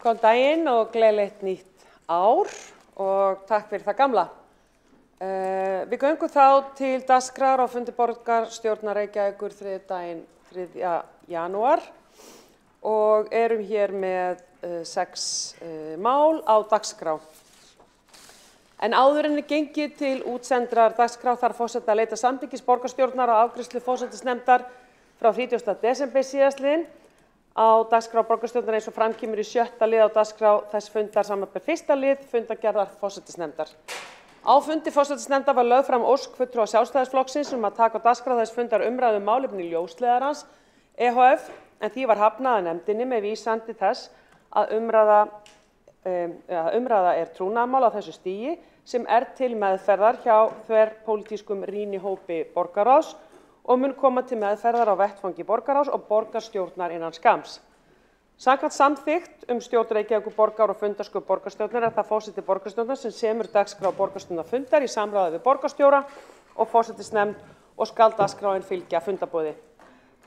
Góðan daginn og gleðilegt nýtt ár og takk fyrir það gamla. Við göngum þá til dagskrár á fundi borgarstjórnar Reykjavíkur þriðjudaginn 3. janúar og erum hér með 6 mál á dagskrá. En áður en gengið til útsendrar dagskrá þarf forseti að leita samþykkis borgarstjórnar á afgreiðslu forsætisnefndar frá 30. desember síðastliðinn á dagskrá borgarstjórnar eins og framkemur í 6. lið á dagskrá þess fundar samanber 1. lið fundargerðar forsætisnefndar. Á fundi forsætisnefndar var lögð fram ósk fulltrúa Sjálfstæðisflokksins að taka á dagskrá þess fundar umræðu málefni ljósleiðarans EHF en því var hafnað af nefndinni með vísan til þess að umræða er trúnaðarmál á þessu stigi sem til meðferðar hjá þverpólitískum rýnihópi borgarráðs og mun koma til meðferðar á vettvangi borgarráðs og borgarstjórnar innan skamms. Samkvæmt samþykkt stjórn Reykjavíkurborgar og fundarsköp borgarstjórnar það forseti borgarstjórnar sem semur dagskrá borgarstjórnarfundar í samráði við borgarstjóra og forsætisnefnd og skal dagskráin fylgja fundarboði.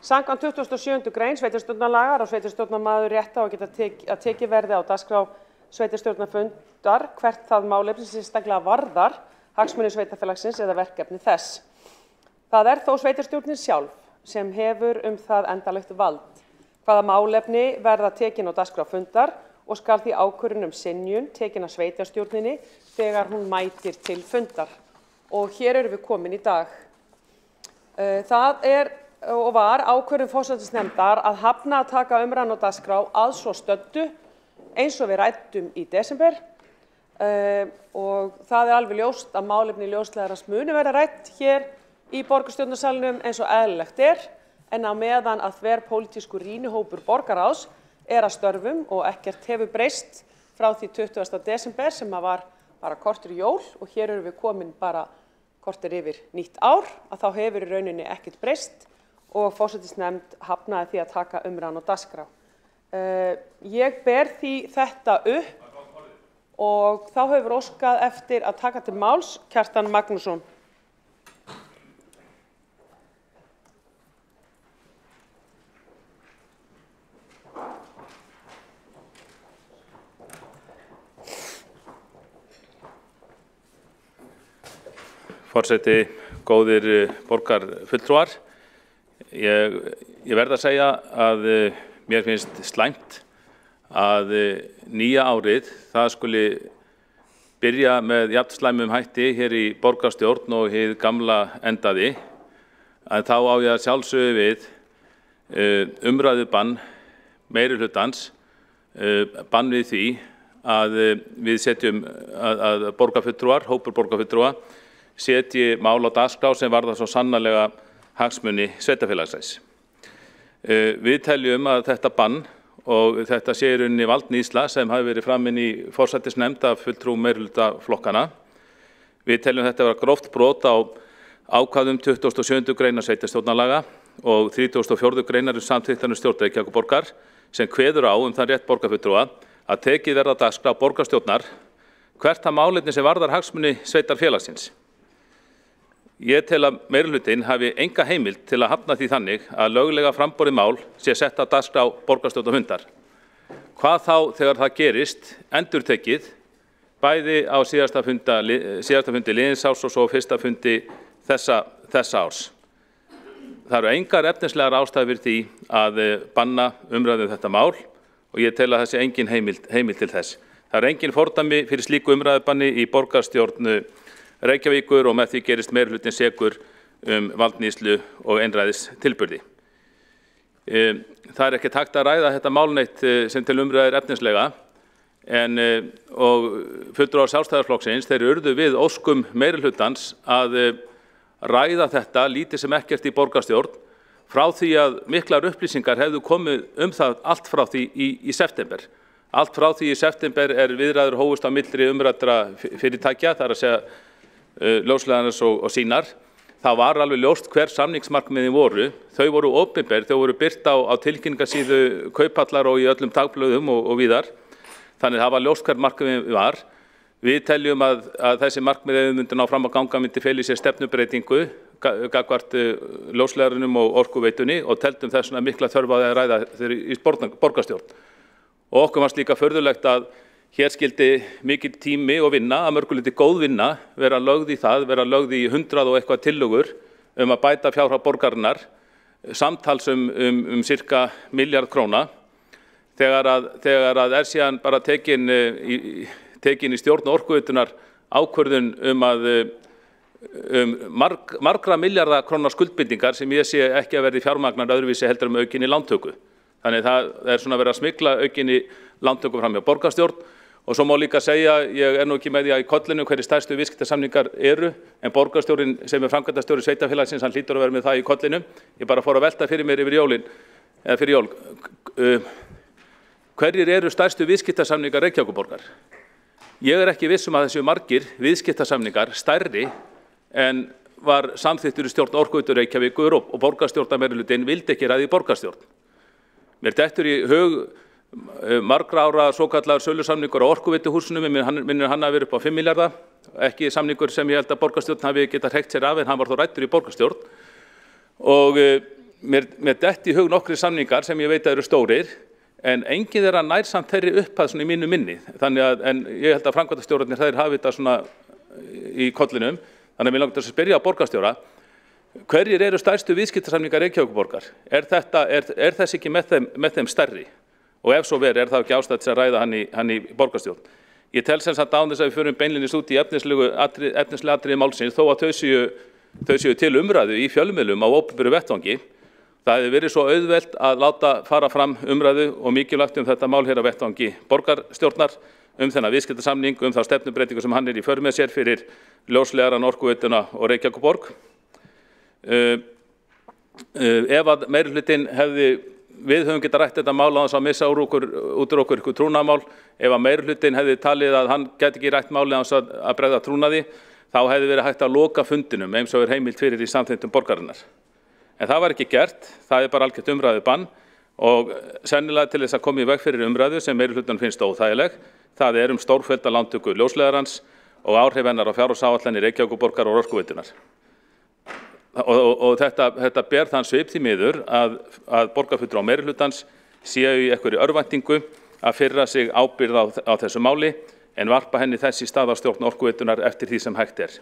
Samkvæmt 27. grein sveitarstjórnarlaga á sveitarstjórnarmaður rétt á að geta tekið verði á dagskrá sveitarstjórnarfundar hvert það málefni sem sérstaklega varðar hagsmuni sveitarfélagsins eða verkefni þess. Það þó sveitarstjórnin sjálf sem hefur það endanlegt vald. Hvaða málefni verða tekin á dagskrá fundar og skal því ákvörðun synjun tekin af sveitarstjórninni þegar hún mætir til fundar. Og hér erum við komin í dag. Það og var ákvörðun forsætisnefndar að hafna að taka umræðuna á dagskrá að svo stöddu eins og við ræddum í desember og það alveg ljóst að málefni ljósleiðarans muni verða rædd hér í borgarstjórnarsalnum eins og eðlilegt en á meðan að þverpólitískur rýnihópur borgarráðs að störfum og ekkert hefur breyst frá því 20. desember sem var bara korter jól og hér erum við komin bara korter yfir nýtt ár að þá hefur í rauninni ekkert breyst og forsætisnefnd hafnaði því að taka umræðuna á dagskrá. Ég ber því þetta upp og þá hefur óskað eftir að taka til máls Kjartan Magnússon. Forseti, góðir borgarfulltrúar, ég verð að segja að mér finnst slæmt að nýja árið það skuli byrja með jafn slæmum hætti hér í borgarstjórn og hið gamla endaði, að þá á ég að sjálfsögðu við umræðubann meirihlutans, bann við því að við setjum að borgarfulltrúar, hópur borgarfulltrúa, setji mál á dagskrá sem varðar svo sannarlega hagsmuni sveitarfélagsins. Við teljum að þetta bann og þetta sé í rauninni valdníðsla sem hafi verið framin í forsætisnefnd af fulltrúum meirihlutaflokkana. Við teljum þetta vera gróft brot á ákvæðum 27. greinar sveitarstjórnarlaga og 34. greinar samþykktar stjórn Reykjavíkurborgar sem kveður á það rétt borgarfulltrúa að tekið verða á dagskrá borgarstjórnar hvert það málefni sem varðar hagsmuni sveitarfélagsins. Ég tel að meirihlutinn hafi enga heimild til að hafna því þannig að löglega framborið mál sé sett á dagskrá borgarstjórnarfundar. Hvað þá þegar það gerist endurtekið bæði á síðasta fundi liðinsárs og svo fyrsta fundi þessa árs. Það eru engar efnislegar ástæður því að banna umræðu þetta mál og ég tel að það sé engin heimild til þess. Það eru engin fordæmi fyrir slíku umræðubanni í borgarstjórn Reykjavíkur og með því gerist meirihlutinn sekur valdníðslu og einræðis tilburði. Það ekki hægt að ræða þetta mál neitt sem til umræðu efnislega og fulltrúar Sjálfstæðisflokksins þeir urðu við óskum meirihlutans að ræða þetta lítið sem ekkert í borgarstjórn frá því að miklar upplýsingar hefðu komið það allt frá því í september. Allt frá því í september viðræður hófust á milli umræddra fyrirtækja, það að segja ljósleiðarans og sínar. Það var alveg ljóst hver samningsmarkmiðin voru. Þau voru opinber, þau voru birt á tilkynningarsíðu Kauphallar og í öllum dagblöðum og víðar. Þannig það var ljóst hver markmiðin var. Við teljum að þessi markmiðið myndi ná fram að ganga myndi fela í sér stefnubreytingu gagnvart ljósleiðaranum og orkuveitunni og teldum þess vegna mikla þörf á að ræða þeir í borgarstjórn. og okkur varst líka furðulegt að hér skildi mikill tími og vinna, að mörgu leyti góð vinna, vera lögð í það, vera lögð í 100 og eitthvað tillögur að bæta fjárhag borgarinnar, samtals cirka milljarð króna, þegar að síðan bara tekin í stjórn Orkuveitunnar ákvörðun margra milljarða króna skuldbindingar sem ég sé ekki að verði fjármagnar öðruvísi heldur aukinni lántöku. Þannig það svona verið að smygla aukinni lántöku fram hjá borgarstjórn og svo má líka segja, ég nú ekki með því að í kollinu hverju stærstu viðskiptasamningar eru, en borgarstjórinn sem framkvæmdastjóri sveitarfélagsins, hann hlýtur að vera með það í kollinu. Ég bara fór að velta fyrir mér yfir jólin, eða fyrir jól. Hverjir eru stærstu viðskiptasamningar Reykjavíkurborgar? Ég ekki viss að þessu margir viðskiptasamningar stærri en var samþykktur í stjórn Orkuveitu Reykjavíkur og borgarstjórnarmeirihlutinn vildi ekki ræða í borgarstjórn. Mér dettur í hug margra ára svokallaður sölusamningur á Orkuveituhúsinu, minnir hann hafi verið upp á 5 milljarða, ekki samningur sem ég held að borgarstjórn hafi getað hreykt sér af en hann var þó ræddur í borgarstjórn. Og mér detti í hug nokkrir samningar sem ég veit að eru stórir, en enginn þeirra nær samt þeirri upphæð svona í mínu minni. En ég held að framkvæmdastjórarnir þeir hafi þetta svona í kollinum, þannig að mér langar að spyrja borgarstjóra, hverjir eru stærstu viðskiptasamningar Reykjavíkurborgar? Er þess ekki með þeim stærri? Og ef svo verið, það ekki ástætt að ræða hann í borgarstjórn? Ég tel sem sagt án þess að við förum beinlínis út í efnislega atriði málsins, þó að þau séu til umræðu í fjölmiðlum á opinberu vettvangi. Það hefur verið svo auðvelt að láta fara fram umræðu og mikilvægt þetta mál hér á vettvangi borgarstjórnar, þennan viðskiptasamning, þá stefnubreitingu sem hann í för með sér fyrir ljósleiðarann, Orkuveituna og Reykjavíkurborg. Ef að meirihlutinn við höfum getað rætt þetta mál á þess að missa út úr okkur ykkur trúnaðarmál, ef að meirihlutinn hefði talið að hann gæti ekki rætt máli á þess að bregða trúnaði, þá hefði verið hægt að loka fundinum eins og heimilt fyrir í samþykktum borgarinnar. En það var ekki gert, það bara algjört umræðu bann og sennilega til þess að koma í veg fyrir umræðu sem meirihlutanum finnst óþægileg, það stórfellda lántöku ljósleiðarans og áhrif hennar á fjárhagsáætlanir Reykjavíkurborgar og Orkuveitunnar. Og þetta ber þann svip því miður að borgarfulltrúar meirihlutans séu í einhverri örvæntingu að firra sig ábyrgð á þessu máli en varpa henni þess í stað á stjórn Orkuveitunnar eftir því sem hægt er.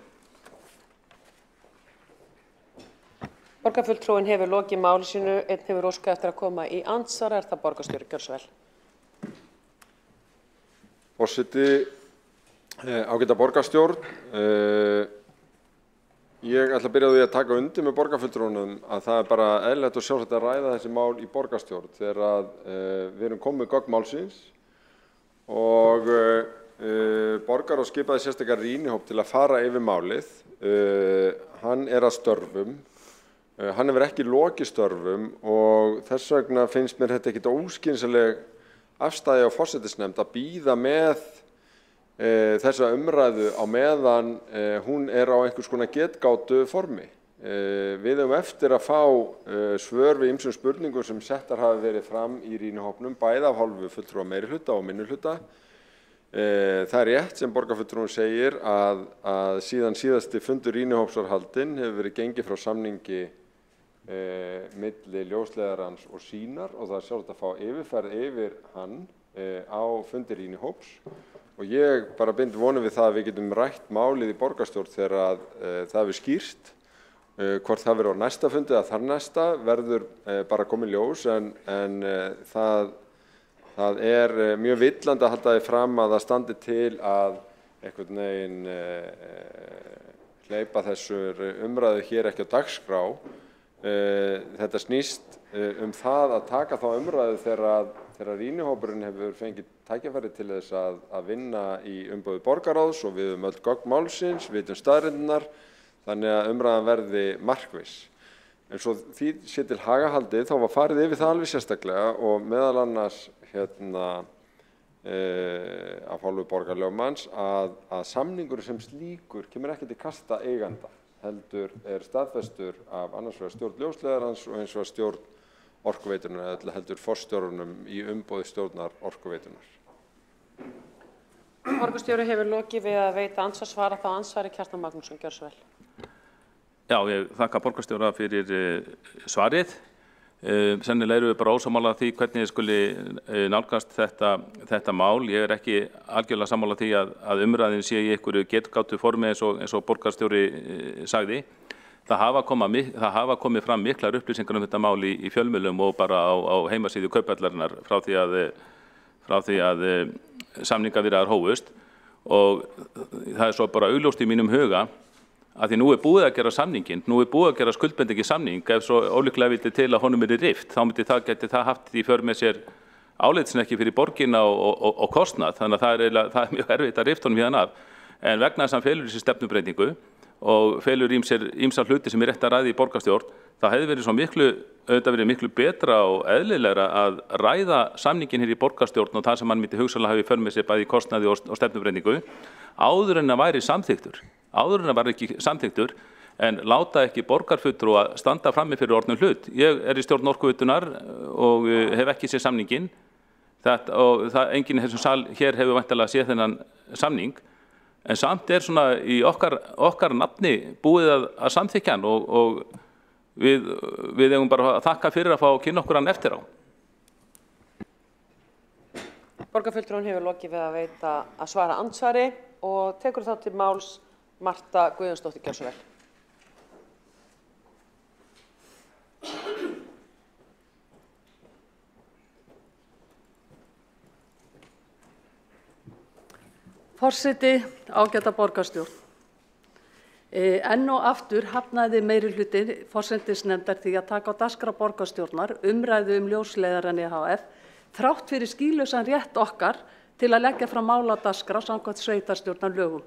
Borgarfulltrúinn hefur lokið máli sínu, einn hefur óskað eftir að koma í andsvar, það borgarstjóri? Gjörðu svo vel. Forseti, ágæta borgarstjórn, ég ætla að byrja á því að taka undir með borgarfulltrúnum að það bara eðlilegt og sjálfsagt að ræða þessi mál í borgarstjórn þegar við erum komið með gögn málsins og borgarráð skipaði sérstaklega rýnihóp til að fara yfir málið. Hann að störfum, hann hefur ekki lokið störfum og þess vegna finnst mér þetta ekkert óskynsamleg afstæði á forsætisnefnd að bíða með þessa umræðu á meðan hún á einhvers konar getgátu formi. Við höfum eftir að fá svör við ýmsum spurningum sem settar hafa verið fram í rýnihópnum, bæði af hálfu fulltrúa meirihluta og minnihluta. Það rétt sem borgarfulltrúinn segir að síðan síðasti fundur rýnihóps var haldinn hefur verið gengið frá samningi milli ljósleiðarans og sínar og það sjálfsagt að fá yfirferð yfir hann á fundi rýnihóps. Og ég bara bind vonir við það að við getum rætt málið í borgarstjórn þegar það hefur skýrst. Hvort það verður á næsta fundi eða þar næsta verður bara komið ljós en það mjög villandi að halda því fram að það standi til að einhvern veginn hleypa þessur umræðu hér ekki á dagskrá. Þetta snýst það að taka þá umræðu þegar rýnihópurinn hefur fengið tækifæri til þess að vinna í umboði borgarráðs og við höfum öll gögn málsins, vitum staðreyndirnar, þannig að umræðan verði markviss. En svo því sé til haga haldið, þá var farið yfir það alveg sérstaklega og meðal annars af hálfu borgarlögmanns að samningur sem slíkur kemur ekki til kasta eiganda, heldur staðfestur af annars vegar stjórn ljósleiðarans og hins vegar stjórn Orkuveitunnar eða heldur forstjórunum í umboði stjórnar Orkuveitunnar. Borgarstjóri hefur lokið við að veita andsvarsvara, þá andsvari Kjartan Magnússon. Gjörðu svo vel. Já, ég þakka borgarstjóra fyrir svarið. Sennilega erum við bara ósammála því hvernig skuli nálgast þetta mál. Ég ekki algjörlega sammála því að umræðin sé í einhverju getgátu formi eins og borgarstjóri sagði. Það hafa komið fram miklar upplýsingar þetta mál í fjölmiðlum og bara á heimasíðu Kauphallarinnar frá því að samningaviðræður hófust, og það svo bara augljóst í mínum huga að því nú búið að gera samningin, nú búið að gera skuldbindingi samning, ef svo ólíklega vildi til að honum rift, þá gæti það haft í för með sér álitsnekki fyrir borgina og kostnað, þannig að það er mjög erfitt að rifta honum hérna af. En vegna þess að hann felur þessi stefnubreytingu og felur ýmsa hluti sem rétt að ræða í borgarstjórn, það hefði verið miklu betra og eðlilegra að ræða samningin hér í borgarstjórn og það sem hann myndi hugsanlega hafa í för með sér bæði kostnaði og stefnubreytingu áður en að væri samþykktur. Áður en að var ekki samþykktur, en láta ekki borgarfulltrúa standa frammi fyrir orðnum hlut. Ég í stjórn Orkuveitunnar og hef ekki séð samningin, og enginn í þessum sal hér hefur væntanlega séð þennan samning, en samt svona í okkar nafni búið að samþykkja hann, og við eigum bara að þakka fyrir að fá að kynna okkur hann eftir á. Borgarfulltrúinn hefur lokið við að veita að svara andsvari og tekur þá til máls Marta Guðjónsdóttir, gjörðu svo vel. Forseti, ágæta borgarstjórn. Enn og aftur hafnaði meirihluti forsætisnefndar því að taka á dagskrá borgarstjórnar umræðu ljósleiðarann IHF þrátt fyrir skýlausan rétt okkar til að leggja fram mál á dagskrá samkvæmt sveitarstjórnarlögum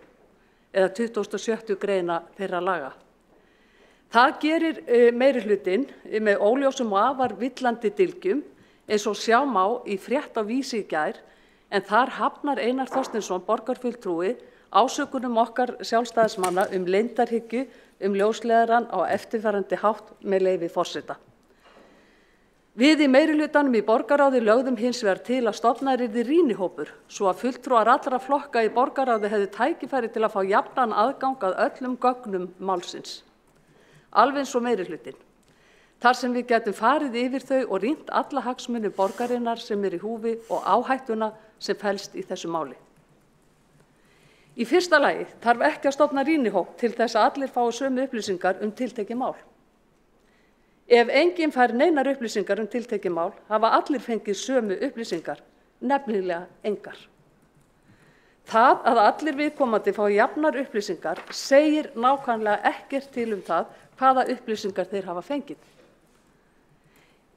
eða 27. greina þeirra laga. Það gerir meirihlutinn með óljósum og afar villandi dylgjum eins og sjá má í frétt á Vísi í gær, en þar hafnar Einar Þorsteinsson borgarfulltrúi ásökunum okkar sjálfstæðismanna leyndarhyggju ljósleiðarann á eftirfarandi hátt með leyfi forseta. Við í meirihlutanum í borgarráði lögðum hins vegar til að stofnaður yrði rýnihópur svo að fulltrúar allra flokka í borgarráði hefðu tækifæri til að fá jafnan aðgang að öllum gögnum málsins. Alveg eins og meirihlutinn. Þar sem við getum farið yfir þau og rýnt alla hagsmuni borgarinnar sem í húfi og áhættuna sem felst í þessu máli. Í fyrsta lagi þarf ekki að stofna rýnihóp til þess að allir fái sömu upplýsingar tiltekið mál. Ef enginn fær neinar upplýsingar tiltekið mál, hafa allir fengið sömu upplýsingar, nefnilega engar. Það að allir viðkomandi fá jafnar upplýsingar segir nákvæmlega ekkert til það hvaða upplýsingar þeir hafa fengið.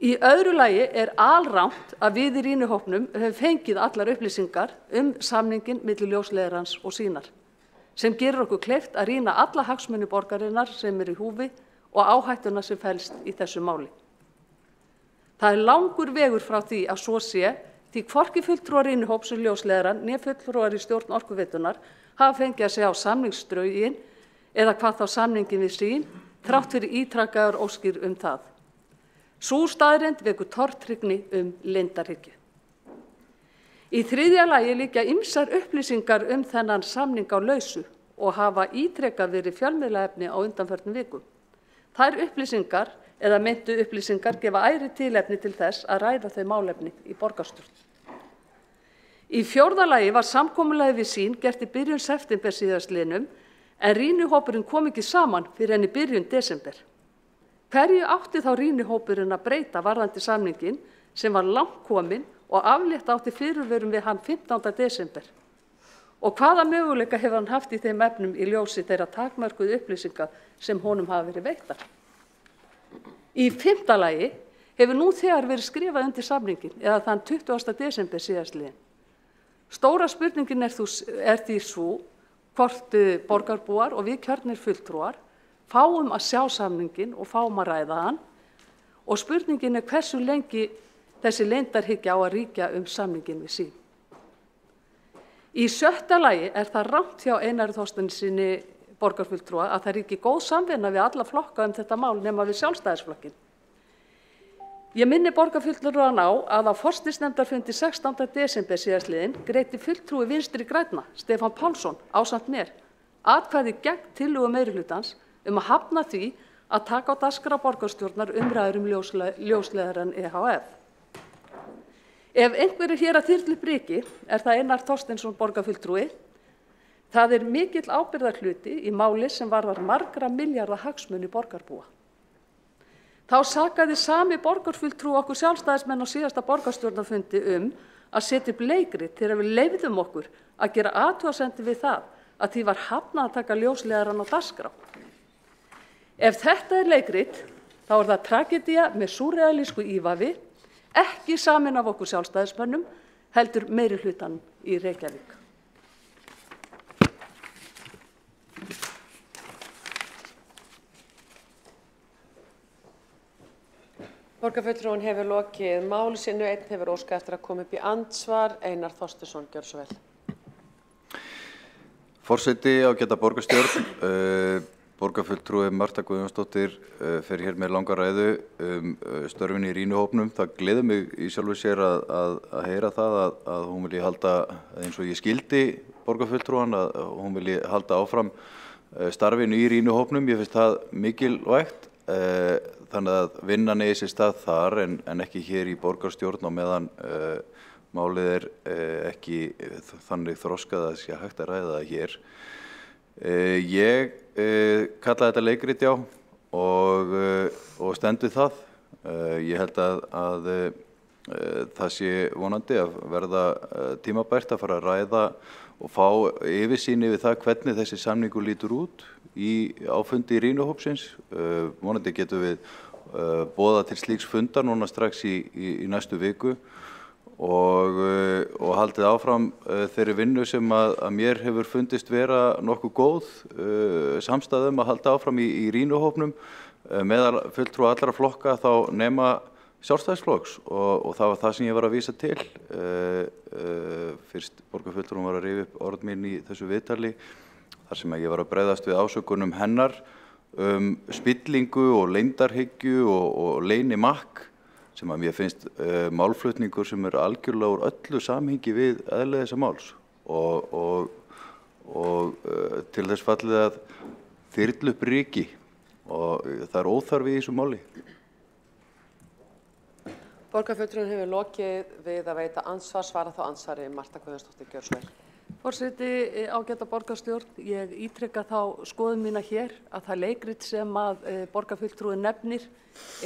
Í öðru lagi alrangt að við í rýnihópnum höfum fengið allar upplýsingar samninginn milli ljósleiðarans og sínar, sem gerir okkur kleift að rýna alla hagsmuni borgarinnar sem í húfi og áhættuna sem felst í þessu máli. Það langur vegur frá því að svo sé, því hvorki fulltrúar rýnihóps ljósleiðarann né fulltrúar í stjórn Orkuveitunnar hafa fengið að sjá samningsdrögin eða hvað þá samningin við sín, þrátt fyrir ítrekaðar óskir það. Sú staðreynd vekur tortryggni leyndarhyggju. Í þriðja lagi liggja ýmsar upplýsingar þennan samning á lausu og hafa ítrekað verið fjölmiðlaefni á undanförnum vikum. Þær upplýsingar eða meintu upplýsingar gefa æri tilefni til þess að ræða þau málefni í borgarstjórn. Í fjórða lagi var samkomulagið við sín gert í byrjun september síðastliðnum, en rýnihópurinn kom ekki saman fyrir í byrjun desember. Hverju átti þá rýnihópurinn að breyta varðandi samninginn sem var langt kominn og aflétt átti fyrirvörum við hann 15. desember? Og hvaða möguleika hefur hann haft í þeim efnum í ljósi þeirra takmörkuðu upplýsinga sem honum hafa verið veittar? Í 5. lagi hefur nú þegar verið skrifað undir samninginn eða þann 20. desember síðastliðinn. Stóra spurningin því sú hvort borgarbúar og við kjörnir fulltrúar fáum að sjá samninginn og fáum að ræða hann, og spurningin hversu lengi þessi leyndarhyggja á að ríkja samninginn við sín. Í 6. lagi það rangt hjá Einari Þorsteinssyni borgarfulltrúa að það ríki góð samvinna við alla flokka þetta mál nema við Sjálfstæðisflokkinn. Ég minni borgarfulltrúann á að á forsætisnefndarfundi 16. desember síðastliðinn greiddi fulltrúi Vinstri grænna, Stefán Pálsson, ásamt mér, atkvæði gegn tillögu meirihlutans að hafna því að taka á dagskrá borgarstjórnar umræður ljósleiðarann EHF. Ef einhverjir hér að þyrlu priki það Einar Þorsteinsson borgarfulltrúi. Það mikill ábyrgðarhluti í máli sem varðar margra milljarða hagsmuni borgarbúa. Þá sakaði sami borgarfulltrúi okkur sjálfstæðismenn á síðasta borgarstjórnarfundi að setja upp leikrit þegar við leyfðum okkur að gera athugasemdir við það að því var hafnað að taka ljósleiðarann á dagskrá. Ef þetta leikrit, þá það tragedía með súrrealísku ívafi, ekki samin af okkur sjálfstæðismönnum, heldur meirihlutanum í Reykjavík. Borgarfulltrúinn hefur lokið máli sínu, einn hefur óskað eftir að koma upp í andsvar. Einar Þorsteinsson, gjörðu svo vel. Forseti, ágæta borgarstjórn, borgarfulltrúi Marta Guðjónsdóttir fer hér með langa ræðu störfin í rýnuhópnum. Það gleður mig í sjálfu sér að heyra það að hún vilji halda, eins og ég skildi borgarfulltrúan, að hún vilji halda áfram starfinu í rýnuhópnum. Ég finnst það mikilvægt. Þannig að vinnan eigi sér stað þar en ekki hér í borgarstjórn, á meðan málið ekki þannig þroskað að sé hægt að ræða það hér. Ég kalla þetta leikrit, já, og stend við það. Ég held að það sé vonandi að verða tímabært að fara að ræða og fá yfirsýn yfir það hvernig þessi samningur lítur út á fundi rýnuhópsins. Vonandi getum við boðað til slíks fundar núna strax í næstu viku og haldið áfram þeirri vinnu sem að mér hefur fundist vera nokkuð góð samstaða að halda áfram í rýnuhópnum meðal fulltrúa allra flokka þá nema Sjálfstæðisflokks og það var það sem ég var að vísa til. Fyrst borgarfulltrúinn var að rifja upp orð mín í þessu viðtali þar sem ég var að bregðast við ásökunum hennar spillingu og leyndarhyggju og leynimakk sem að mér finnst málflutningur sem algjörlega úr öllu samhengi við eðli þessa máls og til þess fallið að þyrlu upp ryki og það óþarfi í þessu máli. Borgarfulltrúinn hefur lokið við að veita andsvar, svara þá andsvari. Marta Guðjónsdóttir, gjörðu svo vel. Forseti, ágæta borgarstjórn, ég ítreka þá skoðun mína hér að það leikrit sem að borgarfulltrúinn nefnir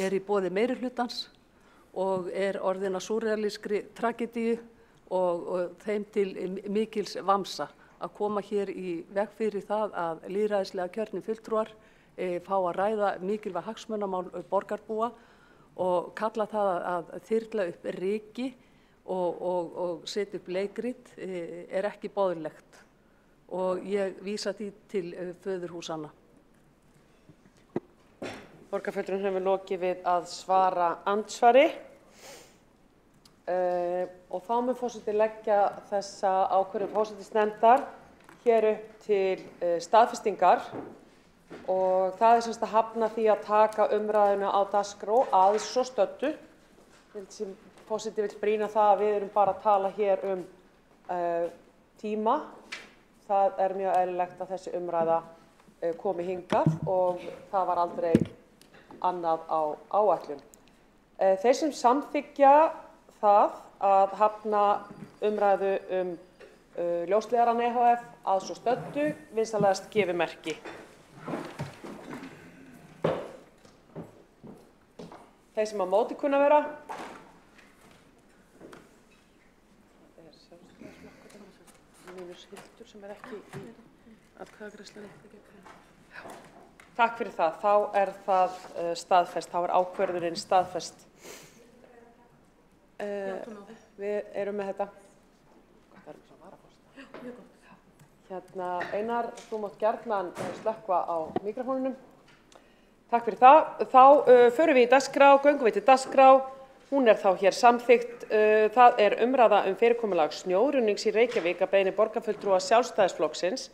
í boði meirihlutans og orðin að súrrealískri tragedíu og þeim til mikils vamsa að koma hér í veg fyrir það að lýðræðislega kjörnir fulltrúar fá að ræða mikilvæg hagsmunamál borgarbúa og kalla það að þyrla upp ryki og setja upp leikrit ekki boðlegt og ég vísa því til föðurhúsanna. Borgarfulltrúinn hefur lokið við að svara andsvari og þá mun forseti leggja þessa ákvörðun forsætisnefndar hér upp til staðfestingar og það sem sagt að hafna því að taka umræðuna á dagskrá að svo stöddu. Forseti vill brýna það að við erum bara að tala hér tíma. Það mjög eðlilegt að þessi umræða komi hingað og það var aldrei annað á áætlun. Þeir sem samþykkja það að hafna umræðu ljósleiðarann EHF að svo stöddu vinsamlegast gefi merki. Þeir sem á móti kunna vera. Hildur sem ekki í atkvæðagreiðslunni. Takk fyrir það. Þá það staðfest, þá ákvörðunin staðfest. Við erum með þetta. Hérna, Einar, þú mátt gjarnan slökkva á mikrofónunum. Takk fyrir það. Þá förum við í dagskrá, göngum við til dagskrá. Hún þá hér samþykkt. Það umræða fyrirkomulag snjórunings í Reykjavík að beiðni borgarfulltrúa Sjálfstæðisflokksins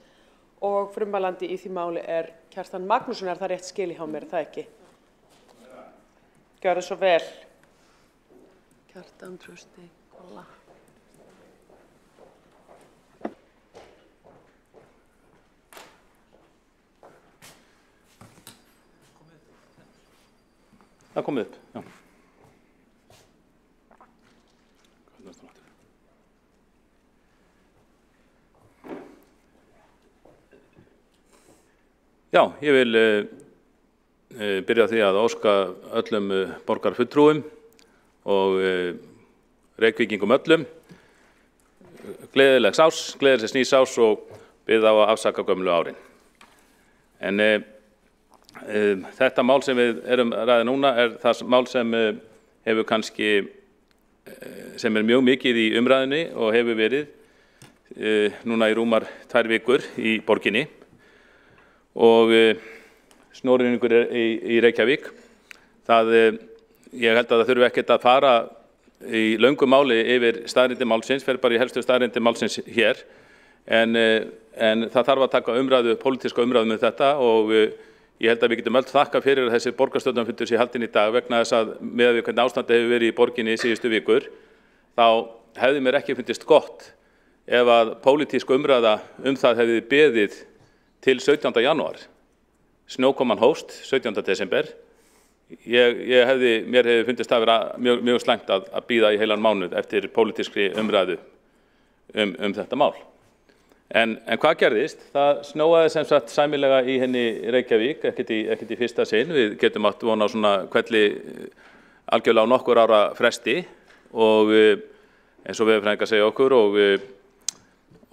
og frummælandi í því máli Kjartan Magnússon. Það rétt skil hjá mér, það ekki? Gjörðu svo vel. Kjartan Trausti Kolla. það komið upp, já. Já, ég vil byrja á því að óska öllum borgarfulltrúum og Reykvíkingum öllum gleðilegs nýs árs og bið á að afsaka gömlu árin. En þetta mál sem við erum að ræða núna það mál sem hefur kannski, sem mjög mikið í umræðunni og hefur verið núna í rúmar 2 vikur í borginni. Og snjóruðningur í Reykjavík. Ég held að það þurfi ekkert að fara í löngu máli yfir staðreyndir málsins, fer bara í helstu staðreyndir málsins hér, en það þarf að taka pólitíska umræðu þetta og ég held að við getum öll þakka fyrir að þessi borgarstjórnarfundur sé haldinn í dag vegna þess að með við hvernig ástandið hefur verið í borginni síðustu vikur, þá hefði mér ekki fundist gott ef að pólitísk umræða það hefði beðið til 17. janúar. Snjókoman hófst 17. desember. Mér hefði fundist það vera mjög slæmt að bíða í heilan mánuð eftir pólitískri umræðu þetta mál. En hvað gerðist? Það snjóaði sem sagt sæmilega í henni Reykjavík, ekkert í fyrsta sinn. Við getum átt von á svona hvelli algjörlega á nokkur ára fresti og eins og veðurfræðingar segja okkur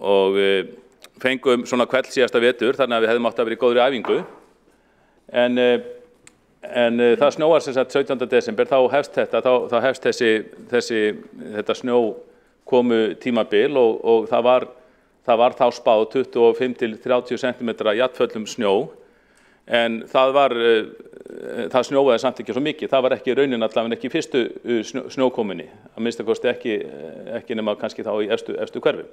og fengum svona hvell síðasta vetur, þannig að við hefðum átt að vera í góðri æfingu. En það snjóar sem sagt 17. desember, þá hefst þetta snjókomu tímabil og það var þá spáð 25 til 30 cm jafnföllum snjó, en það snjóaði samt ekki svo mikið. Það var ekki raunin allavega ekki í fyrstu snjókomunni, að minnsta kosti ekki nema kannski þá í efstu hverfi.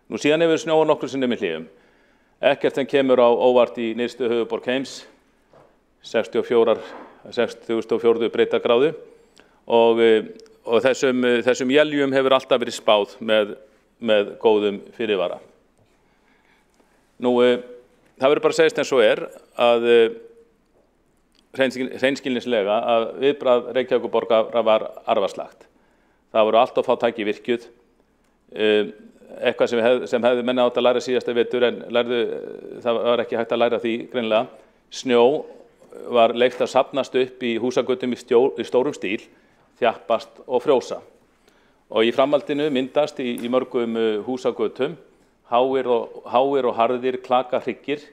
Nú síðan hefur snjóað nokkrum sinnum í hléum. Ekkert sem kemur á óvart í nyrstu höfuðborg heims, 64 breiddargráðu og þessum éljum hefur alltaf verið spáð með góðum fyrirvara. Nú, það verður bara að segjast eins og að hreinskilnislega að viðbragð Reykjavíkurborgar var arfaslakt. Það voru allt of fá tæki virkjuð, eitthvað sem hefði menn átt að læra síðasta vetur en það var ekki hægt að læra því greinilega. Snjó var leyft að safnast upp í húsagötum í stórum stíl, þjappast og frjósa. Og í framhaldinu myndast í mörgum húsagötum háir og harðir klakahryggir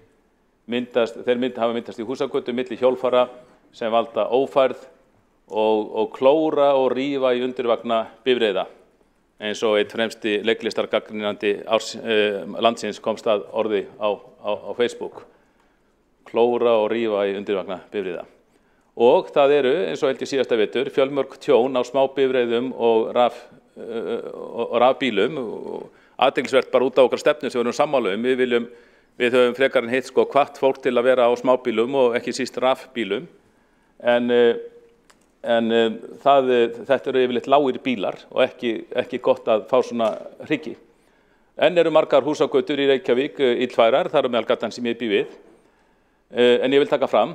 hafa myndast í húsagötum milli hjólfara sem valda ófærð og klóra og rífa í undirvagna bifreiða, eins og einn fremsti leiklistargagnrýnandi landsins komst að orði á Facebook. Klóra og rífa í undirvagna bifreiða. Og það eru, eins og held ég síðasta vetur, fjölmörg tjón á smá bifreiðum og rafbílum. Athyglisvert bara út á okkar stefnu sem við erum sammála um. Við höfum frekar en hitt hvatt fólk til að vera á smábílum og ekki síst rafbílum. En þetta eru yfirleitt lágir bílar og ekki gott að fá svona hryggi. Enn eru margar húsagötur í Reykjavík illfærar, þar meðal gatan sem ég bý við. En ég vil taka fram,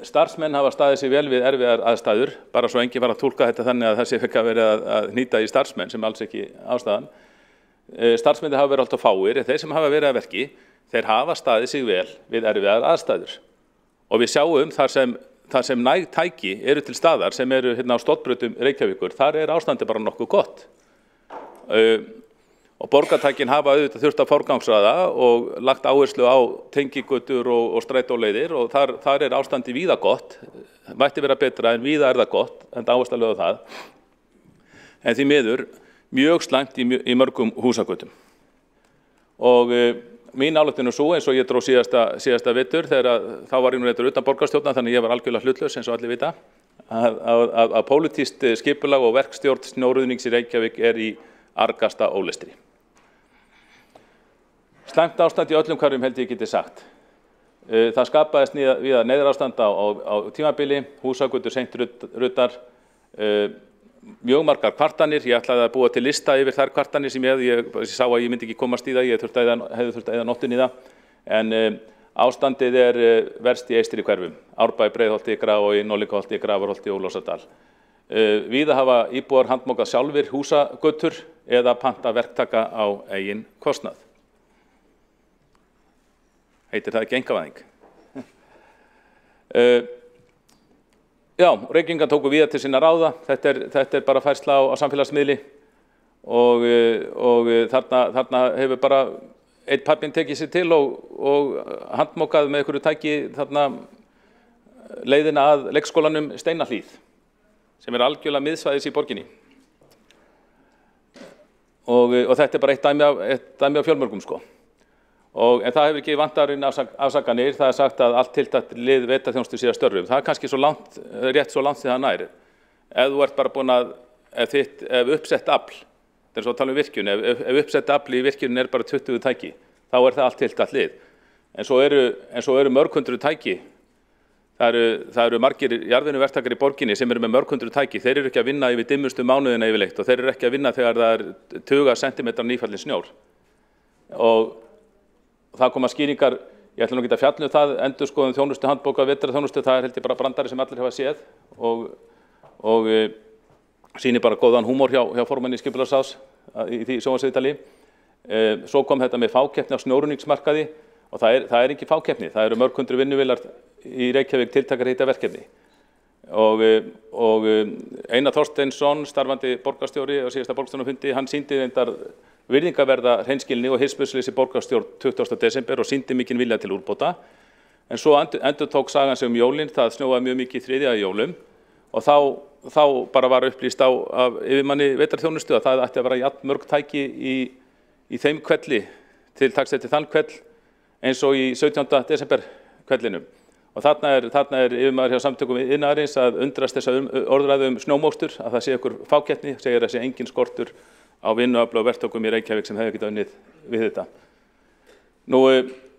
starfsmenn hafa staðið sig vel við erfiðar aðstæður, bara svo enginn var að túlka þetta þannig að það sé ekki að vera að hnýta í starfsmenn sem alls ekki ástæðan. Starfsmenn hafa verið alltaf fáir, en þeir sem hafa verið að verki, þeir hafa staðið sig vel við erfiðar aðstæður. Og við sjáum þar sem næg tæki eru til staðar sem eru hérna á stollbrautum Reykjavíkur, þar ástandið bara nokkuð gott. Og borgartækin hafa auðvitað þurft að forgangsraða og lagt áherslu á tengigötur og strætóleiðir og þar ástandið víða gott, mætti vera betra en víða það gott, en áhersla lögð á það. En því miður mjög slæmt í mörgum húsagötum. Og mín ályktun svo, eins og ég dró síðasta vetur, þá var ég nú reyndar utan borgarstjórnar, þannig ég var algjörlega hlutlaus eins og allir vita, að pólitískt skipulag og verkstjórn snjóruðnings í Reykjavík í argasta ólestri. Slæmt ástand í öllum hverjum held ég geti sagt. Það skapaðist víða neyðarástand á tímabili, húsagötur seint ruddar, mjög margar kvartanir. Ég ætlaði að búa til lista yfir þær kvartanir sem ég sá að ég myndi ekki komast í það, ég hefði þurft að eyða nóttinni í það. En ástandið verst í eystri hverfum, Árbæ, Breiðholti, Grafarvogi, Norðlingaholti, Grafarholti og Lósadal. Víða hafa íbúar handmókað sjálfir húsagötur eða panta verktaka á eigin kostnað. Heitir það ekki einkavæðing? Já, Reykvíkingar tóku víða til sinna ráða. Þetta bara færsla á samfélagsmiðli og þarna hefur bara einn pabbinn tekið sér til og handmókað með einhverju tæki þarna leiðina að leikskólanum Steinahlíð, sem algjörlega miðsvæðis í borginni. Og þetta bara eitt dæmi af fjölmörgum, sko. En það hefur ekki vantarinn afsakanir, það sagt að allt tiltækt lið veitaþjónustu sé að störfum. Það kannski rétt svo langt því það nær. Ef þú ert bara búin að, ef uppsett afl, þetta svo að tala virkjun, ef uppsett afl í virkjunin bara 20 tæki, þá það allt tiltækt lið. En svo eru mörg hundruð tæki. Það eru margir jarðvinnuverktakar í borginni sem eru með mörg hundruð tæki. Þeir eru ekki að vinna yfir dimmustu mánuðina yfirleitt og þeir eru ekki að vinna þegar það tuga sentimetrar nýfallinn snjór. Og það koma skýringar, ég ætla nú ekki að fjalla það, endurskoðun þjónustuhandbóka, vetrarþjónustu, það held ég bara brandari sem allir hafa séð og sýnir bara góðan húmor hjá formanni skipulagsráðs í því sjónvarpsviðtali. Svo kom þetta með fákeppni á snjóruðningsmarkaði og það ekki fákeppni, það eru mörg hundruð vinnuvélar í Reykjavík tiltakar heita verkefni. Og Einar Þorsteinsson, starfandi borgarstjóri á síðasta borgarstjórnarfundi, hann sýndi reyndar virðingaverða hreinskilni og hirðspursleysi borgarstjórn 20. desember og sýndi mikinn vilja til úrbóta. En svo endurtók sagan sig jólin, það snjóaði mjög mikið þriðja í jólum og þá bara var upplýst af yfirmanni vetrarþjónustu að það ætti að vera jafn mörg tæki í þeim kvelli til takst eftir þann kvell eins og í 17. desember kvellinum. Og þarna er yfirmaður hjá samtökum iðnaðarins að undrast þessa orðræðu snjómókstur, að það sé einhver fákeppni, segir að sé engin skortur á vinnuafli og verktökum í Reykjavík sem hefur getað unnið við þetta. Nú,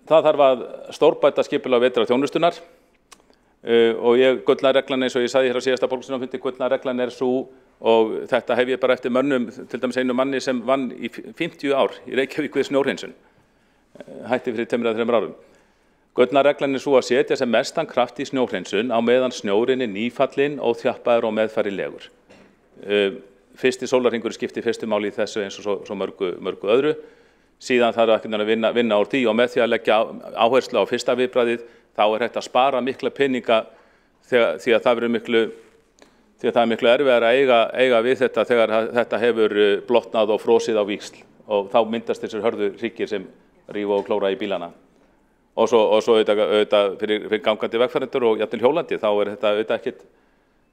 það þarf að stórbæta skipulag vetrarþjónustunnar og gullna reglan eins og ég sagði hér á síðasta borgarstjórnarfundi, gullna reglan svo og þetta hef ég bara eftir mönnum, til dæmis einu manni sem vann í 50 ár í Reykjavík við snjóhreinsun, hætti fyrir 2-3 árum. Gullna reglan svo að setja sem mestan kraft í snjóhreinsun á meðan snjórinn nýfallinn, óþjappaður og meðfærilegur. Fyrsti sólarhringur skipti fyrstu máli í þessu eins og svo mörgu öðru. Síðan þarf að vinna úr því og með því að leggja áherslu á fyrsta viðbragðið þá hægt að spara mikla peninga því að það er miklu erfiðar að eiga við þetta þegar þetta hefur blotnað og frosið á víxl og þá myndast þessir hörðu hryggir sem rífa og klóra í bílana. Og svo auðvitað fyrir gangandi vegfarendur og jafnvel hjólandi þá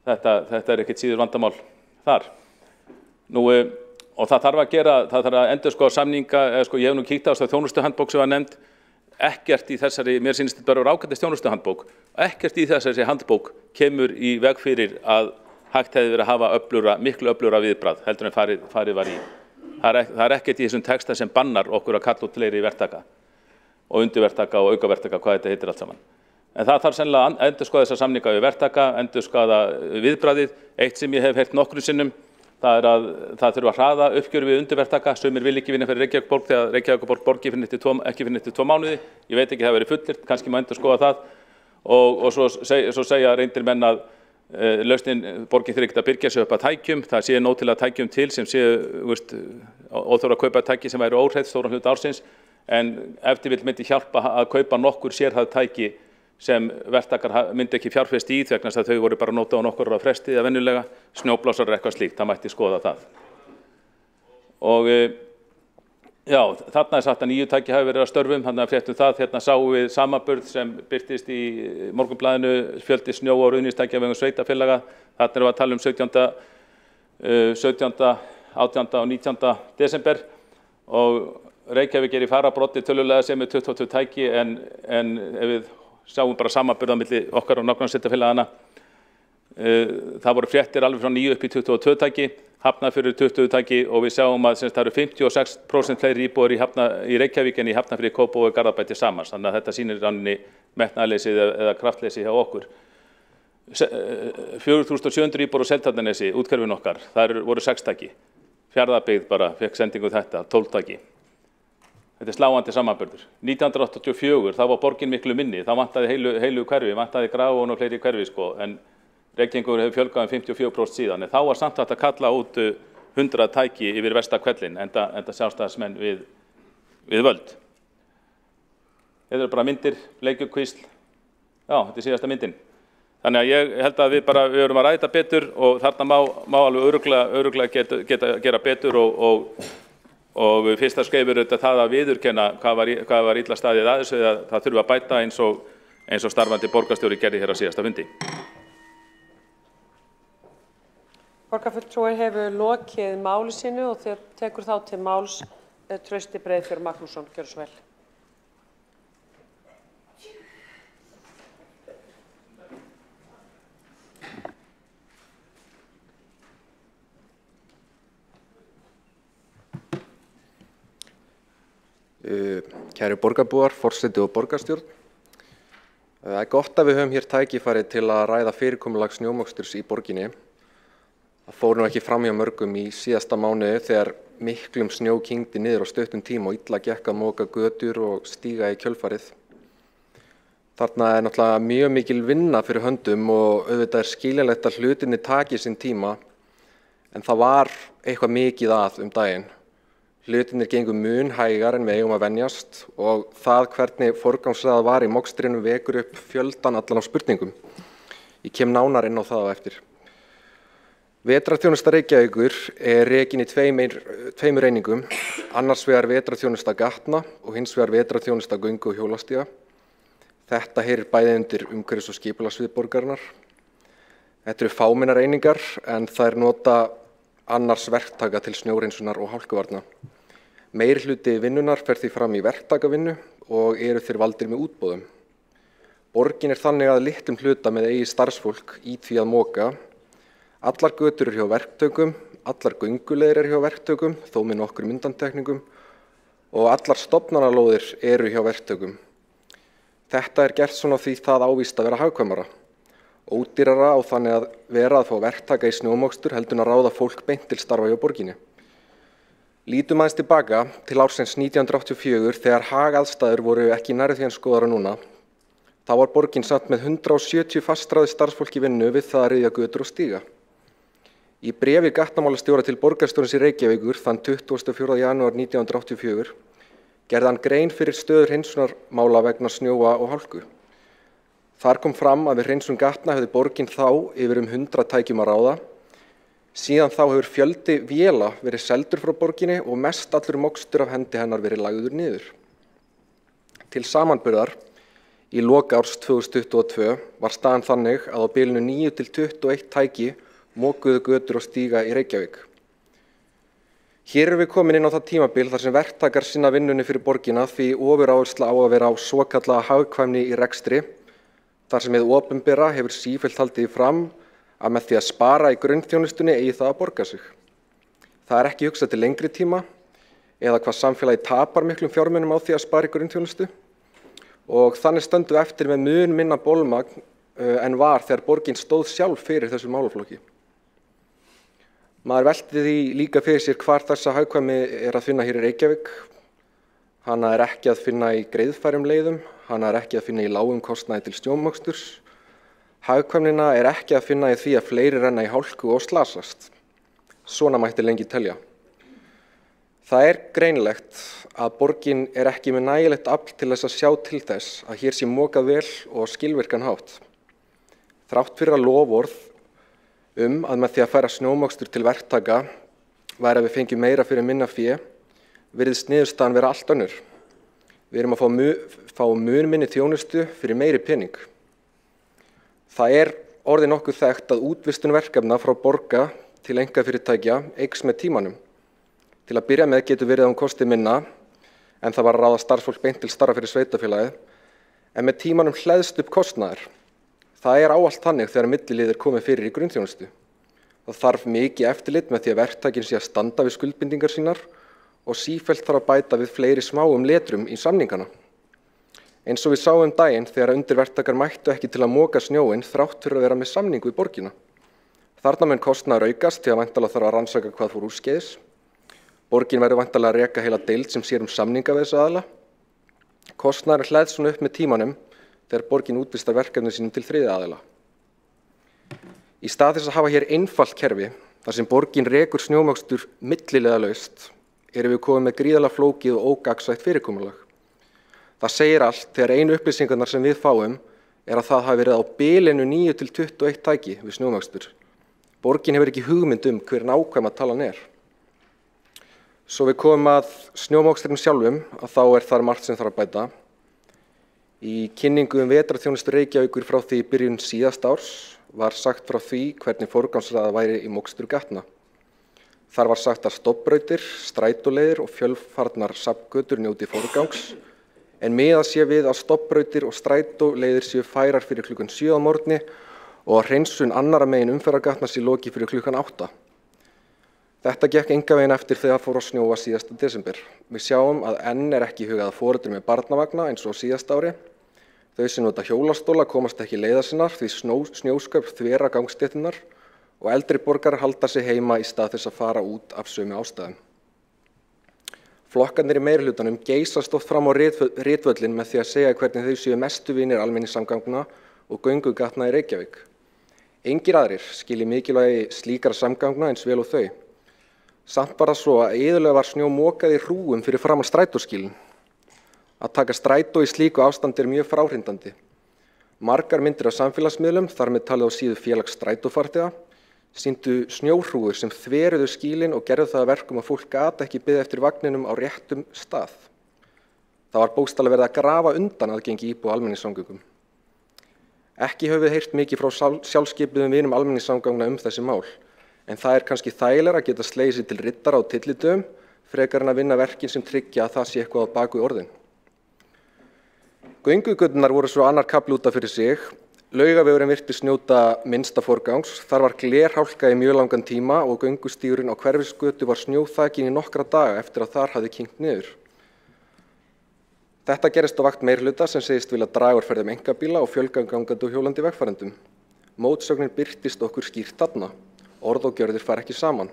þetta ekkert síður vandamál þar. Nú, og það þarf að endurskoða samninga, ég hef nú kíkt á þess að þjónustuhandbók sem var nefnd, ekkert í þessari, mér sýnist þetta bara ágætis þjónustuhandbók, ekkert í þessari handbók kemur í veg fyrir að hægt hefði verið að hafa miklu öflugra viðbragð heldur en farið var í. Það ekkert í þessum texta sem bannar okkur að kalla út fleiri verktaka og undirverktaka og aukaverktaka, hvað þetta heitir allt saman. En það þarf sennilega að endurskoða þessa samninga við verktaka, endurskoða viðbragðið. Eitt sem ég hef heyrt nokkrum sinnum, það að það þurfa að hraða uppgjöru við undirverktaka, sumir vil ekki vinna fyrir Reykjavíkurborg þegar Reykjavíkurborg borgi ekki fyrir eftir 2 mánuði. Ég veit ekki, það verið fullyrt, kannski má endurskoða það. Og svo segja reyndir menn að lausnin borgin þurfi ekki að byrgja sig upp að tækjum, það sé nóg til að tækjum til sem séu óþarfa að kaupa tæki sem væri óhreið stóran hluta ársins, en ef til vill myndi hjálpa að kaupa nokkur sérhæfð tæki sem verktakar myndi ekki fjárfest í vegna þess að þau voru bara notað á nokkur ára fresti eða venjulega, snjóblásar eitthvað slíkt, það mætti skoða það. Og já, þarna sagt að 9 tæki hafi verið að störfum, þannig að fréttum það, hérna sáum við samanburð sem birtist í Morgunblaðinu, fjöldi snjó- og ruðningstækja vegum sveitarfélaga, þarna erum við að tala 17., 18. og 19. desember og Reykjavík í farabroddi tölulega sem 22 tæki en ef við sjáum bara samanburð á milli okkar og nágrannasveitarfélagana. Það voru fréttir alveg frá 9 upp í 22 tæki, Hafnarfjörður 20 tæki og við sjáum að það eru 56% fleiri íbúar í Reykjavík en í Hafnarfirði, Kópavogi og Garðabæ til samans. Þannig að þetta sýnir rauninni metnaðarleysið eða kraftleysi hjá okkur. 4.700 íbúar á Seltjarnarnesi, úthverfin okkar, það voru 6 tæki. Fjarðabyggð bara fekk sendingu þetta, 12 tæki. Þetta sláandi samanburður. 1984, þá var borgin miklu minni, þá vantaði heilu hverfi, vantaði Grafarvogin og fleiri hverfi sko, en Reykjavíkur hefur fjölgað 54% síðan, en þá var samt hægt að kalla út 100 tæki yfir Vestakvellin, enda sjálfstæðismenn við völd. Þetta eru bara myndir, bleikjukvísl, já, þetta er síðasta myndin. Þannig að ég held að við erum að ræta betur og þarna má alveg örugglega gera betur og fyrsta skref auðvitað það að viðurkenna hvað var illa staðið að þessu, að það þurfi að bæta eins og starfandi borgarstjóri gerði hér á síðasta fundi. Borgarfulltrúi hefur lokið máli sínu og tekur þá til máls Trausti Breiðfjörð Magnússon. Gjörðu svo vel. Kæru borgarbúar, forseti og borgarstjórn. Það er gott að við höfum hér tækifæri til að ræða fyrirkomulag snjómoksturs í borginni. Það fór nú ekki fram hjá mörgum í síðasta mánuði þegar miklum snjó kyngdi niður á stuttum tíma og illa gekk að moka götur og stíga í kjölfarið. Þarna er náttúrulega mjög mikil vinna fyrir höndum og auðvitað er skiljanlegt að hlutinni taki sinn tíma, en það var eitthvað mikið að daginn. Hlutinir gengu mun hægar en við eigum að venjast og það hvernig forgangsraðað var í mokstrinum vekur upp fjöldan allan á spurningum. Ég kem nánar inn á það á eftir. Vetrarþjónusta Reykjavíkur er rekin í tveimur einingum, annars vegar vetrarþjónusta gatna og hins vegar vetrarþjónusta göngu og hjólastíga. Þetta heyrir bæði undir umhverfis- og skipulagssvið borgarinnar. Þetta eru fámennar einingar en þær nota annars verktaka til snjóhreinsunar og hálkuvarna. Meirihluti vinnunnar fer því fram í verktakavinnu og eru þeir valdir með útboðum. Borgin er þannig að litlum hluta með eigið starfsfólk í því að moka. Allar götur eru hjá verktökum, allar gönguleiðir eru hjá verktökum, þó með nokkrum undantekningum, og allar stofnanalóðir eru hjá verktökum. Þetta er gert svona því það ávíst að vera hagkvæmara. Ódýrara og þannig að vera að fá verktaka í snjómokstur heldur en að ráða fólk beint til starfa hjá borginni. Lítum aðeins tilbaka til ársins 1984 þegar hagaðstæður voru ekki nærri því eins góðar núna. Þá var borgin samt með 170 fastráðið starfsfólk í vinnu við það að ryðja götur og stíga. Í bréfi gatnamálastjóra til borgarstjórans í Reykjavíkur þann 24. janúar 1984 gerði hann grein fyrir stöður hreinsunarmála vegna snjóa og hálku. Þar kom fram að við hreinsun gatna hefði borgin þá yfir 100 tækjum að ráða. Síðan þá hefur fjöldi véla verið seldur frá borginni og mest allur mokstur af hendi hennar verið lagður niður. Til samanburðar, í lok árs 2022 var staðan þannig að á bilinu 9 til 21 tæki mokuðu götur og stíga í Reykjavík. Hér erum við komin inn á það tímabil þar sem verktakar sinna vinnunni fyrir borgina því ofuráhersla á að vera á svokallaða hagkvæmni í rekstri, þar sem hið opinbera hefur sífellt haldið fram að með því að spara í grunnþjónustunni eigi það að borga sig. Það er ekki hugsað til lengri tíma eða hvað samfélagi tapar miklum fjármunum á því að spara í grunnþjónustu og þannig stöndum við eftir með mun minna bolmagn en var þegar borgin stóð sjálf fyrir þessu málaflokki. Maður velti því líka fyrir sér hvar þessa hagkvæmni er að finna hér í Reykjavík. Hana er ekki að finna í greiðfærum leiðum, hana er ekki að finna í lágum kostnaði til snjómoksturs. Hagkvæmnina er ekki að finna í því að fleiri renna í hálku og slasast. Svona mætti lengi telja. Það er greinilegt að borgin er ekki með nægilegt afl til þess að sjá til þess að hér sé mokað vel og skilvirkan hátt. Þrátt fyrir að loforð að með því að færa snjómokstur til verktaka væri að við fengjum meira fyrir minna fé, virðist niðurstaðan vera allt önnur. Við erum að fá mun minni þjónustu fyrir meiri pening. Það er orðið nokkuð þekkt að útvistun verkefna frá borga til einkafyrirtækja eykst með tímanum. Til að byrja með getur verið að hún kosti minna en það var að ráða starfsfólk beint til starfa fyrir sveitarfélagið, en með tímanum hleðst upp kostnaður. Það er ávallt þannig þegar millilið er komið fyrir í grunnþjónustu. Það þarf mikið eftirlit með því að verktakinn sé að standa við skuldbindingar sínar og sífellt þarf að bæta við fleiri smáum letrum í samningana. Eins og við sáum daginn þegar undirverktakar mættu ekki til að moka snjóinn þrátt fyrir að vera með samningu í borgina. Þarna mun kostnaður aukast því að væntanlega þarf að rannsaka hvað fór úrskeiðis Borgin verður væntanlega að reka heila deild sem sér samninga við þessa aðila. Kostnaðurinn hleðst svona upp með tímanum þegar borgin útvistar verkefnum sínum til þriðja aðila. Í stað þess að hafa hér einfalt kerfi þar sem borgin rekur snjómokstur milliliðalaust erum við komið með gríðarlega flókið og ógagnsætt fyrirkomulag. Það segir allt þegar einu upplýsingarnar sem við fáum að það hafi verið á bilinu 9 til 21 tæki við snjómokstur. Borgin hefur ekki hugmynd hver nákvæma talan er. Svo við komum að snjómoksturinn sjálfum þá þar margt sem þarf að bæta. Í kynningu vetrarþjónustu Reykjavíkur frá því byrjun síðasta árs var sagt frá því hvernig forgangsraðað væri í mokstur gatna. Þar var sagt að stofnbrautir, strætóleiðir og fjölfarnar safngötur njóti forgangs, en miðað sé við að stofnbrautir og strætóleiðir séu færar fyrir klukkan 7 á morgni og að hreinsun annarra megin umferðargatna sé lokið fyrir klukkan 8. Þetta gekk engan veginn eftir þegar fór að snjóa síðasta desember. Við sjáum að enn ekki hugað að foreldrum með barnavagna eins og síðasta ári. Þau sem nota hjólastóla komast ekki leiðar sinnar því snjósköp þvera gangstéttinnar og eldri borgarar halda sig heima í stað þess að fara út af sömu ástæðum. Flokkarnir í meirihlutanum geysast oft fram á ritvöllin með því að segja hvernig þau séu mestu vinir almenningssamgangna og göngugatna í Reykjavík. Engir aðrir skilji mikilvægi slíkra samgangna eins vel og þau. Samt bara svo að iðulega var snjó mokað í hrúgum fyrir framan strætóskýlin. Að taka strætó í slíku ástandi mjög fráhrindandi. Margar myndir á samfélagsmiðlum, þar með talið á síðu félags strætófarþega, sýndu snjóhrúgur sem þveruðu skýlin og gerðu það að verkum að fólk gat ekki beðið eftir vagninum á réttum stað. Það var bókstaflega verið að grafa undan aðgengi íbúa almenningssamgöngum. Ekki höfum við heyrt mikið frá sjálfskipuðum vinum almenningssamgangna þessi mál. En það kannski þægilegra að geta slegið sig til riddara á tyllidögum frekar en að vinna verkin sem tryggja að það sé eitthvað á bak við orðin. Göngugöturnar voru svo annar kafli út af fyrir sig. Laugavegurinn virtist njóta minnsta forgangs. Þar var glerhálka í mjög langan tíma og göngustígurinn á Hverfisgötu var snjóþakinn í nokkra daga eftir að þar hafði kyngt niður. Þetta gerist á vakt meirihluta sem segist vilja draga úr ferðum einkabíla og fjölga gangandi og hjólandi vegfarendum. Mótsögnin birtist okkur skýrt þarna. Orð og gjörðir fara ekki saman.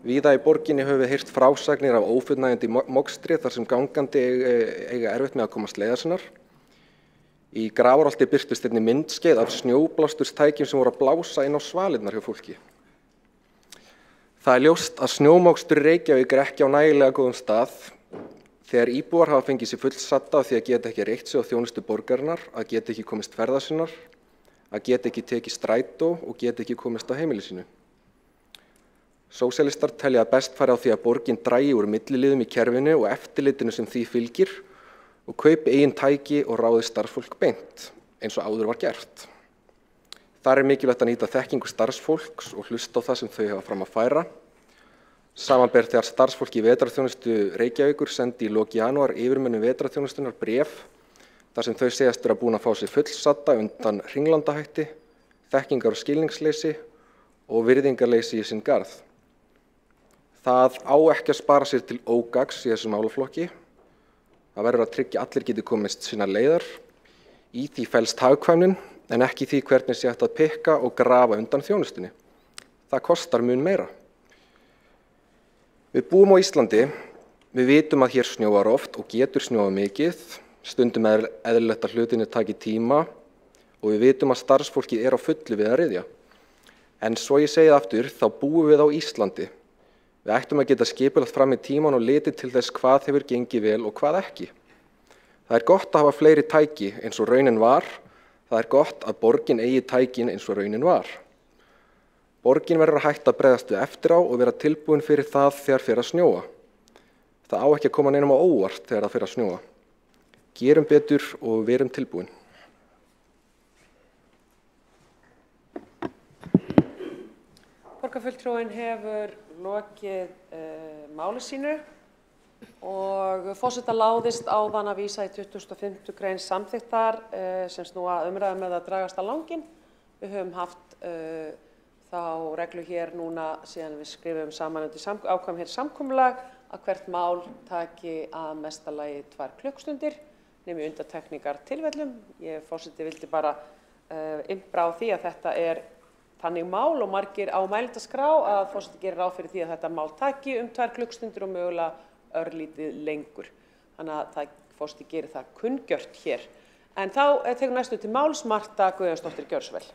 Víða í borginni höfum við heyrt frásagnir af ófullnægjandi mokstri þar sem gangandi eiga erfitt með að komast leiðar sinnar. Í Grafarholti birtust einnig myndskeið af snjóblásturstækjum sem voru að blása inn á svalirnar hjá fólki. Það ljóst að snjómokstur í Reykjavík ekki á nægilega góðum stað þegar íbúar hafa fengið sér fullsatta af því að geta ekki reitt sig á þjónustu borgarinnar, að geta ekki komist ferða sinnar, að geta ekki tekið strætó og geta ekki komist á heimili sínu. Sósíalistar telja að best fari á því að borgin dragi úr milliliðum í kerfinu og eftirlitinu sem því fylgir og kaupi eigin tæki og ráði starfsfólk beint, eins og áður var gert. Þar mikilvægt að nýta þekkingu starfsfólks og hlusta á það sem þau hafa fram að færa. Samanber þegar starfsfólki í vetrarþjónustu Reykjavíkur sendi í lok janúar yfirmönnum vetrarþjónustunnar bréf þar sem þau segjast vera búin að fá sér fullsatta undan hringlandahætti, þekkingar og skilningsleysi og virðingarleysi í sinn garð. Það á ekki að spara sér til ógagns í þessum málaflokki. Það verður að tryggja allir geti komist sínar leiðar. Í því felst hagkvæmnin en ekki því hvernig sé hægt að pikka og grafa undan þjónustunni. Það kostar mun meira. Við búum á Íslandi, við vitum að hér snjóar oft og getur snjóað mikið. Stundum eðlilegt að hlutinni taki tíma og við vitum að starfsfólkið á fullu við að ryðja. En svo ég segi það aftur, þá búum við á Íslandi. Við ættum að geta skipulagt fram í tíman og litið til þess hvað hefur gengið vel og hvað ekki. Það gott að hafa fleiri tæki eins og raunin var. Það gott að borgin eigi tækin eins og raunin var. Borgin verður að hætta að bregðast við eftir á og vera tilbúin fyrir það þegar fer að snjóa. Það á ekki að koma neinum á óvart þegar það fer að snjóa. Gerum betur og verum tilbúin. Borgarfulltrúinn hefur lokið máli sínu og forseta láðist áðan að vísa í 25. grein samþykktar sem snúa umræðum með að dragast að langinn. Við höfum haft þá reglu hér núna síðan við skrifum saman ákvæðum hér samkomulag að hvert mál taki að mestalagi 2 klukkustundir. Nemi undantekningar tilfellum. Forseti vildi bara innbrá því að þetta þannig mál og margir á mælendaskrá að forseti gerir ráð fyrir því að þetta mál taki 2 klukkustundir og mögulega örlítið lengur. Þannig að forseti gerir það kunngjört hér. En þá tekur næstu til máls Marta Guðjónsdóttir, gjörðu svo vel.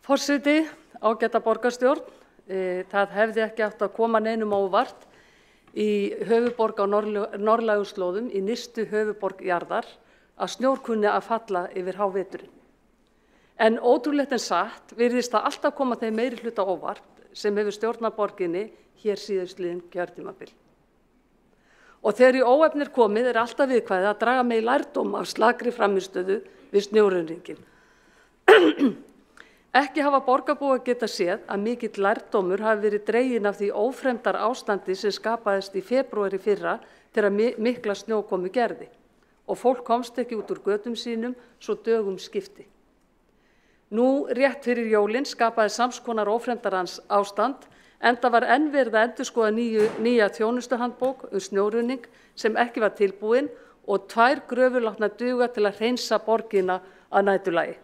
Forseti, ágæta borgarstjórn, það hefði ekki átt að koma neinum á óvart í höfuðborg á norðlægu slóðum, í nyrstu höfuðborg jarðar, að snjór kunni að falla yfir háveturinn. En ótrúlegt en satt virðist það alltaf koma þeim meirihluta óvart sem hefur stjórnað borginni hér síðastliðin kjörtímabil. Og þegar í óefni komið alltaf viðkvæðið að draga megi lærdóm af slakri frammistöðu við snjórunninginn. Ekki hafa borgarbúar geta séð að mikill lærdómur hafi verið dreginn af því ófremdar ástandi sem skapaðist í febrúar í fyrra þegar mikla snjókomu gerði og fólk komst ekki út úr götum sínum svo dögum skipti. Nú rétt fyrir jólin skapaði samskonar ófremdarans ástand enda var enn verið að endurskoða nýja þjónustuhandbók snjórunning sem ekki var tilbúin og 2 gröfur látnar duga til að hreinsa borgina að næturlagi.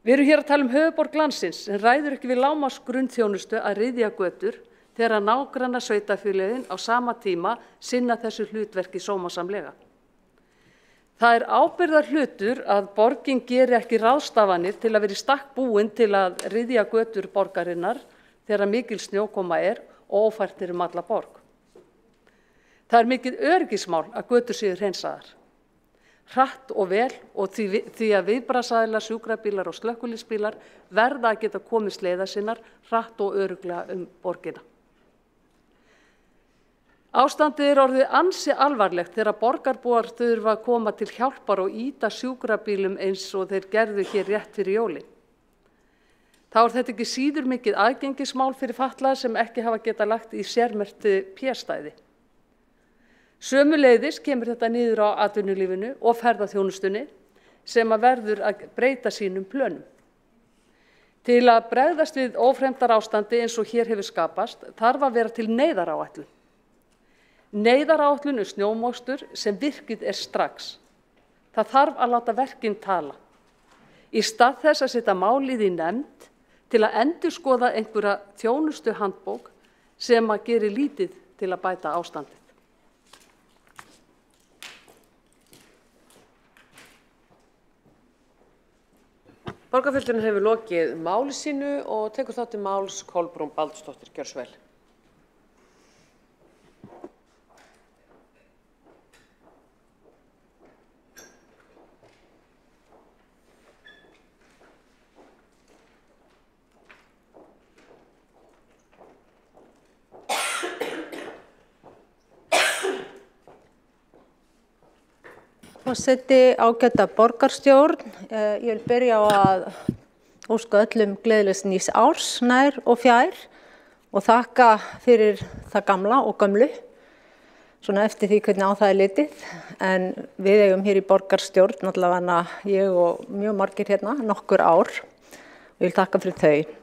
Við erum hér að tala höfuðborg landsins en ræður ekki við lágmarks grunnþjónustu að ryðja götur þegar nágranna sveitarfélögin á sama tíma sinna þessu hlutverki sómasamlega. Það er ábyrgðarhlutur að borgin geri ekki ráðstafanir til að vera í stakk búin til að ryðja götur borgarinnar þegar mikil snjókoma og ófært alla borg. Það er mikið öryggismál að götur séu hreinsaðar. Hratt og vel og því að viðbragðsaðilar, sjúkrabílar og slökkviliðsbílar verða að geta komið leiða sinnar hratt og örugglega borgina. Ástandið orðið ansi alvarlegt þegar borgarbúar þurfa að koma til hjálpar og ýta sjúkrabílum eins og þeir gerðu hér rétt fyrir jólin. Þá þetta ekki síður mikið aðgengismál fyrir fatlaða sem ekki hafa geta lagt í sérmerktu P-stæði. Sömuleiðis kemur þetta niður á atvinnulífinu og ferðaþjónustunni sem að verður að breyta sínum plönum. Til að bregðast við ófremdar ástandi eins og hér hefur skapast þarf að vera til neyðaráætlun. Neyðaráætlun snjómokstur sem virkið strax. Það þarf að láta verkin tala. Í stað þess að setja málið í nefnd til að endurskoða einhverja þjónustuhandbók sem að geri lítið til að bæta ástandið. Borgarfulltrúinn hefur lokið máli sínu og tekur þá til máls Kolbrún Baldursdóttir, gjörðu svo vel. Forseti, ágæta borgarstjórn, ég vil byrja á að óska öllum gleðilegs nýs árs nær og fjær og þakka fyrir það gamla og gömlu, svona eftir því hvernig á það litið. En við eigum hér í borgarstjórn, allavega ég og mjög margir hérna, nokkur ár og ég vil þakka fyrir þau.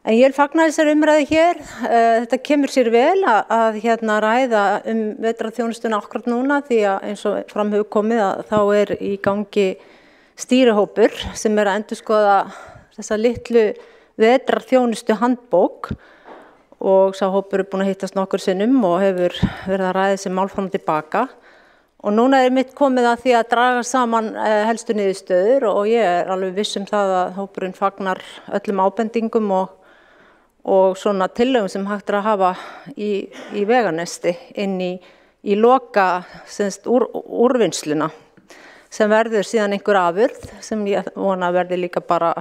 En ég vil fagna þessari umræðu hér. Þetta kemur sér vel að ræða vetrarþjónustuna akkúrat núna því að eins og fram hefur komið að þá í gangi stýrihópur sem að endurskoða þessa litlu vetrarþjónustu handbók og sá hópur búinn að hittast nokkur sinnum og hefur verið að ræða þessi mál fram og tilbaka. Og núna mitt komið að því að draga saman helstu niðurstöður og ég alveg viss það að hópurinn fagnar öllum ábendingum og svona tillögum sem hægt að hafa í veganesti inn í loka úrvinnsluna sem verður síðan einhver afurð sem ég vona verði líka bara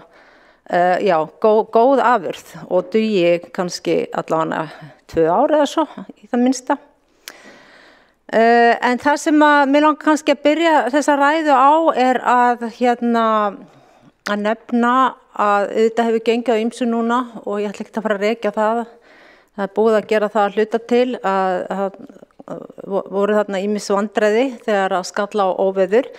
góð afurð og dugi kannski allavega 2 ár eða svo í það minnsta. En það sem mig langar kannski að byrja þessa ræðu á að nefna að þetta hefur gengið á ýmsu núna og ég ætla ekki að fara að rekja það. Það búið að gera það að hluta til að voru þarna ýmis vandræði þegar að skalla á óveður.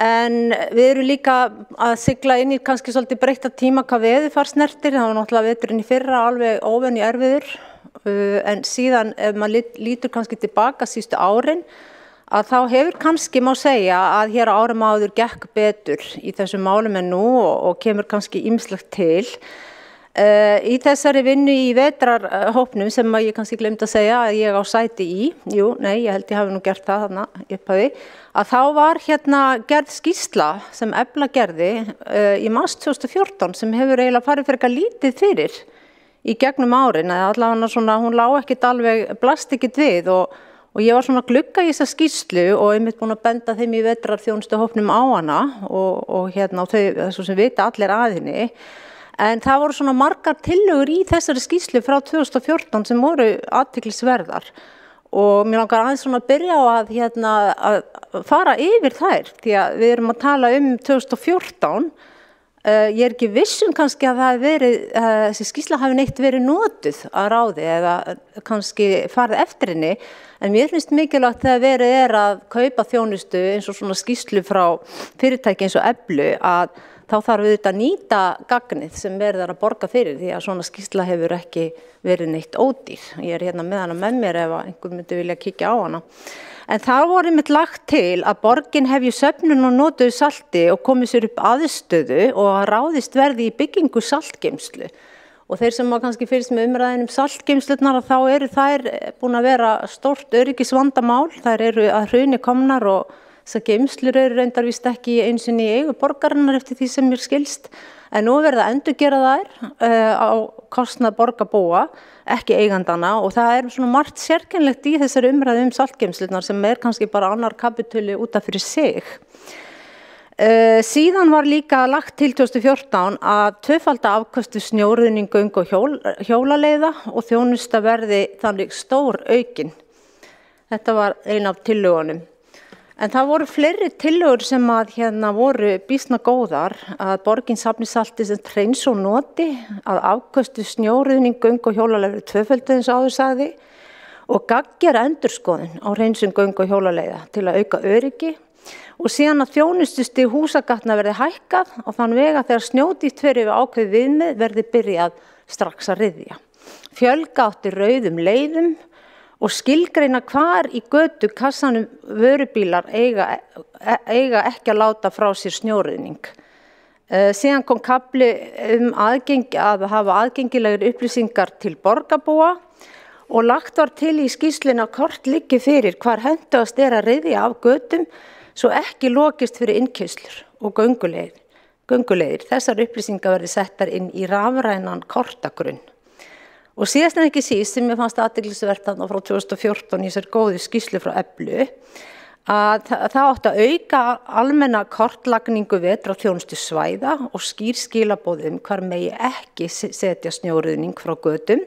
En við erum líka að sigla inn í kannski svolítið breytta tíma hvað veðurfar snertir. Það var náttúrulega veturinn í fyrra alveg óvenju erfiður en síðan ef maður lítur kannski tilbaka síðustu árin að þá hefur kannski má segja að hér á árum áður gekk betur í þessum málum en nú og kemur kannski ýmislegt til. Í þessari vinnu í vetrarhópnum sem ég kannski gleymdi að segja að ég á sæti í, ég held ég hafi nú gert það þarna í upphafi, að þá var hérna gerð skýrsla sem Efla gerði í mars 2014 sem hefur eiginlega farið frekar lítið fyrir í gegnum árin, eða allavega svona, hún lá ekkert alveg, blast ekkert við og ég var svona að glugga í þessa skýrslu og einmitt búin að benda þeim í vetrarþjónustuhópnum á hana og hérna og þau svo sem vita allir að henni. En það voru svona margar tillögur í þessari skýrslu frá 2014 sem voru athyglisverðar og mér langar aðeins svona að byrja á að fara yfir þær því að við erum að tala 2014. Ég er ekki viss kannski að það hafi verið, þessi skýrsla hafi neitt verið notuð að ráði eða kannski farið eftir henni en mér finnst mikilvægt þegar verið að kaupa þjónustu eins og svona skýrslu frá fyrirtæki eins og Eflu að þá þarf við að nýta gagnið sem verður að borga fyrir því að svona skýrsla hefur ekki verið neitt ódýr. Ég er hérna með hana með mér ef einhver myndi vilja kíkja á hana. En það voru einmitt lagt til að borgin hefji söfnun og notuðu salti og komið sér upp aðstöðu og að ráðist verði í byggingu saltgeymslu. Og þeir sem kannski fylgst með umræðin saltgeymslurnar þá eru þær búin að vera stórt öryggisvandamál. Þær eru að hruni komnar og þessar geymslur eru reyndar víst ekki eins og í eigu borgarinnar eftir því sem mér skilst. En nú verða að endurgera þær á kostnað borgarbúa, ekki eigandana og það er svona margt sérkennlegt í þessari umræðu saltgeymslurnar sem er kannski bara annar kapítuli út af fyrir sig. Síðan var líka lagt til 2014 að tvöfalda afköstu snjóruðning göng og hjólaleiða og þjónusta verði þannig stór aukin. Þetta var ein af tillögunum. En það voru fleiri tillögur sem að voru býsna góðar að borgin safni salti sem hreins og noti, að afköstu snjóruðning göng og hjólaleiða tvöföldu eins og áður sagði og gagngera endurskoðun á hreinsun göng og hjólaleiða til að auka öryggi og síðan að þjónustustig húsagatna verði hækkað og þann vega þegar snjódýrt fer yfir ákveðið viðmið verði byrjað strax að ryðja. Fjölga átti rauðum leiðum og skilgreina hvar í götu kassanum vörubílar eiga ekki að láta frá sér snjóruðning. Síðan kom kafli að hafa aðgengilegir upplýsingar til borgarbúa og lagt var til í skýrslunni að kort liggi fyrir hvar hentugast að ryðja af götum svo ekki lokist fyrir innkeyslur og gönguleiðir. Þessar upplýsingar verði settar inn í rafrænan kortagrunn. Og síðast en ekki síst sem ég fannst athyglisvert þarna frá 2014 í þessari góðu skýrslu frá Eflu að það átti að auka almenna kortlagningu vetrarþjónustu svæða og skýr skilaboð hvar megi ekki setja snjóruðning frá götum,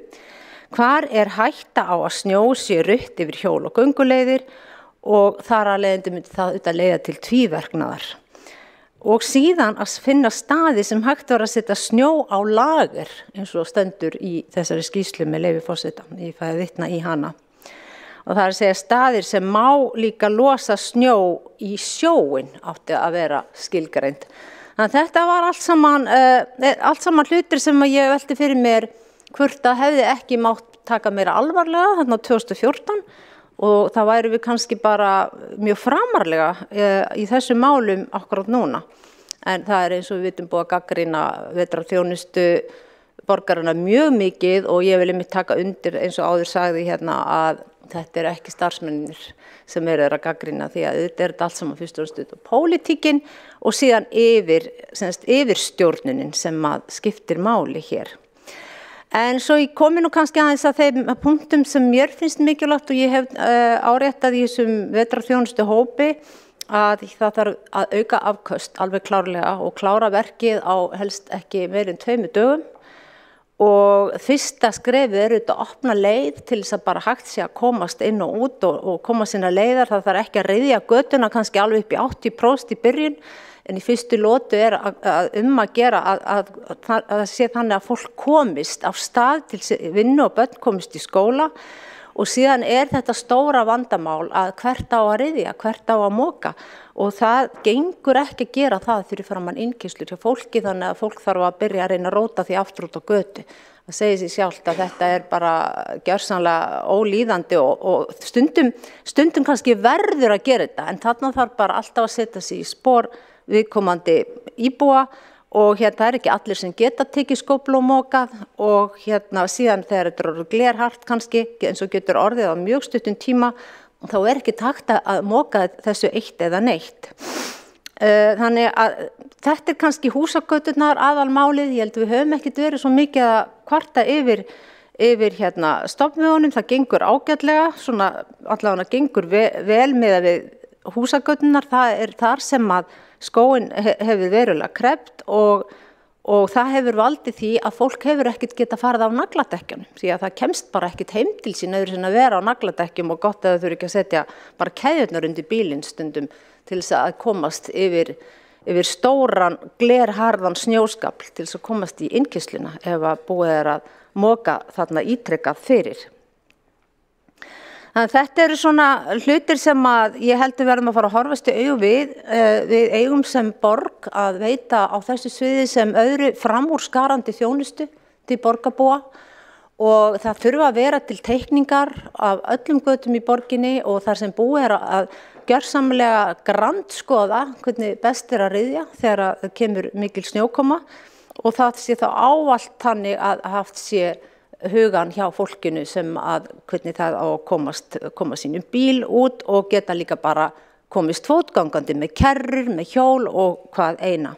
hvar er hætta á að snjó sé rutt yfir hjól og gönguleiðir og þar að leiðandi myndi það auðvitað leiða til tvíverknaðar. Og síðan að finna staði sem hægt var að setja snjó á lager eins og stendur í þessari skýrslu með leyfi forseta, ég fæði vitna í hana. Og það að segja staðir sem má líka losa snjó í sjóin átti að vera skilgreind. Þannig að þetta var allt saman hlutir sem ég velti fyrir mér hvort að hefði ekki mátt taka meira alvarlega þarna 2014 og það væri við kannski bara mjög framarlega í þessum málum akkurat núna. En það er eins og við vitum búið að gagnrýna vetrarþjónustu borgarana mjög mikið og ég vil einmitt taka undir eins og áður sagði að þetta er ekki starfsmennir sem eru að gagnrýna því að þetta er allt saman fyrst og fremst pólitíkin og síðan yfirstjórnunin sem að skiptir máli hér. En svo ég komi nú kannski aðeins að þeim punktum sem mér finnst mikilvægt og ég hef áréttað í þessum vetrarþjónustu hópi að það þarf að auka afköst alveg klárlega og klára verkið á helst ekki meir en 2 dögum og fyrsta skrefið er auðvitað að opna leið til þess að bara hægt sé að komast inn og út og koma sinna leiðar. Það þarf ekki að ryðja götuna kannski alveg upp í 80% í byrjun en í fyrstu lotu er að gera að það sé þannig að fólk komist á stað til vinnu og börn komist í skóla og síðan er þetta stóra vandamál að hvert á að ryðja, hvert á að moka og það gengur ekki að gera það fyrir framan innkeyslur hjá fólki þannig að fólk þarf að byrja að reyna að róta því aftur út á götu. Það segir sig sjálft að þetta bara gjörsamlega ólíðandi og stundum kannski verður að gera þetta, en þarna þarf bara alltaf að setja sig í spor viðkomandi íbúa og það er ekki allir sem geta tekið skóflu og mokað og síðan þegar þetta eru glerhart kannski, eins og getur orðið á mjög stuttum tíma, þá er ekki takt að moka þessu eitt eða neitt. Þannig að þetta kannski húsagöturnar aðalmálið, ég held við höfum ekkert verið svo mikið að kvarta yfir stofnvegunum, það gengur ágætlega, svona allavega gengur vel með að við húsagöturnar, það er þar sem að skóginn hefur verulega kreppt og það hefur valdið því að fólk hefur ekkert getað farið á nagladekkjunum, því að það kemst bara ekkert heim til sín öðru sinna að vera á nagladekkjum og gott að þau þurfi ekki að setja bara keðjurnar undir bílinn stundum til þess að komast yfir stóran glerharðan snjóskafl til þess að komast í innkeysluna ef að búið er að moka þarna ítrekkað fyrir. Þannig að þetta eru svona hlutir sem að ég held við verðum að fara að horfast í augu við. Við eigum sem borg að veita á þessu sviði sem öðru framúrskarandi þjónustu til borgarbúa og það þurfa að vera til teikningar af öllum götum í borginni og þar sem búið er að gjörsamlega grandskoða hvernig best er að ryðja þegar það kemur mikil snjókoma og það sé þá ávallt þannig að haft sé hugan hjá fólkinu sem að hvernig það á að koma sínum bíl út og geta líka bara komist fótgangandi með kerrur, með hjól og hvað eina.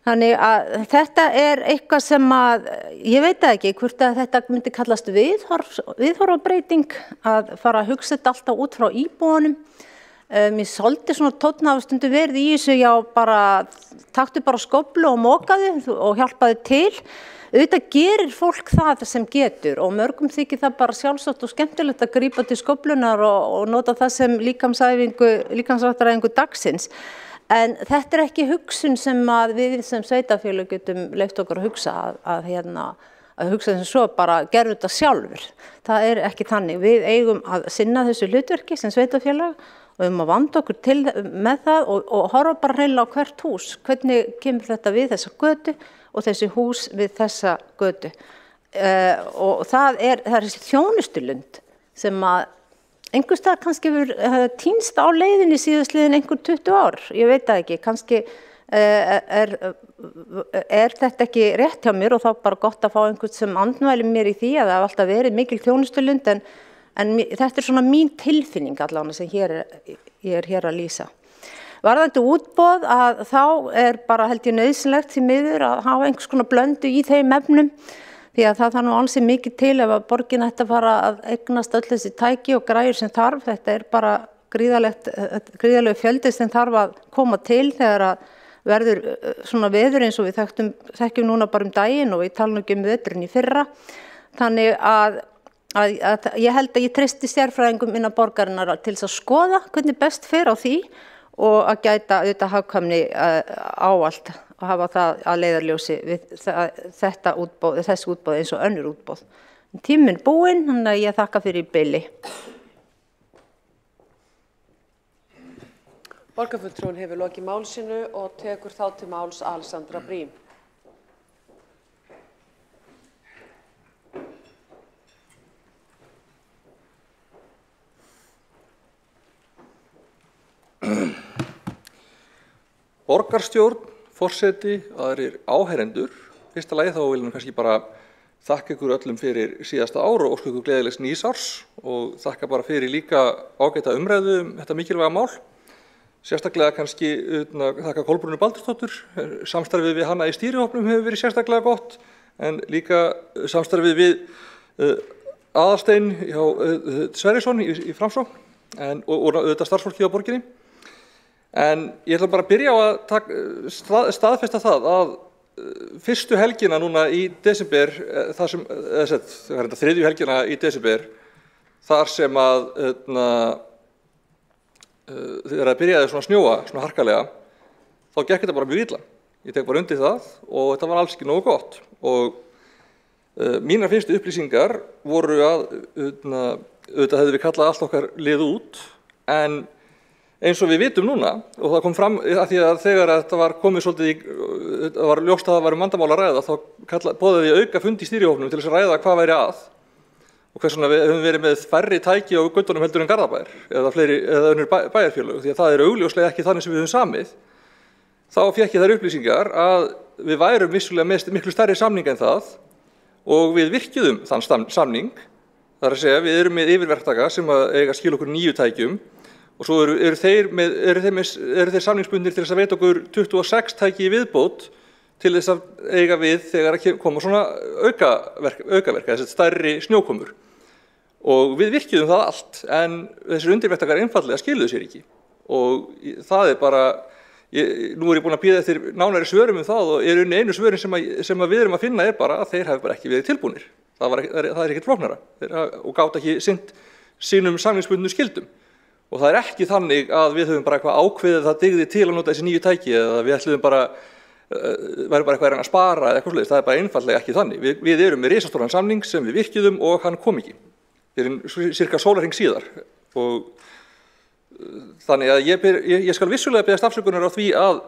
Þannig að þetta er eitthvað sem að, ég veit ekki hvort að þetta myndi kallast viðhorfsbreyting að fara að hugsa þetta alltaf út frá íbúunum. Mér svolítið svona tónn hafa stundum verið í þessu, já bara taktu bara skóflu og mokaðu og hjálpaðu til. Auðvitað gerir fólk það sem getur og mörgum þykir það bara sjálfsagt og skemmtilegt að grípa til skóflunar og nota það sem líkamsræktaræfingu dagsins. En þetta er ekki hugsun sem að við sem sveitarfélög getum leyft okkur að hugsa að hugsa sem svo bara gerðu þetta sjálfur. Það er ekki þannig. Við eigum að sinna þessu hlutverki sem sveitarfélag og að vanda okkur til með það og horfa bara hreinlega á hvert hús. Hvernig kemur þetta við þessa götu og þessi hús við þessa götu. Og það er þessi þjónustulund sem að einhvers staðar kannski hefur týnst á leiðinni síðastliðin einhver 20 ár. Ég veit það ekki, kannski er þetta ekki rétt hjá mér og þá bara gott að fá einhvern sem andmælir mér í því að það hafa alltaf verið mikil þjónustulund en þetta er svona mín tilfinning allavega sem ég er hér að lýsa. Varðandi útboð að þá er bara held ég nauðsynlegt því miður að hafa einhvers konar blöndu í þeim efnum því að það þarf nú ansið mikið til ef að borgin ætti að fara að eignast öll þessi tæki og græjur sem þarf. Þetta er bara gríðarlegu fjöldi sem þarf að koma til þegar að verður svona veður eins og við þekkjum núna bara daginn og við talum ekki veturinn í fyrra. Þannig að ég held að ég treysti sérfræðingum innan borgarinnar til þess að skoða hvernig best fer á því og að gæta auðvitað hagkvæmni ávallt og hafa það að leiðarljósi við þessi útboð eins og önnur útboð. Tíminn búinn, þannig að ég þakka fyrir í bili. Borgarfulltrúinn hefur lokið máli sínu og tekur þá til máls Alexandra Briem. Borgarstjórn, forseti, aðrir áheyrendur. Fyrsta lagi þá viljum við kannski bara þakka ykkur öllum fyrir síðasta ár og óska ykkur gleðilegs nýs árs og þakka bara fyrir líka ágæta umræðu þetta mikilvæga mál. Sérstaklega kannski þakka Kolbrúnu Baldursdóttur, samstarfið við hana í stýrihópnum hefur verið sérstaklega gott en líka samstarfið við Aðalstein hjá Sverrisson í Framsókn og auðvitað starfsfólkið á borginni. En ég ætla bara að byrja á að staðfesta það að fyrstu helgina núna í desember, þriðju helgina í desember, þar sem að þegar það byrjaði svona snjóa, svona harkalega, þá gekk þetta bara mjög illa. Ég tek bara undir það og þetta var alls ekki nógu gott. Og mínar fyrstu upplýsingar voru að auðvitað hefðu við kallað allt okkar lið út, en eins og við vitum núna, og það kom fram að því að þegar þetta var komið svolítið það var ljóst að það var vandamál að ræða, þá boðaði ég auka fund í stýrihópnum til þess að ræða hvað væri að og hvers vegna við höfum verið með færri tæki á göttunum heldur en Garðabær eða önnur bæjarfélög, því að það er augljóslega ekki þannig sem við höfum samið. Þá fékk ég þær upplýsingar að við værum vissulega með miklu stærri samning en það og við virkjuðum þann samning, það er að segja við erum með yfirverktaka sem eiga skil okkur 9 tækjum og svo eru þeir samningsbundnir til þess að veita okkur 26 tæki í viðbót til þess að eiga við þegar koma svona aukaverk, þessi stærri snjókomur. Og við virkjuðum það allt, en þessir undirverktakar einfaldlega skiluðu sér ekki. Og það er bara, nú er ég búin að bíða eftir nánari svörum það og einu svörin sem við erum að finna bara að þeir hafi bara ekki verið tilbúnir. Það er ekkert flóknara og gátt ekki sinnt sínum samningsbundnu skildum. Og það er ekki þannig að við höfum bara eitthvað ákveðið það dygði til að nota þessi 9 tæki eða við ætluðum bara væri bara eitthvað að spara eða eitthvað svoleiðis, það er bara einfaldlega ekki þannig. Við erum með risastóran samning sem við virkjuðum og hann kom ekki. Cirka sólarhring síðar og þannig að ég skal vissulega biðjast afsökunar á því að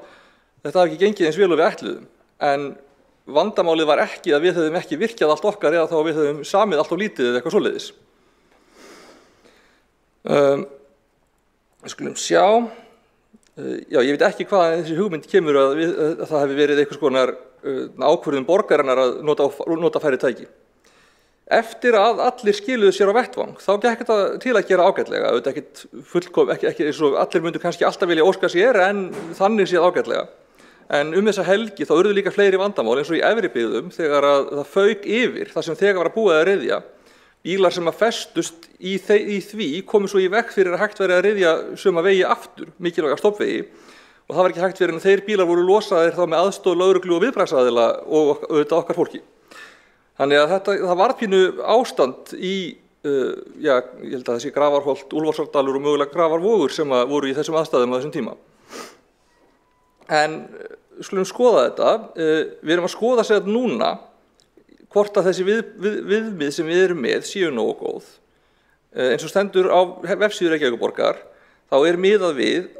þetta hafi ekki gengið eins vel og við ætluðum, en vandamálið var ekki að við höfum ekki virkjað allt okkar eða þá við höfum samið allt of lítið eða eitthvað svoleiðis. Skulum sjá. Já, ég veit ekki hvað þessi hugmynd kemur að það hefði verið einhvers konar ákvörðun borgarinnar að nota færri tæki. Eftir að allir skiluðu sér á vettvang, þá gekk þetta til að gera ágætlega, auðvitað ekkert ekki eins og allir myndu kannski alltaf vilja óska sér, en þannig séð ágætlega. En þessa helgi þá urðu líka fleiri vandamál eins og í efri byggðum þegar það fauk yfir það sem þegar var að búið að ryðja. Bílar sem að festust í því komu svo í veg fyrir að hægt verið að ryðja suma vegi aftur, mikilvæga stoppvegi, og það var ekki hægt fyrir en þeir bílar voru losaðir þá með aðstoð lögreglu og viðbragðsaðila og auðvitað okkar fólki. Þannig að það var pínu ástand í, ég held að þessi Grafarholt, Úlfarsárdalur og mögulega Grafarvogur sem voru í þessum aðstæðum á þessum tíma. En skulum skoða þetta, við erum að skoða sér núna hvort að þessi viðmið sem við erum með séu nógu góð. Eins og stendur á vefsíðu Reykjavíkurborgar, þá er miðað við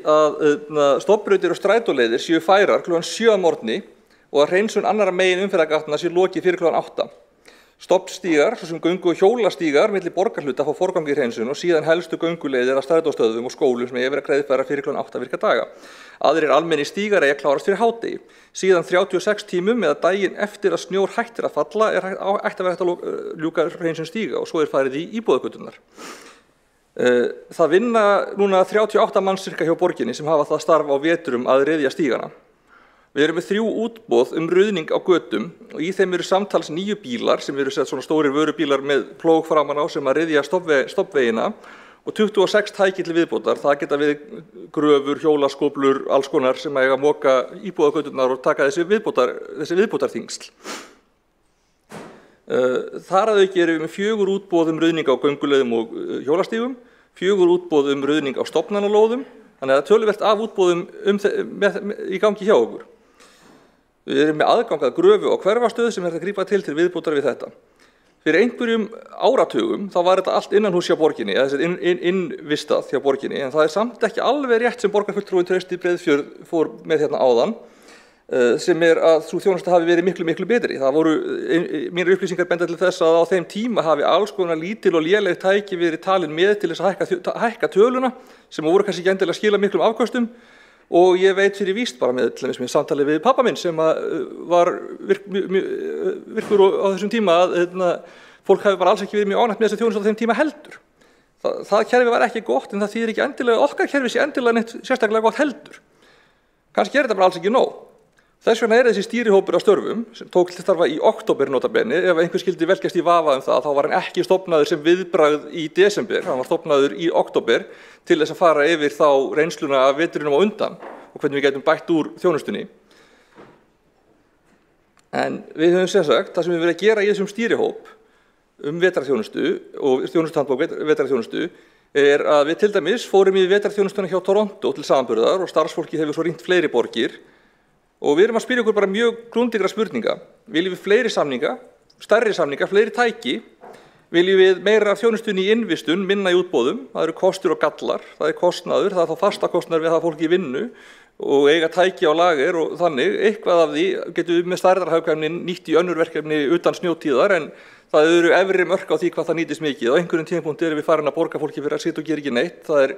að stofnbrautir og strætóleiðir séu færar kl. 7 að morgni og að hreinsun annarra megin umferðargatna sé lokið fyrir kl. 8. Stofnstígar, svo sem göngu- og hjólastígar milli borgarhluta fá forgang í hreinsun og síðan helstu gönguleiðir að strætóstöðvum og skólum sem eiga verið að greiðfæra fyrir kl. 8 virka daga. Aðrir almennir stígar eiga að klárast fyrir hádegi. Síðan 36 tímum eða daginn eftir að snjór hættir að falla ætti að vera hægt að ljúka hreinsun stíga og svo farið í íbúðagöturnar. Það vinna núna 38 manns cirka hjá borginni sem hafa það starf á vetrum að ryðja stígana. Við erum með 3 útboð ruðning á götum og í þeim eru samtals 9 bílar sem eru svona stórir vörubílar með plóg framan á sem að ryðja stoppvegina og 26 tæki til viðbótar. Það geta við gröfur, hjólaskóflur, alls konar sem eiga að moka íbúðagöturnar og taka þessi viðbótarþyngsl. Þar að auki erum við með 4 útboð ruðning á gönguleiðum og hjólastígum, 4 útboð ruðning á stofnanalóðum, þannig að það er töluvert af útboðum í gangi hjá okkur. Við erum með aðgang að gröfu og hverfastöð sem er að grípa til viðbótar við þetta. Fyrir einhverjum áratugum þá var þetta allt innanhús hjá borginni, eða þessi innvistað hjá borginni, en það er samt ekki alveg rétt sem borgarfulltrúinn Trausti Breiðfjörð fór með hérna áðan, sem að sú þjónusta hafi verið miklu betri. Það voru, mínar upplýsingar benda til þess að á þeim tíma hafi alls konar lítil og léleg tæki verið talin með til þess að hækka töluna, sem voru kannski ekki endilega að skila miklum afköstum, og ég veit fyrir víst bara með samtalið við pappa minn sem var virkur á þessum tíma að fólk hafi bara alls ekki verið mjög ánægt með þessa þjónustu á þeim tíma heldur. Það kerfi var ekki gott, en það þýðir ekki endilega, okkar kerfi sé endilega neitt sérstaklega gott heldur. Kannski þetta bara alls ekki nóg. Þess vegna þessi stýrihópur á störfum, sem tók til starfa í október notabenni, ef einhver skildi velkjast í vafa það, þá var hann ekki stofnaður sem viðbragð í desember, hann var stofnaður í október til þess að fara yfir þá reynsluna af vetrinum á undan og hvernig við getum bætt úr þjónustunni. En við höfum sagt, það sem við verðum að gera í þessum stýrihóp vetrarþjónustu og þjónustuhandbók vetrarþjónustu er að við til dæmis fórum í vetrarþjónustuna hjá Toronto til samanburðar og starfsfólki hefur svo rýnt fleiri borgir. Og við erum að spyrja okkur bara mjög grundlegra spurninga. Viljum við fleiri samninga, stærri samninga, fleiri tæki, Viljum við meira þjónustunni í innvistun, minna í útboðum, það eru kostur og gallar, það er kostnaður, það er þá fastakostnaður við það fólk í vinnu og eiga tæki á lager og þannig, eitthvað af því getum við með stærðarhagkvæmni nýtt í önnur verkefni utan snjótíðar en það eru efri mörk á því hvað það nýtist mikið. Á einhverjum tímapunkti erum við farin að borga fólki fyrir að sitja og gera ekki neitt. Það er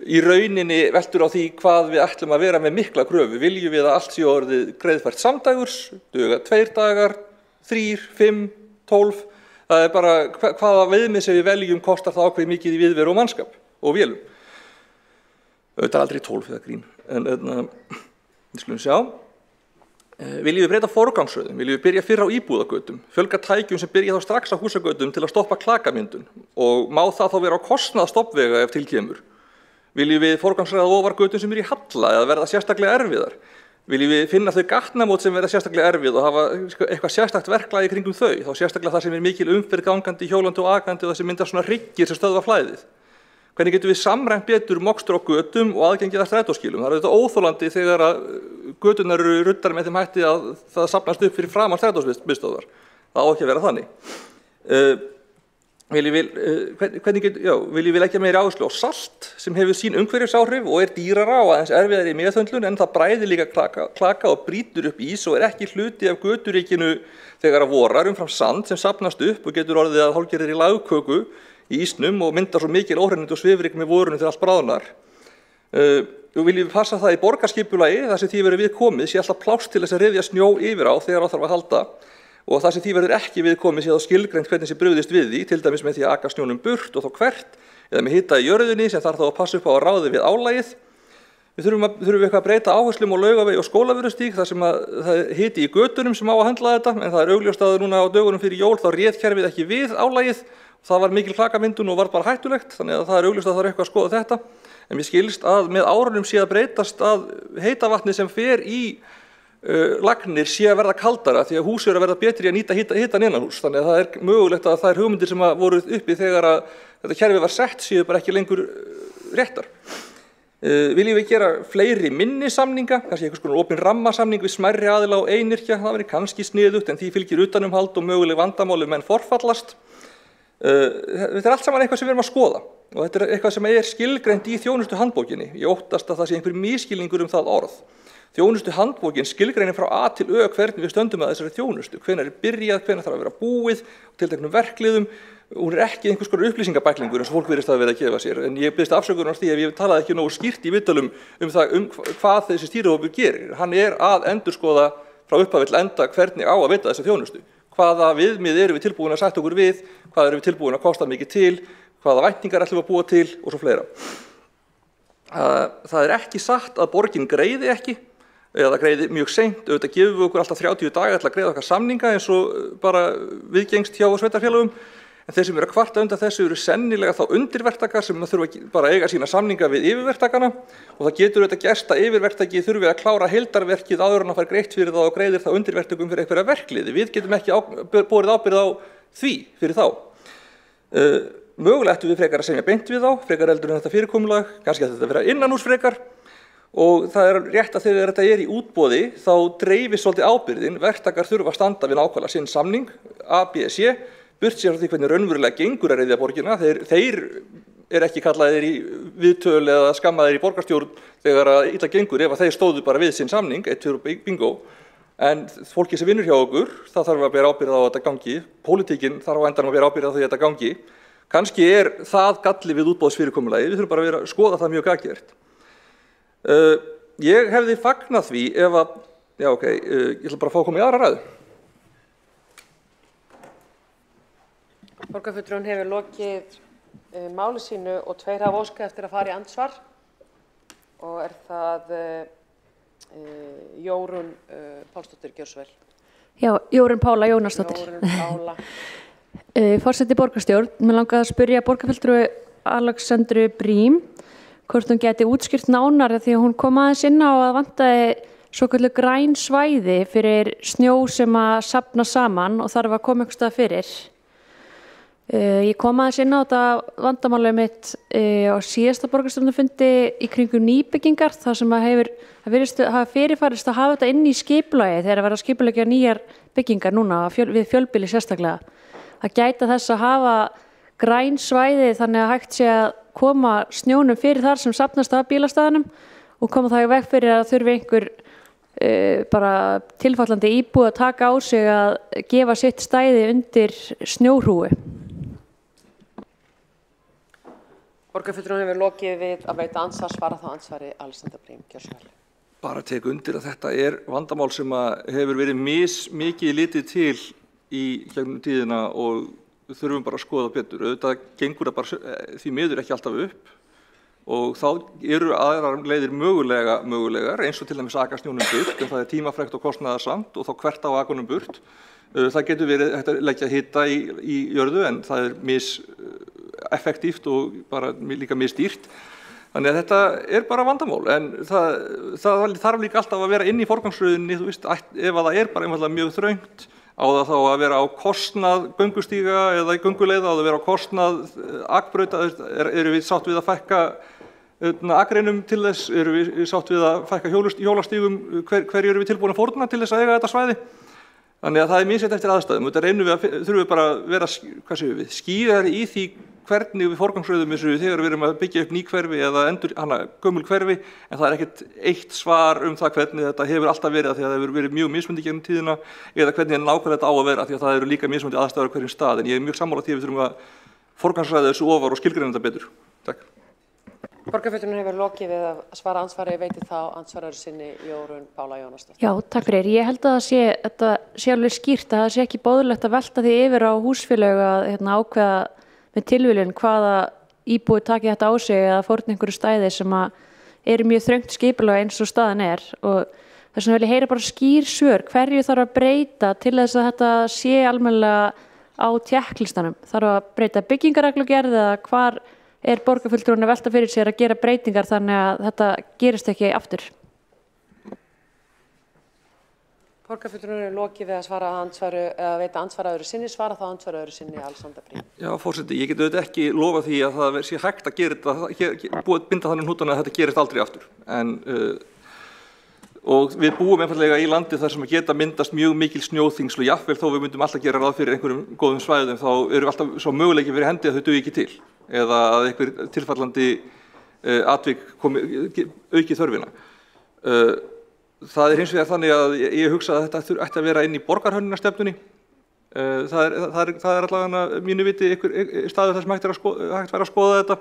í rauninni veltur á því hvað við ætlum að vera með mikla kröfu. Viljum við að allt sé orðið greiðfært samdægurs, duga 2 dagar, 3, 5, 12. Það er bara hvaða viðmið sem við veljum kostar það ákveð mikið í viðveru og mannskap og vélum. Þetta er aldrei 12 eða grín. En við skulum sjá. Viljum við breyta forgangsröðum, viljum við byrja fyrr á íbúðagötum, fjölga tækjum sem byrja þá strax á húsagötum til að stoppa klakamyndun og má það þá vera á kostnað stoppvega ef til kemur. Viljum við forgangsraða ofar götum sem í halla eða verða sérstaklega erfiðar. Viljum við finna þau gatnamót sem verða sérstaklega erfið og hafa eitthvað sérstakt verklagi kringum þau, þá sérstaklega það sem mikil umferð gangandi, hjólandi og akandi og það sem myndar svona hryggir sem stöðva flæðið. Hvernig getum við samræmt betur mokstur á götum og aðgengið að strætóskýlum? Það er þetta óþolandi þegar að göturnar eru ruddar með þeim hætti að það safnast upp fyrir framan strætósmiðstöðvar. Það á ekki að vera þannig. Viljum við leggja meiri áherslu á salt sem hefur sín umhverfisáhrif og er dýrara og aðeins erfiðari í meðhöndlun en það bræðir líka klaka og brýtur upp ís og er ekki hluti af göturíkinu þegar að vorar umfram sand sem safnast upp og getur orðið að hálfgerðir í lagköku í ísnum og myndar svo mikil óhreinindi og svifryk með vorunum til allt bráðnar. Viljum við passa það í borgarskipulagi þar sem því verður við komið sé alltaf pláss til þess að ryðja snjó yfir á þegar á þarf að halda og þar sem því verður ekki við komið sé þá skilgreint hvernig sé brugðist við því, til dæmis með því að aka snjónum burt og þá hvert eða með hita í jörðinni sem þarf þá að passa upp á að ráði við álagið. Við þurfum eitthvað að breyta áherslum og Laugavegi og Skólavörðustíg þar sem að það hiti í götunum sem á að handla þetta en það er augljóst að núna á dögunum fyrir jól þá réð kerfið ekki við álagið. Það var mikil klakamyndun og var bara hættulegt, þannig að það er augljóst að það er eitthvað að skoða þetta. En mér skilst að með árunum sé að breytast að heita vatni sem fer í lagnir sé að verða kaldara því að hús eru að verða betri að nýta hitann innanhús. Þannig að það er mögulegt að það er hugmyndir sem voru uppi þegar að þetta kerfi var sett séu bara ekki lengur réttar. Viljum við gera fleiri minni samninga, kannski einhvers konar opin rammasamning við smærri aðila og einyrkja, það verður kannski sniðugt en því fylgir utanumhald og möguleg vandamáli menn forfallast. Þetta er allt saman eitthvað sem við erum að skoða og þetta er eitthvað sem er skilgreint í þjónustuhandbókinni. Ég óttast að það sé einhver misskilningur það orð. Þjónustuhandbókin skilgreinir frá A til Ö hvernig við stöndum að þessari þjónustu, hvenær er byrjað, hvenær þarf að vera búið, tilteknum verkliðum. Hún er ekki einhvers konar upplýsingabæklingur eins og fólk virðist að vera að gefa sér. En ég biðst afsökunar á því ef ég talaði ekki nógu skýrt í viðtölum hvað þessi stýrihópur gerir. Hann er að endurskoða frá upphafi til enda hvernig á að veita þessa þjónustu. Hvaða viðmið erum við tilbúin að sætta okkur við, hvað erum við tilbúin að kosta mikið til, hvaða væntingar ætlum við að búa til og svo fleira. Það er ekki satt að borgin greiði ekki, eða greiði mjög seint, auðvitað gefum við okkur alltaf 30 daga til að greiða okkar samninga eins og bara viðgengst hjá sveitarfélögum, en þeir sem eru að kvarta undan þessu eru sennilega þá undirverktakar sem þurfa bara að eiga sína samninga við yfirverktakana og það getur auðvitað gerst að yfirverktaki þurfi að klára heildarverkið áður en að fara greitt fyrir það og greiðir þá undirverktökum fyrir einhverja verkliði. Við getum ekki borið ábyrgð á því fyrir þá. Mögulega ættum við frekar að semja beint við þá, frekar heldur en þetta fyrirkomulag, kannski að þetta vera innanhús frekar og það er rétt að þegar þetta er í útboði þá dreifist svolítið ábyrgðin, verktakar þurfa að standa við nákvæmlega sinn samning, A, B, C, burt sér frá því hvernig raunverulega gengur að reiðja borgina, þeir er ekki kallaðir í viðtöl eða skammaðir í borgarstjórn þegar að illa gengur ef að þeir stóðu bara við sinn samning, 1-2 bingo, en fólki sem vinnur hjá okkur, það þarf að bera ábyrgð á að þetta gangi, pólitíkin þarf á endanum að bera ábyrgð á því að þetta gangi, kannski er það galli við útboðsfyrirkomulagið, við þurfum bara að vera að skoða það mjög gagngert. Ég hefði fagnað því ef að, ég ætla bara að fá að koma í aðra ræðu. Borgarfulltrúinn hefur lokið máli sínu og 2 hafa óskað eftir að fara í andsvar og er það Jórunn Pálsdóttir, gjörðu svo vel. Já, Jórunn Pála Jónasdóttir. Jórunn Pála. Forseti borgarstjórn, mér langaði að spyrja borgarfulltrúi Alexandru Brím hvort hún geti útskýrt nánar því að hún kom aðeins inn á að vantaði svokölluð græn svæði fyrir snjó sem að safna saman og þarf að koma einhvers staðar fyrir. Ég kom aðeins inn á þetta vandamálið mitt á síðasta borgarstjórnarfundi í kringum nýbyggingar þar sem að hafa fyrirfarist að hafa þetta inn í skipulagi þegar að vera að skipuleggja nýjar byggingar núna við fjölbýli sérstaklega. að gæta þess að hafa græn svæði þannig að hægt sé að koma snjónum fyrir þar sem safnast af bílastæðunum og koma það í veg fyrir að þurfi einhver bara tilfallandi íbúi að taka á sig að gefa sitt stæði undir snjóhrúi. Borgarfulltrúinn hefur lokið við að veita andsvar, svara þá andsvari Alexander Briem, gjörðu svo vel. Bara tek undir að þetta vandamál sem hefur verið mikið litið til í gegnum tíðina og þurfum bara að skoða betur. Auðvitað gengur það bara því miður ekki alltaf upp og þá eru aðrar leiðir mögulegar eins og til dæmis aka snjónum burt, en það tímafrekt og kostnaðarsamt og þá hvert á akunum burt. Það getur verið hægt að leggja hita í jörðu en það effektíft og bara líka misdýrt. Þannig að þetta bara vandamál, en það þarf líka alltaf að vera inn í forgangsröðinni, þú veist, ef það bara einfaldlega mjög þröngt, á það þá að vera á kostnað göngustíga eða í gönguleiða, á það að vera á kostnað akbrauta, eru við sátt við að fækka akreinum til þess, eru við sátt við að fækka hjólastígum, hverju eru við tilbúin að fórna til þess að eiga þetta svæði? Þannig að það misjafnt eftir aðstæðum. Þetta þurfum við bara að vera, skýrari í því hvernig við forgangsröðum þessu þegar við erum að byggja upp ný hverfi eða gömul hverfi, en það ekkert eitt svar það hvernig þetta hefur alltaf verið, því að það hefur verið mjög mismunandi gegnum tíðina, eða hvernig nákvæmlega þetta á að vera, því að það eru líka mismunandi aðstæður á hverjum stað, en ég mjög sammála því að við þurfum að forgangsröða þessu ofar og skilgreina þetta betur. Takk. Borgarfulltrúinn hefur lokið við að svara andsvari, veiti þá andsvarari sinni Jórunn Pála Jónasdóttir. Já, takk fyrir. Ég held að þetta sé alveg skýrt að það sé ekki boðlegt að velta því yfir á húsfélög að ákveða með tilviljun hvaða íbúi taki þetta á sig eða fórna einhverju stæði sem eru mjög þröngt skipulega eins og staðan og þess vegna vil ég heyra bara skýr svör. Hverju þarf að breyta til þess að þetta sé almennilega á tékklistanum? Þarf að breyta byggingarreglugerð eða hvar borgarfulltrúinn að velta fyrir sér að gera breytingar þannig að þetta gerist ekki aftur? Borgarfulltrúinn er lokið við að svara andsvari, eða veita andsvari öðru sinni, svara þá andsvari öðru sinni Alexander Briem. Já, forseti, ég get auðvitað ekki lofa því að það sé hægt að gera þetta, búið að binda þannig hnútana að þetta gerist aldrei aftur. Og við búum einfaldlega í landi þar sem geta myndast mjög mikil snjóþyngsl og jafnvel þó við myndum alltaf gera ráð fyrir einhverjum góðum svæðum, þá eru alltaf svo möguleiki fyrir hendi að þau dugi ekki til, eða að einhver tilfallandi atvik auki þörfina. Það hins vegar þannig að ég hugsa að þetta ætti að vera inn í borgarhönnunarstefnunni. Það er allavega mínu viti staður þar sem hægt væri að skoða þetta.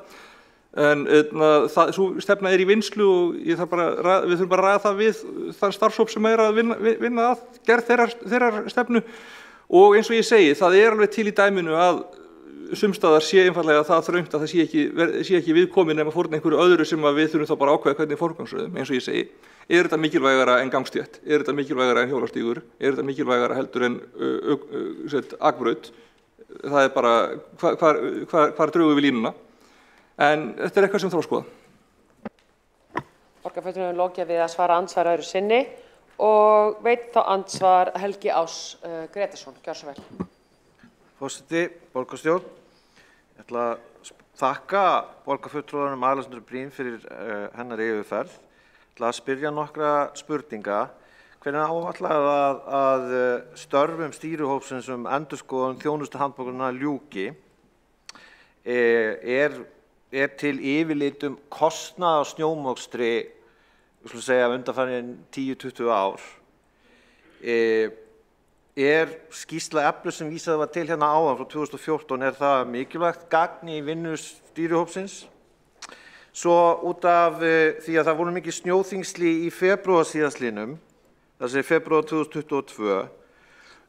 En sú stefna í vinnslu og við þurfum bara að ræða það við þann starfshóp sem að vinna að gerð þeirrar stefnu. Og eins og ég segi, það alveg til í dæminu að sumstaðar sé einfaldlega það þröngt að það sé ekki viðkomin nema fórna einhverju öðru sem við þurfum þá bara að ákveða hvernig forgangsröðum. Eins og ég segi, þetta mikilvægara en gangstétt? Þetta mikilvægara en hjólastígur? Þetta mikilvægara heldur en akbraut? Það bara, hvar drögum við línuna? En þetta eitthvað sem þarf að skoða. Borgarfulltrúinn er lokið við að svara andsvari öðru sinni og veit þá andsvar Helgi Ás Grétarsson. Gjörðu svo vel. Forseti, borgarstjórn, ég ætla að þakka borgarfulltrúanum Alexander Briem fyrir hennar yfirferð. Ég ætla að spyrja nokkra spurninga. Hvernig áætlað að störfum stýrihópsins endurskoðun þjónustuhandbókarinnar ljúki? Er til yfirlit kostnað á snjómokstri, við skulum segja undanfarin 10-20 ár? Skýrsla Eflu sem vísað var til hérna áðan frá 2014, það mikilvægt gagn í vinnu stýrihópsins? Svo út af því að það voru mikið snjóþyngsli í febrúar síðastliðnum, þessi febrúar 2022,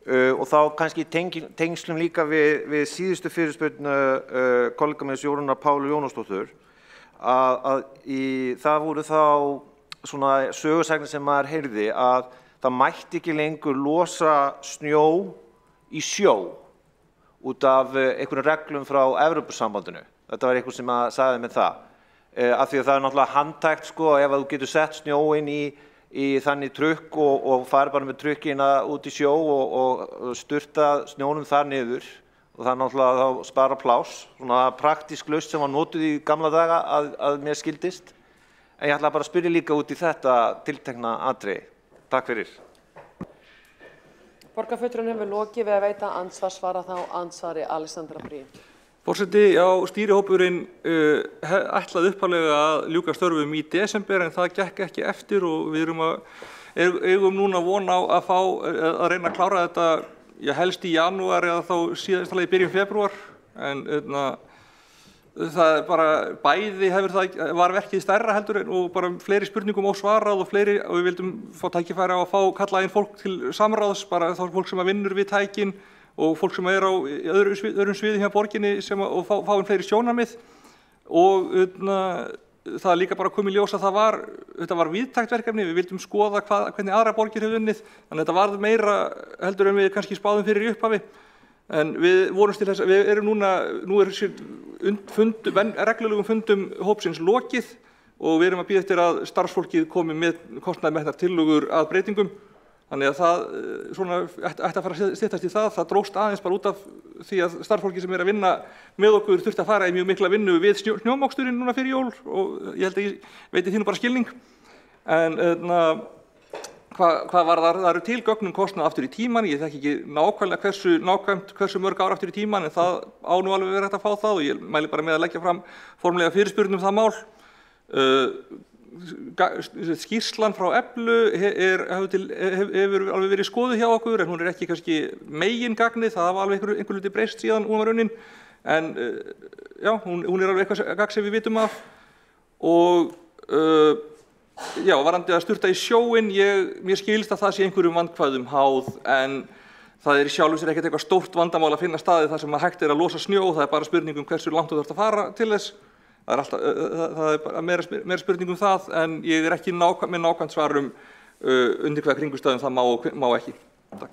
og þá kannski tengslum líka við síðustu fyrirspurn kollega með Jórunnar Pálu Jónasdóttur, að það voru þá svona sögusagnir sem maður heyrði að það mætti ekki lengur losa snjó í sjó út af einhverjum reglum frá Evrópusambandinu. Þetta var einhver sem sagði með það. Af því að það er náttúrulega handtækt ef þú getur sett snjóinn í þannig trukk og farið bara með trukkina út í sjó og sturta snjónum þar niður. Og það er náttúrulega þá spara pláss. Svona praktísk lausn sem var notuð í gamla daga að mér skildist. En ég ætla bara að spyrja líka út í þetta tiltekna atriði. Takk fyrir. Borgarfulltrúinn hefur lokið við að veita andsvarsvara þá andsvari Alexandra Briem. Forseti, já, stýrihópurinn ætlaði upphaflega að ljúka störfum í desember en það gekk ekki eftir og við eigum núna von á að reyna að klára þetta helst í janúar eða þá síðastlega í byrjun febrúar en það er bara bæði var verkið stærra heldur og bara fleiri spurningum ósvarað og við vildum fá tækifæri á að kalla inn fólk til samráðs, bara þá fólk sem vinnur við tækin og fólk sem á öðrum sviðum hjá borginni og fá inn fleiri sjónarmið og það er líka bara komið í ljós að þetta var víðtækt verkefni, við vildum skoða hvernig aðra borgir hefur unnið, þannig að þetta var meira heldur en við kannski spáðum fyrir í upphafi. En við vonumst til þess að við erum nú er reglulegum fundum hópsins lokið og við erum að bíða eftir að starfsfólkið komi með kostnaðarmetnar tillögur að breytingum. Þannig að það ætti að fara að styttast í það dróst aðeins bara út af því að starfsfólki sem að vinna með okkur þurfti að fara í mjög mikla vinnu við snjómoksturinn núna fyrir jól og ég held að ég veiti því nú bara skilning. En hvað var það eru til gögnum kostnað aftur í tíman, ég þekki ekki nákvæmlega hversu mörg ár aftur í tíman en það á nú alveg verið hægt að fá það og ég mæli bara með að leggja fram formlega fyrirspurn það mál. Skýrslan frá Eflu hefur alveg verið skoðuð hjá okkur en hún er ekki kannski megingagnið, það var alveg einhver hluti breyst síðan hún var unnin en já, hún er alveg eitthvað gagn sem við vitum af og já, varandi að sturta í sjóinn, mér skilst að það sé einhverjum vandkvæðum háð en það er í sjálfu sér ekkert eitthvað stórt vandamál að finna staði þar sem hægt er að losa snjó, það er bara spurning hversu langt þú þarft að fara til þess. Það er bara meira spurning það en ég er ekki með nákvæmt svar undir hvaða kringumstæðum það má ekki. Takk.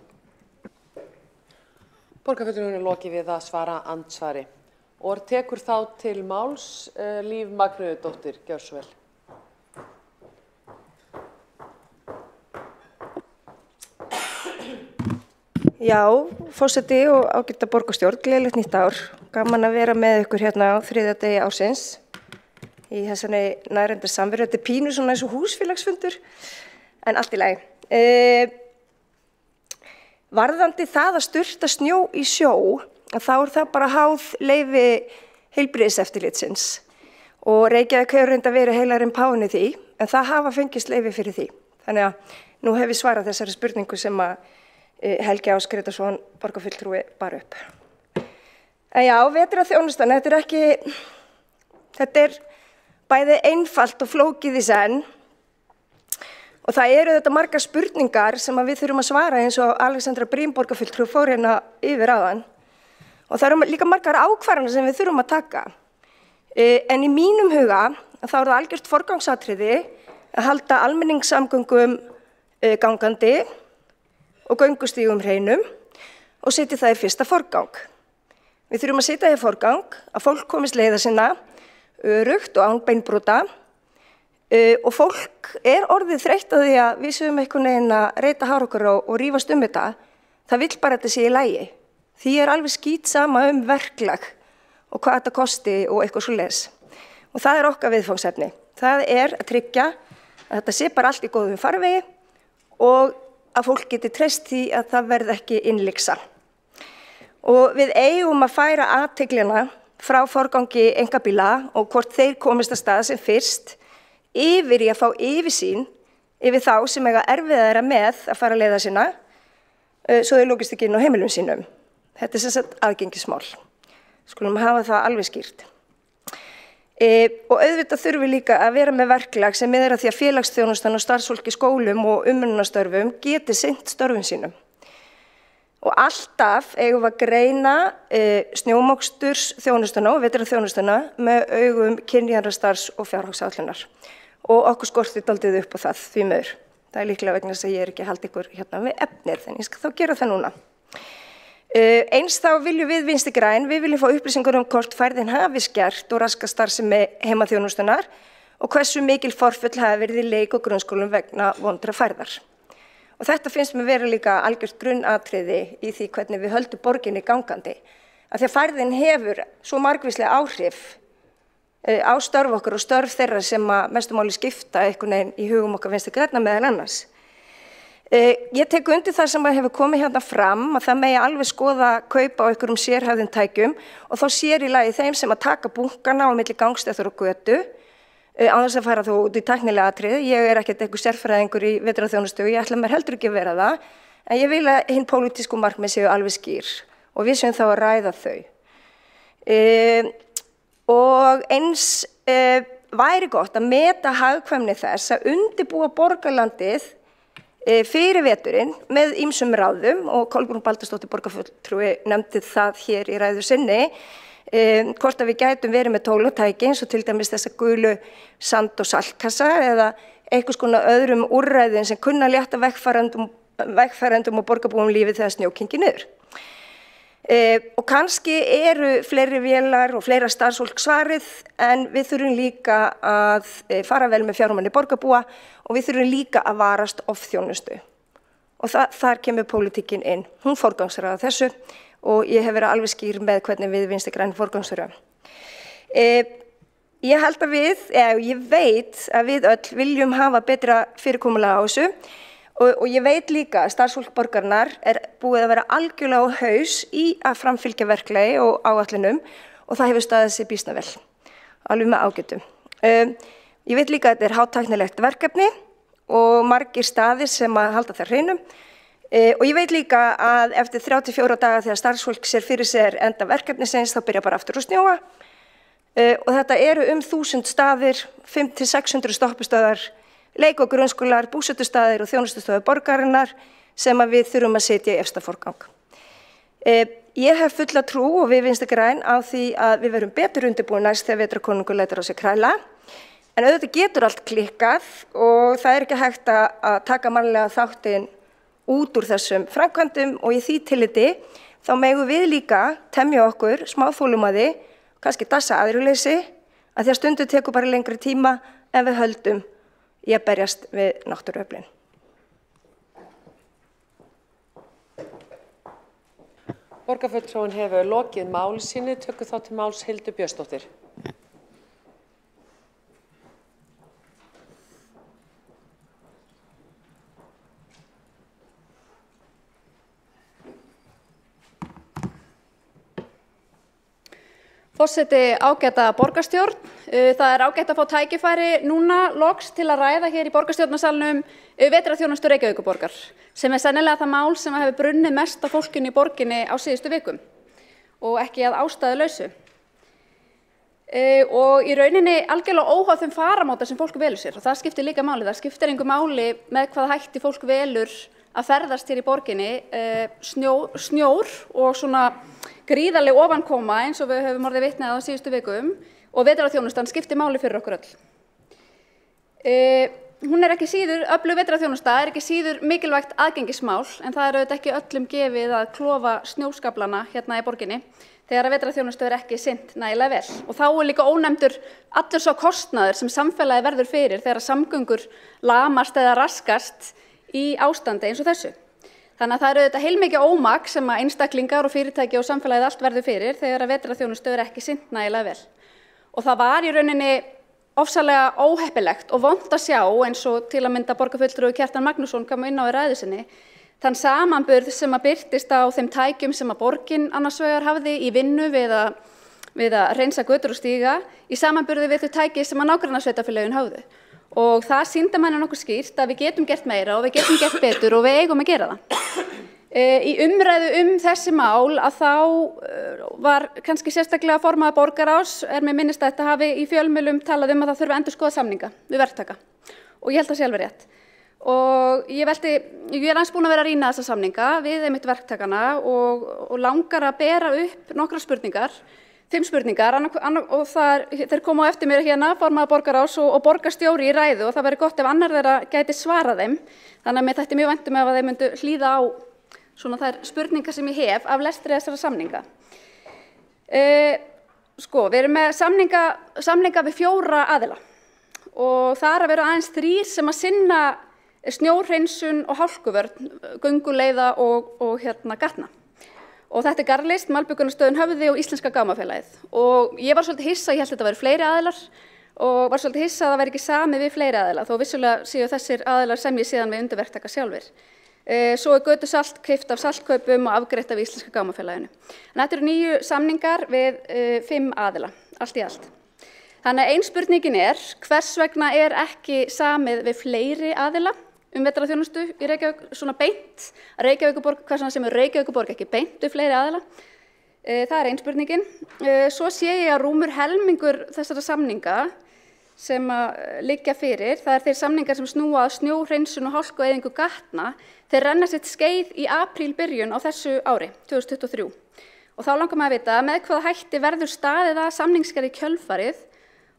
Borgarfulltrúinn er lokið við að svara andsvari og tekur þá til máls Líf Magnúðardóttir, gjörðu svo vel. Já, forseti og ágæta borgarstjórn, gleðilegt nýtt ár. Gaman að vera með ykkur hérna á þriðja degi ársins í þessari nærendar samveru. Þetta er pínu svona eins og húsfélagsfundur, en allt í lagi. Varðandi það að sturta snjó í sjó, þá er það bara háð leyfi heilbrigðiseftirlitsins og Reykjavík hefur reyndar verið heilar en páin í því, en það hafa fengist leyfi fyrir því. Þannig að nú hef ég svarað þessari spurningu sem að Helgi Ásgrétarsson borgarfulltrúi bar upp. En já, vetrarþjónustan, þetta er bæði einfalt og flókið í senn og það eru þetta margar spurningar sem við þurfum að svara eins og Alexandra Briem borgarfulltrúi fór hérna yfir áðan og það eru líka margar ákvarðanir sem við þurfum að taka. En í mínum huga þá er það algjört forgangsatriði að halda almenningssamgöngum gangandi og göngustígum hreinum og setja það í fyrsta forgang. Við þurfum að setja í forgang að fólk komist leiða sinna öruggt og án beinbrota og fólk er orðið þreytt á því að við séum einhvern veginn að reyta hár okkur og rífast þetta. Það vill bara að þetta sé í lagi. Því er alveg skítsama verklag og hvað þetta kosti og eitthvað svoleiðis. Og það er okkar viðfangsefni. Það er að tryggja að þetta sé bara allt í góðum farvegi og að fólk geti treyst því að það verði ekki innlyksa. Og við eigum að færa athyglina frá forgangi einkabíla og hvort þeir komist að stað sem fyrst yfir í að fá yfirsýn yfir þá sem eiga erfiðara með að fara leiða sína svo þau lókist ekki inn á heimilum sínum. Þetta er sem sagt aðgengismál. Skulum hafa það alveg skýrt. Og auðvitað þurfum við líka að vera með verklag sem miðar að því að félagsþjónustan og starfsfólk í skólum og umönnunarstörfum geti sinnt störfum sínum. Og alltaf eigum við að greina snjómokstursþjónustuna og vetrarþjónustuna með augum kynjárastarfs- og fjárhagsáætlunar. Og okkur skortir dálítið upp á það því miður. Það er líklega vegna þess að ég er ekki að halda ykkur hérna við efnið, en ég skal þá gera það núna. Eins þá viljum við Vinstri græn, við viljum fá upplýsingar hvort færðin hafi skert og raskað starfsemi heimaþjónustunnar og hversu mikil forföll hafi verið í leik- og grunnskólum vegna vondra færðar. Og þetta finnst mér vera líka algjört grunnatriði í því hvernig við höldum borginni gangandi. Af því að færðin hefur svo margvísleg áhrif á störf okkar og störf þeirra sem að mestu máli skipta einhvern veginn í hugum okkar Vinstri grænna meðal annars. Ég tek undir það sem hefur komið hérna fram að það megi alveg skoða kaupa á einhverjum sérhæfðum tækjum og þá sér í lagi þeim sem að taka bunkana á milli gangstéttar og götu án þess að fara þó út í tæknilega atriði. Ég er ekkert einhver sérfræðingur í vetrarþjónustu, ég ætla mér heldur ekki að vera það, en ég vil að hinn pólitísku markmið séu alveg skýr og við séum þá að ræða þau. Og eins væri gott að meta hagkvæmni þess að undirbúa borgarlandið fyrir veturinn með ýmsum ráðum og Kolbrún Baldursdóttir borgarfulltrúi nefndi það hér í ræðu sinni, hvort að við gætum verið með tól og tæki eins og til dæmis þessa gulu sand- og saltkassa eða einhvers konar öðrum úrræðum sem kunna létta vegfarendum og borgarbúum lífið þegar snjó kyngir niður. Og kannski eru fleiri vélar og fleira starfsfólk svarið en við þurfum líka að fara vel með fjármuni borgarbúa og við þurfum líka að varast ofþjónustu. Og þar kemur pólitíkin inn. Hún forgangsraða þessu og ég hef verið alveg skýr með hvernig við Vinstri græn forgangsraða. Ég held að ég veit að við öll viljum hafa betra fyrirkomulag á þessu. Og ég veit líka að starfsfólk borgarinnar búið að vera algjörlega á haus í að framfylgja verklagi og áætlunum og það hefur staðið sig býsna vel, alveg með ágætum. Ég veit líka að þetta hátæknilegt verkefni og margir staðir sem að halda það hreinum og ég veit líka að eftir 34 daga þegar starfsfólk sér fyrir sér enda verkefnisins þá byrja bara aftur að snjóa og þetta eru 1000 staðir, 500-600 stoppistöðar, leik- og grunnskólar, búsetustaðir og þjónustustöðvar borgarinnar sem að við þurfum að setja í efsta forgang. Ég hef fulla trú og við Vinstri græn á því að við verum betur undirbúin næst þegar vetrarkonungur lætur á sig kræla. En auðvitað getur allt klikkað og það ekki hægt að taka mannlega þáttinn út úr þessum framkvæmdum og í því tilliti þá megum við líka temja okkur smá þolinmæði, kannski dassa æðruleysi, að því að stundum tekur bara lengri tíma en við höldum í að berjast við náttúruöflin. Borgarfulltrúinn hefur lokið máli sínu, tökum þá til máls Hildur Björnsdóttir. Forseti, ágæta borgarstjórn. Það ágætt að fá tækifæri núna loks til að ræða hér í borgarstjórnarsalnum vetrarþjónustu Reykjavíkurborgar, sem sennilega það mál sem hefur brunnið mest á fólkinu í borginni á síðustu vikum og ekki að ástæðulausu. Og í rauninni algjörlega óháð þeim faramáta sem fólk velur sér og það skiptir líka máli. Það skiptir engu máli með hvaða hætti fólk velur að ferðast hér í borginni, snjór og svona gríðarleg ofankoma eins og við höfum orðið vitni á síðustu vikum og vetrarþjónustan skiptir máli fyrir okkur öll. Hún ekki síður, öflug vetrarþjónusta ekki síður mikilvægt aðgengismál en það auðvitað ekki öllum gefið að klofa snjóskaplana hérna í borginni þegar að vetrarþjónustu ekki sinnt nægilega vel. Og þá líka ónefndur allur sá kostnaður sem samfélagið verður fyrir þegar samgöngur lamast eða raskast í ástandi eins og þessu. Þannig að það auðvitað heilmikið ómak sem að einstaklingar og fyrirtæki og samfélagið allt verður fyrir þegar að vetrarþjónustu ekki sinnt nægilega vel. Og það var í rauninni ofsalega óheppilegt og vont að sjá eins og til að mynda borgarfulltrúi Kjartan Magnússon kom inn á í ræðu sinni þann samanburð sem að birtist á þeim tækjum sem að borgin annars vegar hafði í vinnu við að hreinsa götur og stíga í samanburði við þau tæki sem að nágrannasveitarfélögin höfðu. Og það sýndi manni nokkuð skýrt að við getum gert meira og við getum gert betur og við eigum að gera það. Í umræðu þessi mál að þá var kannski sérstaklega formaður borgarráðs mér minnist að þetta hafi í fjölmiðlum talað að það þurfi að endurskoða samninga við verktaka og ég held það sé alveg rétt. Og ég er aðeins búin að vera að rýna þessa samninga við einmitt verktakana og langar að bera upp nokkrar spurningar. 5 spurningar og þeir koma á eftir mér hérna, formaður borgarráðs og borgarstjóri í ræðu og það væri gott ef annar þeirra gæti svarað þeim. Þannig að mér þætti mjög vænt ef þeir myndu hlýða á svona þær spurningar sem ég hef af lestri þessara samninga. Við erum með samninga við 4 aðila og þar að vera aðeins 3 sem að sinna snjóhreinsun og hálkuvörn, gönguleiða og gatna. Og þetta Garðlist, Malbikunarstöðin Höfði og Íslenska Gámafélagið. Og ég var svolítið hissa, ég held að þetta væri fleiri aðilar og var svolítið hissa að það væri ekki samið við fleiri aðila, þó vissulega séu þessir aðilar sem ég síðan við undirverktaka sjálfir. Svo götu salt keypt af saltkaupum og afgreitt af Íslenska gámafélaginu. En þetta eru 9 samningar við 5 aðila, allt í allt. Þannig að ein spurningin hvers vegna ekki samið við fleiri aðila vetrarþjónustu í Reykjavík, svona beint, Reykjavíkurborg, hvers vegna sem Reykjavíkurborg ekki beint við fleiri aðila? Það ein spurningin. Svo sé ég að rúmur helmingur þessara samninga sem liggja fyrir, það þeir samningar sem snúa að snjóhreinsun og hálkueyðingu gatna, þeir renna sitt skeið í aprílbyrjun á þessu ári, 2023. Og þá langar maður að vita með hvaða hætti verður staðið að samningsgerð í kjölfarið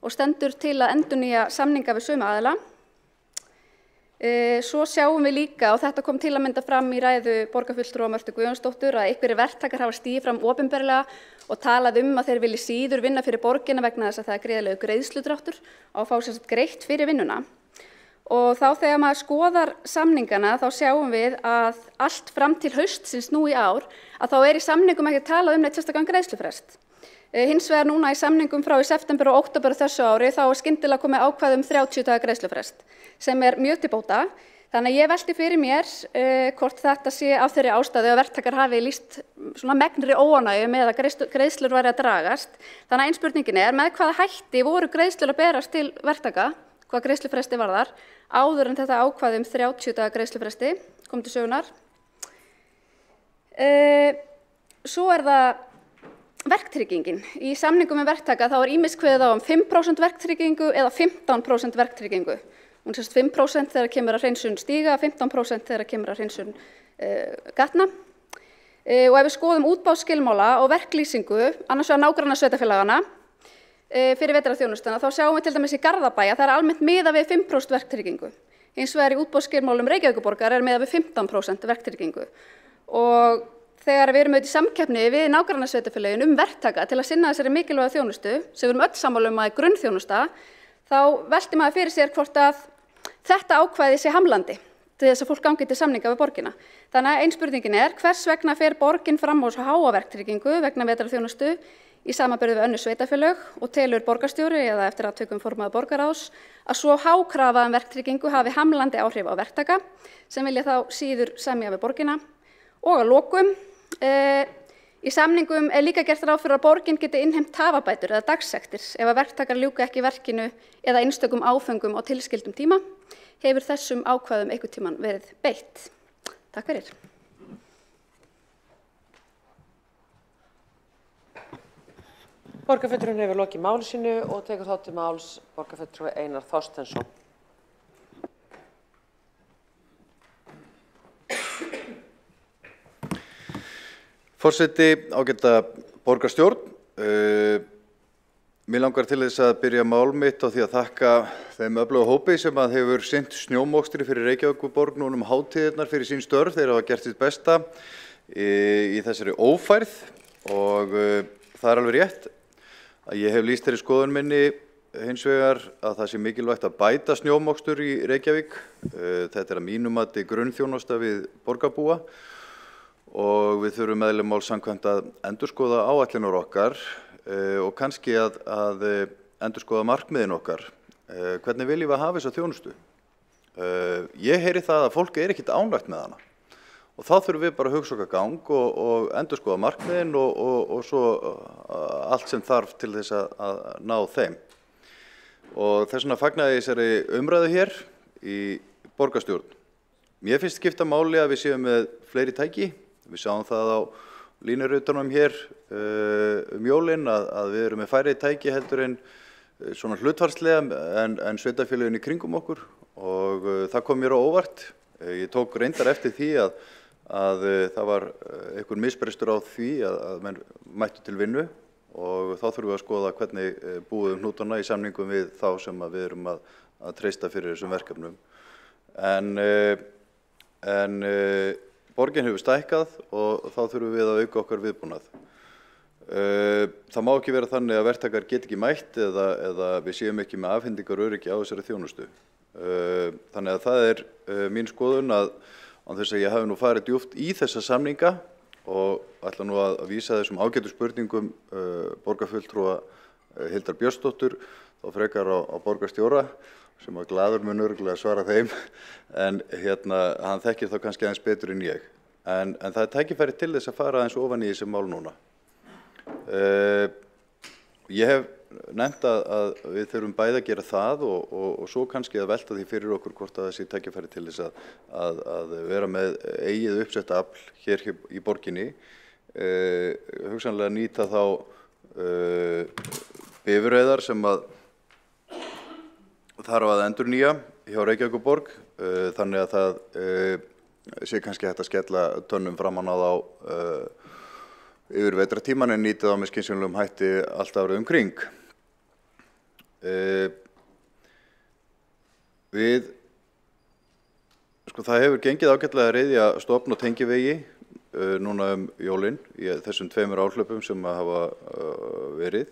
og stendur til að endurnýja samninga við sömu aðila. Svo sjáum við líka, og þetta kom til að mynda fram í ræðu borgarfulltrúa Mörtu Guðjónsdóttur, að einhverjir verktakar hafa stigið fram opinberlega og talað að þeir vilji síður vinna fyrir borgina vegna þess að það gríðarlegur greiðsludráttur og fá sér greitt fyrir vinnuna. Og þá þegar maður skoðar samningana þá sjáum við að allt fram til haustsins nú í ár að þá í samningum ekki talað neitt sérstakan greiðslufrest. Hins vegar núna í samningum frá í september og október þessu ári þá skyndilega komið ákvæði 30 daga greiðslufrest sem mjög til bóta. Þannig að ég velti fyrir mér hvort þetta sé af þeirri ástæðu að verktakar hafi lýst svona megnri óánægju með að greiðslur væri að dragast. Þannig að ein spurningin með hvaða hætti voru greiðslur að berast til verktaka, hvað greiðslufresti varðar, áður en þetta ákvæði 30 daga greiðslufresti kom til sögunar. Svo það verktryggingin. Í samningum með verktaka þá ýmist kveðið á 5% verktryggingu eða 15% verktryggingu. Hún sést 5% þegar kemur að hreinsun stíga, 15% þegar kemur að hreinsun gatna. Og ef við skoðum útboðsskilmála og verklýsingu, annars vegar nágrannasveitarfélagana fyrir vetrarþjónustuna, þá sjáum við til dæmis í Garðabæ að það almennt miðað við 5% verktryggingu. Hins vegar í útboðsskilmálum Reykjavíkurborgar miðað við 15% verktryggingu. Og þegar við erum auðvitað í samkeppni við nágrannasveitarfélögin verktaka til að sinna þessari mikilvæga þjónustu, sem við erum öll sammála að grunnþjónusta, þá velti maður fyrir sér hvort að þetta ákvæði sé hamlandi til þess að fólk gangi til samninga við borgina. Þannig að ein spurningin hvers vegna fer borgin fram á svo háa verktryggingu vegna vetrarþjónustu í samanburði við önnur sveitarfélög og telur borgarstjóri eða eftir atvikum formaður borgarráðs að svo há krafa verktryggingu hafi hamlandi áhrif á verktaka sem vilja þá síður semja við borgina. Og að lokum, í samningum líka gert ráð fyrir að borgin geti innheimt tafabætur eða dagsektir ef að verktakar ljúka ekki verkinu eða einstökum áföngum á tilskildum tíma. Hefur þessum ákvæðum einhvern tímann verið beitt. Takk fyrir. Borgarfulltrúinn hefur lokið máli sínu og tekur þá til máls borgarfulltrúi Einar Þorsteinsson. Forseti, ágæta borgarstjórn, mér langar til þess að byrja mál mitt á því að þakka þeim öfluga hópi sem hefur sinnt snjómokstri fyrir Reykjavíkurborg núna hátíðirnar fyrir sín störf. Þeir hafa gert sitt besta í þessari ófærð og það alveg rétt að ég hef lýst þeirri skoðun minni hins vegar að það sé mikilvægt að bæta snjómokstur í Reykjavík. Þetta að mínum mati grunnþjónusta við borgarbúa. Og við þurfum eðli máls samkvæmt að endurskoða áætlanir okkar og kannski að endurskoða markmiðin okkar. Hvernig viljum við hafa þessa þjónustu? Ég heyri það að fólk ekkert ánægt með hana og þá þurfum við bara að hugsa okkar gang og endurskoða markmiðin og svo allt sem þarf til þess að ná þeim. Og þess vegna fagnaði ég þessari umræðu hér í borgarstjórn. Mér finnst skipta máli að við séum með fleiri tæki. Við sjáum það á línurutunum hér jólin að við erum með færri tæki heldur en svona hlutfallslega en sveitarfélögin í kringum okkur og það kom mér á óvart. Ég tók reyndar eftir því að það var einhver misbrestur á því að menn mættu til vinnu og þá þurfum við að skoða hvernig búum hnútana í samningum við þá sem við erum að treysta fyrir þessum verkefnum. En borgin hefur stækkað og þá þurfum við að auka okkar viðbúnað. Það má ekki vera þannig að verktakar get ekki mætt eða við séum ekki með afhendingaröryggi á þessari þjónustu. Þannig að það mín skoðun að án þess að ég hafi nú farið djúpt í þessa samninga og ætla nú að vísa þessum ágætu spurningum borgarfulltrúa Hildar Björnsdóttur þá frekar á borgarstjóra sem að glaður mun örugglega svara þeim en hann þekkir þá kannski aðeins betur en ég. En það er tækifæri til þess að fara aðeins ofan í þessi mál núna. Ég hef nefnt að við þurfum bæði að gera það og svo kannski að velta því fyrir okkur hvort að þessi tækifæri til þess að vera með eigið uppsetta afl hér í borginni, hugsanlega nýta þá bifreiðar sem að þarf að endurnýja hjá Reykjavíkurborg, þannig að það sé kannski hægt að skella tönnum framan á þá yfir vetrartíman en nýta þá með skynsamlegum hætti allt árið kring. Það hefur gengið ágætlega að reiðja stofn- og tengivegi núna jólin í þessum 2 áhlauppum sem hafa verið,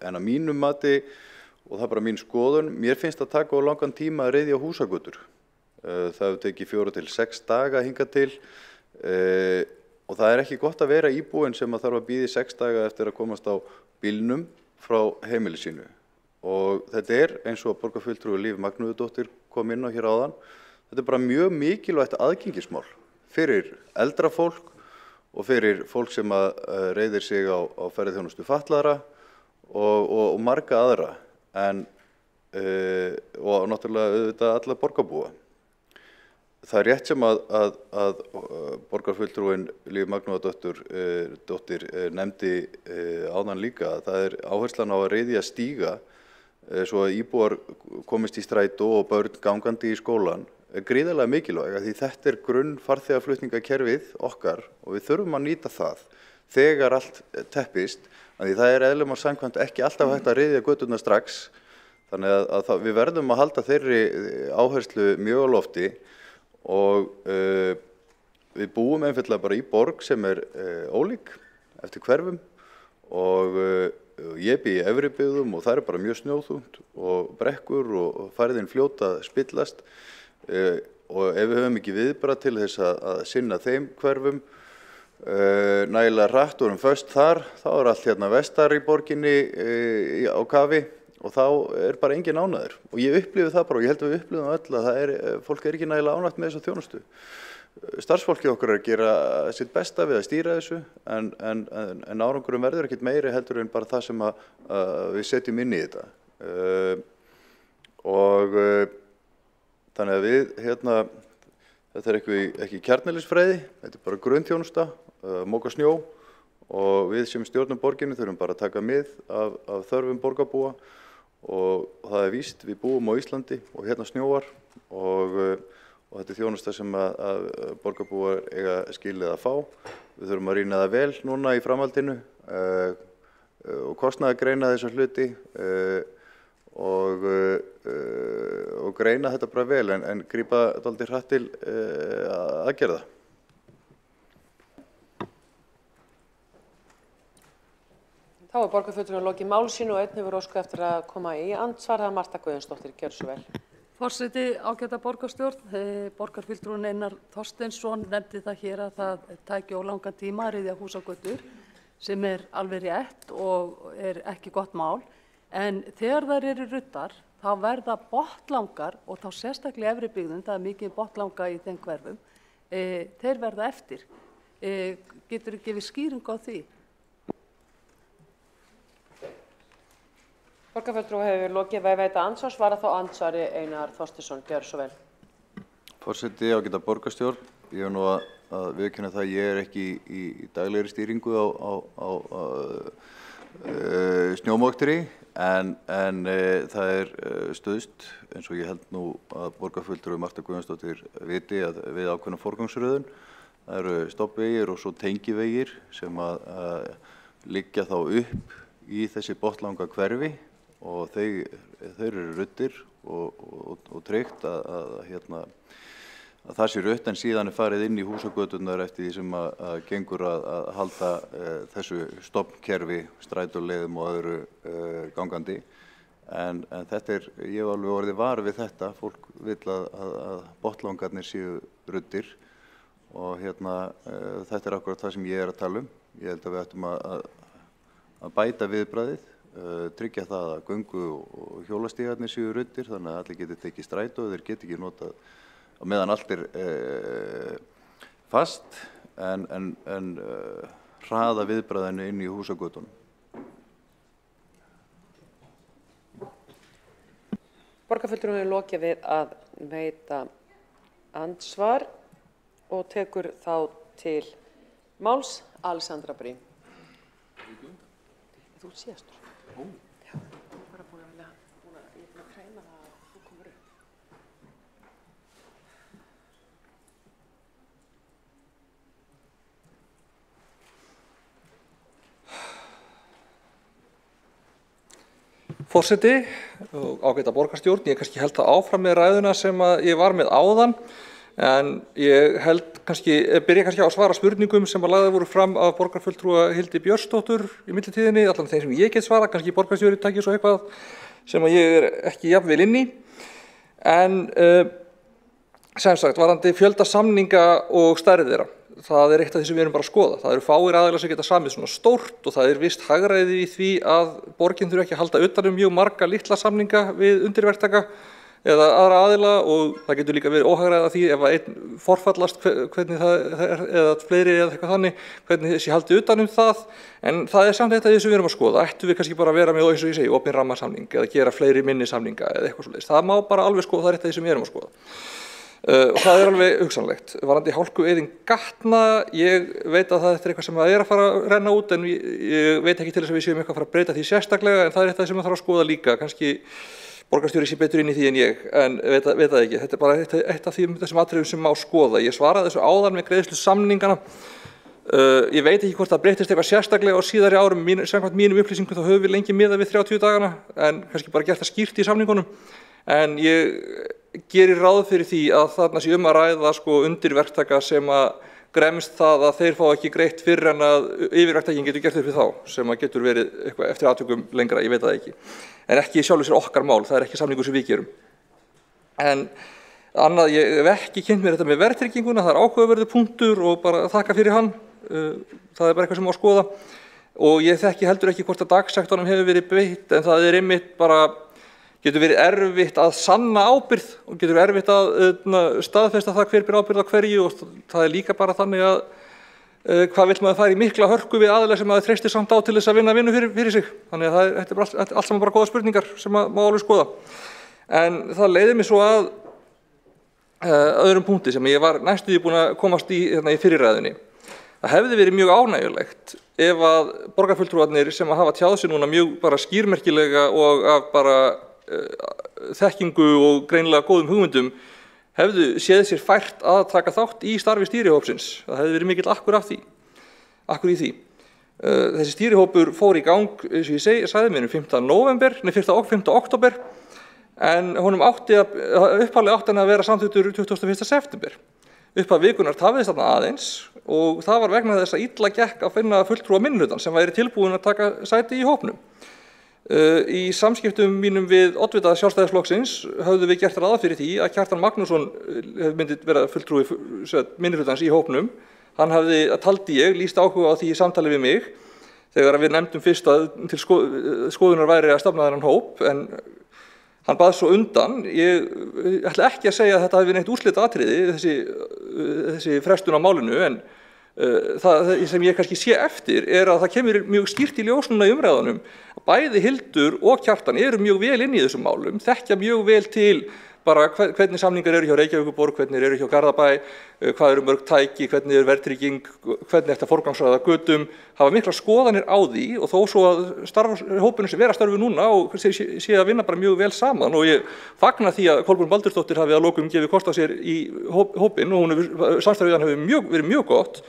en að mínum mati, og það er bara mín skoðun, mér finnst að taka á langan tíma að reiðja húsagötur. Það hefur tekið 4 til 6 daga hingað til og það er ekki gott að vera íbúinn sem að þarf að bíða í 6 daga eftir að komast á bílnum frá heimili sínu. Og þetta er eins og borgarfulltrúi Líf Magnúðardóttir kom inn á hér áðan, þetta er bara mjög mikilvægt aðgengismál fyrir eldra fólk og fyrir fólk sem að reiðir sig á ferðaþjónustu fatlaðra og marga aðra og náttúrulega auðvitað alla borgarbúa. Það er rétt sem að borgarfulltrúin Líf Magnúðardóttir nefndi áðan líka að það er áherslan á að reiðja stíga svo að íbúar komist í strætó og börn gangandi í skólan er gríðarlega mikilvæg því þetta er grunn farþegaflutningakerfið okkar og við þurfum að nýta það þegar allt teppist því það er eðlilega samkvæmt ekki alltaf hægt að reiðja göturnar strax þannig að við verðum að halda þeirri áherslu mjög á lofti og við búum einfaldlega bara í borg sem er ólík eftir hverfum og ég bý í efri byggðum og það er bara mjög snjóþungt og brekkur og færðin fljóta spillast og ef við höfum ekki viðbragð til þess að sinna þeim hverfum nægilega hratt og föst þar, þá er allt hérna vestar í borginni á kafi og þá er bara engin ánægður og ég upplifi það bara og ég held að við upplifum öll að fólk er ekki nægilega ánægt með þessa þjónustu. Starfsfólkið okkar er að gera sitt besta við að stýra þessu en árangurinn verður ekkert meiri heldur en bara það sem við setjum inn í þetta. Og þannig að við þetta er ekki kjarneðlisfræði, þetta er bara grunnþjónusta, moka snjó og við sem stjórnum borginni þurfum bara að taka mið af þörfum borgarbúa og það er víst, við búum á Íslandi og hérna snjóar og þetta er þjónusta sem að borgarbúar eiga skilið að fá. Við þurfum að rýna það vel núna í framhaldinu og kostnaðargreina þessa hluti og greina þetta bara vel en grípa dálítið hratt til aðgerða. Þá er borgarfulltrúinn lokið máli sínu og einn hefur óskað eftir að koma í andsvar. Það er Marta Guðjónsdóttir, gjörðu svo vel. Forseti, ágæta borgarstjórn, borgarfulltrúinn Einar Þorsteinsson nefndi það hér að það tæki of langan tíma að ryðja húsagötur sem er alveg rétt og er ekki gott mál. En þegar þær eru ruddar, þá verða botlangar og þá sérstaklega efri byggðum, það er mikið botlanga í þeim hverfum, þeir verða eftir. Getur þú gefið skýringu á því? Borgarfulltrúi hefur lokið veita andsvars, var þá andsvari Einar Þorsteinsson, gjörðu svo vel. Forseti, ágæta borgarstjórn, ég nú að viðurkenna það ég er ekki í daglegri stýringu á snjómóktri en það er stöðst eins og ég held nú að borgarfulltrúi Marta Guðjónsdóttir viti að við ákveðnum forgangsröðun það eru stoppvegir og svo tengivegir sem að liggja þá upp í þessi botlanga hverfi og þeir eru ruddir og tryggt að það sé rutt en síðan er farið inn í húsagöturnar eftir því sem að gengur að halda þessu stofnkerfi, strætóleiðum og öðru gangandi. En þetta ég hef alveg orðið var við þetta, fólk vill að botlangarnir séu ruddir og þetta er akkurat það sem ég er að tala um. Ég held að við ættum að bæta viðbragðið tryggja það að göngu og hjólastígarnir séu ruddir þannig að allir geti tekið strætó og þeir geti ekki notað á meðan allt fast en hraða viðbragðinu inn í húsagötunum. Borgarfulltrúinn er lokið við að veita andsvar og tekur þá til máls Alexandra Brím. Þú ert síðastur. Já, bara búin að hreina það að þú komur upp. Forseti og ágæta borgarstjórn, ég kannski held það áfram með ræðuna sem ég var með áðan, en ég byrja kannski á að svara spurningum sem lagðar voru fram af borgarfulltrúa Hildi Björnsdóttur í millitíðinni, allan þeim sem ég get svarað, kannski borgarstjóri taki svo eitthvað sem ég er ekki jafnvel inn í. En sem sagt, varðandi fjölda samninga og stærð þeirra. Það er eitt af því sem við erum bara að skoða. Það eru fáir aðilar sem geta samið svona stórt og það er vist hagræði í því að borgin þurfi ekki að halda utan mjög marga litla samninga við undirverktaka eða aðra aðila og það getur líka verið óhagræði að því ef einn forfallast hvernig það er eða fleiri eða eitthvað þannig, hvernig þessi haldi utan það. En það er samt eitt af því sem við erum að skoða. Ættum við kannski bara að vera með, eins og ég segi, opin rammasamning eða gera fleiri minni samninga eða eitthvað svoleiðis. Það má bara alveg skoða, það er eitt af því sem við erum að skoða. Og það er alveg hugsanlegt. Varðandi hálkueyðing gatna, ég veit að það er eitthvað sem er að fara að renna út en ég veit ekki til þess að við séum eitthvað að fara að breyta því sérstaklega en það er eitthvað sem þarf að skoða líka, kannski borgarstjóri sé betur inn í því en ég, en veit það ekki. Þetta er bara eitt af þessum atriðum sem má skoða. Ég svaraði þessu áðan með greiðslu samningana. Ég veit ekki hvort það breytist eitthvað sérstaklega á síðari árum, samkvæmt mínum upplýsingum þá höfum við lengi miðað við 30 dagana en kannski bara gert það skýrt í samningunum. En ég gerir ráð fyrir því að þarna sé að ræða undirverktaka sem að gremst það að þeir fá ekki greitt fyrr en að yfirverktakin getur gert upp við þá, sem að getur verið eitthvað eftir atvikum lengra, ég veit það ekki. En ekki sjálfur sér okkar mál, það er ekki samningur sem við gerum. En annað, ég hef ekki kynnt mér þetta með verðtrygginguna, það er áhugaverður punktur og bara þakka fyrir hann, það er bara eitthvað sem má skoða. Og ég þekki heldur ekki hvort að dagsektornum hefur verið beitt, en það er einmitt bara getur verið erfitt að sanna ábyrgð og getur erfitt að staðfesta það hver ber ábyrgð á hverju og það er líka bara þannig að hvað vill maður fara í mikla hörku við aðilega sem maður treystir samt á til þess að vinna vinnu fyrir sig. Þannig að þetta er allt saman bara góða spurningar sem maður má alveg skoða. En það leiðir mig svo að öðrum punkti sem ég var næstuði búin að komast í fyrirræðunni. Það hefði verið mjög ánægjulegt ef að borgarfulltrúarnir sem hafa tjáð sig núna mjög bara skýrmerkilega og af bara þekkingu og greinilega góðum hugmyndum hefðu séð sér fært að taka þátt í starfi stýrihópsins. Það hefði verið mikill akkur í því. Þessi stýrihópur fór í gang, eins og ég sagði mér, 5. október, en honum upphaflega átti hann að vera samþykktur 21. september. Upphaf vikunar tafðist þarna aðeins og það var vegna þess að illa gekk að finna fulltrúa minnihlutan sem væri tilbúin að taka sæti í hópnum. Í samskiptum mínum við oddvita Sjálfstæðisflokksins höfðu við gert ráð fyrir því að Kjartan Magnússon myndi vera fulltrúi minnihlutans í hópnum. Hann hafði, taldi ég, lýst áhuga á því í samtali við mig þegar við nefndum fyrst að til skoðunar væri að stofna þennan hóp, en hann bað svo undan. Ég ætla ekki að segja að þetta hafi verið neitt úrslitaatriði, þessi frestun á málinu, en það sem ég kannski sé eftir er að það kemur mjög skýrt í ljós núna í umræðunum. Bæði Hildur og Kjartan eru mjög vel inn í þessum málum, þekkja mjög vel til bara hvernig samningar eru hjá Reykjavíkurborg, hvernig eru hjá Garðabæ, hvað eru mörg tæki, hvernig er verðtrygging, hvernig þetta forgangsraða götum, hafa mikla skoðanir á því og þó svo að hópurinn sem vera að starfi núna og sé að vinna bara mjög vel saman og ég fagna því að Kolbrún Baldursdóttir hafi að lokum gefið kost á sér í hópinn og samstarfið hann hefur verið mjög gott.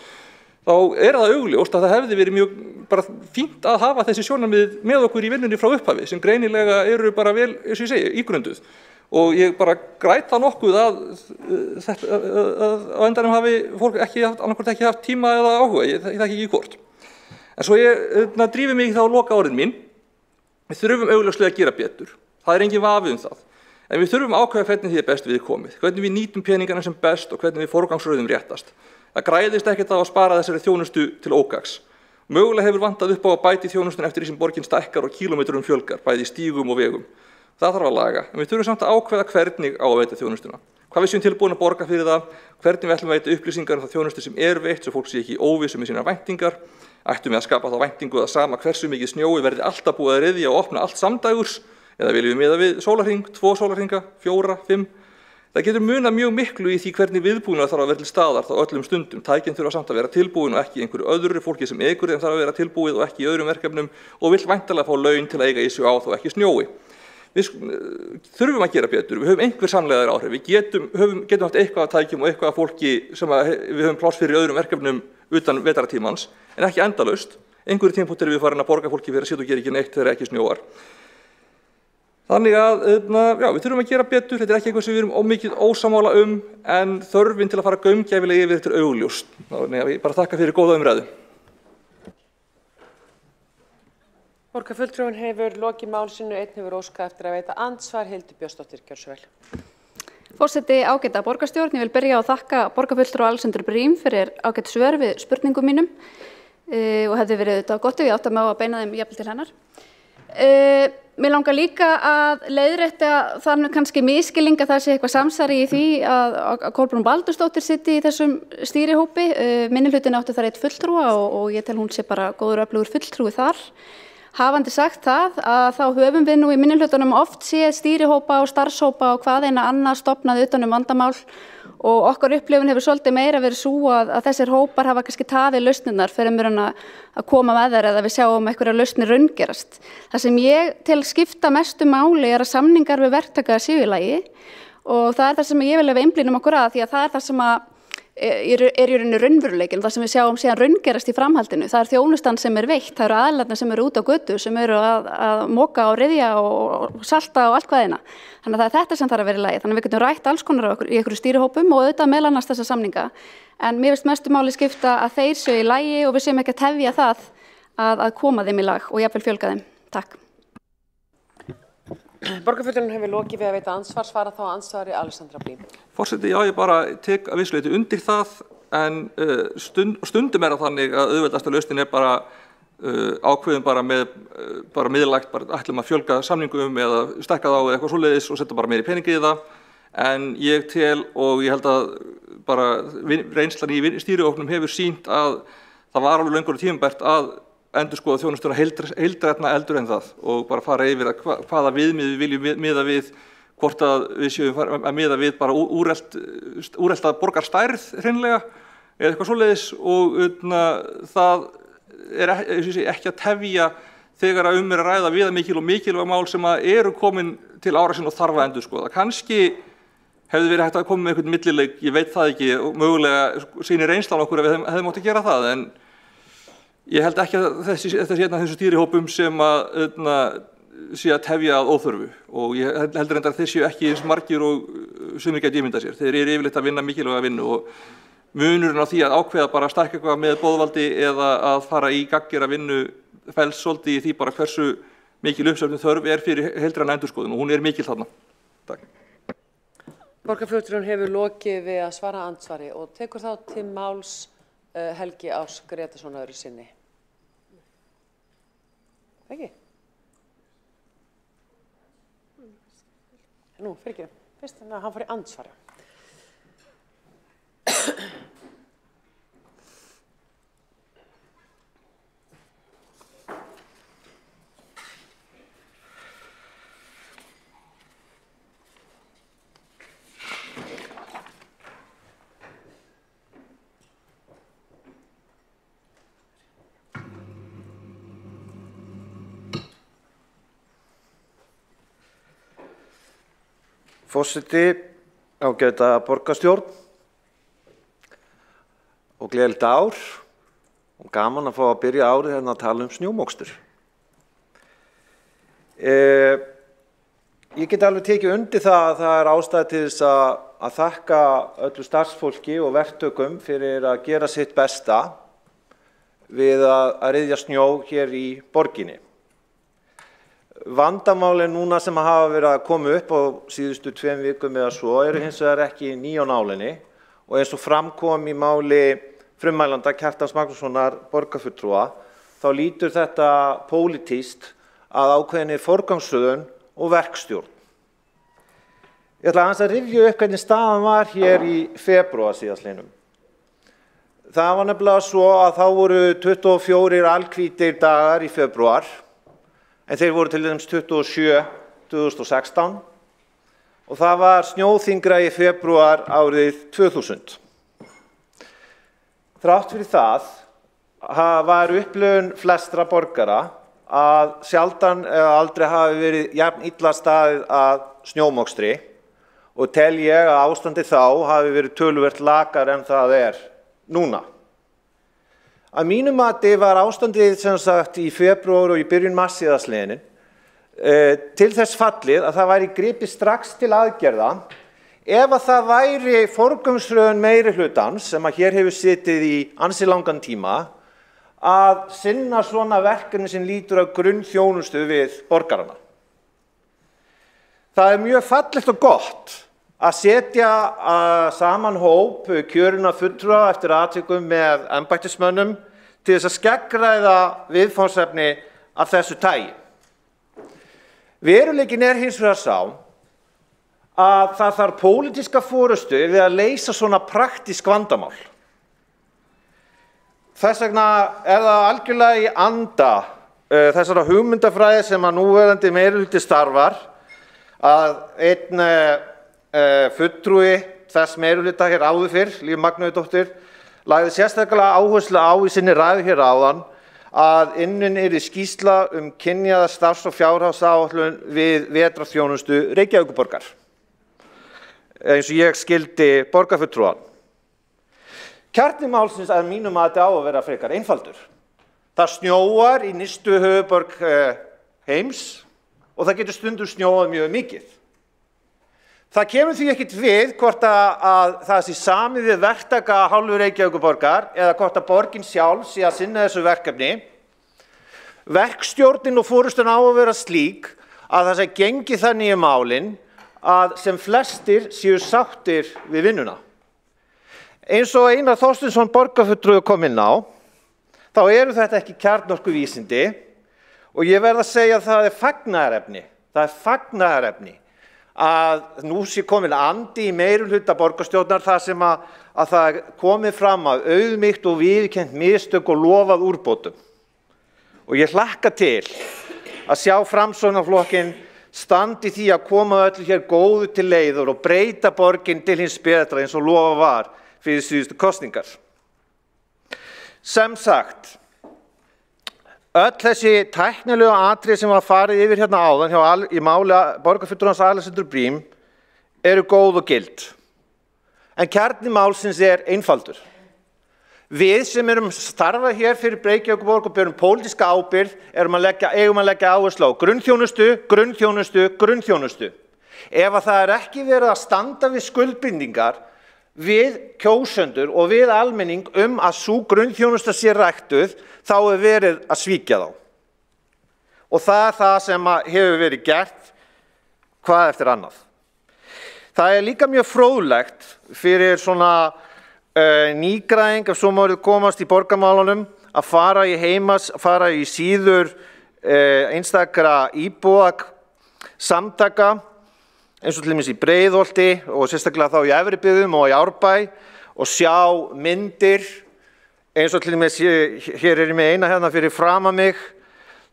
Þá er það augljóst að það hefði verið mjög bara fínt að hafa þessi sjónarmið með okkur í vinnunni frá upphafi sem greinilega eru bara vel, eins og ég segi, ígrunduð. Og ég bara græt það nokkuð að á endanum hafi fólk annarkvort ekki haft tíma eða áhuga, ég þekki ekki hvort. En svo ég drífi mig þá loka orðin mín. Við þurfum augljóslega að gera betur. Það er engin vafi það. En við þurfum að ákveða hvernig því er best við komið, hvernig við nýtum peningana sem best og hvernig við forgangsröðum réttast. Það græðist ekkert á að spara þessari þjónustu til ógagns. Mögulega hefur vantað upp á að bæti þjónustuna eftir því sem borgin stækkar og kílómetrum fjölgar, bæði í stígum og vegum. Það þarf að laga, en við þurfum samt að ákveða hvernig á að veita þjónustuna. Hvað við séum tilbúin að borga fyrir það, hvernig við ætlum að veita upplýsingar það þjónustu sem veitt, svo fólk sé ekki í óvissu með sínar væntingar. Ættum við að skapa þá væntingu að sama hversu mikið snjói verði alltaf búið að ryðja og opna allt samdægurs, eða viljum við miða við sólarhring, 2 sólarhringa, 4, 5. Það getur munað mjög miklu í því hvernig viðbúnaður þarf að vera til staðar þá öllum stundum. Tækin þurfa samt að vera tilbúin og ekki einhverju öðru, fólki sem ekur þeim þarf að vera tilbúið og ekki í öðrum verkefnum og vill væntanlega fá laun til að eiga í sig á þó ekki snjói. Við þurfum að gera betur, við höfum einhver samlegðar áhrif, við getum haft eitthvað að tækjum og eitthvað að fólki sem við höfum pláss fyrir í öðrum verkefnum utan vetrartímans, en ekki endalaust. Einhverju tímapunkti erum við farin að borga fólki fyrir að sitja og gera ekki neitt þegar ekki snjóar. Þannig að já, við þurfum að gera betur, þetta ekki eitthvað sem við erum mikið ósammála en þörfin til að fara gaumgæfilega yfir þetta augljóst. Þannig að ég bara þakka fyrir góða umræðu. Borgarfulltrúinn hefur lokið mál sínu, einn hefur óskað eftir að veita andsvar. Hildur Björnsdóttir, gjörðu svo vel. Forseti, ágæta borgarstjórn, ég vil byrja á að þakka borgarfulltrúa Alexander Briem fyrir ágætt svör við spurningum mínum og hefði verið þetta gott ef ég átti mig á að beina þeim jafnvel til hennar. Mér langar líka að leiðrétta þannig kannski misskilning að það sé eitthvað samsari í því að Kolbrún Baldursdóttir sitji í þessum stýrihópi. Minnihlutinn átti þar einn fulltrúa og ég tel hún sé bara góður og öflugur fulltrúi þar. Hafandi sagt það að þá höfum við nú í minnihlutunum oft séð stýrihópa og starfshópa og hvað eina annað stofnað utan vandamál og okkar upplifun hefur svolítið meira verið svo að þessir hópar hafa kannski tafið lausnirnar fyrir mér að koma með þær eða við sjáum einhverjar lausnir raungerast. Það sem ég til skipta mestu máli að samningar við verktaka séu í lagi og það það sem ég vil ef einblínum okkur að því að það það sem er í rauninni raunveruleikinn, það sem við sjáum síðan raungerast í framhaldinu. Það þjónustan sem veitt, það eru aðilarnir sem eru út á götu, sem eru að moka og ryðja og salta og allt hvaðina. Þannig að það þetta sem þarf að vera í lagi. Þannig að við getum rætt alls konar í einhverju stýrihópum og auðvitað meðal annars þessa samninga. En mér finnst mestu máli skipta að þeir séu í lagi og við séum ekki að tefja það að koma þeim í lag og jafnvel fjölga þeim. Takk. Borgarfulltrúinn hefur lokið við að veita andsvar, svara þá andsvari Alexandra Briem. Forseti, já, ég bara tek að vissu leyti undir það, en stundum það þannig að auðveldasta lausnin bara ákveðum bara miðlægt, bara ætlum að fjölga samningum eða stækka þá eða eitthvað svoleiðis og setja bara meiri peningi í það. En ég tel og ég held að bara reynslan í stýrihópnum hefur sýnt að það var alveg löngur og tímabært að endurskoða þjónustuna heildrænna eldur en það og bara fara yfir að hvaða viðmið við viljum miða við, hvort að við séum að miða við bara úrelta borgarstærð hreinlega eða eitthvað svoleiðis og það ekki að tefja þegar að er að ræða viðamikil og mikilvæg mál sem eru komin til ára sinna og þarf að endurskoða. Kannski hefði verið hægt að koma með einhvern millileik, ég veit það ekki og mögulega sýnir reynslan okkur að við hefðum átt að gera það en ég held ekki að þessu stýrihópum sem sé að tefja að óþörfu og ég heldur reyndar að þeir séu ekki eins margir og sumir gætu ímynda sér. Þeir eru yfirleitt að vinna mikilvæga vinnu og munurinn á því að ákveða bara að stækka eitthvað með boðvaldi eða að fara í gagngera vinnu felst svolítið í því bara hversu mikil uppsöfnun þörf fyrir heildræna endurskoðun og hún mikil þarna. Takk. Borgarfulltrúinn hefur lokið við að svara andsvari og tekur þá til máls Helgi Áss Grétarsson öðru sinni. Ekki? Nú, fyrir ekki. Fyrst þannig að hann fór í andsvari. Forseti, ágæta borgarstjórn og gleðilegt ár og gaman að fá að byrja árið hérna að tala snjómokstur. Ég get alveg tekið undir það að það ástæða til þess að þakka öllu starfsfólki og verktökum fyrir að gera sitt besta við að ryðja snjó hér í borginni. Vandamálin núna sem hafa verið að koma upp á síðustu 2 vikum eða svo eru hins vegar ekki ný á nálinni og eins og framkom í máli frummælanda Kjartans Magnússonar borgarfulltrúa þá lítur þetta pólitískt að ákveðinni forgangsröðun og verkstjórn. Ég ætla aðeins að rifja upp hvernig staðan var hér í febrúar síðastliðnum. Það var nefnilega svo að þá voru 24 alhvítir dagar í febrúar, en þeir voru til dæmis 27 2016 og það var snjóþyngra í febrúar árið 2000. Þrátt fyrir það var upplifun flestra borgara að sjaldan eða aldrei hafi verið jafn illa staðið að snjómokstri og tel ég að ástandið þá hafi verið töluvert lakar en það er núna. Að mínu mati var ástandið sem sagt í febrúar og í byrjun mars síðastliðinn til þess fallið að það væri gripið strax til aðgerða ef að það væri forgangsröðun meirihlutans sem að hér hefur setið í ansi langan tíma að sinna svona verkefni sem lítur að grunnþjónustu við borgarana. Það er mjög fallegt og gott að setja saman hóp kjörinna fulltrúa eftir atvikum með embættismönnum til þess að skeggræða viðfangsefni af þessu tagi. Veruleikinn er hins vegar sá að það þarf pólitíska forystu við að leysa svona praktísk vandamál. Þess vegna er það algjörlega í anda þessara hugmyndafræði sem að núverandi meirihluti starfar að einn fulltrúi þess meirihluta hér áður fyrr, Líf Magnúsdóttir, lagði sérstaklega áherslu á í sinni ræðu hér áðan að innan yrði skýrsla kynjaða starfs- og fjárhagsáætlun við vetrarþjónustu Reykjavíkurborgar, eins og ég skildi borgarfulltrúann. Kjarni málsins að mínu mati á að vera frekar einfaldur. Það snjóar í nyrstu höfuðborg heims og það getur stundum snjóað mjög mikið. Það kemur því ekkert við hvort að það sé samið við verktaka af hálfu Reykjavíkurborgar eða hvort að borgin sjálf sé að sinna þessu verkefni. Verkstjórnin og forystan á að vera slík að það sé gengið þannig í málin að sem flestir séu sáttir við vinnuna. Eins og Einar Þorsteinsson borgarfulltrúi kom inn á, þá eru þetta ekki kjarnorkuvísindi og ég verð að segja að það er fagnaðarefni. Það er fagnaðarefni að nú sé komin andi í meirihluta borgarstjórnar þar sem að það komið fram að auðmýkt og viðurkennt mistök og lofað úrbótum. Og ég hlakka til að sjá Framsóknarflokkinn standi því að koma öllu hér góðu til leiður og breyta borgin til hins betra eins og lofað var fyrir síðustu kosningar. Sem sagt, öll þessi tæknilegu atriði sem var farið yfir hérna áðan í máli borgarfulltrúans Alexander Briem eru góð og gild. En kjarni málsins er einfaldur. Við sem erum starfað hér fyrir Reykjavíkurborg og berum pólitíska ábyrgð eigum að leggja áherslu á grunnþjónustu, grunnþjónustu, grunnþjónustu. Ef að það er ekki verið að standa við skuldbindingar við kjósendur og við almenning að sú grunnþjónusta sé ræktuð, þá er verið að svíkja þá. Og það er það sem hefur verið gert hvað eftir annað. Það er líka mjög fróðlegt fyrir svona nýgræðing, ef svo má komast í borgarmálunum, að fara í síður einstakra íbúa samtaka, eins og til dæmis í Breiðholti og sérstaklega þá í Efribyggðum og í Árbæ og sjá myndir, eins og til dæmis hér er ég með eina hérna fyrir framan mig,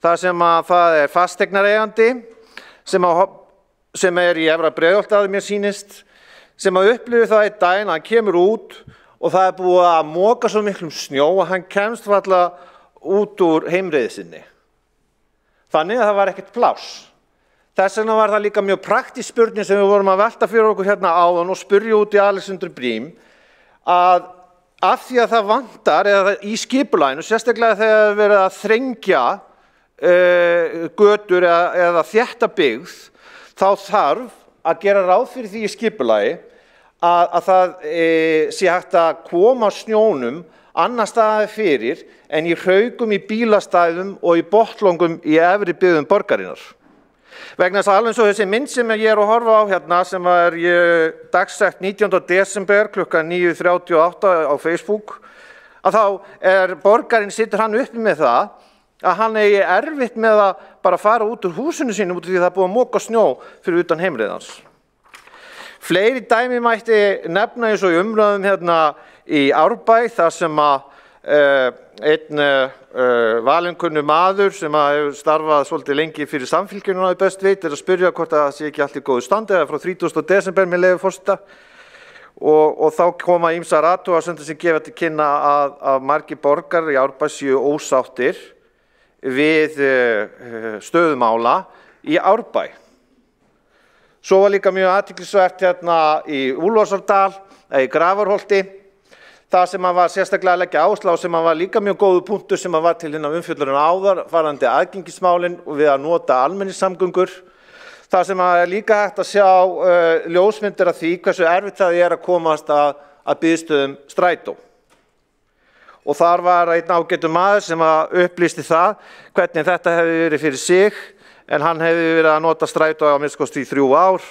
þar sem að það er fasteignareigandi sem er í Efra Breiðholti að mér sýnist, sem að upplifi það í daginn að hann kemur út og það er búið að moka svo miklum snjó að hann kemst varla út úr heimreiði sinni. Þannig að það var ekkert pláss. Þess vegna var það líka mjög praktísk spurning sem við vorum að velta fyrir okkur hérna áðan og spyrja út í Alexander Briem að af því að það vantar eða í skipulaginu, sérstaklega þegar það verið að þrengja götur eða þétta byggð, þá þarf að gera ráð fyrir því í skipulagi að það sé hægt að koma snjónum annar staðar fyrir en í hraugum í bílastæðum og í botnlongum í efri byggðum borgarinnar. Vegna þess að alveg svo þessi mynd sem ég er að horfa á hérna sem er dagsett 19. desember klukkan 9:38 á Facebook, að þá borgarinn situr hann uppi með það að hann eigi erfitt með að bara fara út úr húsinu sínu út af því það er búið að moka snjó fyrir utan heimilið hans. Fleiri dæmi mætti nefna eins og í umræðum hérna í Árbæ þar sem að einn valinkunnu maður sem hefur starfað svolítið lengi fyrir Samfylkinguna í best veit að spyrja hvort það sé ekki allt í góðu standi eða frá 30. desember með leyfi forseta og þá koma ýmsar athugasemdir sem gefa til kynna að margir borgarar í Árbæ séu ósáttir við stöðu mála í Árbæ. Svo var líka mjög athyglisvert hérna í Úlfarsárdal eða í Grafarholti það sem var sérstaklega að leggja áherslu á sem var líka mjög góður punktur sem var til hérna umfjöllun áðar varðandi aðgengismálin og við að nota almenningssamgöngur. Það sem er líka hægt að sjá ljósmyndir af því hversu erfitt það er að komast að biðstöðum strætó. Og þar var einn ágætur maður sem upplýsti það hvernig þetta hefði verið fyrir sig en hann hefði verið að nota strætó á minnst í 3 ár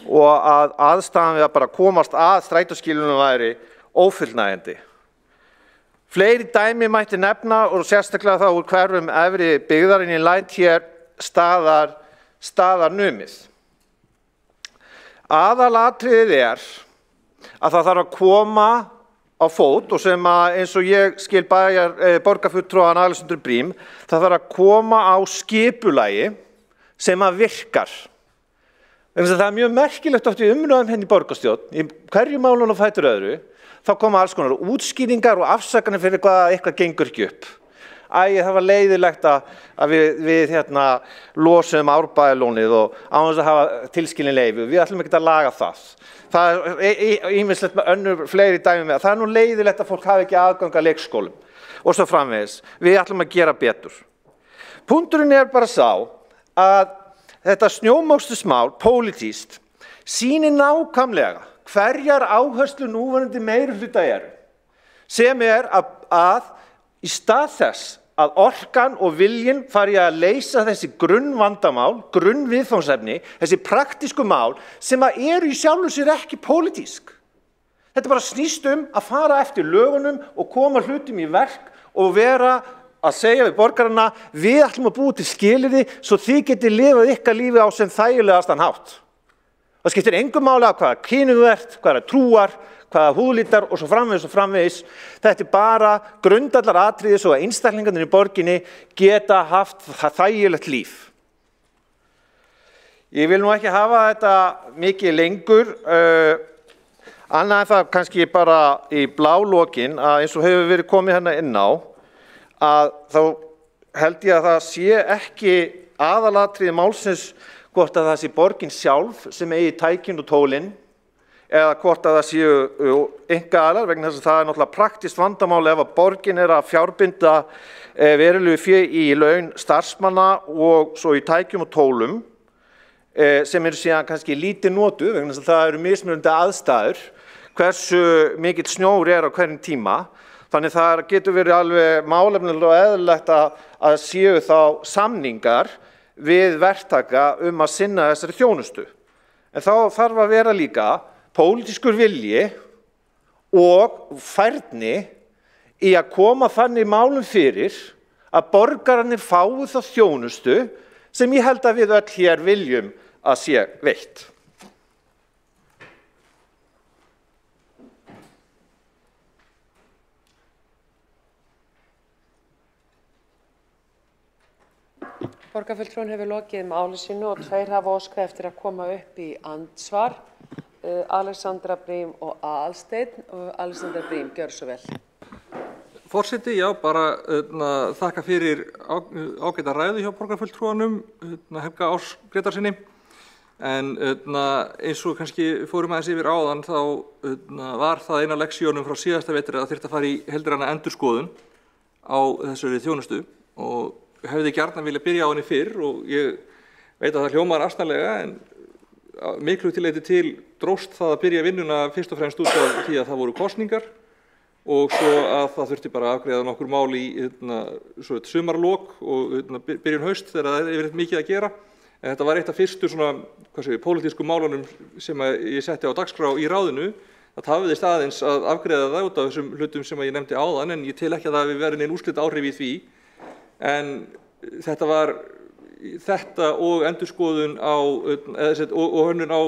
og að aðstæðan við að bara komast að strætóskýlunum væri ófullnægjandi. Fleiri dæmi mætti nefna og sérstaklega þá úr hverfum efri byggðarinn í læt hér staðar numið. Aðalatriðið er að það þarf að koma á fót og sem eins og ég skil borgarfulltrúan Alexander Briem, það þarf að koma á skipulagi sem virkar. Það er mjög merkilegt oft í umræðum henni í borgarstjórn, í hverju málun og fætur öðru, þá koma alls konar útskýringar og afsakanir fyrir hvað eitthvað gengur ekki upp. Það var leiðilegt að við losum Árbæjarlónið og án þess að hafa tilskilin leyfi. Við ætlum ekki að laga það. Það er ýmislegt með önnur fleiri dæmi með. Það er nú leiðilegt að fólk hafi ekki aðgang að leikskólum og svo framvegis. Við ætlum að gera betur. Punkturinn er bara sá að þetta snjómokstursmál, pólitískt, sýnir nákvæmlega hverjar áherslu núverandi meirihluta eru, sem að í stað þess að orkan og viljinn fari að leysa þessi grunnvandamál, grunnviðfangsefni, þessi praktísku mál sem eru í sjálfu sér ekki pólitísk. Þetta bara snýst að fara eftir lögunum og koma hlutum í verk og vera að segja við borgarana, við ætlum að búa til skilyrði svo þið getið lifað ykkar lífi á sem þægilegastan hátt. Það skiptir engu máli af hvaða kynu þú ert, hvaða trúar, hvaða húðlitar og svo framvegis. Þetta er bara grundvallar atriði svo að einstaklingarnir í borginni geta haft þægilegt líf. Ég vil nú ekki hafa þetta mikið lengur, annað en það kannski bara í blálokin að eins og hefur verið komið hérna inn á, að þá held ég að það sé ekki aðalatriði málsins hvort að það sé borgin sjálf sem eigi tækin og tólin eða hvort að það séu einkaaðilar vegna þess að það er náttúrulega praktist vandamál ef að borgin að fjárbinda verulegu fé í laun starfsmanna og svo í tækjum og tólum sem eru síðan kannski lítið notuð vegna þess að það eru mismunandi aðstæður hversu mikill snjór á hverjum tíma. Þannig það getur verið alveg málefnilega og eðlilegt að séu þá samningar við verktaka að sinna þessari þjónustu. En þá þarf að vera líka pólitískur vilji og færni í að koma þannig málum fyrir að borgararnir fái þá þjónustu sem ég held að við öll hér viljum að sé veitt. Borgarfulltrúinn hefur lokið máli sínu og 2 hafa óskað eftir að koma upp í andsvar. Alexandra Briem og Aðalsteinn og Alexandra Briem, gjörðu svo vel. Forseti, já, bara þakka fyrir ágæta ræðu hjá borgarfulltrúanum, Helga Árs Grétarsinni. En eins og kannski fórum aðeins yfir áðan þá var það eina leksíunum frá síðasta vetri að þyrfti að fara í heildræna endurskoðun á þessari þjónustu og hefði gjarnan vilja byrja á henni fyrr og ég veit að það hljómar asnalega en miklu tilleiti til dróst það að byrja vinnuna fyrst og fremst út af því að það voru kosningar og svo að það þurfti bara að afgreiða nokkur mál í sumarlok og byrjun haust þegar það er yfirleitt mikið að gera. En þetta var eitt af fyrstu pólitísku málunum sem ég setti á dagskrá í ráðinu. Það tafiðist aðeins að afgreiða það út af þessum hlutum sem ég nefndi áðan en ég tel ekki að það hafi verið nein úrslit áhrif í því. en þetta og endurskoðun á, og hönnun á,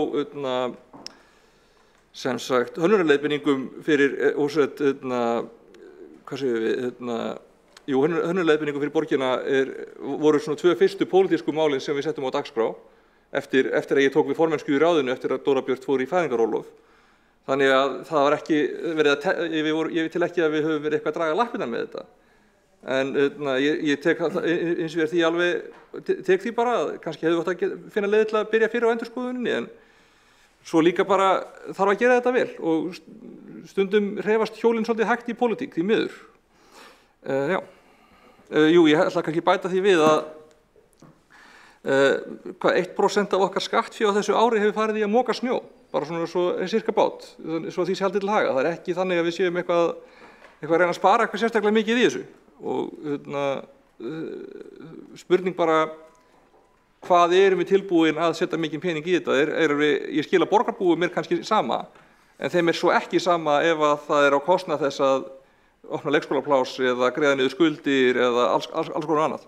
sem sagt, hönnunarleiðbeiningum fyrir, hvað segjum við, hönnunarleiðbeiningum fyrir borgina voru svona 2 fyrstu pólitísku málin sem við settum á dagskrá eftir að ég tók við formennsku í ráðinu eftir að Dóra Björt fór í fæðingarorlof. Þannig að það var ekki verið ég til ekki að við höfum verið eitthvað að draga lappirnar með þetta. En ég tek eins og verið því alveg, tek því bara að kannski hefðu átt að finna leið til að byrja fyrir á endurskoðuninni, en svo líka bara þarf að gera þetta vel og stundum hreyfast hjólinn svolítið hægt í pólitík, því miður. Jú, ég ætla kannski bæta því við að 1% af okkar skattfé á þessu ári hefur farið í að moka snjó, bara svona svo sirka bát, svo því sé haldið til haga. Það ekki þannig að við séum eitthvað að reyna að spara eitthvað sérstaklega mikið í þessu. Og spurning bara, hvað erum við tilbúin að setja mikinn pening í þetta? Ég skil að borgarbúum kannski sama, en þeim svo ekki sama ef að það á kostnað þess að opna leikskólapláss eða greiða niður skuldir eða alls konar annað.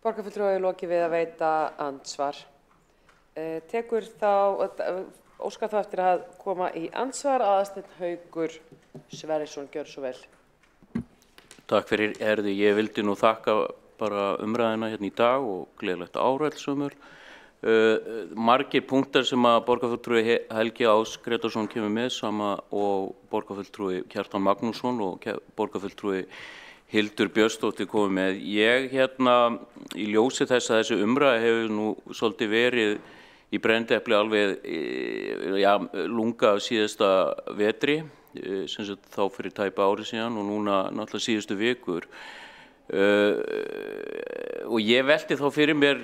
Borgarfulltrúi lokið við að veita andsvar. Óskar þá eftir að koma í andsvar Aðalsteinn Haukur Sverrisson, gjör svo vel. Takk fyrir, ég vildi nú þakka bara umræðina hérna í dag og gleðilegt ár öllsumur. Margir punktar sem að borgarfulltrúi Helgi Ás Grétarsson kemur með sama og borgarfulltrúi Kjartan Magnússon og borgarfulltrúi Hildur Björnsdóttir komið með. Ég í ljósi þess að þessi umræða hefur nú svolítið verið í brennidepli alveg lunga síðasta vetri, sem sagt þá fyrir tæpa ári síðan og núna náttúrulega síðustu vikur. Og ég velti þá fyrir mér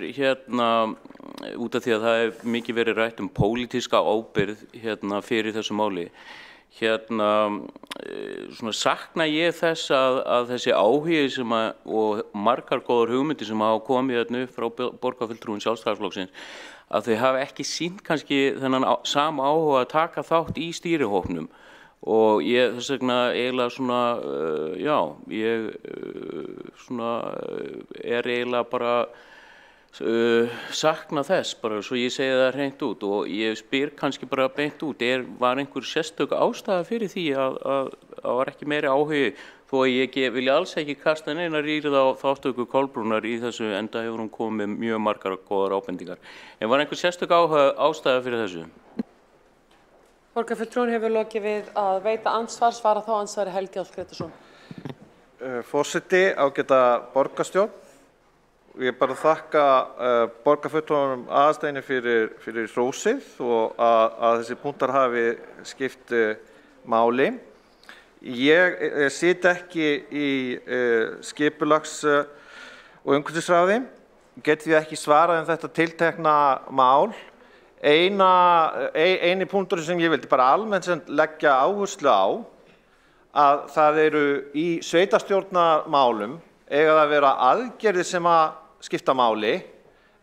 út af því að það mikið verið rætt pólitíska ábyrgð fyrir þessu máli. Svona sakna ég þess að þessi áhugi og margar góðar hugmyndir sem hafa komið upp frá borgarfulltrúum Sjálfstæðisflokksins, að þau hafa ekki sýnt kannski þennan sama áhuga að taka þátt í stýrihópnum. Og ég þess vegna eiginlega eiginlega bara sakna þess, bara svo ég segi það hreint út, og ég spyr kannski bara beint út, var einhver sérstök ástæða fyrir því að var ekki meiri áhugi, þó að ég vilja alls ekki kasta neina rýrð á þáttöku Kolbrúnar í þessu, enda hefur hún komið með mjög margar góðar ábendingar. En var einhver sérstök ástæða fyrir þessu? Borgarfulltrúin hefur lokið við að veita andsvar, svara þá andsvari Helgi Ás Grétarsson. Forseti, ágæta borgarstjórn. Ég bara þakka borgarfulltrúanum Aðalsteini fyrir hrósið og að þessi punktar hafi skipt máli. Ég sit ekki í skipulags- og umhverfisráði, get því ekki svarað þetta tiltekna mál. Eini punktur sem ég vildi bara almennt leggja áherslu á, að það í sveitarstjórnarmálum eiga að vera aðgerðir sem að skipta máli,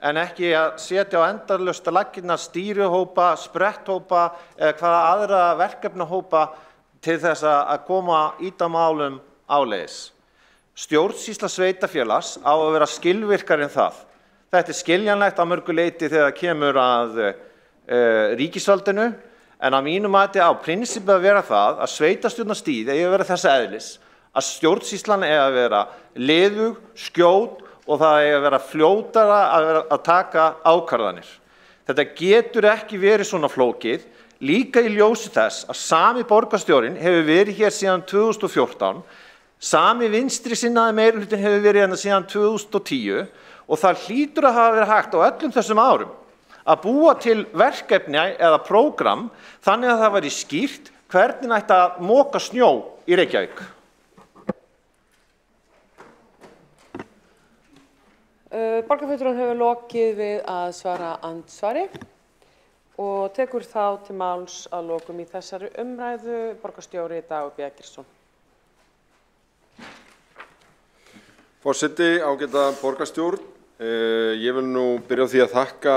en ekki að setja á endalaust laggirnar stýrihópa, spretthópa eða hvaða aðra verkefnahópa til þess að koma málum áleiðis. Stjórnsýsla sveitarfélags á að vera skilvirkari en það. Þetta skiljanlegt að mörgu leyti þegar kemur að ríkisvaldinu, en að mínu mati á prinsippið að vera það að sveitarstjórnarstigið eigi að vera þess eðlis að stjórnsýslan eigi að vera liðug, skjót og það eigi að vera fljótara að taka ákvarðanir. Þetta getur ekki verið svona flókið, líka í ljósi þess að sami borgarstjórinn hefur verið hér síðan 2014, sami vinstri sinnaði meirihlutin hefur verið hérna síðan 2010 og það hlýtur að hafa verið hægt á öllum þessum árum að búa til verkefni eða prógram þannig að það væri skýrt hvernig ætti að moka snjó í Reykjavík. Borgarfulltrúinn hefur lokið við að svara andsvari og tekur þá til máls að lokum í þessari umræðu borgarstjóri Dagur B. Eggertsson. Forseti, ágæta borgarstjórn. Ég vil nú byrja á því að þakka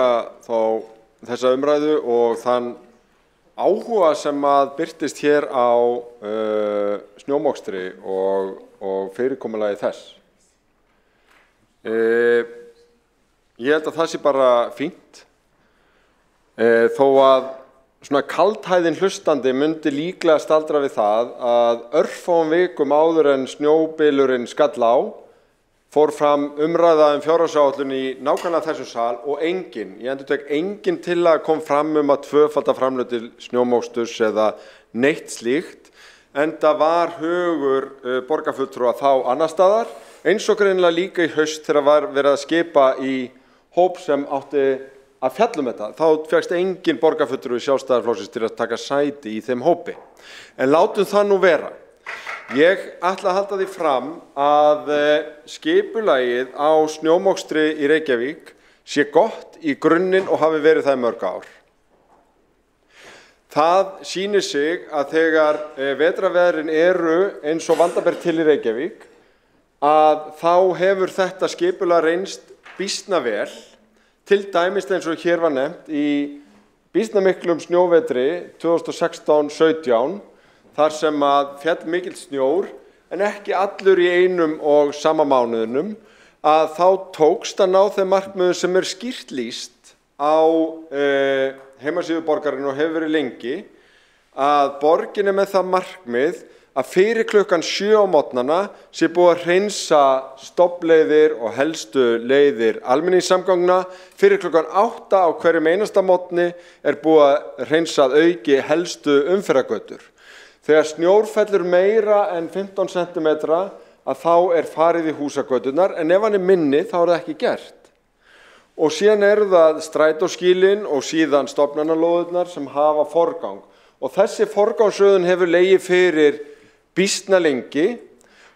þessa umræðu og þann áhuga sem að birtist hér á snjómokstri og fyrirkomulagi þess. Ég held að það sé bara fínt. Þó að svona kaldhæðin hlustandi myndi líklega staldra við það að örfáum vikum áður en snjóbylurinn skall á fór fram umræða fjárhagsáætlun í nákvæmlega þessum sal og engin, ég endurtek engin tillaga kom fram að tvöfalda framlög til snjómoksturs eða neitt slíkt, enda var hugur borgarfulltrúa þá annar staðar, eins og greinilega líka í haust þegar var verið að skipa í hóp sem átti að fjalla þetta. Þá fékkst engin borgarfulltrúi Sjálfstæðisflokksins til að taka sæti í þeim hópi. En látum það nú vera. Ég ætla að halda því fram að skipulagið á snjómokstri í Reykjavík sé gott í grunninn og hafi verið það í mörg ár. Það sýnir sig að þegar vetrarveðrin eru eins og vanda ber til í Reykjavík, að þá hefur þetta skipulag reynst býsna vel, til dæmis eins og hér var nefnt í býsna miklum snjóvetri 2016-17, þar sem að féll mikill snjór, en ekki allur í einum og sama mánuðinum, að þá tókst að ná þeim markmiðum sem skýrt lýst á heimasíðu borgarinn og hefur verið lengi, að borgin með það markmið að fyrir klukkan 7 á morgnana sé búið að hreinsa stofnleiðir og helstu leiðir almenningssamgangna, fyrir klukkan 8 á hverjum einasta morgni búið að hreinsa að auki helstu umferðargötur. Þegar snjór fellur meira en 15 cm að þá farið í húsagöturnar, en ef hann minni þá það ekki gert. Og síðan það strætóskýlin og síðan stofnanalóðirnar sem hafa forgang. Og þessi forgangsröðun hefur legið fyrir býsna lengi.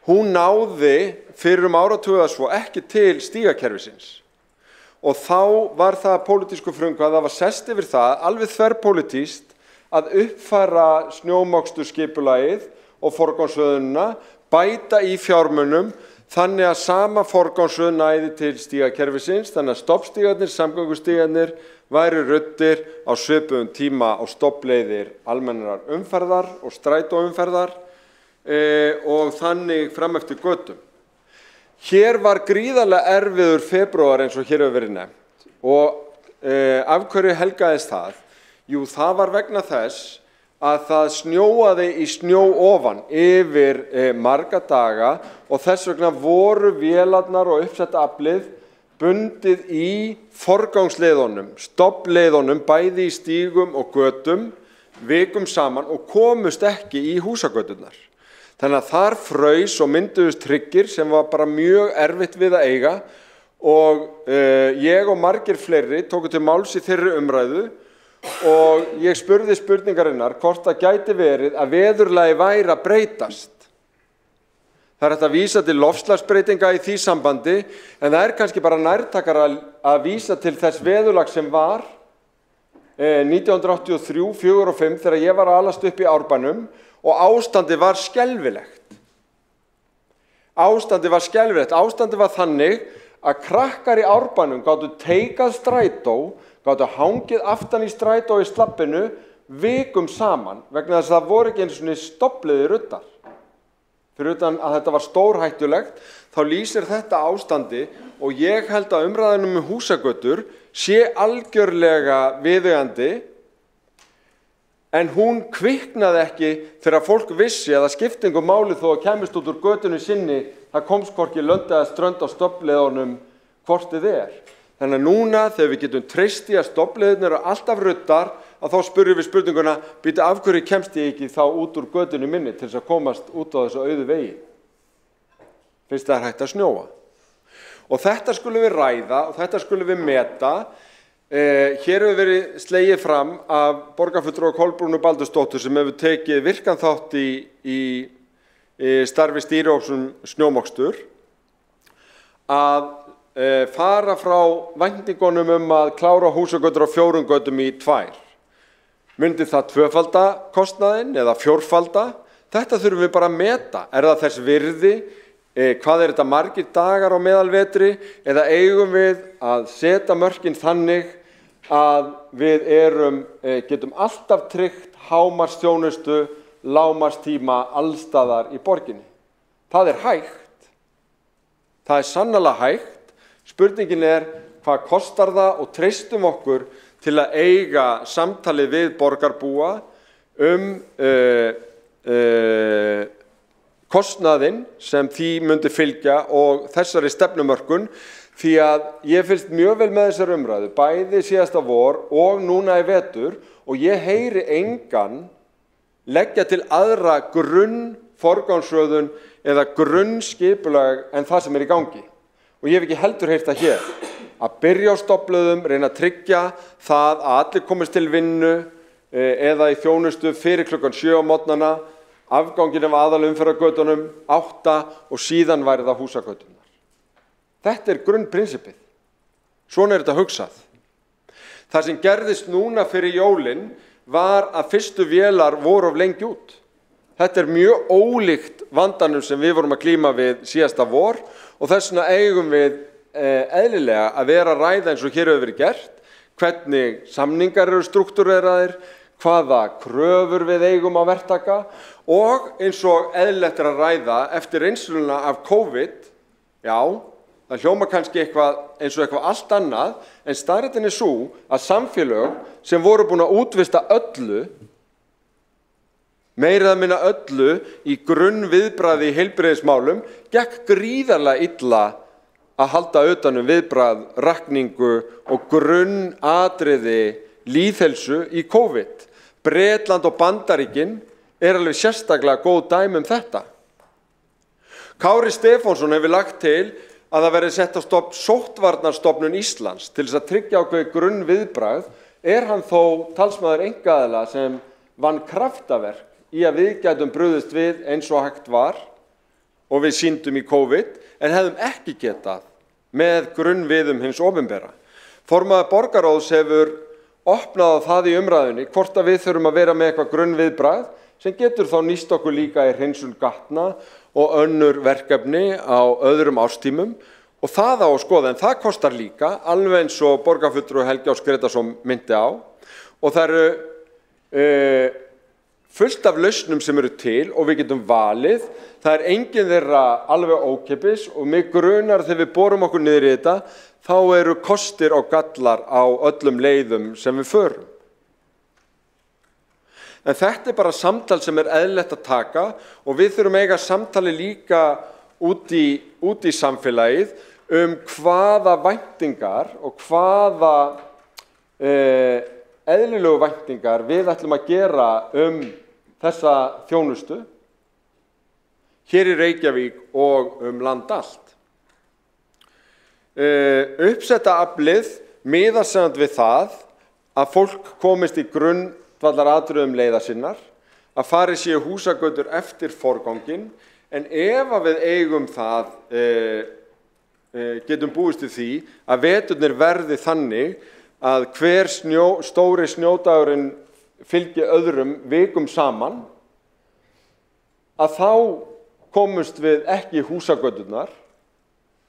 Hún náði fyrir áratuga svo ekki til stígakerfisins. Og þá var það pólitísku frumkvæði að það var sest yfir það alveg þverpólitískt að uppfæra snjómokstursskipulagið og forgangsröðunina, bæta í fjármunum þannig að sama forgangsröð næði til stígakerfisins, þannig að stoppstígarnir, samgöngustígarnir væru ruddir á svipuðum tíma á stoppleiðir almennrar umferðar og strætóumferðar og þannig fram eftir götum. Hér var gríðarlega erfiður febrúar eins og hér hefur verið nefnt og af hverju helgaðist það? Jú, það var vegna þess að það snjóaði í snjóofan yfir marga daga og þess vegna voru vélarnar og uppsetta aflið bundið í forgangsleiðunum, stoppleiðunum, bæði í stígum og götum, vikum saman og komust ekki í húsagöturnar. Þannig að þar fraus og mynduðust tryggir sem var bara mjög erfitt við að eiga og ég og margir fleiri tóku til máls í þeirri umræðu og ég spurði spurningarinnar hvort það gæti verið að veðurlagi væri að breytast. Það hægt að vísa til loftslagsbreytinga í því sambandi, en það kannski bara nærtækara að vísa til þess veðurlag sem var 1983, 4 og 5 þegar ég var að alast upp í Árbænum og ástandi var skelfilegt. Ástandi var þannig að krakkar í Árbænum gátu teikað strætó, gátu hangið aftan í strætó í slappinu vikum saman vegna þess að það voru ekki einu svona stoppleiðir ruddar. Fyrir utan að þetta var stórhættulegt, þá lýsir þetta ástandi og ég held að umræðunum húsagötur sé algjörlega viðeigandi, en hún kviknaði ekki þegar fólk vissi að það skipti engu máli þó að kæmist út úr götunni sinni, það komst hvorki lönd eða strönd á stoppleiðunum hvort þið Þannig að núna þegar við getum treyst í að stoppleiðirnir eru alltaf ruddar, að þá spurjum við spurninguna, býtu af hverju kemst ég ekki þá út úr götunni minni til þess að komast út á þessu auðu vegi? Fyrst það hægt að snjóa. Og þetta skulum við ræða og þetta skulum við meta. Hér hefur verið slegið fram af borgarfulltrúa Kolbrúnu Baldursdóttur sem hefur tekið virkan þátt í starfi stýrihópsins snjómokstur að fara frá væntingunum að klára húsagötur á 4 götum í 2. Myndi það tvöfalda kostnaðinn eða fjórfalda? Þetta þurfum við bara að meta. Það þess virði? Hvað þetta margir dagar á meðalvetri? Eða eigum við að setja mörkin þannig að við getum alltaf tryggt hámarksþjónustu, lágmarkstíma allstaðar í borginni? Það hægt. Það sannarlega hægt. Spurningin hvað kostar það og treystum okkur til að eiga samtalið við borgarbúa kostnaðinn sem því myndi fylgja og þessari stefnumörkun því að ég fylgst mjög vel með þessari umræðu, bæði síðasta vor og núna í vetur og ég heyri engan leggja til aðra grunnforgangsröðun eða grunnskipulag en það sem í gangi. Og ég hef ekki heldur heyrt það hér. Að byrja á stofnblöðum, reyna að tryggja það að allir komist til vinnu eða í þjónustu fyrir klukkan 7 á morgnana, afganginn af aðalumferðargötunum 8 og síðan væri það húsagöturnar. Þetta grunnprinsipið. Svona þetta hugsað. Það sem gerðist núna fyrir jólin var að fyrstu vélar voru of lengi út. Þetta mjög ólíkt vandanum sem við vorum að glíma við síðasta vor og þess vegna eigum við eðlilega að vera að ræða eins og hér hefur verið gert, hvernig samningar eru struktúreraðir, hvaða kröfur við eigum á verktaka og eins og eðlilegt að ræða eftir reynsluna af COVID, já, það hljóma kannski eins og eitthvað allt annað, en staðreyndin sú að samfélög sem voru búin að útvista öllu, meira eða minna öllu í grunnviðbragði í heilbrigðismálum, gekk gríðarlega illa að halda utan viðbragð, rakningu og grunnatriði lýðheilsu í COVID. Bretland og Bandaríkin alveg sérstaklega góð dæmi þetta. Kári Stefánsson hefur lagt til að það verði sett á stofn sóttvarnarstofnun Íslands til þess að tryggja ákveðið grunnviðbragð. Hann þó talsmaður einkaaðila sem vann kraftaverk í að við gætum brugðist við eins og hægt var og við sýndum í COVID, en hefðum ekki getað með grunnviðum hins opinbera. Formaður borgarráðs hefur opnað á það í umræðunni hvort að við þurfum að vera með eitthvað grunnviðbragð sem getur þá nýst okkur líka í hreinsun gatna og önnur verkefni á öðrum árstímum og það á að skoða, en það kostar líka, alveg eins og borgarfulltrúi Helgi Ás Grétarsson myndi á og það fullt af lausnum sem eru til og við getum valið. Það engin þeirra alveg ókeypis og mig grunar þegar við borum okkur niður í þetta, þá eru kostir og gallar á öllum leiðum sem við förum. En þetta bara samtal sem eðlilegt að taka og við þurfum að eiga samtali líka út í samfélagið hvaða væntingar og hvaða eðlilegu væntingar við ætlum að gera þessa þjónustu hér í Reykjavík og land allt. Uppsetta aflið miðast við það að fólk komist í grundvallaratriðum leiðar sinnar, að farið séu húsagötur eftir forganginn, en ef við eigum það, getum búist við því að veturnir verði þannig að hver stóri snjódagurinn fylgi öðrum vikum saman, að þá komumst við ekki í húsagöturnar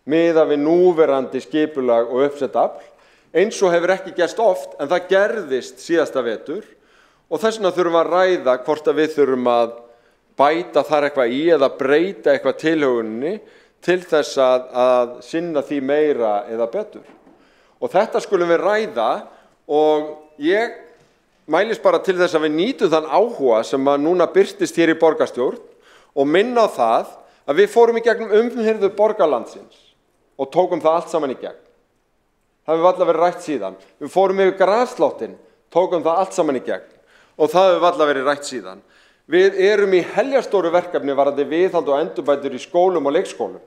miðað við núverandi skipulag og uppsett afl, eins og hefur ekki gerst oft, en það gerðist síðasta vetur og þess vegna þurfum að ræða hvort að við þurfum að bæta þar eitthvað í eða breyta eitthvað tilhöguninni til þess að sinna því meira eða betur. Og þetta skulum við ræða og ég mælist bara til þess að við nýtum þann áhuga sem að núna birtist hér í borgarstjórn og minna á það að við fórum í gegnum umhirðu borgarlandsins og tókum það allt saman í gegn. Það hefur varla verið rætt síðan. Við fórum yfir grassláttin, tókum það allt saman í gegn og það hefur varla verið rætt síðan. Við erum í heljarstóru verkefni varðandi viðhald og endurbætur í skólum og leikskólum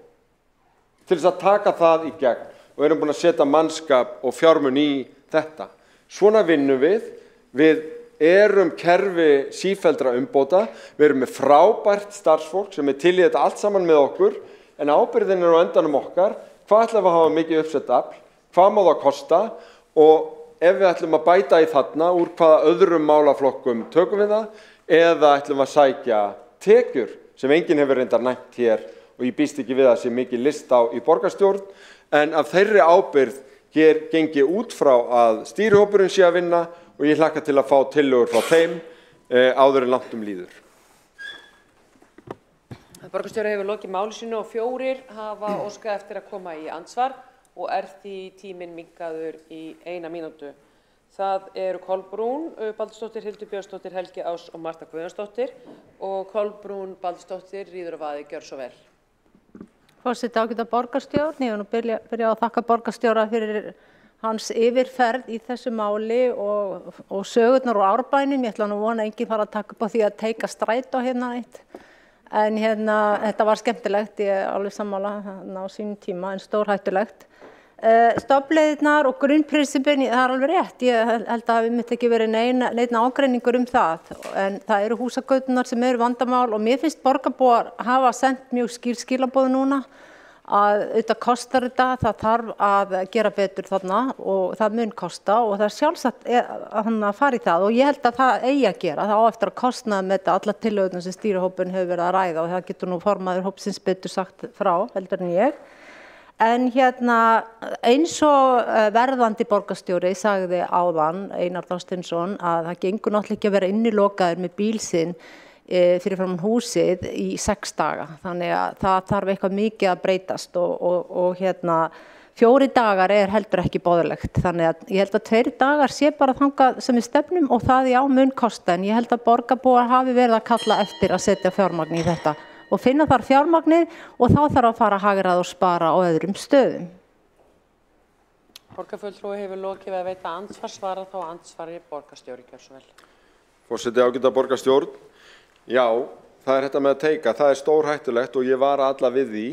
til þess að taka það í gegn og erum búin að setja mannskap og fjármuni í þetta. Svona vinnum við erum kerfi sífelldra umbóta, við erum með frábært starfsfólk sem til í þetta allt saman með okkur, en ábyrgðin á endanum okkar, hvað ætlum við að hafa mikið uppsett afl, hvað má það kosta og ef við ætlum að bæta í þarna úr hvaða öðrum málaflokkum tökum við það, eða ætlum að sækja tekjur sem enginn hefur reyndar næmt hér og ég býst ekki við að sé mikið list á í borgarstjórn, en af þeirri ábyrgð hér gengi út frá að stýrihópurinn sé að vinna og ég hlakka til að fá tillögur frá þeim áður en langt líður. Borgarstjóri hefur lokið máli sínu og 4 hafa óskað eftir að koma í andsvar og því tíminn minnkaður í 1 mínútu. Það eru Kolbrún Baldursdóttir, Hildur Björnsdóttir, Helgi Ás og Marta Guðjónsdóttir og Kolbrún Baldursdóttir ríður á vaði, gjör svo vel. Forseti, ágæta borgarstjórn, ég vil nú byrja að þakka borgarstjóra fyrir hans yfirferð í þessu máli og sögurnar úr Árbænum. Ég ætla nú vona að enginn fara að taka upp á því að teika strætó hérna eitt. En þetta var skemmtilegt, ég er alveg sammála á sínum tíma, en stórhættulegt. Stofnleiðirnar og grunnprinsipin, það er alveg rétt. Ég held að það myndi ekki verið neinn ágreiningur það. En það eru húsagöturnar sem eru vandamál og mér finnst borgarbúar hafa sendt mjög skýr skilaboð núna að auðvitað kostar þetta, það þarf að gera betur þarna og það mun kosta og það er sjálfsagt að fara í það og ég held að það eigi að gera, það á eftir að kostnaða með þetta alla tillögurnar sem stýrihópurinn hefur verið að ræða og það getur nú formaður hópsins betur sagt frá heldur en ég. En eins og verðandi borgarstjóri sagði áðan, Einar Þorsteinsson, að það gengur náttúrulega ekki að vera innilokaður með bíl sinn fyrir framan húsið í 6 daga. Þannig að það þarf eitthvað mikið að breytast og 4 dagar er heldur ekki boðlegt. Þannig að ég held að 2 dagar sé bara þangað sem við stefnum og það mun kosta. En ég held að borgarbúar hafi verið að kalla eftir að setja fjármagn í þetta og finna þar fjármagnið og þá þarf að fara að hagræða og spara á öðrum stöðum. Borgarfulltrúi hefur lokið við að veita andsvarsvara þá andsvari borgarstjóri, gjör svo vel. Forseti, ágæta borgarstjórn. Já, það þetta með að teika, það er stórhættulegt og ég var alla við því,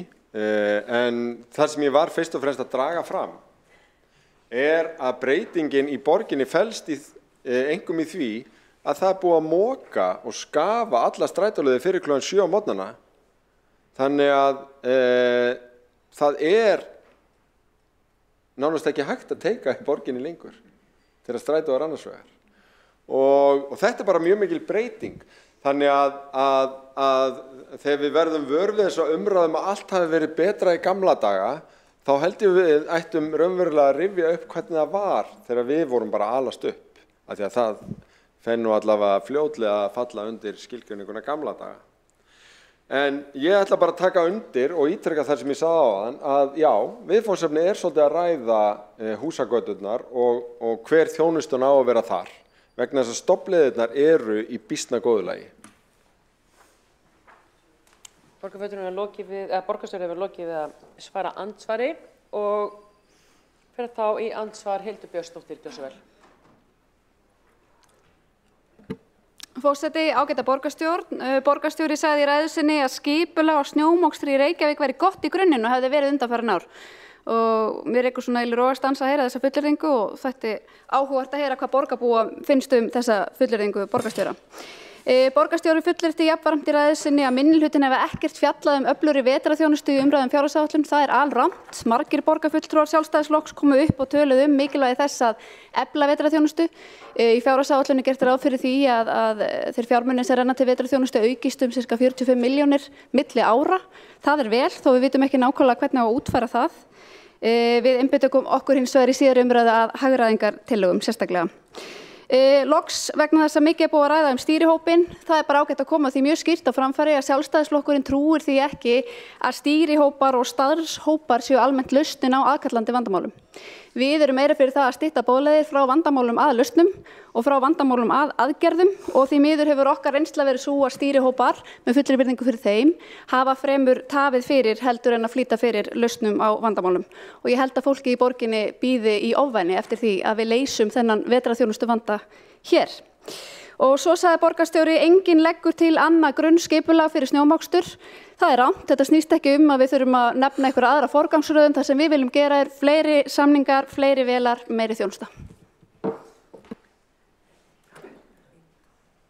en það sem ég var fyrst og fremst að draga fram að breytingin í borginni felst einkum í því að það er búið að moka og skafa alla strætóleiðir fyrir klukkan 7 á morgnana. Þannig að það er nánast ekki hægt að teika í borginni lengur þegar strætó annars vegar. Og þetta er bara mjög mikil breyting. Þannig að þegar við verðum vör við þessa umræðum að allt hafi verið betra í gamla daga, þá held ég við ættum raunverulega að rifja upp hvernig það var þegar við vorum bara að alast upp. Af því að það fer nú allavega fljótlega að falla undir skilgreininguna gamla daga. En ég ætla bara að taka undir og ítreka það sem ég sagði áðan að já, viðfangsefni er svolítið að ræða húsagöturnar og hver þjónustun á að vera þar. Vegna þess að stofnleiðirnar eru í býsna góðu lagi. Borgarstjóri hefur lokið við að svara andsvari og fer þá í andsvar Hildur Björnsdóttir, gjör svo vel. Forseti, ágæta borgarstjórn. Borgarstjóri sagði í ræðu sinni að skipulag á snjómokstri í Reykjavík væri gott í grunninn og hefði verið undanfarin ár. Og mér er svona rogast að heyra þessa fullyrðingu og þetta áhugavert að heyra hvað borgarbúa finnst þessa fullyrðingu borgarstjóra. Borgarstjóri fullyrti jafnframt í ræðu sinni að minnihlutinn hafi ekkert fjallað öflugri vetrarþjónustu í umræðum fjárhagsáætlun. Það er alrangt. Margir borgarfulltrúar Sjálfstæðisflokks komu upp og töluðu mikilvægi þess að efla vetrarþjónustu. Í fjárhagsáætlun er gert ráð fyrir því að þeir fjármunir sem renna til vetrarþjónustu aukist ca. 45 milljónir milli ára. Það er vel, þó við vitum ekki nákvæmlega hvernig á að útfæra það. Við einbeitum okkur hins vegar í síðari umræðu að hagræðingartillögum sérstaklega. Loks vegna þess að mikið er búið að ræða stýrihópinn, það er bara ágætt að koma því mjög skýrt á framfæri að Sjálfstæðisflokkurinn trúir því ekki að stýrihópar og starfshópar séu almennt lausnin á aðkallandi vandamálum. Við erum meira fyrir það að stytta boðleiðir frá vandamálum að lausnum og frá vandamálum að aðgerðum og því miður hefur okkar reynsla verið svo að stýrihópar með fullri virðingu fyrir þeim hafa fremur tafið fyrir heldur en að flýta fyrir lausnum á vandamálum. Og ég held að fólki í borginni bíði í ofvæni eftir því að við leysum þennan vetrarþjónustu vanda hér. Og svo sagði borgarstjóri, enginn leggur til annað grunnskipulag fyrir snjómokstur. Það er rangt, þetta snýst ekki að við þurfum að nefna einhverja aðra forgangsröðun. Það sem við viljum gera er fleiri samningar, fleiri vélar, meiri þjónusta.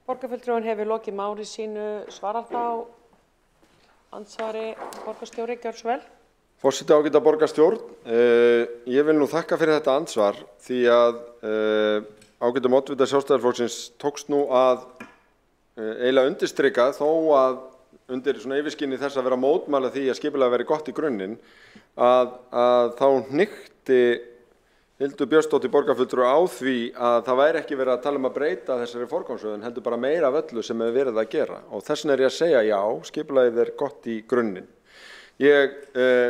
Borgarfulltrúinn hefur lokið máli sínu, svarar þá andsvari borgarstjóri, gjör svo vel. Forseti, ágæta borgarstjórn, ég vil nú þakka fyrir þetta andsvar því að ágætum oddvita Sjálfstæðisflokksins tókst nú að eiginlega undirstrika þó að undir svona yfirskinni þess að vera mótmæla því að skipulag veri gott í grunninn að þá hnykkti Hildur Björnsdóttir borgarfulltrúi á því að það væri ekki verið að tala að breyta þessari forgangsröðun heldur bara meira af öllu sem hefur verið að gera og þess vegna er ég að segja já, skipulagið er gott í grunninn. Ég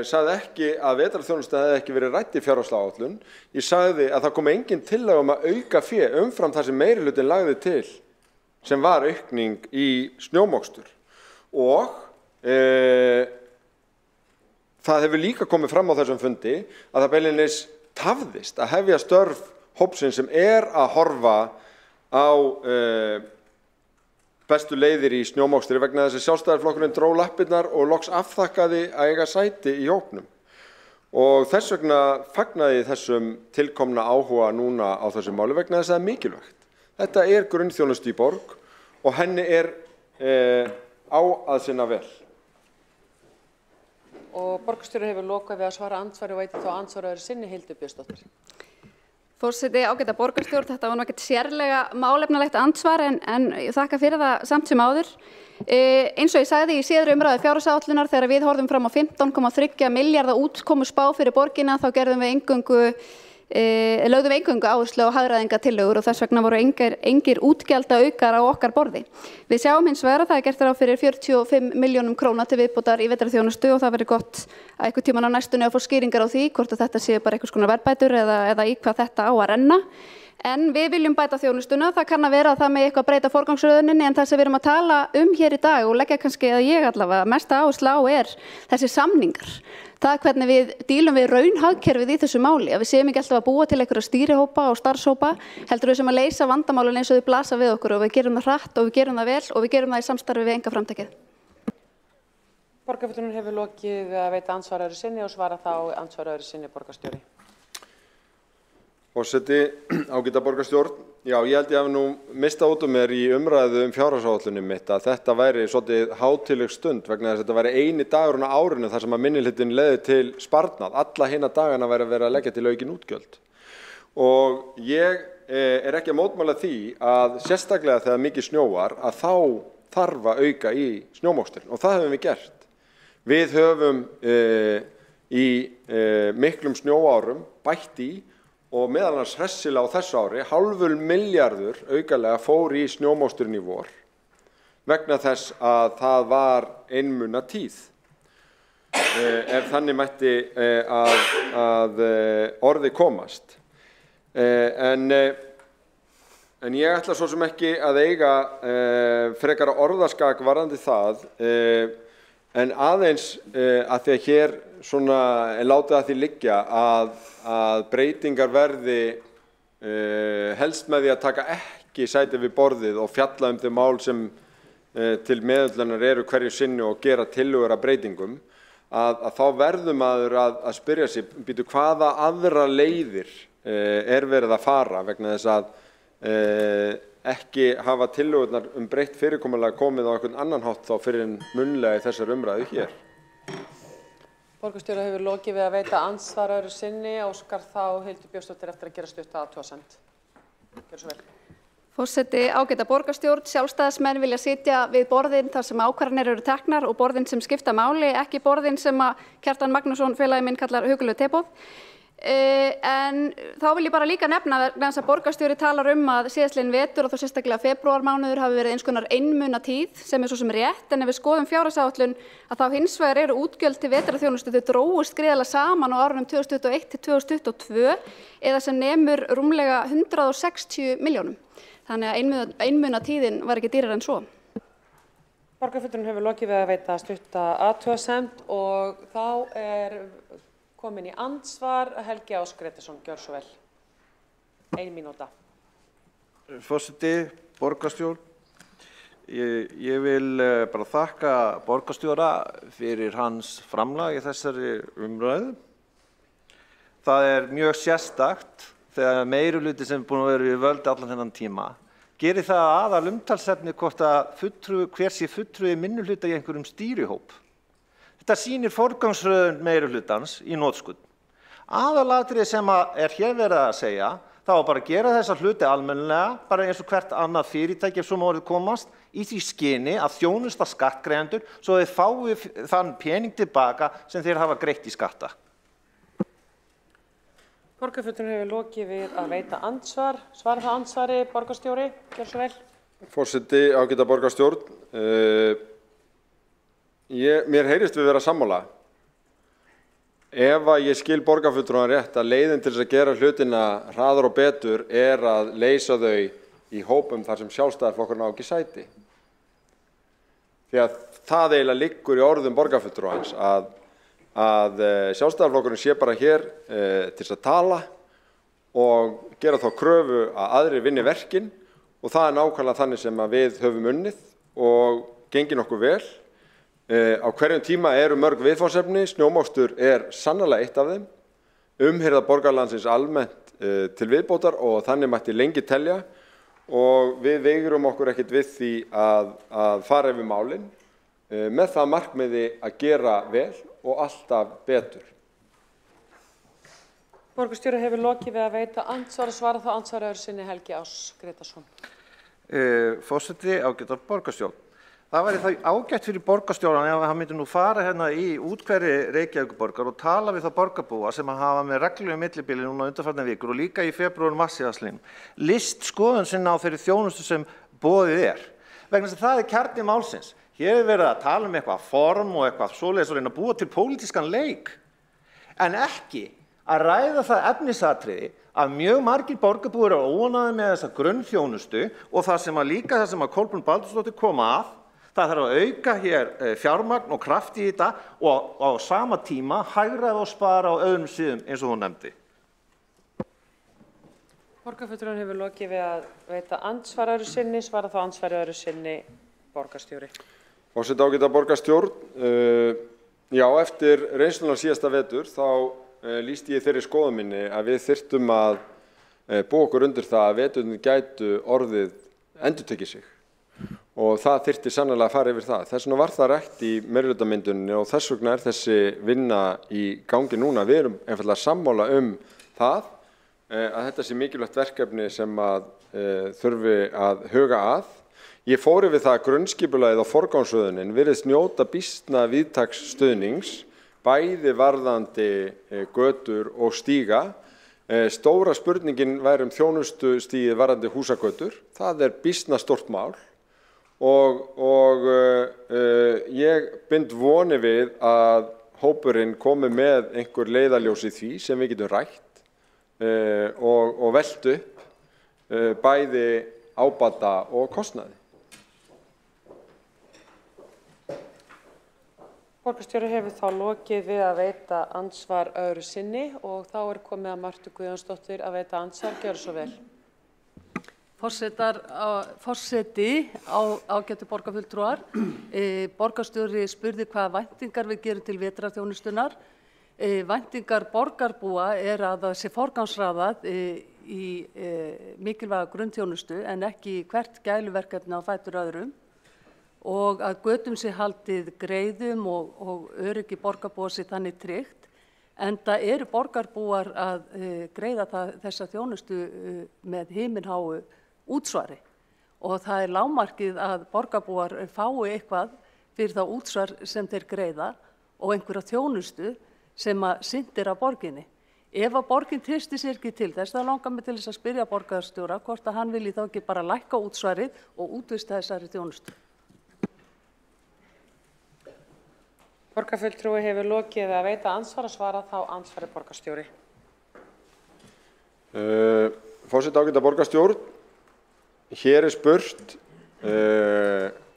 sagði ekki að vetrarþjónusta hefði ekki verið rædd í fjárhagsáætlun. Ég sagði að það kom engin tillaga að auka fé umfram það sem meirihlutin lagði til, sem var aukning í snjómokstur. Og það hefur líka komið fram á þessum fundi að það beinlínis tafðist að hefja störf hópsins sem að horfa á bestu leiðir í snjómokstri vegna þess að Sjálfstæðisflokkurinn dró lappirnar og loks afþakkaði að eiga sæti í hópnum. Og þess vegna fagnaði þessum tilkomna áhuga núna á þessu máli vegna þess að það er mikilvægt. Þetta er grunnþjónusta í borg og henni á að sinna vel. Og borgarstjóri hefur lokað við að svara andsvari og veitir þá andsvaraður sinni Hildur Björnsdóttir. Forseti, ágæta borgarstjórn, þetta var nú ekkert sérlega málefnalegt andsvar en ég þakka fyrir það samt sem áður. Eins og ég sagði í síðari umræðu fjárhagsáætlunar þegar við horfðum fram á 15,3 milljarða útkomuspá fyrir borgina þá gerðum við lögðum við eingöngu áherslu á hagræðingartillögur og þess vegna voru engir útgjaldaaukar á okkar borði. Við sjáum hins vegar að það er gert ráð fyrir 45 milljónum króna til viðbótar í vetrarþjónustu og það verður gott að einhvern tímann á næstunni að fá skýringar á því hvort að þetta sé bara einhvers konar verðbætur eða í hvað þetta á að renna. En við viljum bæta þjónustuna, það kann að vera að það með eitthvað breyta forgangsröðuninni en það sem við erum að tala hér í dag og leggja kannski að ég allavega mesta áherslu á þessi samningar. Það hvernig við dílum við raunhagkerfið í þessu máli, að við séum ekki alltaf að búa til einhverja stýrihópa og starfshópa, heldur við sem að leysa vandamálin eins og þau blasa við okkur og við gerum það hratt og við gerum það vel og við gerum það í samstarfi við einkaframtakið. Borgarfulltrúinn hefur lokið við að veita andsvaraður sinni og svara þá andsvaraður sinni borgarstjóri. Forseti, ágæta borgarstjórn, já, ég held ég hafi nú mistað út mér í umræðu fjárhagsáætlunum mitt að þetta væri svolítið hátíðleg stund vegna þess að þetta væri eini dagurinn á árinu þar sem að minnihlutinn leiði til sparnað. Alla hina dagana væri að vera að leggja til aukin útgjöld. Og ég ekki að mótmæla því að sérstaklega þegar mikið snjóar að þá þarf að auka í snjómoksturinn og það höfum við gert. Við höfum í miklum snjóárum bætt í og meðal annars hressilega á þessu ári, 0,5 milljarður aukalega fór í snjómoksturinn í vor vegna þess að það var einmuna tíð. Ef þannig mætti að orði komast. En ég ætla svo sem ekki að eiga frekara orðaskak varðandi það, en aðeins að því að hér svona látið að því liggja að breytingar verði helst með því að taka ekki sæti við borðið og fjalla þau mál sem til meðhöndlunar eru hverju sinni og gera tillögur að breytingum, að þá verður maður að spyrja sig, býtu hvaða aðra leiðir verið að fara vegna þess að ekki hafa tillögurnar breytt fyrirkomulag komið á einhvern annan hátt þá fyrir en munnlega í þessar umræðu hér. Borgarstjóri hefur lokið við að veita andsvaraður sinni og óskar þá Hildur Björnsdóttir eftir að gera stutta athugasemd. Gjörðu svo vel. Forseti, ágæta borgarstjórn, sjálfstæðismenn vilja sitja við borðin þar sem ákvarðanir eru teknar og borðin sem skipta máli, ekki borðin sem að Kjartan Magnússon félagi minn kallar hugulegu teboð. En þá vil ég bara líka nefna vegna þess að borgarstjóri talar að síðastliðinn vetur og þá sérstaklega febrúarmánuður hafi verið eins konar einmuna tíð sem svo sem rétt, en ef við skoðum fjárhagsáætlun að þá hins vegar eru útgjöld til vetrarþjónustu þau drógust gríðarlega saman á árunum 2021 til 2022 eða sem nemur rúmlega 160 milljónum. Þannig að einmuna tíðin var ekki dýrar en svo. Borgarfulltrúinn hefur lokið við að veita stutta athugasemd og þá komin í andsvar Helgi Ás Grétarsson, gjör svo vel. 1 mínúta. Forseti, borgarstjórn, ég vil bara þakka borgarstjóra fyrir hans framlag í þessari umræðu. Það er mjög sérstakt þegar meirihluti sem er búin að vera við völd allan þennan tíma gerir það aðal umtalsefni hvort að hver sé fulltrúi minnihluta í einhverjum stýrihóp. Þetta sýnir forgangsröðun meirihlutans í hnotskurn. Aðalatriði sem hér verið að segja, það var bara að gera þessa hluti almennilega, bara eins og hvert annað fyrirtæki ef svo má orðið komast, í því skyni að þjónusta skattgreiðendur svo þeir fái þann pening tilbaka sem þeir hafa greitt í skatta. Borgarfulltrúinn hefur lokið við að veita andsvar. Svara það andsvari, borgarstjóri, gjör svo vel. Forseti, ágæta borgarstjórn. Mér heyrist við vera sammála ef að ég skil borgarfulltrúan rétt að leiðin til þess að gera hlutina hraðar og betur að leysa þau í hópum þar sem Sjálfstæðisflokkurinn á ekki sæti. Því að það eiginlega liggur í orðum borgarfulltrúans að Sjálfstæðisflokkurinn sé bara hér til þess að tala og gera þá kröfu að aðrir vinni verkin og það nákvæmlega þannig sem að við höfum unnið og gengið nokkuð vel. Á hverjum tíma eru mörg viðfangsefni, snjómokstur sannarlega eitt af þeim, umhirða borgarlandsins almennt til viðbótar og þannig mætti lengi telja og við veigrum okkur ekkert við því að fara yfir málin með það markmiði að gera vel og alltaf betur. Borgarstjóri hefur lokið við að veita andsvar og svara þá andsvaraður sinni Helgi Ás Grétarsson. Forseti, ágæta borgarstjórn. Það væri það ágætt fyrir borgarstjóran ef hann myndi nú fara hérna í úthverfi Reykjavíkurborgar og tala við þá borgarbúa sem hafa með reglulegu millibili núna undanfarnar vikur og líka í febrúar og mars síðastliðnum lýst skoðun sinna á þeirri þjónustu sem boðið vegna þess að það kjarni málsins. Hér verið að tala um eitthvað form og eitthvað svoleiðis og reyna að búa til pólitískan leik en ekki að ræða það efnisatriði að mjög margir borgarbúar eru óánægðir með þessa grunnþjónustu og það sem að Kolbrún Baldursdóttir kom að. Það þarf að auka hér fjármagn og kraft í þetta og á sama tíma hagræða og spara á öðrum sviðum eins og hún nefndi. Borgarfulltrúinn hefur lokið við að veita andsvaraður sinni, svara þá andsvaraður sinni borgarstjóri. Forseti, ágæta borgarstjórn, já, eftir reynsluna síðasta vetur þá lýsti ég þeirri skoðun minni að við þyrftum að búa okkur undir það að veturinn gætu orðið endurtekið sig. Og það þyrfti sannarlega að fara yfir það. Þess vegna var það rætt í meirihlutamyndunni og þess vegna þessi vinna í gangi núna. Við erum einfaldlega sammála það að þetta sé mikilvægt verkefni sem að þurfi að huga að. Ég fór yfir það að grunnskipulagið á forgangsröðunin virðist njóta býsna víðtæks stuðnings, bæði varðandi götur og stíga. Stóra spurningin væri þjónustustigið varðandi húsagötur. Það býsna stórt mál. Og ég bind voni við að hópurinn komi með einhver leiðarljós í því sem við getum rætt og velt upp bæði ábata og kostnaði. Borgarstjóri hefur þá lokið við að veita andsvar öðru sinni og þá komið að Martu Guðjónsdóttir að veita andsvar. Gjörðu svo vel. Forseti, ágætu borgarfulltrúar, borgarstjóri spurði hvaða væntingar við gerum til vetrarþjónustunnar. Væntingar borgarbúa að það sé forgangsraðað í mikilvæga grunnþjónustu en ekki hvert gæluverkefni á fætur öðrum og að götum sé haldið greiðum og öryggi borgarbúa sé þannig tryggt. Enda eru borgarbúar að greiða þessa þjónustu með himinháu útsvari og það lágmarkið að borgarbúar fái eitthvað fyrir þá útsvar sem þeir greiða og einhverja þjónustu sem að sinnt af borginni. Ef að borgin treystir sér ekki til þess, þá langar mig til þess að spyrja borgarstjóra hvort að hann vilji þá ekki bara lækka útsvarið og útvista þessari þjónustu. Borgarfulltrúi hefur lokið að veita andsvar og svara þá andsvari borgarstjóri. Forseti, ágæta borgarstjórn, hér spurt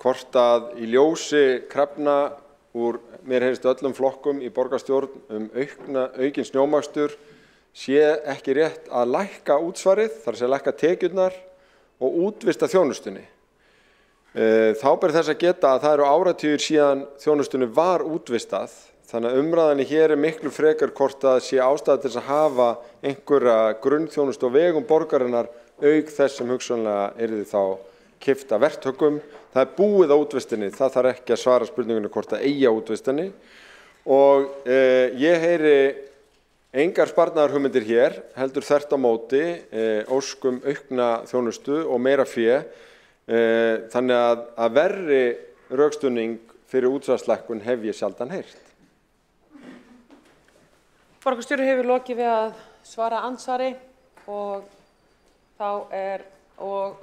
hvort að í ljósi krafna úr mér heyrist öllum flokkum í borgarstjórn aukinn snjómokstur sé ekki rétt að lækka útsvarið, þar sé að lækka tekjurnar og útvista þjónustunni. Þá ber þess að geta að það eru áratugir síðan þjónustunni var útvistað, þannig að umræðan hér miklu frekar hvort að sé ástæða til þess að hafa einhverja grunnþjónustu á vegum borgarinnar auk þess sem hugsanlega yrði þá keypt af verktökum. Það búið á útvistinni, það þarf ekki að svara spurningunni hvort það eigi á útvistinni og ég heyri engar sparnaðarhugmyndir hér, heldur þvert á móti óskum aukna þjónustu og meira fé. Þannig að verri rökstuðning fyrir útsvarslækkun hef ég sjaldan heyrt. Borgarstjóri hefur lokið við að svara andsvari og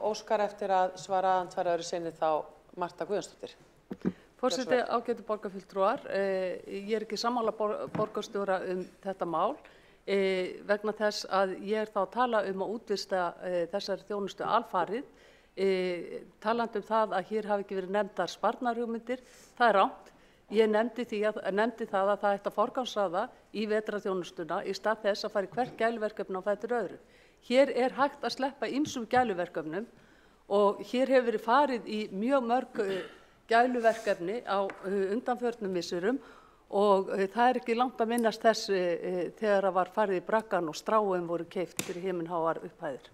óskar eftir að svara andsvari öðru sinni þá Marta Guðjónsdóttir. Forseti, ágætu borgarfulltrúar, ég ekki sammála borgarstjóra þetta mál vegna þess að ég þá að tala að útvista þessari þjónustu alfarið, talandi það að hér hafi ekki verið nefndar sparnaðarhugmyndir, það rangt. Ég nefndi það að það ætti að forgangsraða í vetrarþjónustuna í stað þess að fara í hvert gæluverkefni á fætur öðru. Hér hægt að sleppa ýmsum gæluverkefnum og hér hefur verið farið í mjög mörg gæluverkefni á undanförnum misserum og það ekki langt að minnast þess þegar það var farið í braggann og stráin voru keypt fyrir himinháar upphæðir.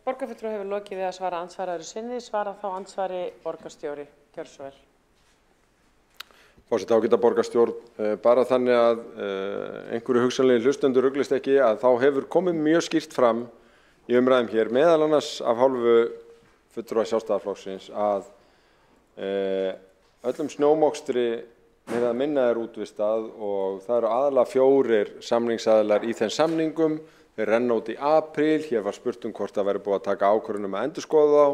Borgarfulltrúi hefur lokið við að svara andsvaraður sinni, svara þá andsvari borgarstjóri. Gjörðu svo vel. Forseti, ágæta borgarstjórn, bara þannig að einhverju hugsanlegi hlustendur ruglist ekki að þá hefur komið mjög skýrt fram í umræðum hér, meðal annars af hálfu fulltrúa Sjálfstæðisflokksins að öllum snjómokstri með að minna útvistað og það eru aðalega 4 samningsaðilar í þeim samningum. Þeir renna út í apríl, hér var spurt hvort það væri búið að taka ákvörðun að endurskoða þá.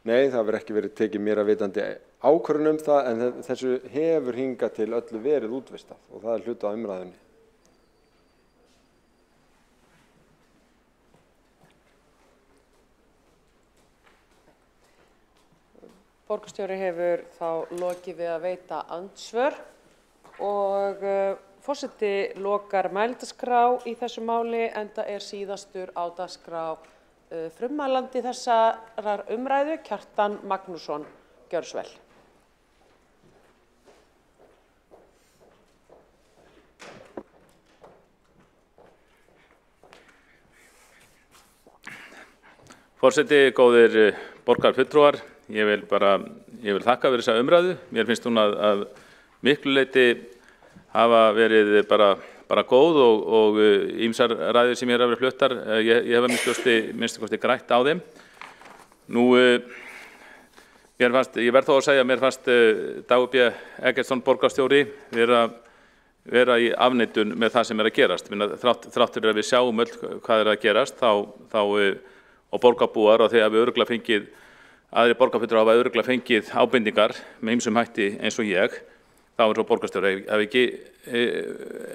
Nei, það verður ekki verið tekið mér að vitandi ákvörðun það, en þessu hefur hingað til öllu verið útvistað og það hluti af umræðunni. Borgarstjóri hefur þá lokið við að veita andsvör og forseti lokar mælendaskrá í þessu máli enda síðastur á dagskrá frummælandi þessarar umræðu, Kjartan Magnússon. Gjörðu svo vel. Forseti, góðir borgarfulltrúar, ég vil þakka fyrir þessa umræðu. Mér finnst hún að miklu leyti hafa verið bara góð og ýmsar ræður sem hafa verið fluttar. Ég hef að minnsta kosti grætt á þeim. Nú, ég verð þó að segja að mér fannst Dagur B. Eggertsson borgarstjóri vera í afneitun með það sem að gerast. Þrátt fyrir að við sjáum öll hvað að gerast og borgarbúar og þegar við örugglega fengið, aðrir borgarfulltrúar hafa örugglega fengið ábendingar með ýmsum hætti eins og ég, þá svo borgarstjóri hef ekki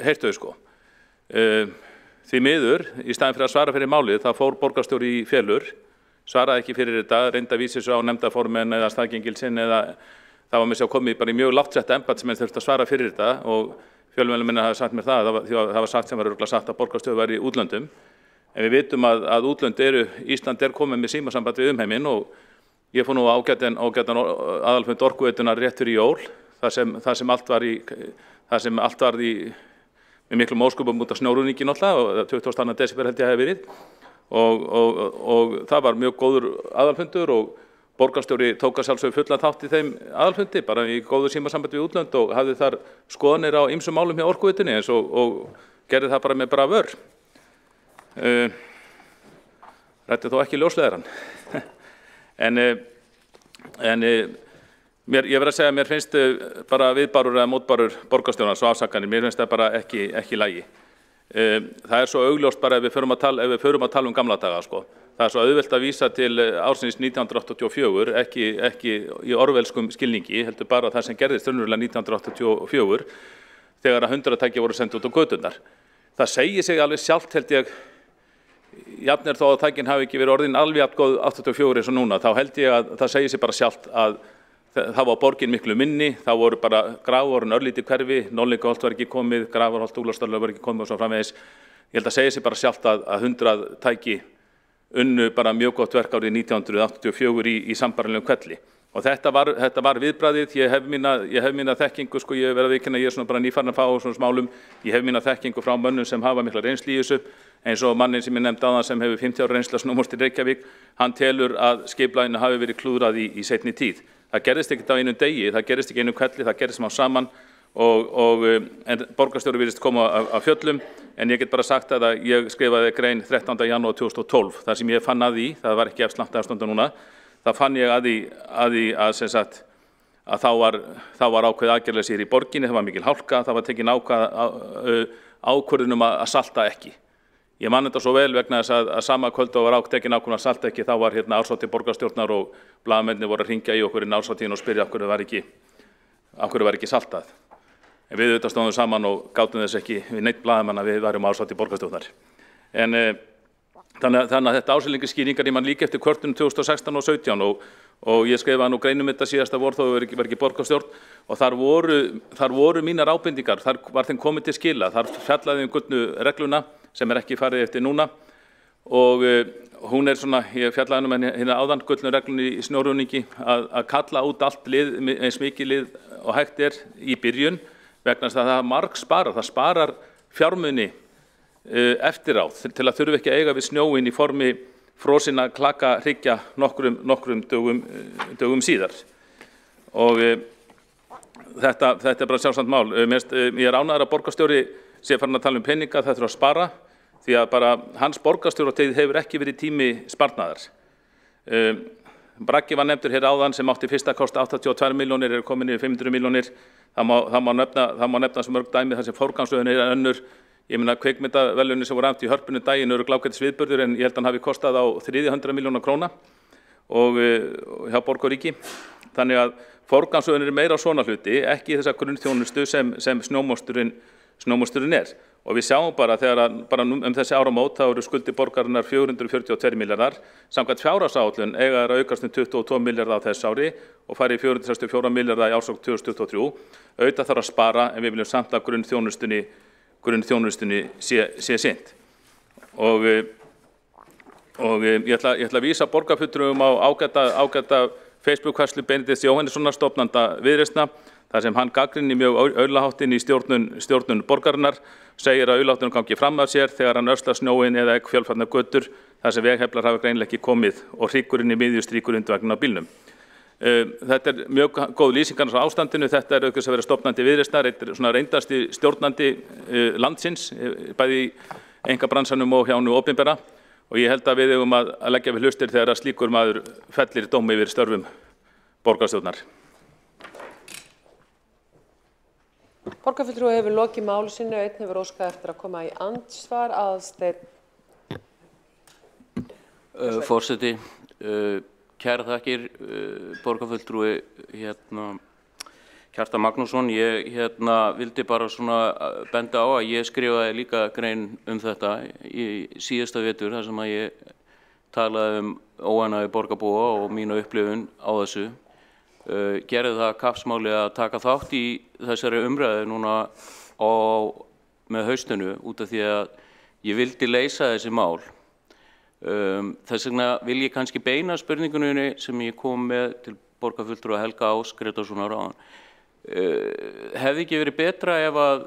heyrt þau sko. Því miður, í staðinn fyrir að svara fyrir málið, þá fór borgarstjóri í felur, svaraði ekki fyrir þetta, reyndi að vísa þessu á nefndarformenn eða staðgengilsinn eða það var með sér að komið bara í mjög lágt sett embættismenn þurfti að svara fyrir þetta og fjölmiðlamenn hafa sagt mér það var sagt sem var örugglega sagt að borgarstjóri væri í útlöndum. En við vitum að útlönd Ísland komið með símasamband við umheiminn og ég fór nú ágætan aðalfund Orkuveitunnar rétt fyrir jól, það sem allt var í með miklum óskupum út af snjóruðningi náttúrulega og 22. desember held ég hafi verið og það var mjög góður aðalfundur og borgarstjóri tók að sjálfsögðu fullan þátt í þeim aðalfundi bara í góðu símasambandi við útlönd og hafði þar skoðanir á ýmsum málum hjá Orkuveitunni og gerði það bara með bravör. Ræddi þó ekki ljósleiðarann. Ég verð að segja að mér finnst bara viðbárur eða mótbárur borgarstjórans og afsakanir, mér finnst það bara ekki í lagi. Það svo augljóst bara ef við förum að tala gamla daga sko. Það svo auðvelt að vísa til ársins 1984, ekki í orwellskum skilningi, heldur bara það sem gerðist raunverulega 1984 þegar að 100 tæki voru send út á göturnar. Það segir sig alveg sjálft held ég, jafnir þó að tækin hafi ekki verið orðin alveg jafn góð 84 eins og núna, þá held ég að það segir sig bara sjálft að það var borgin miklu minni, þá voru bara Grafarvogur örlítið hverfi, Norðlingaholt var ekki komið, Grafarholt, Úlfarsdalur var ekki komið og svo framvegis. Ég held að segja sig bara sjálft að 100 tæki unnu bara mjög gott verk árið 1984 í sambærilegum hvelli. Og þetta var viðbragðið, ég hef mína þekkingu, sko, ég verð að viðurkenna, ég svona bara nýfarinn að fá á svona smálum, ég hef mína þekkingu frá mönnum sem hafa mikla reynslu í þessu, eins og mannin sem ég nefndi áðan sem hefur 50 ára reynslu af snjómokstur í Reykjavík, hann telur að skipulaginu hafi verið klúðrað í seinni tíð. Það gerðist ekkert á einum degi, það gerðist ekki einum hvelli, það gerðist smá saman en borgarstjóri virðist koma af fjöllum, en ég get bara sagt að ég skrifaði grein 13. janúar 2012, þar sem ég fann að því, það var ekki eftir langt afstönda núna, það fann ég að því að þá var ákveð aðgerðleysi í borginni, það var mikil hálka, það var tekin ákvörðun að salta ekki. Ég man þetta svo vel vegna þess að sama kvöld og var átekinn ákvörðun að Saltæki, þá var hérna árshátíð borgarstjórnar og blaðamennirnir voru að hringja í okkur inn árshátíðin og spyrja af hverju var ekki saltað. En við auðvitað stóðum saman og gátum þess ekki við neitt blaðamann að við værum árshátíð borgarstjórnar. En þannig að þetta ásetningaskýringar ég man líka eftir kvörtunum 2016 og 17 og ég skrifaði nú greinum þetta síðasta vor þó var ekki borgarstjórn og þar voru mínar ábendingar, þar var þeim komið til skila, þar fjallaði gullnu regluna sem ekki farið eftir núna og hún svona, ég fjallaði hérna áðan gullnu reglunni í snjóruðningi að kalla út allt lið, eins mikið lið og hægt í byrjun vegna þess að það sparar fjármuni eftir á til að þurfi ekki að eiga við snjóin í formi frosinna klaka hryggja nokkrum dögum síðar og þetta bara sjálfsagt mál. Ég ánægður að borgarstjóri sé farin að tala peninga, það þurfa að spara því að bara hans borgarstjóratíð hefur ekki verið tími sparnaðar. Braggi var nefndur hér áðan sem átti fyrsta kost 82 milljónir, komin yfir 500 milljónir. Það má nefna sem mörg dæmi þar sem forgangsröðun önnur. Ég meina kvikmyndaverðlaunin sem voru aftur í Hörpunni daginn eru glágætis viðburður en ég held að hann hafi kostað á 300 milljóna króna og hjá borg og ríki. Þannig að forgangsröðun meira á svona hluti, ekki þessa grunnþjónustu sem snjómosturinn er. Og við sjáum bara þegar bara þessi áramót þá eru skuldir borgarinnar 442 milljarðar, samkvæmt fjárhagsáætlun eiga þær að aukast 22 milljarða á þess ári og fari í 464 milljarða í árslok 2023. Auðvitað þarf að spara en við viljum samt að grunnþjónustunni sé sinnt. Og ég ætla að vísa borgarfulltrúum á ágæta Facebook-færslu Benedikts Jóhannessonar, stofnanda Viðreisna, þar sem hann gagnrýnir mjög aulaháttinn í stjórnun borgarinnar, segir að aulahátturinn gangi fram af sér þegar hann öslar snjóinn eða fjölfarnar götur þar sem vegheflar hafa greinilega ekki komið og hryggurinn í miðju strýkur undir vagninum á bílnum. Þetta mjög góð lýsingar á ástandinu, þetta aukast að vera stofnandi Viðreisnar, svona reyndasti stjórnandi landsins, bæði í einkabransanum og hjá hinu opinbera og ég held að við eigum að leggja við hlustir þegar að slíkur maður fellir dómi yfir störfum borgarstjórnar. Borgarfulltrúi hefur lokið máli sínu, einn hefur óskað eftir að koma í andsvar. Aðalsteinn. Forseti, kærar þakkir borgarfulltrúi Kjartan Magnússon. Ég vildi bara svona benda á að ég skrifaði líka grein þetta í síðasta vetur þar sem að ég talaði óánægju borgarbúa og mína upplifun á þessu. Gerði það kappsmáli að taka þátt í þessari umræðu núna með haustinu út af því að ég vildi leysa þessi mál. Þess vegna vil ég kannski beina spurningunni sem ég kom með til borgarfulltrúa Helga Ás Grétarssonar áðan. Hefði ekki verið betra ef að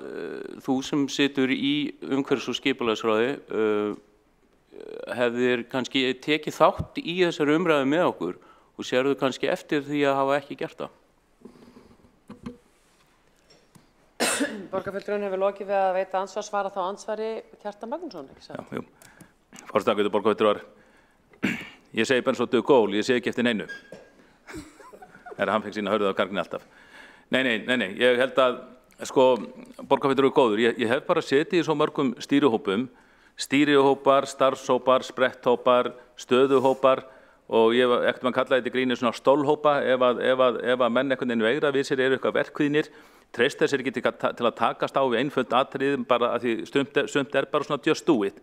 þú sem situr í umhverfis- og skipulagsráði hefðir kannski tekið þátt í þessari umræðu með okkur og sérðu kannski eftir því að hafa ekki gert það? Borgarfulltrúin hefur lokið við að veita ansvar, svara þá ansvari Kjartan Magnússon, ekki satt? Já, Forseti borgarfulltrúar. Ég segi bara svo dugól, ég segi ekki eftir neinu. Hann fekk sína hörðu á garginni alltaf. Nei, ég held að, borgarfulltrúi er góður. Ég hef bara setið í svo mörgum stýrihópar, starfshópar, spretthópar, stöðuhópar og ég ekkert mann kallaði þetta í gríni svona stólhópa ef að menn einhvern veginn veigra við sér eru eitthvað verkvíðnir, treysta sér ekki til að takast á við einföld atriðum bara að því sumt bara svona just do it.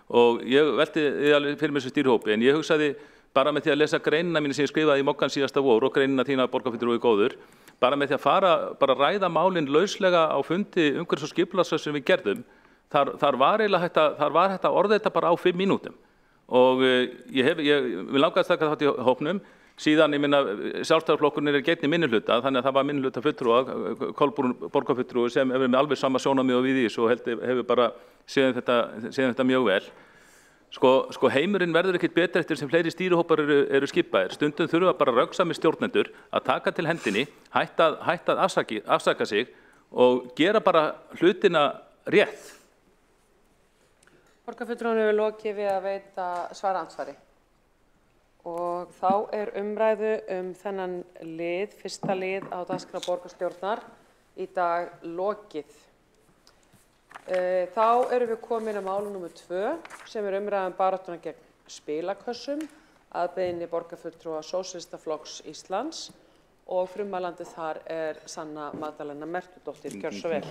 Og ég velti alveg fyrir mér sem stýrihópi en ég hugsaði bara með því að lesa greinina mína sem ég skrifaði í Moggann síðasta vor og greinina þína borgarfulltrúi góður, bara með því að fara að ræða málin lauslega á fundi umhverfis- og skipulagsráðs sem við gerðum, þar var hægt að orða þetta bara á 5 mínútum. Og við langaði að taka þátt í hópnum, síðan ég minna Sjálfstæðisflokkurinn er gegn í minnihluta, þannig að það var minnihluta fulltrúa, Kolbrún borgarfulltrúi sem hefur með alveg sama sjónarmið og við í þessu og hefur bara séð þetta mjög vel. Heimurinn verður ekkert betur eftir sem fleiri stýrihópar eru skipaðir. Stundum þurfa bara röggsamir stjórnendur að taka til hendinni, hætta að afsaka sig og gera bara hlutina rétt. Borgarfulltrúin hefur lokið við að veita svara ansvari og þá er umræðu þennan lið, fyrsta lið á dagskrá borgarstjórnar í dag lokið. Þá erum við komin að máli númer 2 sem umræðan baráttuna gegn spilakössum að beiðni borgarfulltrúa Sósíalistaflokks Íslands og frummælandi þar Sanna Magdalena Mertudóttir. Gjörðu svo vel.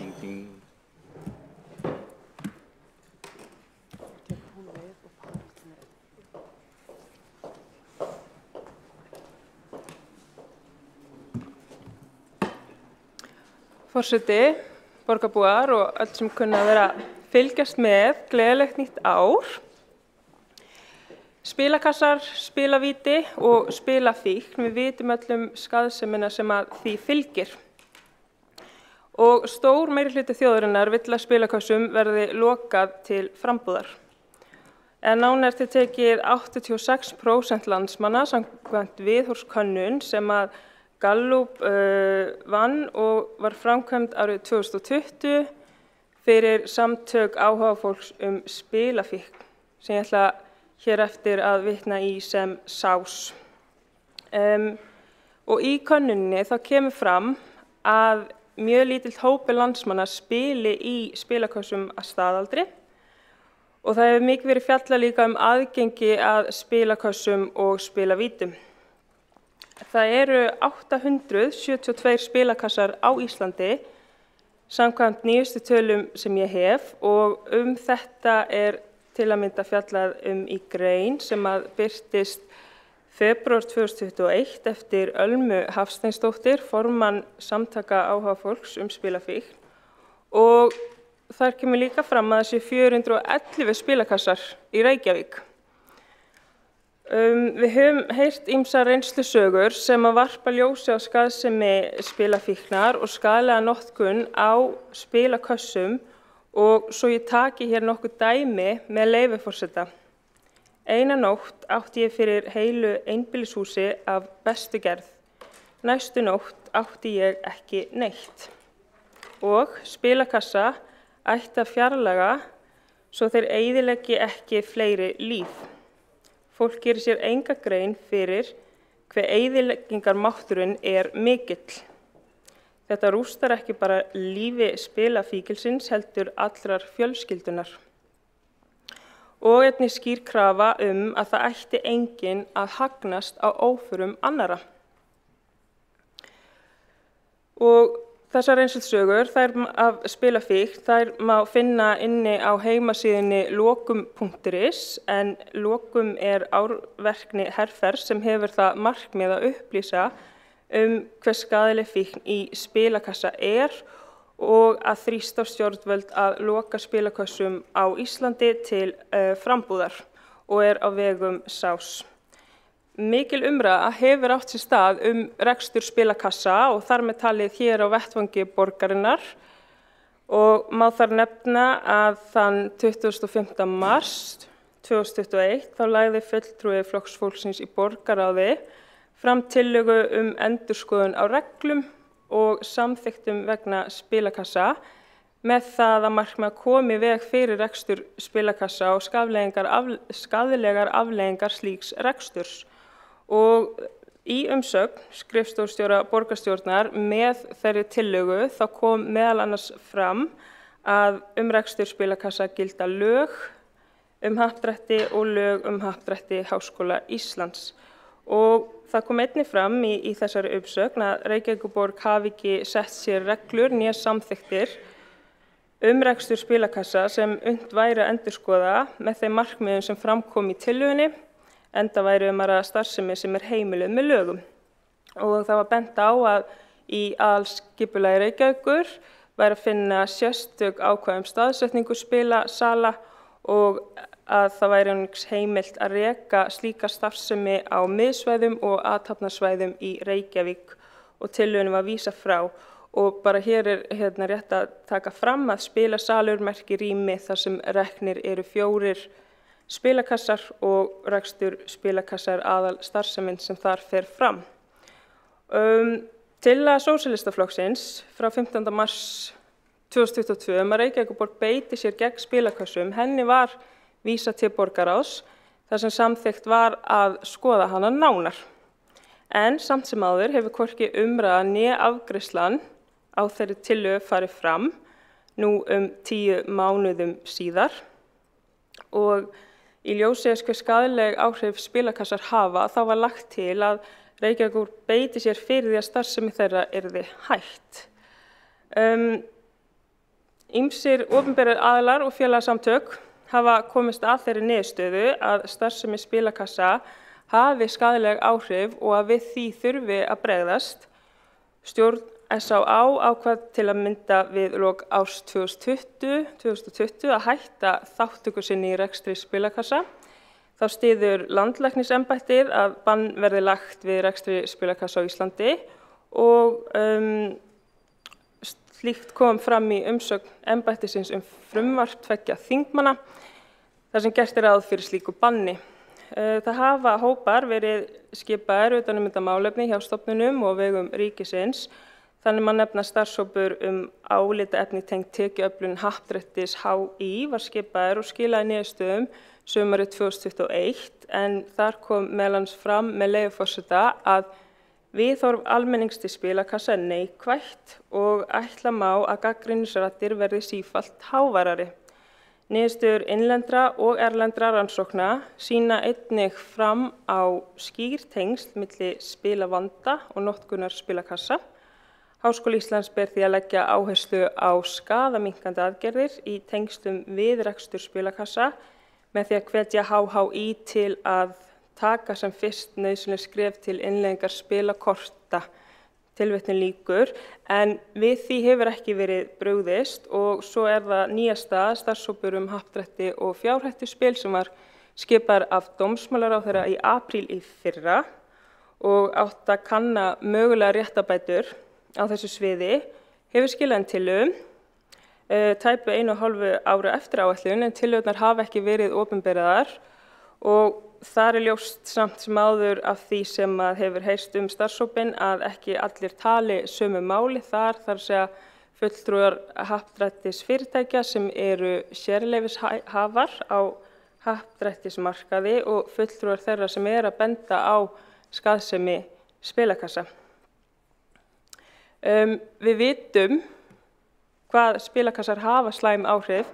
Forseti, borgarbúar og öll sem kunna að vera fylgjast með, gleðilegt nýtt ár. Spilakassar, spilavíti og spilafíkn, við vitum öllum skaðsemina sem að því fylgir. Og stór meirihluti þjóðarinnar vill að spilakössum verði lokað til frambúðar. En nánar tiltekið 86% landsmanna samkvæmt viðhorfskönnun sem að Gallup vann og var framkvæmd árið 2020 fyrir samtök áhugafólks spilafíkn sem ég ætla hér eftir að vitna í sem SÁS. Og í könnuninni þá kemur fram að mjög lítill hópur landsmanna spili í spilakössum að staðaldri og það hefur mikið verið fjallað líka aðgengi að spilakössum og spilavítum. Það eru 872 spilakassar á Íslandi samkvæmt nýjustu tölum sem ég hef og þetta til að mynda fjallað í grein sem að birtist febrúar 2021 eftir Ölmu Hafsteinsdóttir, formann samtaka áhugafólks spilafíkn og þar kemur líka fram að það sé 411 spilakassar í Reykjavík. Við höfum heyrt ýmsar reynslusögur sem að varpa ljósi á skaðsemi spilafíknar og skaðlega notkun á spilakössum og svo ég taki hér nokkuð dæmi með leyfi forseta. Eina nótt átti ég fyrir heilu einbýlishúsi af bestu gerð. Næstu nótt átti ég ekki neitt. Og spilakassa ætti að fjarlæga svo þeir eyðileggi ekki fleiri líf. Fólk gerir sér enga grein fyrir hve eyðileggingarmátturinn mikill. Þetta rústar ekki bara lífi spilafíkilsins heldur allrar fjölskyldunar. Og einnig skýr krafa að það ætti enginn að hagnast á óförum annarra. Og þessar reynslusögur af spilafíkn þær má finna inni á heimasíðunni lokum.is en Lokum árverkni herferð sem hefur það markmið að upplýsa hve skaðleg fíkn í spilakassa og að þrýsta á stjórnvöld að loka spilakössum á Íslandi til frambúðar og á vegum SÁS. Mikil umræða hefur átt sér stað rekstur spilakassa og þar með talið hér á vettvangi borgarinnar og má þar nefna að þann 25. mars 2021 þá lagði fulltrúi Flokks fólksins í borgarráði fram tillögu endurskoðun á reglum og samþykktum vegna spilakassa með það að markmið að koma í veg fyrir rekstur spilakassa og skaðlegar afleiðingar slíks reksturs. Og í umsögn skrifstofustjóra borgarstjórnar með þeirri tillögu þá kom meðal annars fram að rekstur spilakassa gilda lög happdrætti og lög happdrætti Háskóla Íslands. Og það kom einnig fram í þessari umsögn að Reykjavíkurborg hafi ekki sett sér reglur né samþykktir rekstur spilakassa sem unnt væri að endurskoða með þeim markmiðum sem fram kom í tillögunni enda væri að starfsemi sem heimiluð með lögum. Og það var bent á að í aðalskipulagi Reykjavíkur væri að finna sérstök ákvæði staðsetningu spilasala og að það væri heimilt að reka slíka starfsemi á miðsvæðum og athafnasvæðum í Reykjavík og tillögunni var vísað frá. Og bara hér rétt að taka fram að spilasalur merkir rými þar sem reknir eru 4 spilakassar og rekstur spilakassar aðal starfsemin sem þar fer fram. Tillaga Sósíalistaflokksins frá 15. mars 2022 að Reykjavíkurborg beiti sér gegn spilakössum, henni var vísað til borgarráðs þar sem samþykkt var að skoða hana nánar. En samt sem áður hefur hvorki umræða né afgreiðslan á þeirri tillögu farið fram. nú 10 mánuðum síðar. Og í ljósi þess hve skaðleg áhrif spilakassar hafa, þá var lagt til að Reykjavíkur beiti sér fyrir því að starfsemi þeirra yrði hætt. Ýmsir opinberir aðilar og félagasamtök hafa komist að þeirri niðurstöðu að starfsemi spilakassa hafi skaðleg áhrif og að við því þurfi að bregðast. Stjórn SÁÁ ákvað til að mynda við lok árs 2020 að hætta þátttöku sinni í rekstri spilakassa. Þá styður landlæknisembættið að bann verði lagt við rekstri spilakassa á Íslandi og slíkt kom fram í umsögn embættisins frumvarp 2 þingmanna þar sem gert ráð fyrir slíku banni. Það hafa hópar verið skipaðir utan um þetta málefni hjá stofnunum og vegum ríkisins. Þannig má nefna starfshópur álitaefni tengt tekjuöflun Happdrættis HÍ var skipaður og skilaði niðurstöðum sumarið 2021 en þar kom meðal annars fram með leyfi forseta að viðhorf almennings til spilakassa er neikvætt og ætla má að gagnrýnisraddir verði sífellt háværari. Niðurstöður innlendra og erlendra rannsókna sýna einnig fram á skýr tengsl milli spilavanda og notkunar spilakassa. Háskóli Íslands ber því að leggja áherslu á skaðaminnkandi aðgerðir í tengslum við rekstur spilakassa með því að hvetja HHÍ til að taka sem fyrst nauðsynleg skref til innleiðingar spilakorta, tilvitnun lýkur, en við því hefur ekki verið brugðist og svo það nýjasta starfshópur happdrætti og fjárhættuspil sem var skipaður af dómsmálaráðherra í apríl í fyrra og átt að kanna mögulega réttarbætur á þessu sviði, hefur skilað tillögum tæpu 1,5 ára eftir áætlun en tillögurnar hafa ekki verið opinberaðar og þar ljóst samt sem áður af því sem hefur heyrst starfshópinn að ekki allir tali sömu máli þar að segja fulltrúar happdrættis fyrirtækja sem eru sérleyfishafar á happdrættismarkaði og fulltrúar þeirra sem eru að benda á skaðsemi spilakassa. Við vitum hvað spilakassar hafa slæm áhrif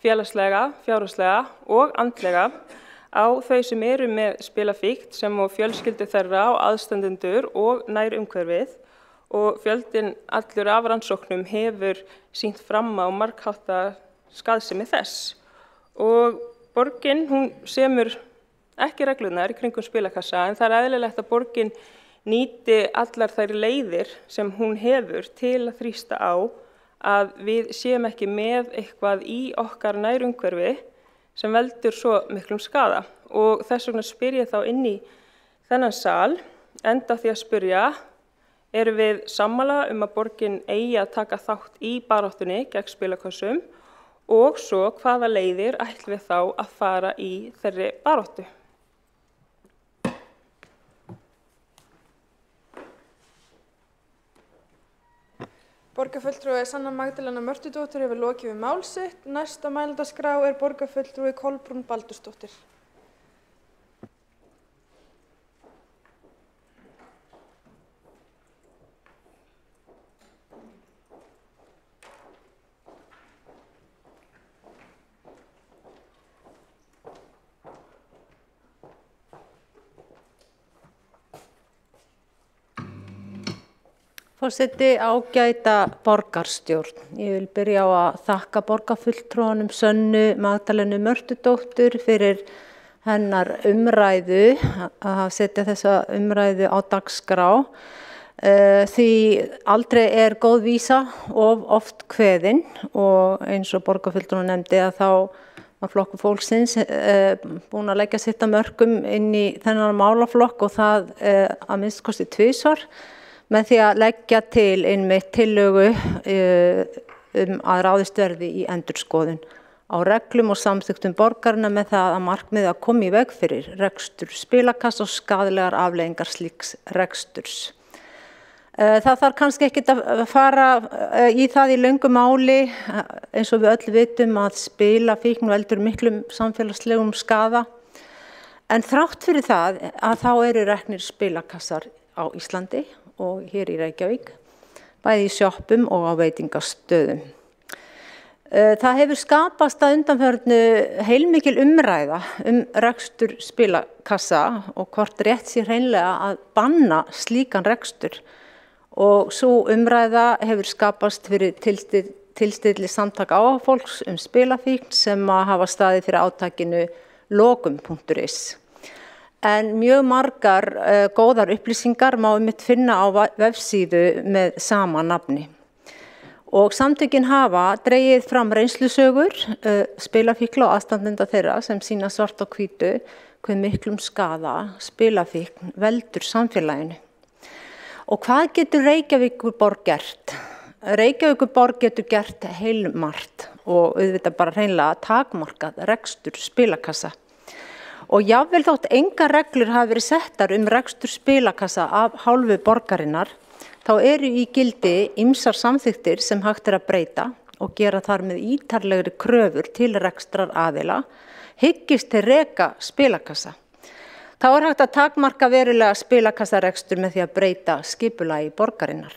félagslega, fjárhagslega og andlega á þau sem eru með spilafíkn sem og fjölskyldur þeirra og aðstandendur og nær umhverfið og fjöldinn allur af rannsóknum hefur sýnt fram á marghátta skaðsemi þess. Og borgin, hún semur ekki reglurnar í kringum spilakassa en það er eðlilegt að borgin nýti allar þær leiðir sem hún hefur til að þrýsta á að við séum ekki með eitthvað í okkar nærumhverfi sem veldur svo miklum skaða. Og þess vegna spyr ég þá inn í þennan sal, enda því að spyrja, erum við sammála að borgin eigi að taka þátt í baráttunni gegn spilakössum og svo hvaða leiðir ætlum við þá að fara í þeirri baráttu? Borgarfulltrúi Sanna Magdalena Mörtudóttir hefur lokið við mál sitt. Næsta mælendaskrá er borgarfulltrúi Kolbrún Baldursdóttir. Forseti, ágæta borgarstjórn. Ég vil byrja á að þakka borgarfulltrúanum Sönnu Magdalenu Mörtudóttur fyrir hennar umræðu, að setja þessa umræðu á dagskrá. Því aldrei er góð vísa of oft kveðin og eins og borgarfulltrúan nefndi að þá var flokkur fólksins búin að leggja sitt af mörkum inn í þennan málaflokk og það að minnst kosti 2 svar. Með því að leggja til einmitt tillögu að ráðist verði í endurskoðun á reglum og samþykktum borgarna með það að markmiði að koma í veg fyrir rekstur spilakassa og skaðlegar afleiðingar slíks reksturs. Það þarf kannski ekki að fara í það í löngu máli eins og við öll vitum að spilafíkn veldur miklum samfélagslegum skaða. En þrátt fyrir það að þá eru reknir spilakassar á Íslandi og hér í Reykjavík, bæði í sjoppum og á veitingastöðum. Það hefur skapast að undanförnu heilmikil umræða rekstur spilakassa og hvort rétt sé hreinlega að banna slíkan rekstur. Og svo umræða hefur skapast fyrir tilstilli samtaka áhugafólks spilafíkn sem hafa staðið fyrir átakinu lokum.is. En mjög margar góðar upplýsingar má einmitt finna á vefsíðu með sama nafni. Og samtökin hafa dregið fram reynslusögur, spilafíkla og aðstandenda þeirra sem sýna svart á hvítu hve miklum skaða spilafíkn veldur samfélaginu. Og hvað getur Reykjavíkurborg gert? Reykjavíkurborg getur gert heilmargt og auðvitað bara hreinlega takmarkað rekstur spilakassa. Og jafnvel þótt engar reglur hafa verið settar rekstur spilakassa af hálfu borgarinnar, þá eru í gildi ýmsar samþykktir sem hægt að breyta og gera þar með ítarlegri kröfur til rekstrar aðila, hyggist til reka spilakassa. Þá hægt að takmarka verulega spilakassarekstur með því að breyta skipulagi borgarinnar.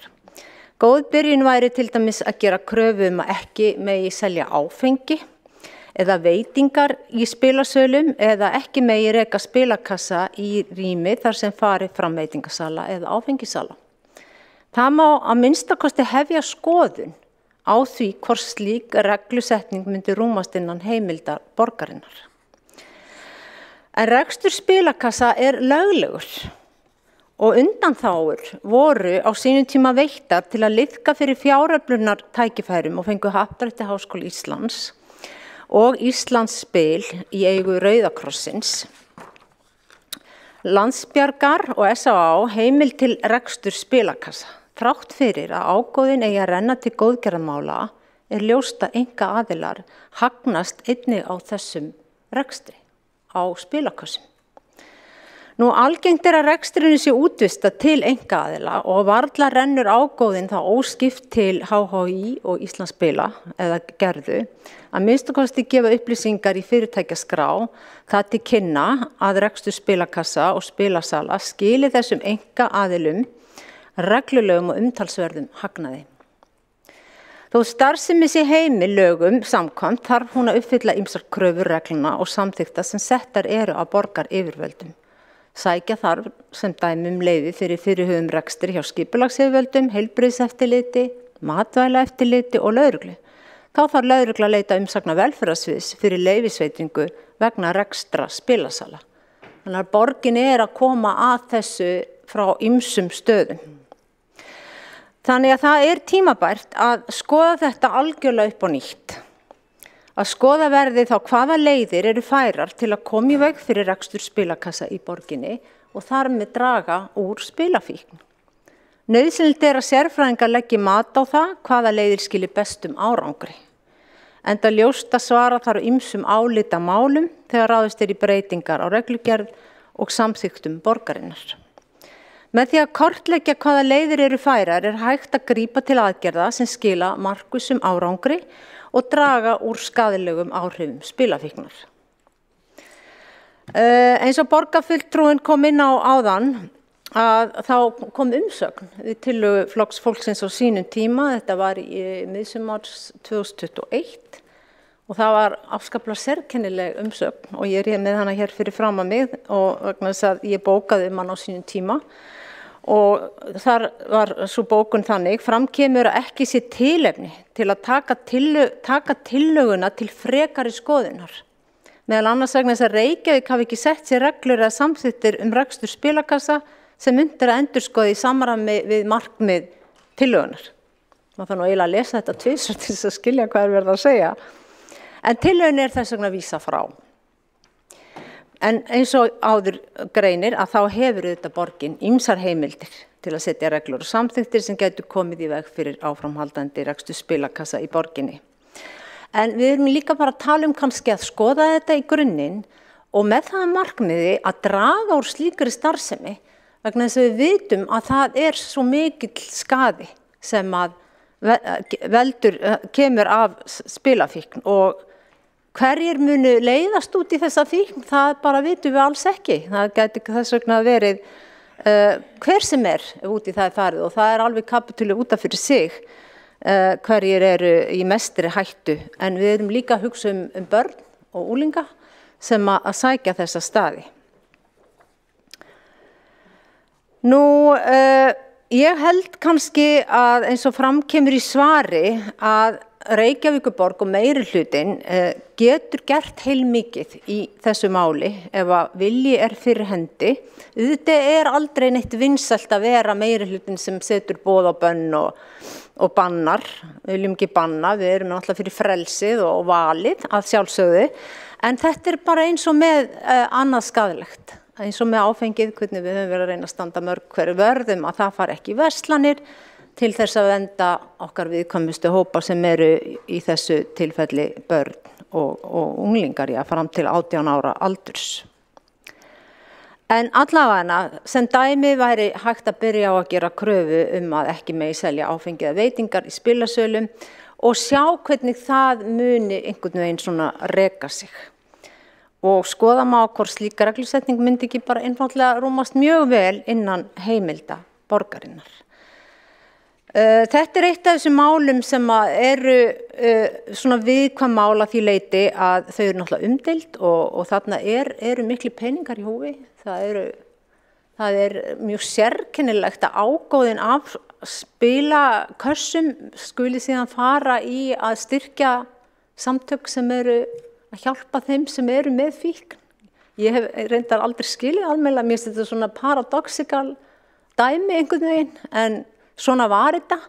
Góð byrjun væri til dæmis að gera kröfu að ekki megi selja áfengi eða veitingar í spilasölum eða ekki megi reka spilakassa í rými þar sem fari fram veitingasala eða áfengisala. Það má að minnstakosti hefja skoðun á því hvort slík reglusetning myndi rúmast innan heimildar borgarinnar. En rekstur spilakassa löglegur og undanþágur voru á sínum tíma veittar til að liðka fyrir fjáröflunar tækifærum og fengu Happdrætti Háskóli Íslands og Íslandsspil í eigu Rauðakrossins. Landsbjargar og SÁÁ heimild til rekstur spilakassa. Þrátt fyrir að ágóðin eigi að renna til góðgerðarmála ljóst að einkaaðilar hagnast einnig á þessum rekstri á spilakassum. Nú algengt að reksturinn sé útvistað til einkaaðila og varla rennur ágóðin þá óskipt til HHÍ og Íslandsspila eða Gerðu að minnstakosti gefa upplýsingar í fyrirtækjaskrá það til kynna að rekstur spilakassa og spilasala skili þessum einkaaðilum reglulegum og umtalsverðum hagnaði. Þó starfsemi sé heimil lögum samkvæmt þarf hún að uppfylla ýmsar kröfur regluna og samþykkta sem settar eru af borgaryfirvöldum. Sækja þarf sem dæmi leyfi fyrir fyrirhuguðum rekstri hjá skipulagsyfirvöldum, heilbrigðiseftirliti, matvælaeftirliti og lögreglu. Þá þarf lögregla að leita umsagna velferðarsviðs fyrir leyfisveitingu vegna rekstra spilasala. Þannig að borgin að koma að þessu frá ýmsum stöðum. Þannig að það tímabært að skoða þetta algjörlega upp á nýtt. Að skoða verði þá hvaða leiðir eru færar til að koma í veg fyrir rekstur spilakassa í borginni og þar með draga úr spilafíkn. Nauðsynlegt að sérfræðingar leggi mat á það hvaða leiðir skili bestum árangri. Enda ljóst að svara þarf ýmsum álitamálum þegar ráðist í breytingar á reglugerð og samþykktum borgarinnar. Með því að kortleggja hvaða leiðir eru færar hægt að grípa til aðgerða sem skila markvissum árangri og draga úr skaðlegum áhrifum spilafíknar. Eins og borgarfulltrúinn kom inn á áðan að þá kom umsögn við tillögu Flokks fólksins á sínum tíma, þetta var í miðsumars 2021 og það var afskaplega sérkennileg umsögn og ég með hana hér fyrir fram að mig og vegna þess að ég bókaði hann á sínum tíma. Og þar var svo bókun þannig, fram kemur að ekki sé tilefni til að taka tillöguna til frekari skoðunar. Meðal annars vegna þess að Reykjavík hafi ekki sett sér reglur eða samþykktir rekstur spilakassa sem undir að endurskoða í samræmi við markmið tillögunar. Maður þarf nú eiginlega að lesa þetta tvisvar til þess að skilja hvað verið að segja. En tillögun þess vegna að vísa frá. En eins og áður greinir að þá hefur auðvitað borgin ýmsar heimildir til að setja reglur og samþykktir sem getur komið í veg fyrir áframhaldandi rekstur spilakassa í borginni. En við erum líka bara að tala kannski að skoða þetta í grunninn og með það markmiði að draga úr slíkri starfsemi vegna þess að við vitum að það svo mikill skaði sem að kemur af spilafíkn og hverjir munu leiðast út í þessa fíkn, það bara vitum við alls ekki. Það gæti þess vegna verið hver sem út í það farið og það alveg kapítuli út af fyrir sig. hverjir eru í mestri hættu, en við erum líka að hugsa um börn og unglinga sem að sækja þessa staði. Nú, ég held kannski að eins og framkemur í svari að Reykjavíkurborg og meirihlutinn getur gert heilmikið í þessu máli ef að vilji fyrir hendi. Þetta aldrei neitt vinsælt að vera meirihlutinn sem setur boð á bönn og bannar. Við viljum ekki banna, við erum náttúrulega fyrir frelsið og valið að sjálfsögðu, en þetta bara eins og með annað skaðlegt. Eins og með áfengið, hvernig við höfum verið að reyna að standa mörg hverju vörðum að það fari ekki í verslanir til þess að venda okkar viðkvæmustu hópa sem eru í þessu tilfelli börn og unglingar fram til 18 ára aldurs. En allavega sem dæmi væri hægt að byrja á að gera kröfu að ekki megi selja áfengi eða veitingar í spilasölum og sjá hvernig það muni einhvern veginn svona reka sig. Og skoða má hvort slíka reglusetning myndi ekki bara einfaldlega rúmast mjög vel innan heimilda borgarinnar. Þetta eitt af þessum málum sem eru svona viðkvæm mál að því leyti að þau eru náttúrulega umdeild og þarna eru miklu peningar í húfi. Það mjög sérkennilegt að ágóðin af spilakössum skuli síðan fara í að styrkja samtök sem eru að hjálpa þeim sem eru með fíkn. Ég hef reyndar aldrei skilið almennilega, mér finnst þetta svona paradoxikal dæmi einhvern veginn, en svona var þetta,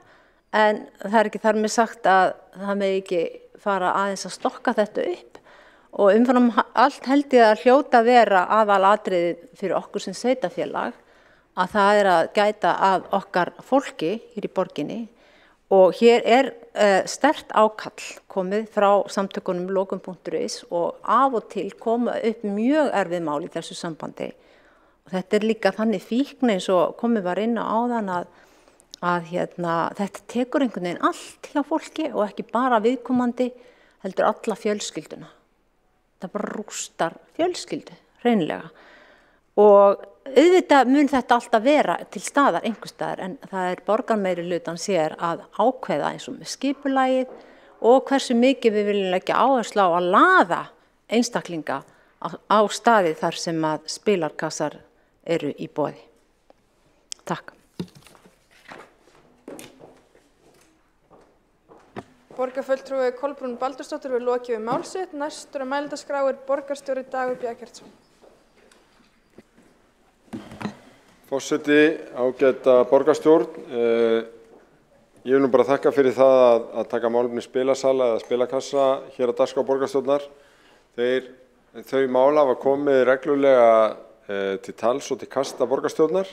en það ekki þar með sagt að það megi ekki fara aðeins að stokka þetta upp og umfram allt held ég að hljóta að vera aðalatriði fyrir okkur sem sveitarfélag að það að gæta að okkar fólki hér í borginni og hér sterkt ákall komið frá samtökunum lokum.is og af og til koma upp mjög erfið mál í þessu sambandi og þetta líka þannig fíkn eins og komið var inn á áðan að þetta tekur einhvern veginn allt hjá fólki og ekki bara viðkomandi, heldur alla fjölskylduna. Það bara rústar fjölskyldu, hreinlega. Og auðvitað mun þetta alltaf vera til staðar einhvers staðar, en það borgarmeirihlutann sér að ákveða eins og með skipulagið og hversu mikið við viljum leggja áherslu á að laða einstaklinga á staði þar sem að spilarkassar eru í boði. Takk. Borgarfulltrúi Kolbrún Baldursdóttir við lokið við mál sitt. Næstur á mælendaskrá borgarstjóri Dagur Bjarkertsson. Forseti, ágæta borgarstjórn. Ég vil nú bara þakka fyrir það að taka málefni spilasala eða spilakassa hér á dagskrá borgarstjórnar. Þau mál hafa komið reglulega til tals og til kasta borgarstjórnar.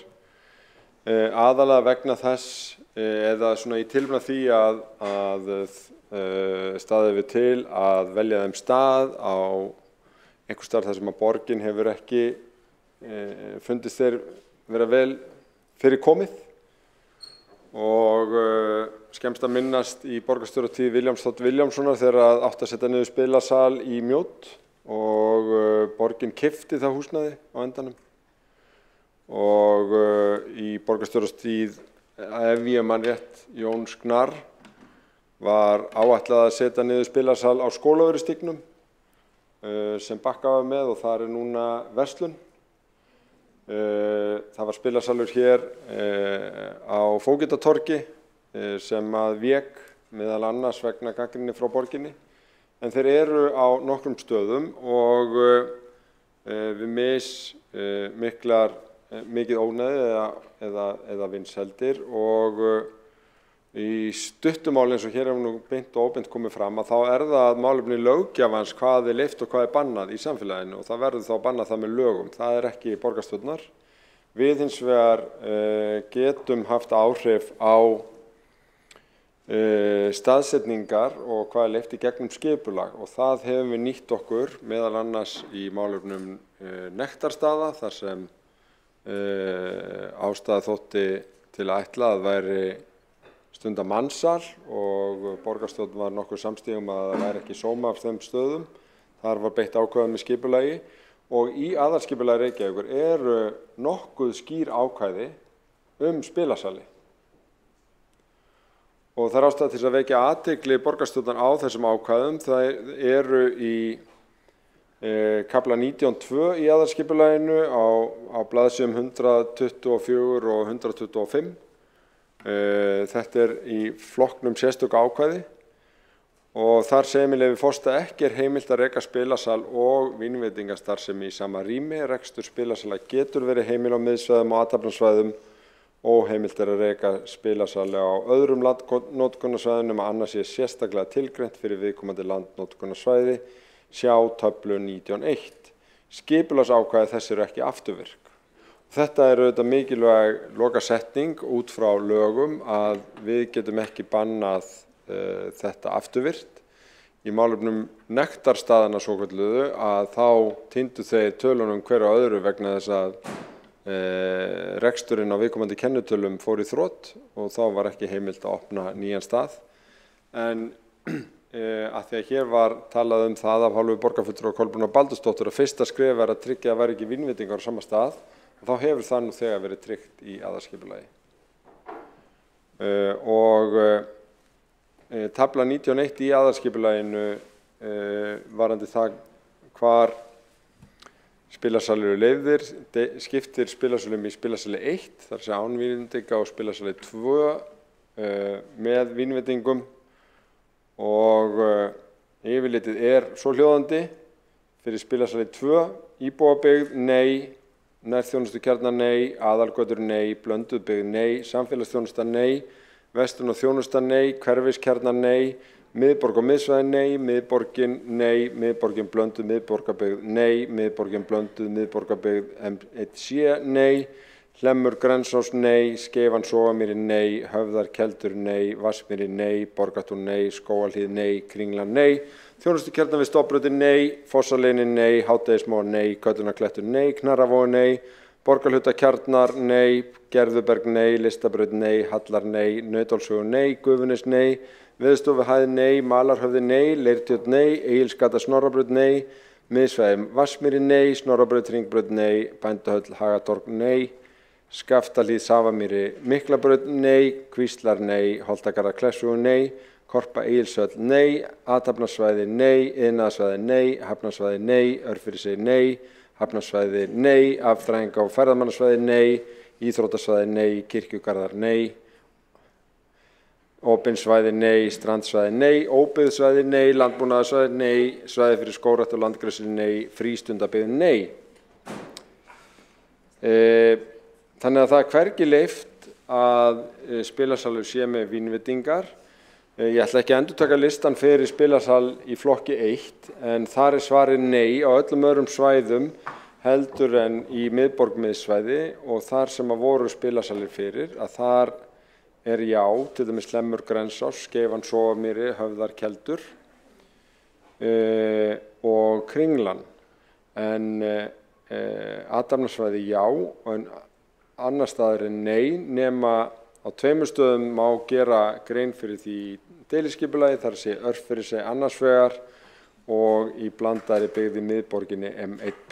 Aðalega vegna þess eða svona í tilefni af því að staðið við til að velja þeim stað á einhver stað þar sem að borgin hefur ekki fundist þeir vera vel fyrir komið og skemmst að minnast í borgarstjóratíð Vilhjálms Þ. Vilhjálmssonar þegar átti að setja niður spilasal í Mjódd og borgin keypti það húsnæði á endanum og í borgarstjóratíð ef ég man rétt Jóns Gnarr var áætlað að setja niður spilasal á Skólavörðustígnum sem Bakka var með og þar núna verslun. Það var spilasalur hér á Fógetatorgi sem að vék meðal annars vegna gagnrýni frá borginni en þeir eru á nokkrum stöðum og við mikið ónæði eða vinsældir og í stuttumáli eins og hér hefur nú beint og óbeint komið fram að þá það málefni löggjafans hvað leyft og hvað bannað í samfélaginu og það verður þá bannað það með lögum. Það ekki borgarstjórnar. Við hins vegar getum haft áhrif á staðsetningar og hvað leyft í gegnum skipulag og það hefum við nýtt okkur meðal annars í málefnum nektarstaða þar sem ástæða þótti til að ætla að væri stunda mansal og borgarstjórn var nokkuð samstígum að það væri ekki sóma af þeim stöðum. Þar var beitt ákvæðum með skipulagi og í aðalskipulagi Reykjavíkur eru nokkuð skýr ákvæði spilasali. og það ástæða til að vekja athygli borgarstjórnar á þessum ákvæðum. Það eru í kafla 19.2 í aðalskipulaginu á blaðsíðum 124 og 125. Þetta í flokknum sérstök ákvæði og þar segir með leyfi forseta ekki heimilt að reka spilasal og vínveitingastarfsemi í sama rými. Rekstur spilasala getur verið heimil á miðsvæðum og athafnasvæðum og heimilt að reka spilasali á öðrum landnotkunarsvæðum að annars sé sérstaklega tilgreint fyrir viðkomandi landnotkunarsvæði. Sjá töflu 19.1. Skipulagsákvæði þess eru ekki afturvirk. Þetta auðvitað mikilvæg lokasetning út frá lögum að við getum ekki bannað þetta afturvirkt. Í málefnum nektarstaðanna svokölluðu að þá týndu þeir tölunum hver á öðru vegna þess að reksturinn á viðkomandi kennitölum fór í þrot og þá var ekki heimilt að opna nýjan stað. En að því að hér var talað það af hálfu borgarfulltrúa Kolbrúnar Baldursdóttur að fyrsta skref að tryggja að væri ekki vínveitingar á sama stað. Þá hefur það nú þegar verið tryggt í aðalskipulagi. Tafla 19.1 í aðalskipulaginu varðandi það hvar spilasalir eru leyfðir, skiptir spilasalum í spilasali 1, þar sé án vínveitinga og spilasali 2 með vínveitingum og yfirlitið svo hljóðandi fyrir spilasali 2, íbúabyggð, nei, nærþjónustukjarnar nei, aðalgötur nei, blönduð byggð nei, samfélagsþjónusta nei, verslun og þjónusta nei, hverfiskjarnar nei, miðborg og miðsvæði nei, miðborgin nei, miðborgin blönduð, miðborgarbyggð nei, miðborgin blönduð, miðborgarbyggð M1C nei, Hlemmur Grensás nei, Skeifan Sogamýri nei, Höfðar Keldur nei, Vatnsmýri nei, Borgartún nei, Skógahlíð nei, Kringla nei, Þjónustukjarnar við Stofnbrautir nei, Fossaleyni nei, Hádegismóar nei, Köllunarklettur nei, Knarravogur nei, Borgarhlutakjarnar nei, Gerðuberg nei, Listabraut nei, Hallar nei, Nautálsvegur nei, Gufunes nei, Veðurstofuhæð nei, Malarhöfði nei, Leirtjörn nei, Egilsgata Snorrabraut nei, Miðsvæði Vatnsmýri nei, Snorrabraut Hringbraut nei, Bændahöll Hagatorg nei, Skaftahlíð Safamýri Miklabraut nei, Kvíslar nei, Holtagarðar Klessvegur nei, Korpa Egilshöll nei, athafnasvæði nei, iðnaðarsvæði nei, hafnarsvæði nei, Örfirisey nei, hafnarsvæði nei, afþræðinga- og ferðamannasvæði nei, íþróttasvæði nei, kirkjugarðar nei, opin svæði nei, strandsvæði nei, óbyggð nei, landbúnaðarsvæði nei, svæði fyrir skógrækt og landgræðslu nei, frístundabyggð nei. Þannig að það hvergi leyft að spilasalur sé með vínveitingar. Ég ætla ekki að endurtaka listan fyrir spilasal í flokki 1 en þar svarið nei á öllum öðrum svæðum heldur en í miðborg miðsvæði og þar sem að voru spilasalir fyrir að þar já, til dæmis Hlemmur Grensás, Skeifan Sogamýri, Höfðar Keldur og Kringlan. En athafnasvæði já, en annar staðar nei nema á 2 stöðum má gera grein fyrir því deiliskipulagi, þar sé Örfirisey annars vegar og í blandaðri byggð í miðborginni M1B.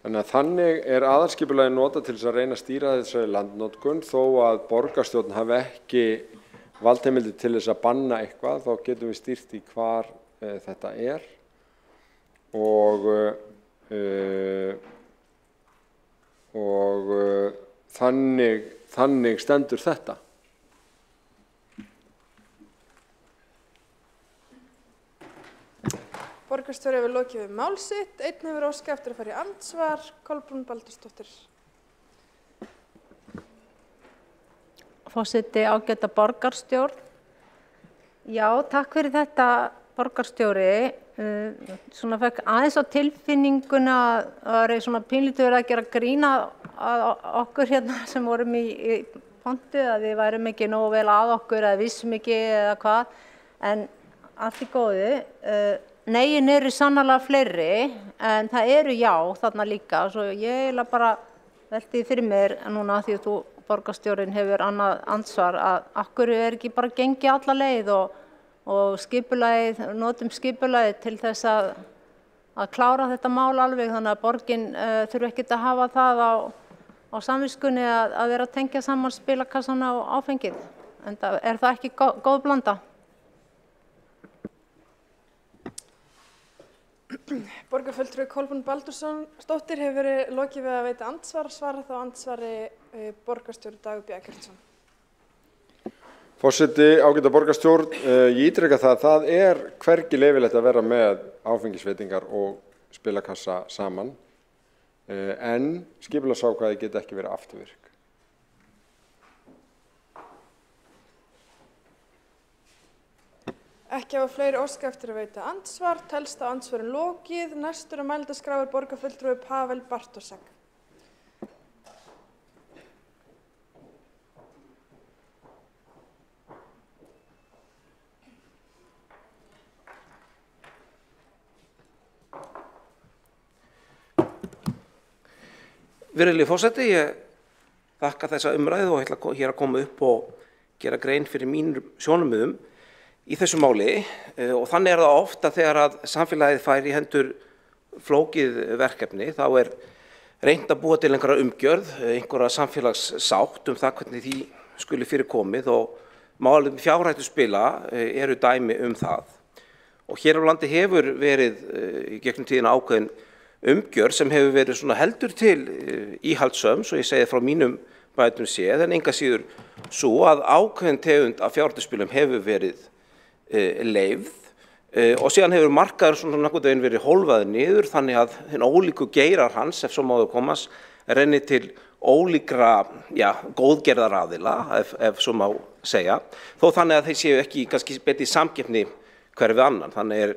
Þannig aðalskipulagi notað til þess að reyna að stýra þessari landnotkun þó að borgarstjórn hafi ekki valdheimildir til þess að banna eitthvað, þá getum við stýrt í hvar þetta og þannig stendur þetta. Borgarstjóri hefur lokið við mál sitt. Einn hefur óskað eftir að fara í andsvar. Kolbrún Baldursdóttir. Forseti, ágæta borgarstjórn. Já, takk fyrir þetta, borgarstjóri. Svona fekk aðeins á tilfinninguna að það var svona pínlítið verið að gera grína að okkur hérna sem vorum í pontu, að við værum ekki nógu vel að okkur eða vissum ekki eða hvað. En allt í góðu. Negin eru sannarlega fleiri, en það eru já þarna líka. Svo ég eiginlega bara velti fyrir mér núna því að þú, borgarstjórinn, hefur annað ansvar að akkur ekki bara gengið alla leið og skipulagið, notum skipulagið til þess að klára þetta mál alveg, þannig að borgin þurfi ekkert að hafa það á samviskunni að vera að tengja saman spilakassana og áfengið. en það ekki góð blanda? Borgarfulltrúi Kolbrún Baldursdóttir hefur verið lokið við að veita andsvar, svara þá andsvari borgarstjóri Dagur B. Eggertsson. Forseti, ágæta borgarstjórn, ég ítreka það hvergi leyfilegt að vera með áfengisveitingar og spilakassa saman, en skipulagsákvæði geta ekki verið afturvirk. Ekki hafa fleiri óska eftir að veita andsvar, telst á andsvörin lokið. Næstur á mælendaskrá borgarfulltrúi Pavel Bartosek. Virðulegi forseti, ég þakka þessa umræðu og ætla hér að koma upp og gera grein fyrir mínum sjónarmiðum í þessu máli og þannig það oft að þegar að samfélagið fær í hendur flókið verkefni þá reynt að búa til einhverja umgjörð, einhverja samfélagssátt það hvernig því skuli fyrir komið og málum fjárhættuspila eru dæmi það. Og hér á landi hefur verið í gegnum tíðina ákveðin umgjörð sem hefur verið svona heldur til íhaldssöm, svo ég segi frá mínum bætum séð, en enga síður svo að ákveðin tegund af fjárhættuspilum hefur verið leyfð og síðan hefur markaður svona nokkuð veginn verið hólfaður niður þannig að hinn ólíku geirar hans, ef svo máðu komast, renni til ólíkra, góðgerðaraðila, ef svo má segja, þó þannig að þeir séu ekki kannski betri samkeppni hver við annan, þannig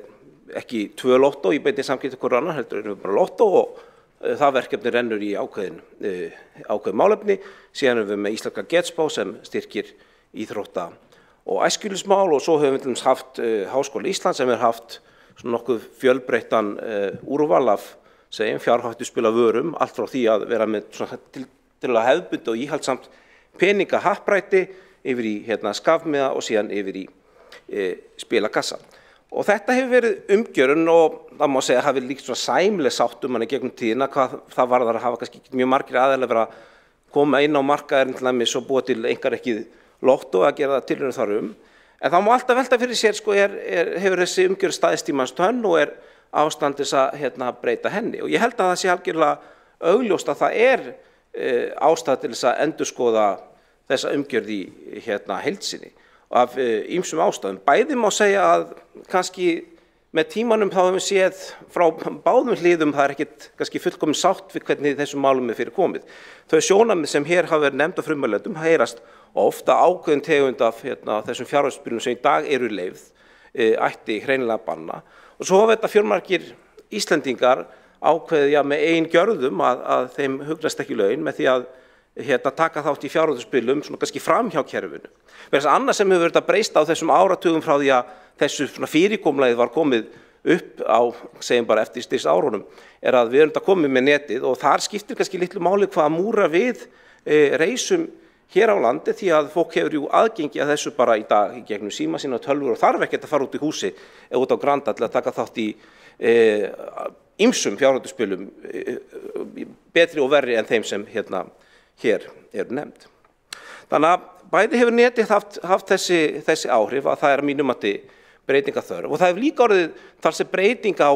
ekki 2 lottó í beinni samkeppni hver annan, heldur erum við bara lottó og það verkefni rennur í ákveðin málefni, síðan erum við með Íslenska Getspá sem styrkir íþrótta og æskilismál og svo höfum við haft Háskóla Íslands sem haft svona nokkuð fjölbreyttan úrval af fjárhættuspila vörum, allt frá því að vera með til að hefðbundið og íhaldsamt peningahappræti yfir í skafmiða og síðan yfir í spilakassa. Og þetta hefur verið umgjörun og það má segja að hafi líkt svona sæmileg sátt manni gegnum tíðina hvað það varðar að hafa kannski mjög margir aðeinslega verið að koma inn á markaðinn til dæmis og búa til einkarekkið lottó að gera tilraunir þar en það má alltaf velta fyrir sér hefur þessi umgjörð staðist í manns tönn og ástand þess að breyta henni og ég held að það sé algjörlega augljóst að það ástæða til þess að endurskoða þessa umgjörð í heild sinni af ýmsum ástæðum. Bæði má segja að kannski með tímanum þá hefum við séð frá báðum hliðum það ekkert kannski fullkomin sátt við hvernig þessum málum fyrir komið. Þau sjónarmið sem hér hafa verið nefnd á frummælendum heyrast ofta ákveðin tegund af þessum fjárhættuspilum sem í dag eru leyfð ætti hreinlega að banna og svo hafa þetta fjölmargir Íslendingar ákveðið með eigin gjörðum að þeim hugnast ekki laun með því að taka þátt í fjárhættuspilum svona kannski framhjá kerfinu. Verðast annað sem hefur verið að breysta á þessum áratugum frá því að þessu fyrirkomulagið var komið upp á, segjum bara eftir stríðsárunum, að við erum komið með netið og þar skiptir kannski litlu máli hvað að múra við reisum hér á landi því að fólk hefur aðgengi að þessu bara í dag í gegnum síma sína og tölvur og þarf ekkert að fara út í húsi eða út á Granda til að taka þátt í ýmsum fjárhættuspilum betri og verri en þeim sem hér eru nefnd. Þannig að bæði hefur netið haft þessi áhrif að það að mínum mati breytingaþörf og það hefur líka orðið talsvert breyting á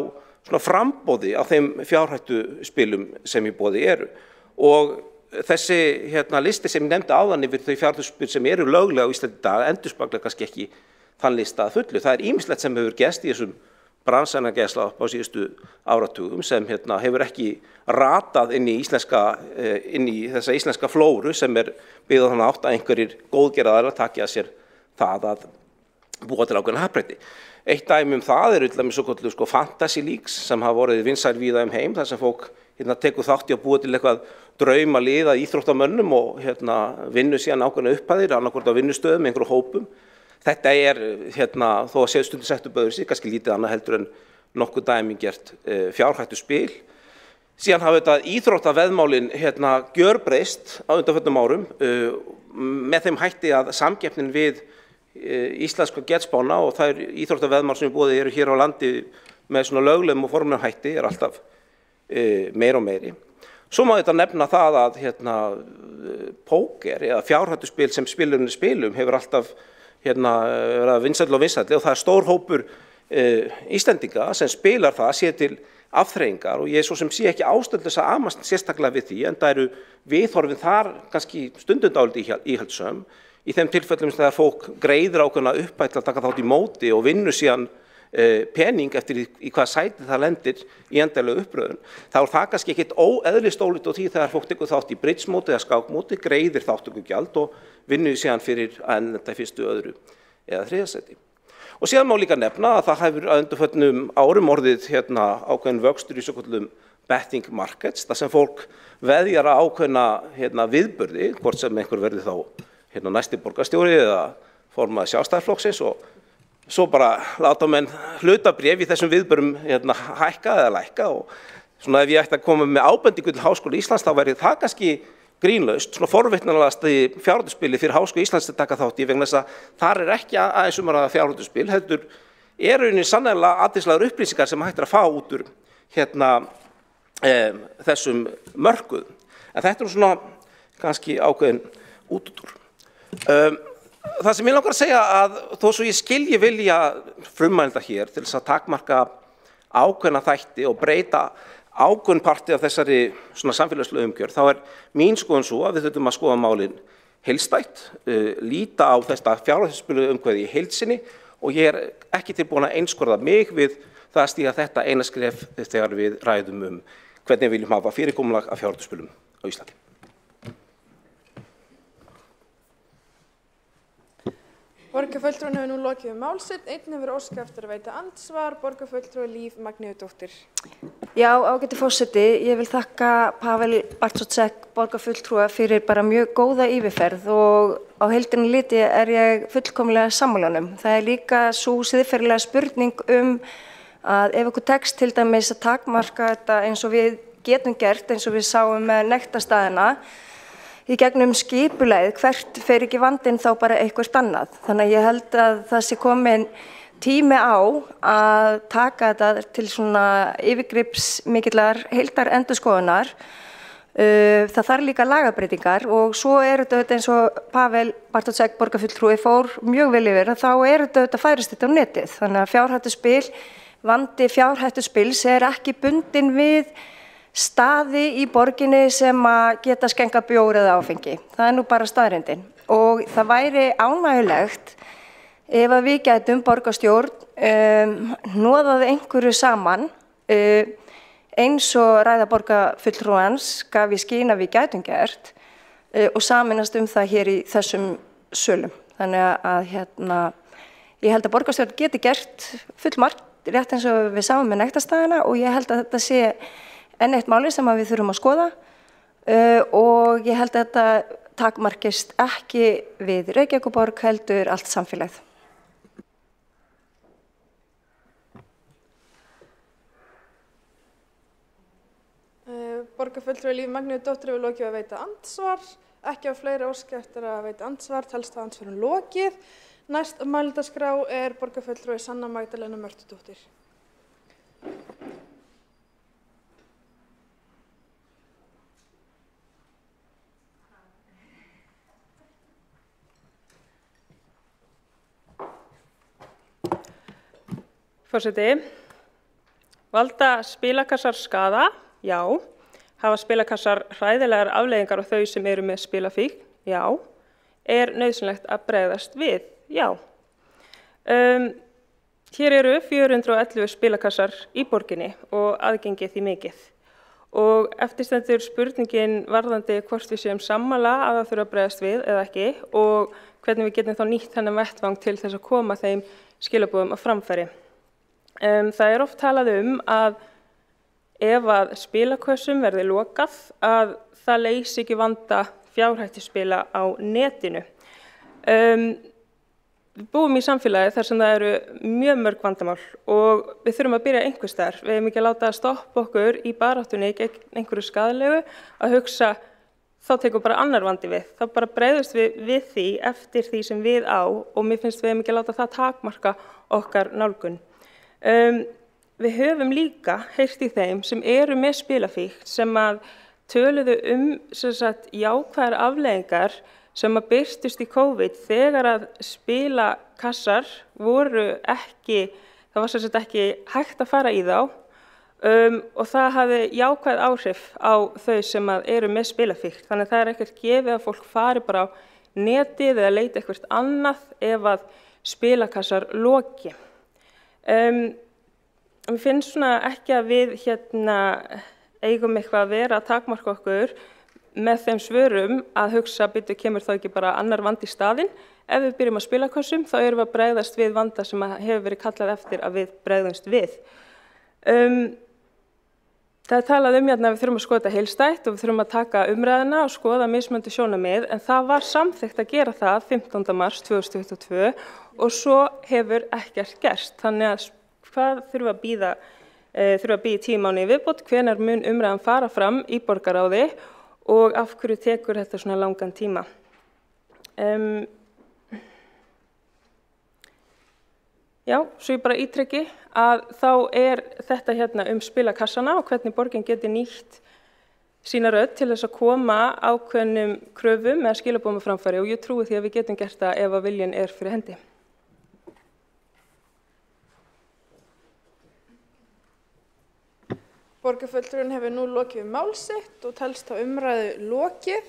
svona framboði á þeim fjárhættuspilum sem í boði eru og þessi listi sem ég nefndi áðan yfir þau fjárhættuspil sem eru löglega á Íslandi í dag endurspeglar kannski ekki þann lista að fullu. Það ýmislegt sem hefur gerst í þessum bransanagæsla á síðustu áratugum sem hefur ekki ratað inn í þessa íslenska flóru sem byggð á þann átt að einhverjir góðgerðaðilar taki að sér það að búa til ákveðna happdrætti. Eitt dæmi það til dæmis svokölluð fantasy leagues sem hafa orðið vinsæl víða heim þar sem fólk tekur þátt í að búa til eitthvað draumalið að íþróttamönnum og vinnu síðan ákveðna upphæðir annarkvort á vinnustöðum, einhverjum hópum. Þetta þó að séu stundum sett upp öðru sig, kannski lítið annað heldur en nokkuð dæmigert fjárhættuspil. Síðan hafa þetta íþróttaveðmálin gjörbreyst á undanförnum árum með þeim hætti að samkeppnin við Íslenska Getspána og þær íþróttaveðmál sem í boði eru hér á landi með svona löglegum og formlegum hætti alltaf meira og meiri. Svo má þetta nefna það að póker eða fjárhættuspil sem spilurinn spilum hefur alltaf verið vinsælli og vinsælli og það er stór hópur Íslendinga sem spilar það sér til afþreyingar og ég svo sem sé ekki ástæðu þess að amast sérstaklega við því en það eru viðhorfin þar kannski stundum dálítið íhaldssöm í þeim tilfellum þegar fólk greiðir ákveðna upphæð til að taka þátt í móti og vinnur síðan pening eftir í hvað sæti það lendir í endanlegu uppröðun. Þá er það kannski ekkert óeðlist ólíkt á því þegar fólk tekur þátt í bridge-móti eða skákmóti, greiðir þátttökugjald og vinnur síðan fyrir að enda í fyrstu, öðru eða þriðja sæti. Og síðan má líka nefna að það hefur að undanförnum árum orðið ákveðin vöxtur í svokölluðum betting markets, þar sem fólk veðjar á ákveðna viðburði, hvort sem einhver verði þá næsti borgarstjóri eða formaður Sjálfstæðisflokksins og svo bara láta menn hlutabréf í þessum viðburðum hækka eða lækka og svona ef ég ætti að koma með ábendingu til Háskóla Íslands þá væri það kannski grínlaust, svona forvitnilegasta fjárhættuspili fyrir Háskóla Íslands að taka þátt í vegna þess að þar er ekki aðeins að ræða fjárhættuspil, heldur rauninni sannarlega athyglisverðar upplýsingar sem hægt er að fá út úr þessum mörkuðum. En þetta er svona kannski ákveðin útúrdúr. Það sem ég langar að segja að þó svo ég skilji vilja frummælenda hér til þess að takmarka ákveðna þætti og breyta ákveðin parti af þessari svona samfélagslegu umgjörð, þá er mín skoðun svo að við þurfum að skoða málin heildstætt, líta á þetta fjárhættuspilu umhverfi í heildsinni og ég er ekki tilbúin að einskorða mig við það að stíga þetta eina skref þegar við ræðum hvernig við viljum hafa fyrirkomulag af fjárhættuspilum á Íslandi. Borgarfulltrúinn hefur nú lokið mál sitt, einn hefur óskað eftir að veita andsvar, borgarfulltrúi Líf Magnýjudóttir. Já, ágæti forseti, ég vil þakka Pavel Bartošek, borgarfulltrúa, fyrir bara mjög góða yfirferð og á heildinni liti er ég fullkomlega sammála honum. Það er líka sú siðferðilega spurning að ef okkur tekst til dæmis að takmarka þetta eins og við getum gert, eins og við sáum með nektarstaðina, í gegnum skipulagið, hvert fer ekki vandinn þá bara eitthvað annað. Þannig að ég held að það sé komin tími á að taka þetta til svona yfirgripsmikillar heildarendurskoðunar. Það þarf líka lagabreytingar og svo er þetta eins og Pavel Bartošek, borgarfulltrúi, fór mjög vel yfir að þá er þetta færist þetta á netið. Þannig að fjárhættuspil, vandi fjárhættuspils er ekki bundinn við staði í borginni sem að geta skenka bjór eða áfengi. Það er nú bara staðreyndin. Og það væri ánægjulegt ef að við gætum borgarstjórn hnoðað einhverju saman eins og ræða borgarfulltrúans gaf í skyn að við gætum gert og saminast það hér í þessum sölum. Þannig að ég held að borgarstjórn geti gert fullmargt rétt eins og við sáum með nektarstaðina og ég held að þetta sé enn eitt máli sem við þurfum að skoða og ég held að þetta takmarkist ekki við Reykjavíkurborg heldur allt samfélagið. Borgarfulltrúi Líf Magnýjudóttir hefur lokið að veita andsvar. Ekki á fleiri óska eftir að veita andsvar, telst það andsvarum lokið. Næst á mælendaskrá er borgarfulltrúi Sanna Magdalena Mörtudóttir. Forseti, valda spilakassar skaða? Já. Hafa spilakassar hræðilegar afleiðingar á þau sem eru með spilafíkn? Já. Er nauðsynlegt að bregðast við? Já. Hér eru 411 spilakassar í borginni og aðgengið því mikið. Og eftirstendur spurningin varðandi hvort við séum sammála að það þurfa að bregðast við eða ekki og hvernig við getum þá nýtt þennan vettvang til þess að koma þeim skilaboðum á framfæri. Það er oft talað að ef að spilakössum verði lokað að það leysi ekki vanda fjárhættuspila á netinu. Við búum í samfélagi þar sem það eru mjög mörg vandamál og við þurfum að byrja einhvers staðar. Við hefum ekki að láta að stoppa okkur í baráttunni gegn einhverju skaðlegu að hugsa þá tekur bara annar vandi við. Þá bara bregðumst við því eftir því sem við á og mér finnst við hefum ekki að láta það takmarka okkar nálgun. Við höfum líka heyrt í þeim sem eru með spilafíkn sem að töluðu sem sagt, jákvæðar afleiðingar sem að birtust í COVID þegar að spilakassar voru ekki, það var sem sagt ekki hægt að fara í þá og það hafði jákvæð áhrif á þau sem að eru með spilafíkn. Þannig að það er ekkert gefið að fólk fari bara á netið eða leita eitthvað annað ef að spilakassar loki. Mér finnst svona ekki að við eigum eitthvað að vera að takmarka okkur með þeim svörum að hugsa byrju kemur þá ekki bara annar vandi í staðinn. Ef við byrjum að spilakassum þá erum við að bregðast við vanda sem hefur verið kallað eftir að við bregðumst við. Það er talað að við þurfum að skoða þetta heildstætt og við þurfum að taka umræðuna og skoða mismunandi sjónarmið, en það var samþykkt að gera það 15. mars 2022 og svo hefur ekkert gerst. Þannig að hvað þurfum að bíða? Þurfum að bíða 10 mánuði í viðbót, hvenær mun umræðan fara fram í borgarráði og af hverju tekur þetta svona langan tíma. Já, svo ég bara ítreki að þá er þetta spilakassana og hvernig borgin geti nýtt sína rödd til þess að koma ákveðnum kröfum eða skilaboðum á framfæri, og ég trúi því að við getum gert það ef að viljinn er fyrir hendi. Borgarfulltrúinn hefur nú lokið við mál sitt og telst á umræðu lokið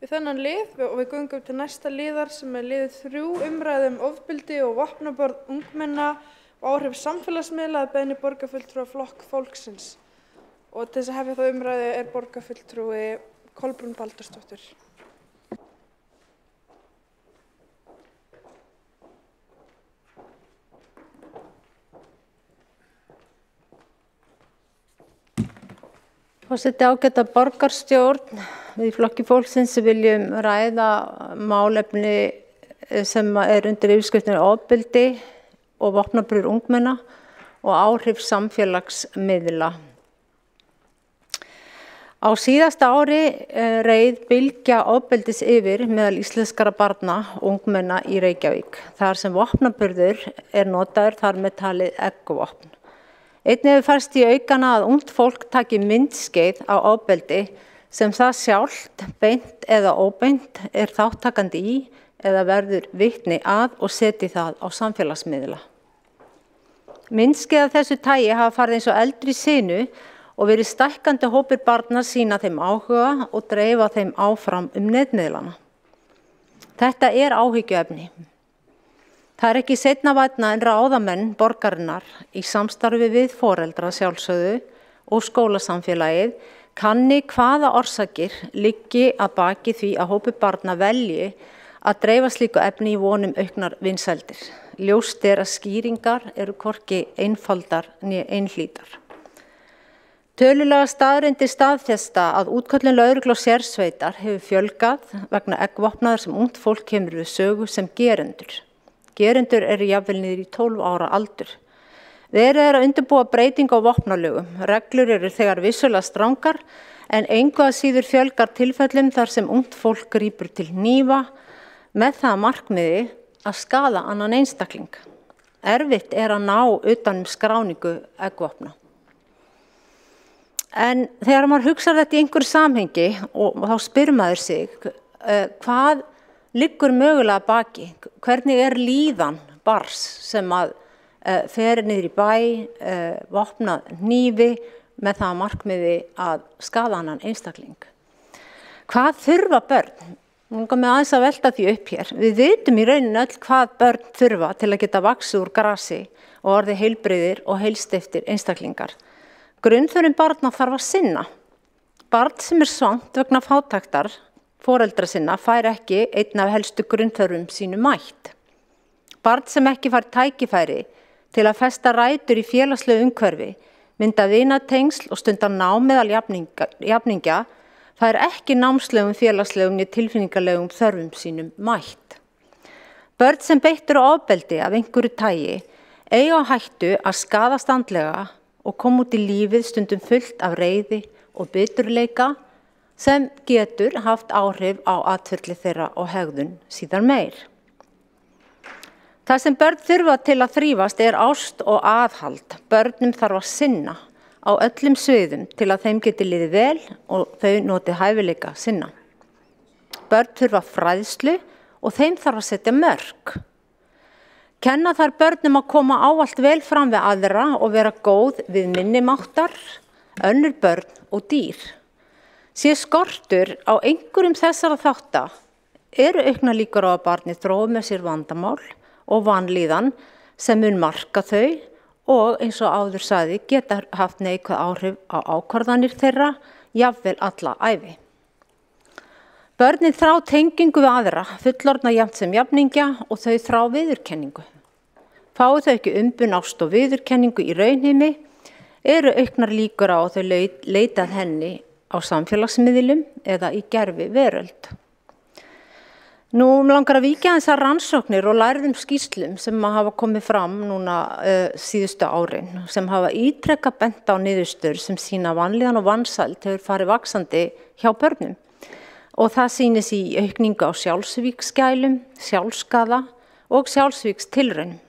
við þennan lið og við göngum til næsta liðar sem er liður 3, umræðu ofbeldi og vopnaburð ungmenna og áhrif samfélagsmiðla að beiðni borgarfulltrúa Flokk fólksins. Og til þess að hefja þá umræðu er borgarfulltrúi Kolbrún Baldursdóttir. Forseti, ágæta borgarstjórn, við í Flokki fólksins viljum ræða málefni sem er undir yfirskriftinni ofbeldi og vopnaburður ungmenna og áhrif samfélagsmiðla. Á síðasta ári reið bylgja ofbeldis yfir meðal íslenskra barna og ungmenna í Reykjavík, þar sem vopnaburður er notaður þar með talið eggvopn. Einnig hefur færst í aukana að ungt fólk taki myndskeið á ofbeldi sem það sjálft, beint eða óbeint, er þáttakandi í eða verður vitni að og seti það á samfélagsmiðla. Myndskeið af þessu tagi hafa farið eins og eldri sinu og verið stækkandi hópur barna sýna þeim áhuga og dreifa þeim áfram netmiðlana. Þetta er áhyggjuefni. Það er ekki seinna vænna en ráðamenn borgarinnar í samstarfi við foreldra sjálfsögðu og skólasamfélagið kanni hvaða orsakir liggi að baki því að hópur barna velji að dreifa slíku efni í vonum auknar vinsældir. Ljóst er að skýringar eru hvorki einfaldar né einhlítar. Tölulega staðreyndir staðfesta að útköllun lögreglu og sérsveitar hefur fjölgað vegna eggvopnaðar sem ungt fólk kemur við sögu sem gerendur. Gerendur eru jafnvel niður í 12 ára aldur. Verið er að undirbúa breytingu á vopnalögum. Reglur eru þegar vissulega strangar en engu að síður fjölgar tilfellum þar sem ungt fólk grípur til hnífa með það markmiði að skaða annan einstakling. Erfitt er að ná utan skráningu eggvopna. En þegar maður hugsar þetta í einhverju samhengi og þá spyr maður sig hvað liggur mögulega baki, hvernig er líðan barns sem að fer niður í bæ, vopnað hnífi með það markmiði að skaða annan einstakling. Hvað þurfa börn? Nú langar mig aðeins að velta því upp hér. Við vitum í rauninni öll hvað börn þurfa til að geta vaxið úr grasi og orðið heilbrigðir og heilsteyptir einstaklingar. Grunnþörfum barna þarf að sinna. Barn sem er svangt vegna fátæktar foreldra sinna fær ekki einn af helstu grunnþörfum sínu mætt. Barn sem ekki fær tækifæri til að festa rætur í félagslegu umhverfi, mynda vinatengsl og stunda nám meðal jafningja, fær ekki námslegum, félagslegum né tilfinningalegum þörfum sínum mætt. Börn sem beittur á ofbeldi af einhverju tagi eiga á hættu að skaðast andlega og koma út í lífið stundum fullt af reiði og biturleika sem getur haft áhrif á atferli þeirra og hegðun síðar meir. Það sem börn þurfa til að þrífast er ást og aðhald. Börnum þarf að sinna. á öllum sviðum til að þeim geti liðið vel og þau noti hæfileika sinna. Börn þurfa fræðslu og þeim þarf að setja mörk. Kenna þar börnum að koma ávallt vel fram við aðra og vera góð við minni máttar, önnur börn og dýr. Sé skortur á einhverjum þessara þátta eru auknar líkur á að barnið þrói með sér vandamál og vanlíðan sem mun marka þau og eins og áður sagði geta haft neikvæð áhrif á ákvarðanir þeirra, jafnvel alla ævi. Börnin þrá tengingu við aðra, fullorðna jafnt sem jafningja og þau þrá viðurkenningu. Fái þau ekki umbun ást og viðurkenningu í raunheimi, eru auknar líkur á að þau leitað henni á samfélagsmiðlum eða í gervi veröld. Nú langar að víkja þessar rannsóknir og lærðum skýrslum sem hafa komið fram núna síðustu árin, sem hafa ítrekka bent á niðurstöður sem sýna vanlíðan og vansæld hefur farið vaxandi hjá börnum. Og það sýnir sig í aukningu á sjálfsvígsgælum, sjálfskaða og sjálfsvígstilraunum.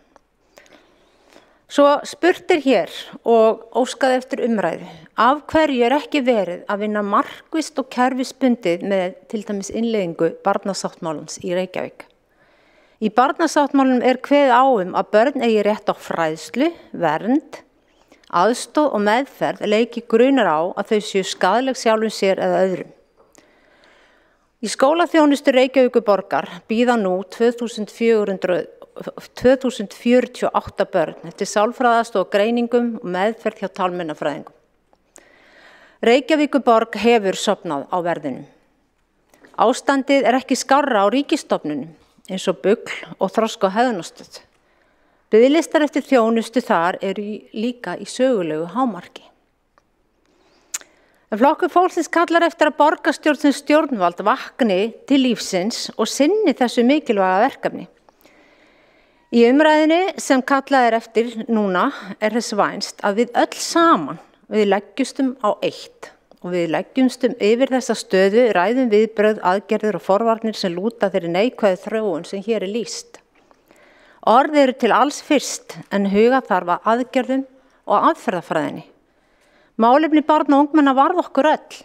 Svo spurt hér og óskað eftir umræðu, af hverju ekki verið að vinna markvisst og kerfisbundið með til dæmis innleiðingu barnasáttmálans í Reykjavík. Í barnasáttmálunum kveðið á að börn eigi rétt á fræðslu, vernd, aðstoð og meðferð leiki grunur á að þau séu skaðleg sjálfum sér eða öðrum. Í skólaþjónustu Reykjavíkurborgar bíða nú 2048 börn eftir sálfræðastoð og greiningum og meðferð hjá talmeinafræðingum. Reykjavíkurborg hefur sofnað á verðinum. Ástandið ekki skárra á ríkisstofnunum eins og BUGL og Þroska- og hegðunarstöð. Biðlistar eftir þjónustu þar eru líka í sögulegu hámarki. En Flokkur fólksins kallar eftir að borgarstjórn sem stjórnvald vakni til lífsins og sinni þessu mikilvæga verkefni. Í umræðinni sem kallað eftir núna þess vænst að við öll saman við leggjumstum á eitt og við leggjumstum yfir þessa stöðu, ræðum viðbrögð, aðgerðir og forvarnir sem lúta þeirri neikvæðu þróun sem hér lýst. Orð eru til alls fyrst en huga þarf að aðgerðum og aðferðafræðinni. Málefni barna og ungmenna varð okkur öll.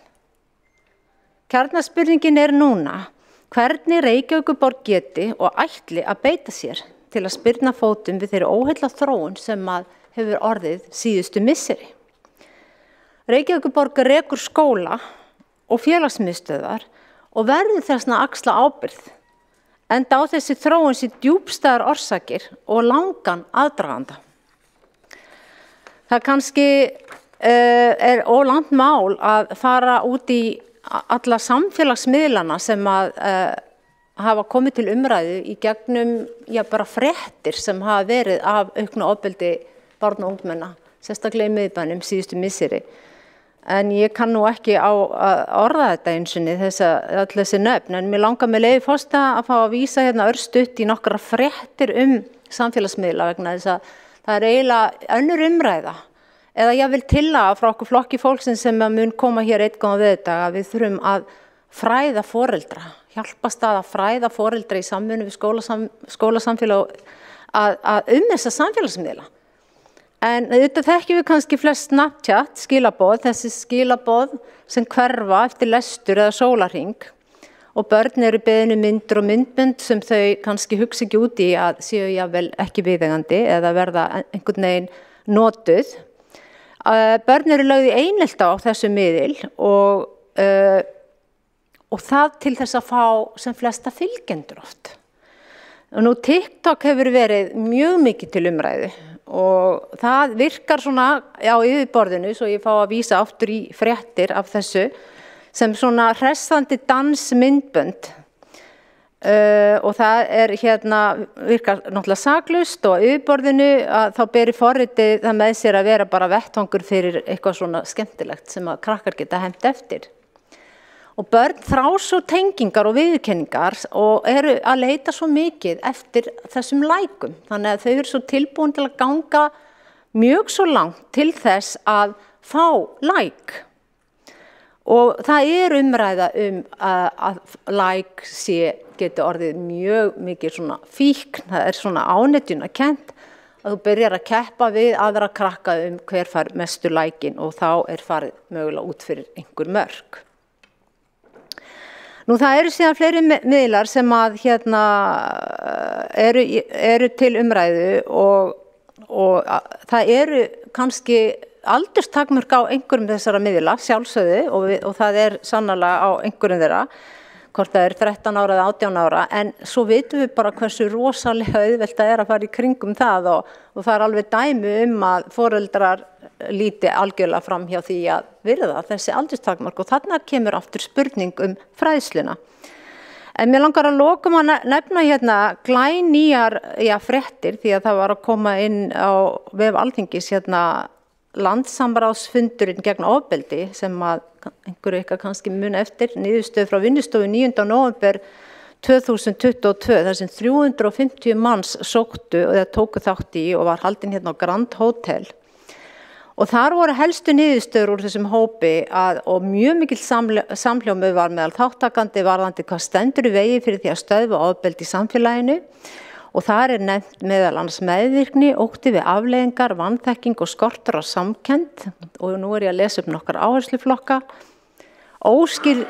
Kjarnaspurningin núna, hvernig Reykjavíkurborg geti og ætli að beita sér til að spyrna fótum við þeirri óheilla þróun sem hefur orðið síðustu misseri. Reykjavíkurborg rekur skóla og félagsmiðstöðvar og verður þessna axla ábyrgð, enda á þessi þróun sér djúpstæðar orsakir og langan aðdraganda. Það kannski ólangt mál að fara út í alla samfélagsmiðlana sem hafa komið til umræðu í gegnum bara fréttir sem hafa verið af auknu ofbeldi barna og ungmenna, sérstaklega í miðbænum síðustu misseri. En ég kann nú ekki á orða þetta einsinni öll þessi nöfn, en mér langar með leyfi forseta að fá að vísa hérna örstutt í nokkra fréttir samfélagsmiðla vegna þess að það eiginlega önnur umræða eða jafnvel tillaga frá okkur flokki fólksins sem mun koma hér einn góðan veðurdag að við þurfum að fræða foreldra, hjálpast að fræða foreldra í samvinnu við skólasamfélag að þessa samfélagsmiðla. En auðvitað þekkjum við kannski flest Snapchat skilaboð, þessi skilaboð sem hverfa eftir lestur eða sólarhring og börn eru beðin myndir og myndbönd sem þau kannski hugsa ekki út í að séu jafnvel ekki viðeigandi eða verða einhvern veginn notuð. Börn eru lögð í einelti á þessu miðil og það til þess að fá sem flesta fylgjendur oft. Og nú TikTok hefur verið mjög mikið til umræðu og það virkar svona á yfirborðinu, svo ég fá að vísa aftur í fréttir af þessu, sem svona hressandi dansmyndbönd. Og það virkar náttúrulega saklaust og á yfirborðinu að þá beri forritið það með sér að vera bara vettvangur fyrir eitthvað svona skemmtilegt sem að krakkar geta hent eftir. Og börn þrá svo tengingar og viðurkenningar og eru að leita svo mikið eftir þessum lækum. Þannig að þau eru svo tilbúin til að ganga mjög svo langt til þess að fá læk. Og það umræða að læk geti orðið mjög mikið svona fíkn, það svona ánetjunarkennt að þú byrjar að keppa við aðra krakka hver fær mestu lækin og þá farið mögulega út fyrir einhver mörk. Nú það eru síðan fleiri miðlar sem að eru til umræðu og það eru kannski aldurstakmörk á einhverjum þessara miðla sjálfsögðu og það sannarlega á einhverjum þeirra, hvort það 13 ára eða 18 ára, en svo vitum við bara hversu rosalega auðvelt það að fara í kringum það og það alveg dæmi að foreldrar líti algjörlega fram hjá því að virða þessi aldurstakmörk og þarna kemur aftur spurning fræðsluna. En mér langar að lokum að nefna glænýjar fréttir því að það var að koma inn á vef Alþingis landsamráðsfundurinn gegn ofbeldi sem að einhverju ykkar kannski muna eftir, niðurstöðu frá vinnustofu 9. nóvember 2022 þar sem 350 manns sóttu og það tóku þátt í og var haldin á Grand Hotel. Og þar voru helstu niðurstöður úr þessum hópi og mjög mikill samhljómur var meðal þáttakandi varðandi hvað stendur í vegi fyrir því að stöðva ofbeldi í samfélaginu. Og þar nefnt meðal annars meðvirkni, ótti við afleiðingar, vanþekking og skortur á samkennd og nú ég að lesa upp nokkar áhersluflokka.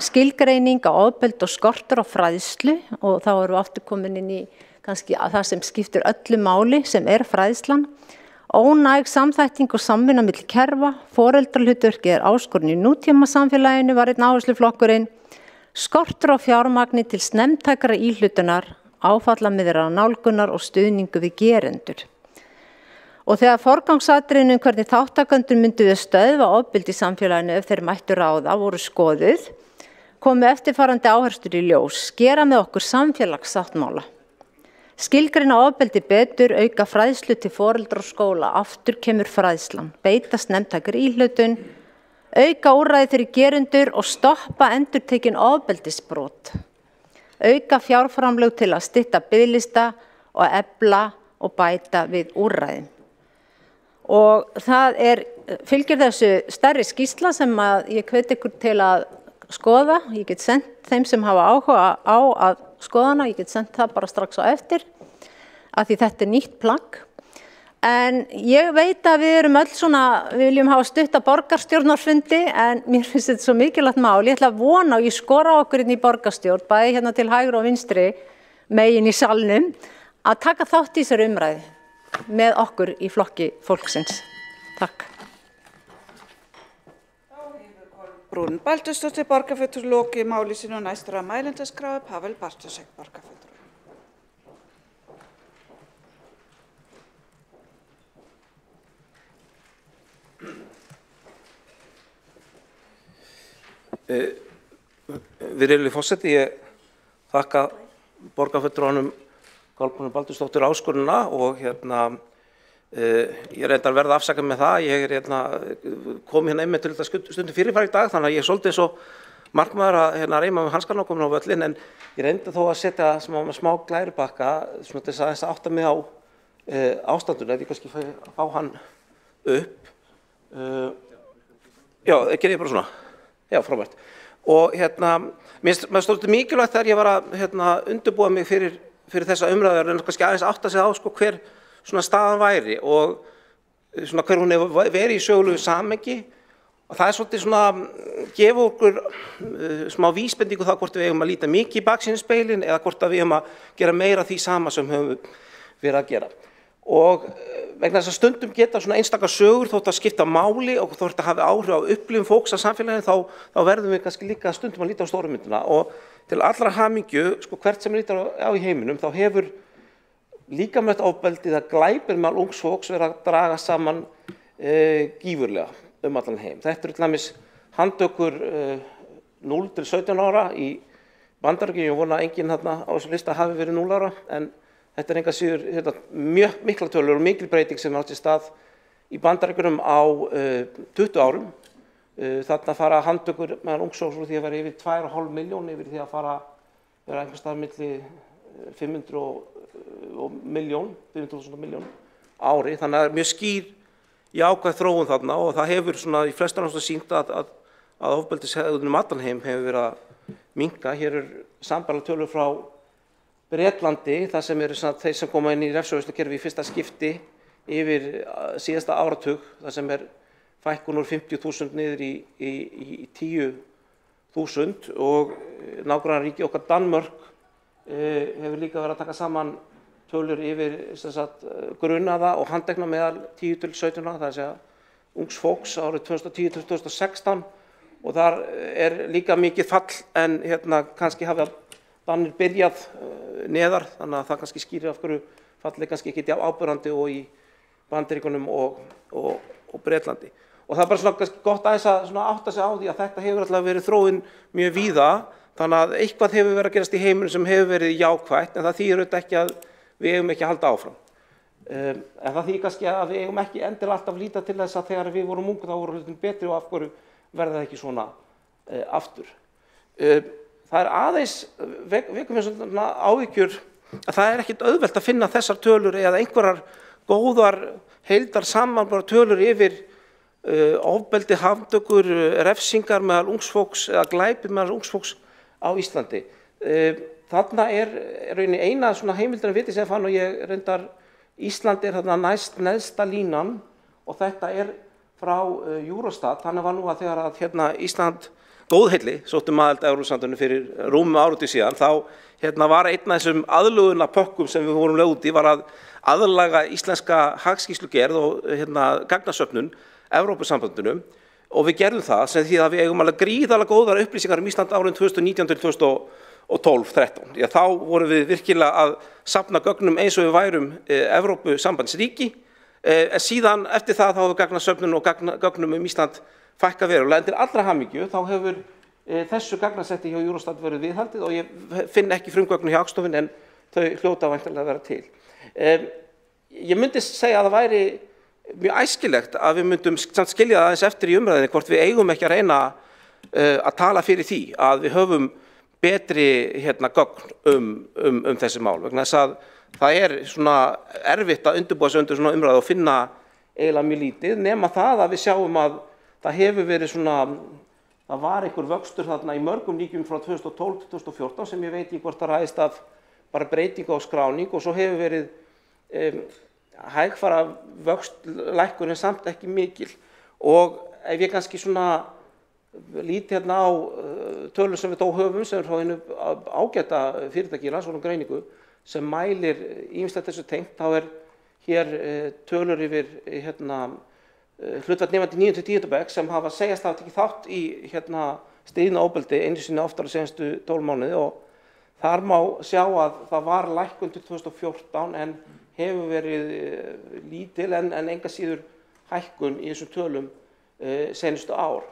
Skilgreining á ofbeldi og skortur á fræðslu og þá erum við aftur komin inn í kannski það sem skiptir öllu máli sem fræðslan. Ónæg samþætting og samvinna milli kerfa, foreldrahlutverkið áskorun í nútíma samfélaginu var einn áhersluflokkurinn. Skortur á fjármagni til snemmtækra íhlutunar, áfallamiðra nálgunar og stuðningu við gerendur. Og þegar forgangsatriðinu hvernig þáttakendur myndu við stöðva ofbeldi í samfélaginu ef þeir mættu ráða voru skoðuð, komu eftirfarandi áherslur í ljós, skera með okkur samfélagssáttmála. Skilgreina ofbeldi betur, auka fræðslu til foreldra og skóla, aftur kemur fræðslan, beita snemmtækri íhlutun, auka úrræði fyrir gerendur og stoppa endurtekin ofbeldisbrot. Auka fjárframlög til að stytta biðlista og efla og bæta við úrræðin. Og það fylgir þessu stærri skýrsla sem að ég hveti ykkur til að skoða. Ég get sendt þeim sem hafa áhuga á að skoða hana, ég get sendt það bara strax á eftir, af því þetta nýtt plagg. En ég veit að við erum öll við viljum hafa stutta borgarstjórnarfundi en mér finnst þetta svo mikilvægt mál. Ég ætla að vona og ég skora okkur inn í borgarstjórn, bæði til hægri og vinstri megin í salnum, að taka þátt í þessari umræðu með okkur í flokki fólksins. Takk. Brún Baldursdóttir, borgarfulltrúi, lokið máli sínu og næstur á mælendaskrá Pavel Bartošek, borgarfulltrúi. Virðulegur forseti, ég þakka borgarfulltrúanum Kolbrúnu Baldursdóttur áskorunina og ég reyndar verða að afsaka með það. Ég kom einmitt til þetta stundum fyrirfæri í dag, þannig að ég svolítið eins og markmaður að reyma með hanskarna og komin á völlin, en ég reyndi þó að setja smá glærubakka til þess að átta mig á ástandinu, ef ég kannski fá hann upp. Já, ger ég bara svona. Já, frábært. Og mér stóð mikilvægt þegar ég var að undirbúa mig fyrir þessa umræðu en kannski aðeins átta sig á hver svona staðan væri og svona hver hún hefur verið í sögulegu samhengi og það svolítið svona gefa okkur smá vísbendingu það hvort við eigum að líta mikið í baksýnisspegilinn eða hvort við eigum að gera meira því sama sem höfum verið að gera. Og vegna þess að stundum geta svona einstakar sögur þótt að skipta máli og þótt að hafa áhrif á upplifun fólks að samfélaginu þá verðum við kannski líka stundum að líta á stóru myndina og til allra hamingju, hvert sem lítar á í heiminum, þá hefur líkamlegt ofbeldi eða glæpir meðal ungs fólks verið að draga saman gífurlega allan heim. Þetta til dæmis handtökur 0 til 17 ára í Bandaríkjunum, ég vona að enginn þarna á þessum lista hafi verið 0 ára, en þetta enga síður mjög mikla tölur og mikil breyting sem átt í stað í Bandaríkjunum á 20 árum. Þarna fara handtökur meðal ungs fólks úr því að vera yfir 2,5 milljón yfir því að vera einhvers staðar milli 500 og miljón, 500.000 miljón ári. Þannig að það mjög skýr jákvæð þróun þarna og það hefur svona í flestar náttúrulega sýnt að ofbeldishegðun allan heim hefur verið að minnka. Hér sambærilegar tölur frá Bretlandi, það sem eru þeir sem koma inn í refsiáherslukerfi í fyrsta skipti yfir síðasta áratug, þar sem fækkun úr 50.000 niður í 10.000 og nágrannaríki okkar Danmörk hefur líka verið að taka saman tölur yfir grunaða og handtekna meðal 10 til 17 ára, það er að segja ungs fólks árið 2010 til 2016 og þar líka mikið fall en kannski hafa Danir byrjað neðar, þannig að það kannski skýrir af hverju fallið kannski ekki áberandi og í Bandaríkjunum og Bretlandi. Og það bara svona gott aðeins að átta sig á því að þetta hefur alltaf verið þróun mjög víða, þannig að eitthvað hefur verið að gerast í heiminum sem hefur verið jákvætt, en það þýðir auðvitað ekki að við eigum ekki að halda áfram. En það þýðir kannski að við eigum ekki endilega alltaf líta til þess að þegar við vorum ungu þá voru hlutin betri og af hverju verða það ekki svona aftur. Það aðeins vekur mér svona áhyggjur að það ekkert auðvelt að finna þessar tölur eða einhverjar góðar heildar samanbara tölur yfir ofbeldi, handtökur, refsingar meðal ungs fólks eða glæpi meðal ungs fólks á Íslandi. Þarna rauninni eina svona heimildin að viti sem ég fann og ég reyndar Ísland þarna næst neðsta línan og þetta frá Eurostat, þannig var nú að þegar að Ísland góðheilli sóttum aðild að Evrópusambandinu fyrir rúmum áratug síðan, þá var einn af þessum aðlögunarpökkum sem við vorum lögð út í var að aðlaga íslenska hagskýrslugerð og gagnasöfnun Evrópusambandinu og við gerðum það sem því að við eigum alveg gríðarlega góðar upplýsingar Ísland árin 2019 til 2012-13. Já, þá vorum við virkilega að safna gögnum eins og við værum Evrópusambandsríki, en síðan eftir það þá hefur gagnasöfnun og gögnum Ísland fækka verulega, en til allra hamingju þá hefur þessu gagnasetti hjá Eurostat verið viðhaldið og ég finn ekki frumgögn hjá Hagstofunni en þau hljóta væntanlega að vera til. Ég myndi segja að það væri mjög æskilegt að við myndum samt skilja það aðeins eftir í umræðinni hvort við eigum ekki að reyna að tala fyrir því að við höfum betri gögn þessi mál, vegna þess að það svona erfitt að undirbúa sig undir svona umræðu og finna eiginlega mjög lítið, nema það að við sjáum að það hefur verið það var einhver vöxtur þarna í mörgum ríkjum frá 2012 til 2014 sem ég veit ekki hvort það ræðist af bara breytingu á skráning og svo hefur verið hægfara vöxtlækkun en samt ekki mikil. Og ef ég kannski líti á tölur sem við þó höfum sem frá einu ágæta fyrirtæki í rannsókn og greiningu sem mælir ýmislegt þessu tengt, þá hér tölur yfir hlutfall nemandi 9. til 10. bekk sem hafa segjast hafa tekið þátt í stríðna ofbeldi einu sinni oftar á síðustu 12 mánuði og þar má sjá að það var lækkun til 2014 en hefur verið lítil en enga síður hækkun í þessum tölum seinustu ár.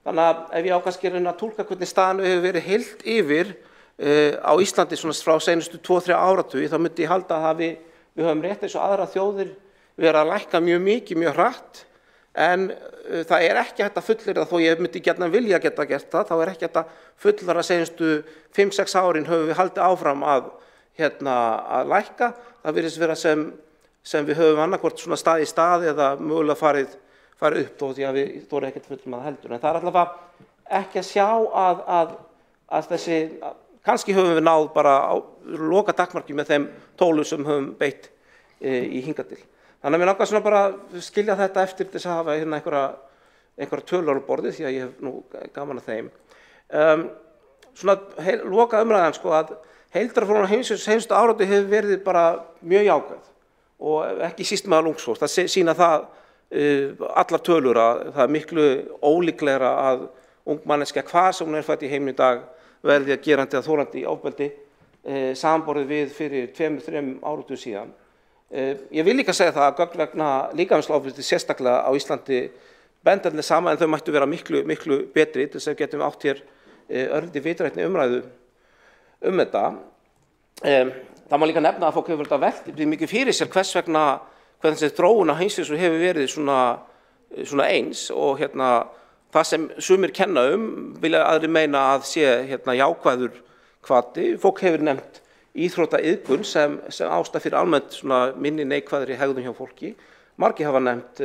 Þannig að ef ég á kannski að reyna að túlka hvernig staðan hefur verið heilt yfir á Íslandi frá seinustu 2-3 áratugi, þá myndi ég halda að við höfum rétt eins og aðra þjóðir verið að lækka mjög mikið, mjög hratt. En það ekki hægt að fullyrða, þó ég myndi gjarnan vilja geta gert það, þá ekki hægt að fullyrða seinustu 5-6 árin höfum við haldið áfram að lækka. Það virðist vera sem við höfum annarkvort stað í stað eða mögulega farið upp þó því að við þórum ekkert fullum að heldur. En það allavega ekki að sjá að þessi, kannski höfum við náð bara á loka takmarki með þeim tólum sem höfum beitt í hingað til. Þannig að mér langar bara að skilja þetta eftir þess að hafa einhverja tölur á borðið því að ég hef nú gaman að þeim. Loka umræðan að heildarþróun á heimsvísu áratugi hefur verið bara mjög jákvæð og ekki síst meðal ungs fólks. Það sýna það allar tölur að það miklu ólíklegra að ung manneskja hvað sem hún fædd í heiminum í dag verði að gerandi að þolandi í ofbeldi samanborið við fyrir 2-3 áratugum síðan. Ég vil líka segja það að gögn vegna líkamsofbeldi sérstaklega á Íslandi benda saman en þau mættu vera miklu betri til þess að getum átt hér örlítið vitrænni umræðu þetta. Það má líka nefna að fólk hefur velt mikið fyrir sér hvers vegna hvernig þessi þróun á heimsvísu hefur verið svona eins og það sem sumir kenna vilja aðrir meina að sé jákvæður hvati. Fólk hefur nefnt íþróttaiðkun sem ástæða fyrir almennt minni neikvæðri hegðun hjá fólki. Margir hafa nefnt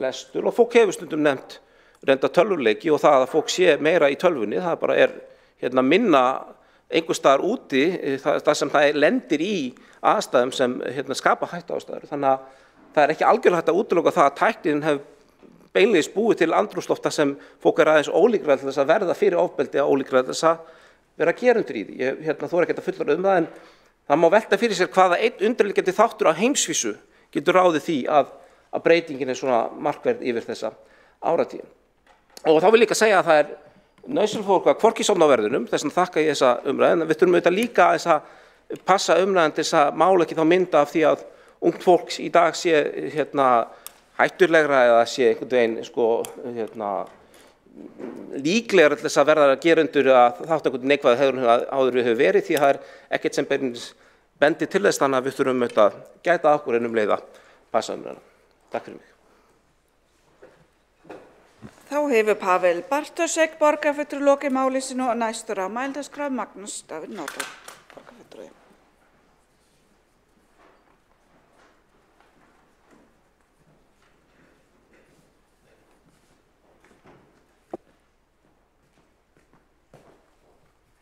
lestur og fólk hefur stundum nefnt reynda tölvuleiki og það að fólk sé meira í tölvunni. Það bara minna einhvers staðar úti, það sem það lendir í aðstæðum sem skapa hættuástæður. Þannig að það ekki algjörlega hægt að útiloka það að tæknin hefur beinlegis búið til andrúmslofta sem fólk aðeins ólíklega til þess að verða fyrir ofbeldi og ólíklega til þess að vera gerendur í því. Ég þori ekki að fullorða það, en það má velta fyrir sér hvaða einn undirliggjandi þáttur á heimsvísu getur ráðið því að breytingin svona markverð yfir þessa áratíð. Og þá vil ég líka segja að það nauðsynlegt fólk að hvorki sofna á verðinum, þess vegna þakka ég þessa umræðu, en við þurfum auðvitað líka að passa umræðan til þess að mála ekki þá mynda af því að ungt fólk í dag sé hættulegra eða sé einhvern veginn líklegra til þess að verða gerendur að þátt einhvern neikvæða hegðun áður við hefur verið, því það ekkert sem bendir til þess, þannig að við þurfum að gæta okkur en leið að passa umræðan. Takk fyrir mig. Þá hefur Pavel Bartošek, borgarfulltrúi, lokið máli sínu og næstur á mælendaskrá Magnús Davíð Norðdahl, borgarfulltrúi.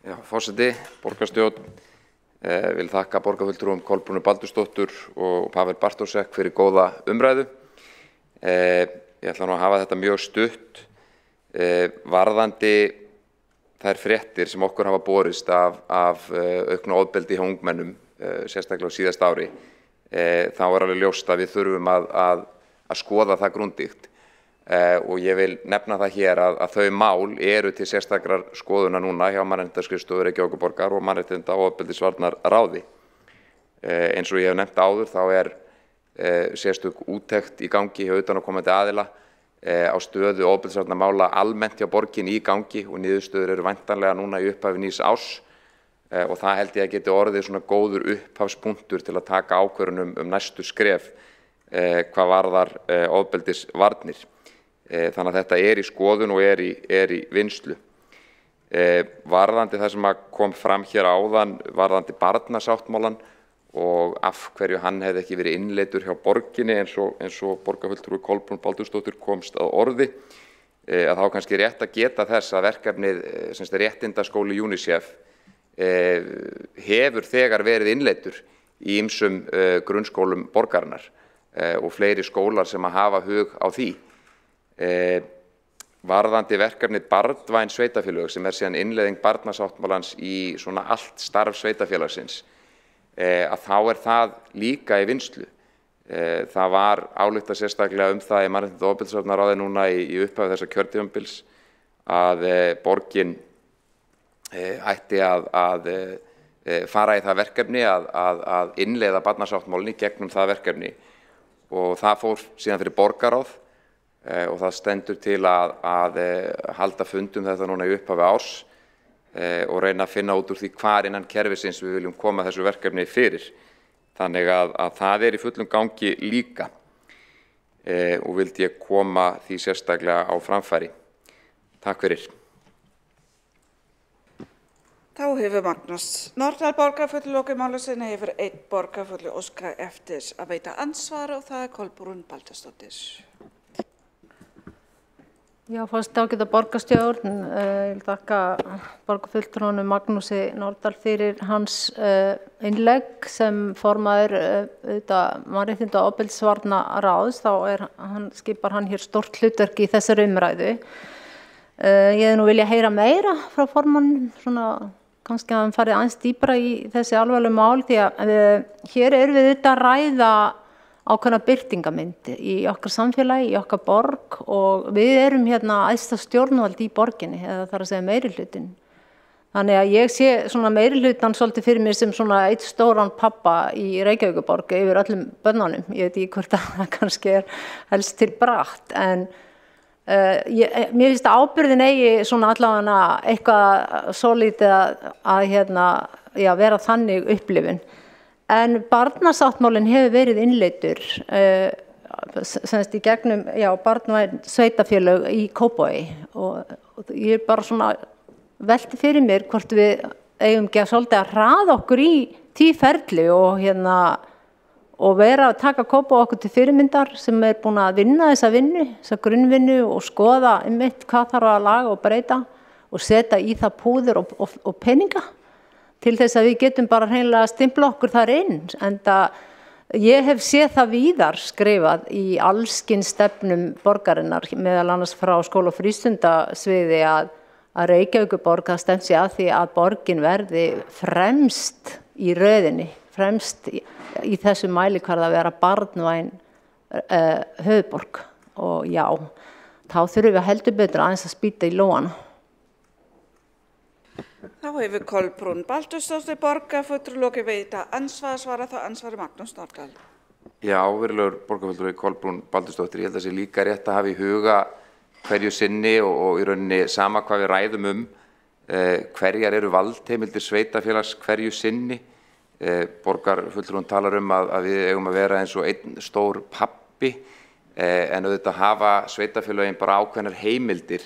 Já, forseti, borgarstjórn, vil þakka borgarfulltrúum Kolbrúnu Baldursdóttur og Pavel Bartošek fyrir góða umræðu. Ég ætla nú að hafa þetta mjög stutt varðandi þær fréttir sem okkur hafa borist af auknu ofbeldi hjá ungmennum, sérstaklega á síðasta ári. Þá alveg ljóst að við þurfum að skoða það grundigt. Og ég vil nefna það hér að þau mál eru til sérstakrar skoðuna núna hjá Mannréttindaskrifstofu Reykjavíkurborgar og Mannréttinda- og ofbeldisvarnaráði. Eins og ég hef nefnt áður þá sérstök úttekt í gangi hjá utanaðkomandi aðila á stöðu ofbeldisvarnarmála almennt hjá borginni í gangi og niðurstöður eru væntanlega núna í upphafi nýs árs og það held ég að geti orðið svona góður upphafspunktur til að taka ákvörðun næstu skref hvað varðar ofbeldisvarnir. Þannig að þetta í skoðun og í vinnslu. Varðandi það sem kom fram hér áðan, varðandi barnasáttmálann og af hverju hann hefði ekki verið innleiddur hjá borginni eins og borgarfulltrúi Kolbrún Baldursdóttir komst að orði, að þá kannski rétt að geta þess að verkefnið réttindaskóli UNICEF hefur þegar verið innleiddur í ýmsum grunnskólum borgarinnar og fleiri skólar sem að hafa hug á því. Varðandi verkefnið Barnvæn sveitafélög sem síðan innleiðing barnasáttmálans í svona allt starf sveitafélagsins, að þá það líka í vinnslu. Það var ályktað sérstaklega það í Mannréttinda- og ofbeldisvarnaráði núna í upphafi þessa kjörtímabils að borgin ætti að fara í það verkefni að innleiða barnasáttmálann í gegnum það verkefni og það fór síðan fyrir borgarráð og það stendur til að halda fundum þetta núna í upphafi árs og reyna að finna út úr því hvar innan kerfisins við viljum koma þessu verkefni fyrir. Þannig að það í fullum gangi líka og vildi ég koma því sérstaklega á framfæri. Takk fyrir. Þá hefur Magnús Norðdahl, borgarfulltrúi, lokið máli sínu, hefur einn borgarfulltrúi óskað eftir að veita ansvar og það Kolbrún Baldursdóttir. Já, fyrst ágæta borgarstjórn, ég vil þakka borgarfulltrúanum Magnúsi Norðdahl fyrir hans innlegg sem formaður Mannréttinda- og ofbeldisvarnaráðs, þá skipar hann hér stórt hlutverk í þessari umræðu. Ég hefði nú vilja heyra meira frá formann, svona kannski að hann farið aðeins dýpra í þessi alvarlegu mál, því að hér erum við auðvitað að ræða ákveðna birtingamynd í okkar samfélagi, í okkar borg og við erum hérna æðsta stjórnvald í borginni, eða þarf að segja meirihlutin. Þannig að ég sé svona meirihlutan svolítið fyrir mér sem svona eitt stóran pappa í Reykjavíkurborg yfir öllum börnunum. Ég veit ekki hvort það kannski helst til bratt, en mér finnst að ábyrgðin eigi svona allavega eitthvað svolítið að vera þannig upplifun. En barnasáttmálinn hefur verið innleiddur í gegnum barnvæn sveitafélög í Kópavogi og ég bara svona velti fyrir mér hvort við eigum ekki svolítið að hraða okkur í því ferli og vera að taka Kópavog okkur til fyrirmyndar sem búin að vinna þessa vinnu, þessa grunnvinnu og skoða einmitt hvað þarf að laga og breyta og setja í það púður og peninga til þess að við getum bara hreinlega að stimpla okkur þar inn. En Ég hef séð það víðar skrifað í allskinn stefnum borgarinnar, meðal annars frá skóla- og frístundasviði að Reykjavíkurborg það stefnt sig að því að borgin verði fremst í röðinni, fremst í þessu mælikvarða að vera barnvæn höfuðborg og já, þá þurfum við heldur betur aðeins að spýta í lóana. Þá hefur Kolbrún Baldursdóttir borgarfulltrúi lokið veita andsvar, svara þá ansvari Magnús Norðdahl. Já, virðulegur borgarfulltrúi Kolbrún Baldursdóttir, ég held að það sé líka rétt að hafa í huga hverju sinni og í rauninni sama hvað við ræðum hverjar eru valdheimildir sveitarfélags hverju sinni. Borgarfulltrúin talar að við eigum að vera eins og einn stór pabbi, en auðvitað hafa sveitarfélögin bara ákveðnar heimildir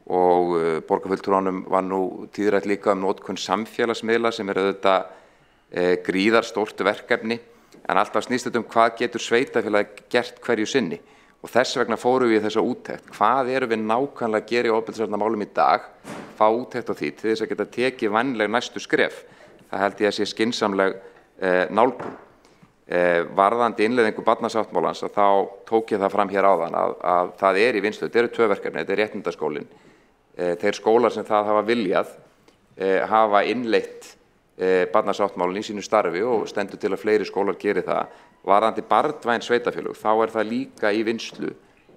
og borgarfulltrúanum var nú tíðrætt líka notkun samfélagsmiðla sem auðvitað gríðarstórt verkefni, en alltaf snýst þetta hvað getur sveitarfélag gert hverju sinni. Og þess vegna fórum við í þessa úttekt. Hvað erum við nákvæmlega að gera í ofbeldisvarnarmálum í dag? Fá úttekt á því til þess að geta tekið vænleg næstu skref. Það held ég að sé skynsamleg nálgun. Varðandi innleiðingu barnasáttmálans þá tók ég það fram hér áðan að það í vinnslu, þetta eru 2 verkefni, þetta réttindaskólinn. Þeir skólar sem það hafa viljað hafa innleitt barnasáttmálinn í sínu starfi og stendur til að fleiri skólar geri það. Varðandi barnvæn sveitarfélög, þá það líka í vinnslu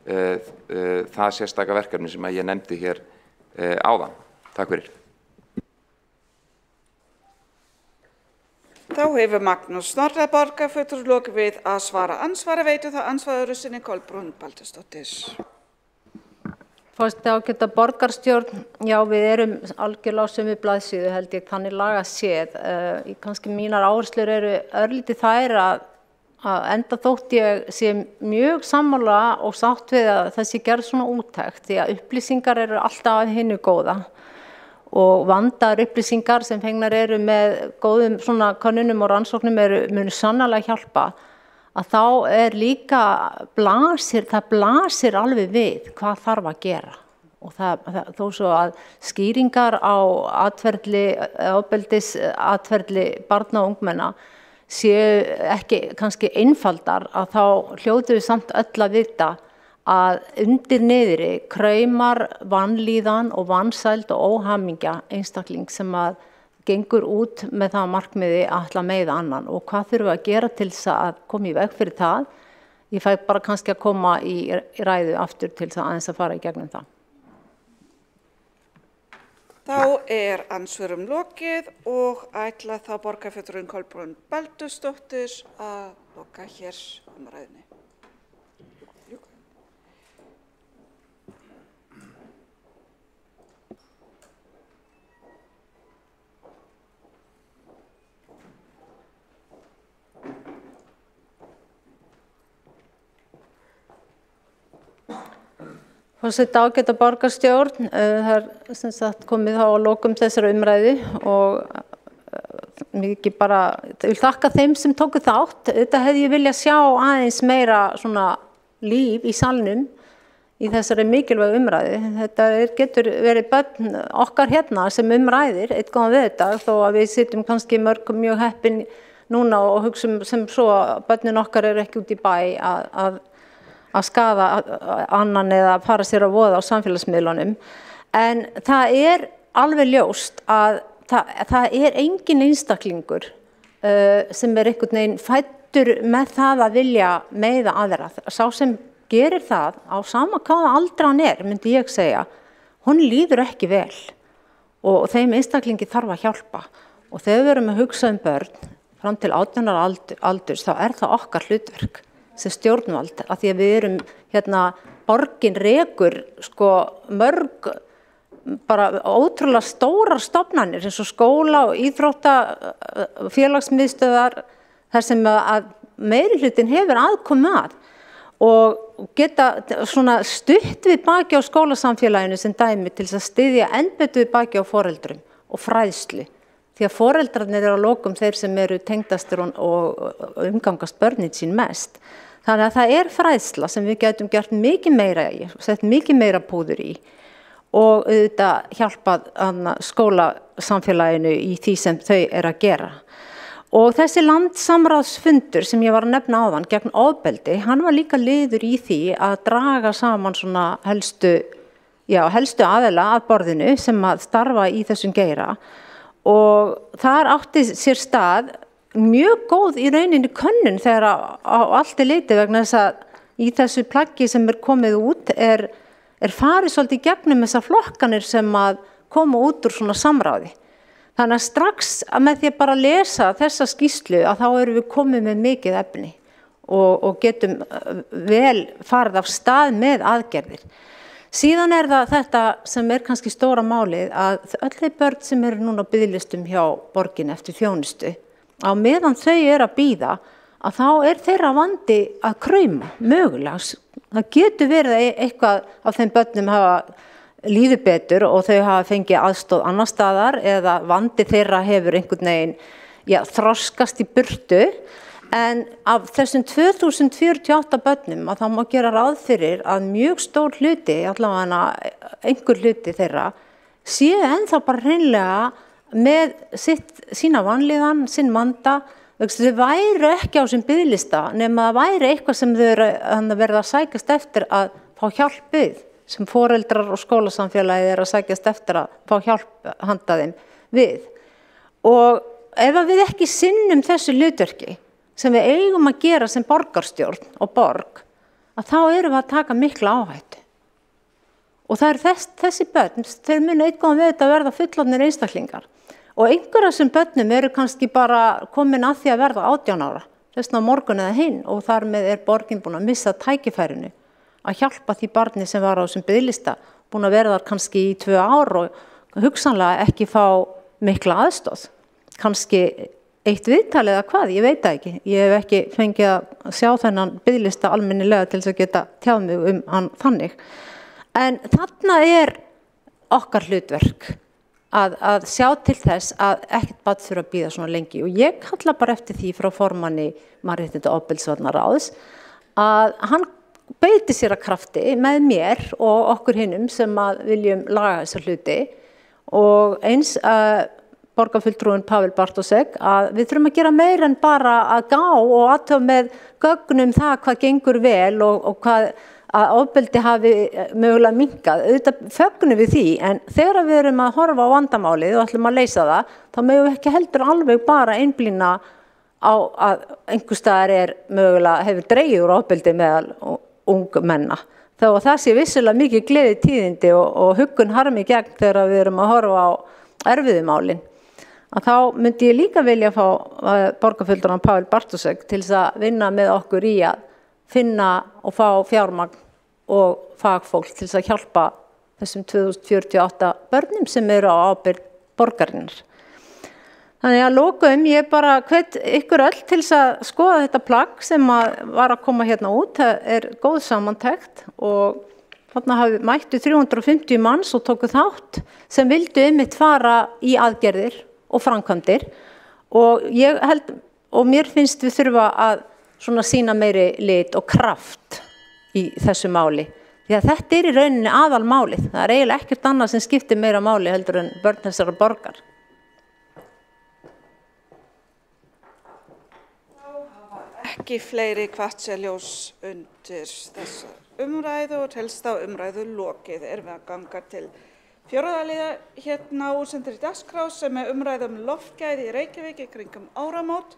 það sérstaka verkefni sem ég nefndi hér áðan. Takk fyrir. Þá hefur Magnús Norðdahl borgarfulltrúi lokið við að svara ansvari, veitir þá ansvari sinni Kolbrún Baldursdóttir. Forseti ágæta borgarstjórn, já við erum algjörlega á sömu blaðsíðu held ég þannig lagað séð. Kannski mínar áherslur eru örlítið þær að enda þótt ég sé mjög sammála og sátt við að það sé gerð svona úttekt því að upplýsingar eru alltaf af hinu góða og vandaðar upplýsingar sem fengnar eru með góðum svona könnunum og rannsóknum munu sannarlega hjálpa að þá líka það blasir alveg við hvað þarf að gera og þó svo að skýringar á ofbeldisatferli barna og ungmenna séu ekki kannski einfaldar að þá hljótum við samt öll að vita að undir niðri kraumar vanlíðan og vansæld og óhamingja einstakling sem að gengur út með það markmiði að ætla að meiða annan og hvað þurfum við að gera til þess að koma í veg fyrir það? Ég fæ bara kannski að koma í ræðu aftur til þess að aðeins að fara í gegnum það. Þá ansvörum lokið og ætla þá borgarfulltrúinn Kolbrún Baldursdóttir að loka hér umræðunni. Forseti ágæta borgarstjórn, það sem sagt komið þá að lokum þessara umræðu og mikið bara, ég vil þakka þeim sem tóku þátt. Þetta hefði ég viljað sjá aðeins meira svona líf í salnum í þessari mikilvægu umræðu. Þetta getur verið börn okkar hérna sem umræðir eitt góðan veðurdag þó að við sitjum kannski mörg mjög heppin núna og hugsum sem svo að börnin okkar eru ekki út í bæ að skaða annan eða fara sér að voða á samfélagsmiðlunum. En það alveg ljóst að það engin einstaklingur sem einhvern veginn fæddur með það að vilja meiða aðra. Sá sem gerir það á sama hvaða aldri hann myndi ég segja, hún líður ekki vel og þeim einstaklingi þarf að hjálpa. Og þegar við erum að hugsa börn fram til 18 ára aldurs þá það okkar hlutverk sem stjórnvald, að því að við erum hérna, borgin rekur sko mörg bara ótrúlega stórar stofnanir eins og skóla og íþrótta félagsmiðstöðvar þar sem að meirihlutin hefur aðkomu að og geta svona stutt við baki á skólasamfélaginu sem dæmi til þess að styðja enn betur við baki á foreldrum og fræðslu. Því að foreldrarnir eru að lokum þeir sem eru tengdastir og umgangast börnin sín mest. Þannig að það fræðsla sem við getum gert mikið meira í, sett mikið meira púður í og auðvitað hjálpað skólasamfélaginu í því sem þau að gera. Og þessi landsamráðsfundur sem ég var að nefna áðan gegn ofbeldi, hann var líka liður í því að draga saman svona helstu aðila að borðinu sem að starfa í þessum geira og þar átti sér stað mjög góð í rauninni könnun þegar á allt litið vegna þess að í þessu plaggi sem komið út er farið svolítið gegnum þessar flokkanir sem að koma út úr svona samráði. Þannig að strax með því að bara lesa þessa skýrslu að þá erum við komið með mikið efni og getum vel farið af stað með aðgerðir. Síðan það þetta sem kannski stóra málið að öll þeir börn sem eru núna á biðlistum hjá borginni eftir þjónustu, á meðan þau eru að bíða að þá þeirra vandi að krauma, mögulega. Það getur verið eitthvað af þeim börnum hafa líður betur og þau hafa fengið aðstoð annar staðar eða vandi þeirra hefur einhvern veginn þroskast í burtu en af þessum 2048 börnum að þá má gera ráð fyrir að mjög stór hluti, allavega einhver hluti þeirra, séu ennþá bara hreinlega með sína vanlíðan, sinn vanda. Þau væru ekki á þessum biðlista nema það væri eitthvað sem þau verða að sækjast eftir að fá hjálp við. Sem foreldrar og skólasamfélagið að sækjast eftir að fá hjálp handa þeim við. Og ef við ekki sinnum þessu hlutverki sem við eigum að gera sem borgarstjórn og borg, að þá erum við að taka mikla áhættu. Og það þessi börn, þeir munu eitthvað við þetta verða fullorðnir einstaklingar. Og einhverja sem börnum eru kannski bara komin að því að verða 18 ára, þess vegna morgun eða hinn og þar með borgin búin að missa tækifærinu að hjálpa því barni sem var á þessum biðlista, búin að vera þar kannski í 2 ár og hugsanlega ekki fá mikla aðstoð. Kannski eitt viðtal eða hvað, ég veit það ekki. Ég hef ekki fengið að sjá þennan biðlista almennilega til þess að geta tjáð mig hann þannig. En þarna okkar hlutverk að sjá til þess að ekkert barn þurfa að bíða svona lengi. Og ég kalla bara eftir því frá formanni Mannréttinda- og ofbeldisvarnaráðs að hann beiti sér að krafti með mér og okkur hinnum sem að viljum laga þessa hluti og eins borgarfulltrúinn Pavel Bartósek að við þurfum að gera meira en bara að gá og athuga með gögnum það hvað gengur vel og hvað að ofbeldi hafi mögulega minnkað. Auðvitað fögnum við því en þegar við erum að horfa á vandamálið og ætlum að leysa það þá megum við ekki heldur alveg bara einblína á að einhvers staðar mögulega hefur dregið úr ofbeldi meðal ungmenna. Þá það sé vissulega mikið gleði tíðindi og huggun harmi gegn þegar við erum að horfa á erfiðumálin. Að þá myndi ég líka vilja fá borgarfulltrúann Pavel Bartósek til þess að vinna með okkur í að finna og fá fjármagn og fagfólk til þess að hjálpa þessum 2048 börnum sem eru á ábyrgð borgarinnar. Þannig að lokum ég bara hvet ykkur öll til þess að skoða þetta plagg sem var að koma hérna út. Það góð samantekt og þarna mættu 350 manns og tóku þátt sem vildu einmitt fara í aðgerðir og framkvæmdir og ég held og mér finnst við þurfa að svona sýna meiri lit og kraft í þessu máli. Því að þetta í rauninni aðalmálið. Það eiginlega ekkert annað sem skiptir meira máli heldur en börn þessara borgar. Ekki fleiri hvatt sér ljós undir þessa umræðu og telst á umræðu lokið. Við að ganga til fjórða liða hérna útsendri dagskrá sem umræða loftgæði í Reykjavík í kringum áramót.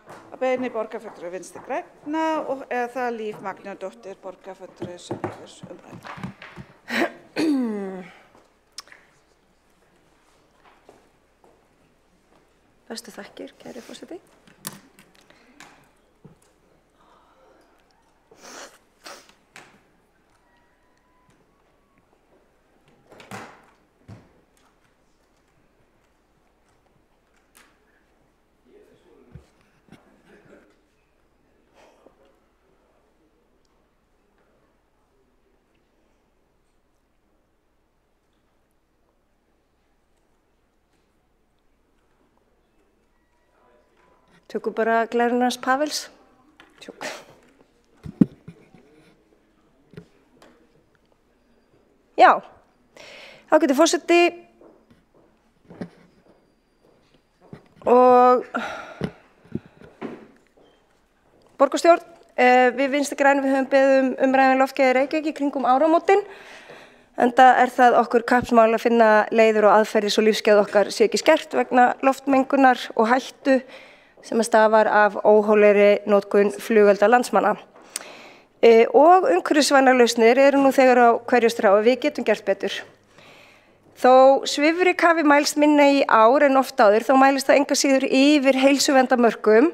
Að beiðni borgarfulltrúa Vinstri grænna og eða Líf Magnúsdóttir borgarfulltrúi sem hefur umræðu. Bestu þakkir, kæri forseti. Tökum bara glæruna hans Pavels. Tjók. Já, þá getur forseti og borgarstjórn. Við Vinstri græn höfum beðið umræðan loftgæði Reykjavík í kringum áramótin. Enda það okkur kappsmál að finna leiðir og aðferðir svo lífsgæði okkar sé ekki skert vegna loftmengunar og hættu sem stafar af óhóflegri notkun flugelda landsmanna. Og umhverfisvænar lausnir eru nú þegar á hverju strá og við getum gert betur. Þó svifryk hafi mælst minna í ár en oft áður, þá mælist það enga síður yfir heilsuverndarmörkum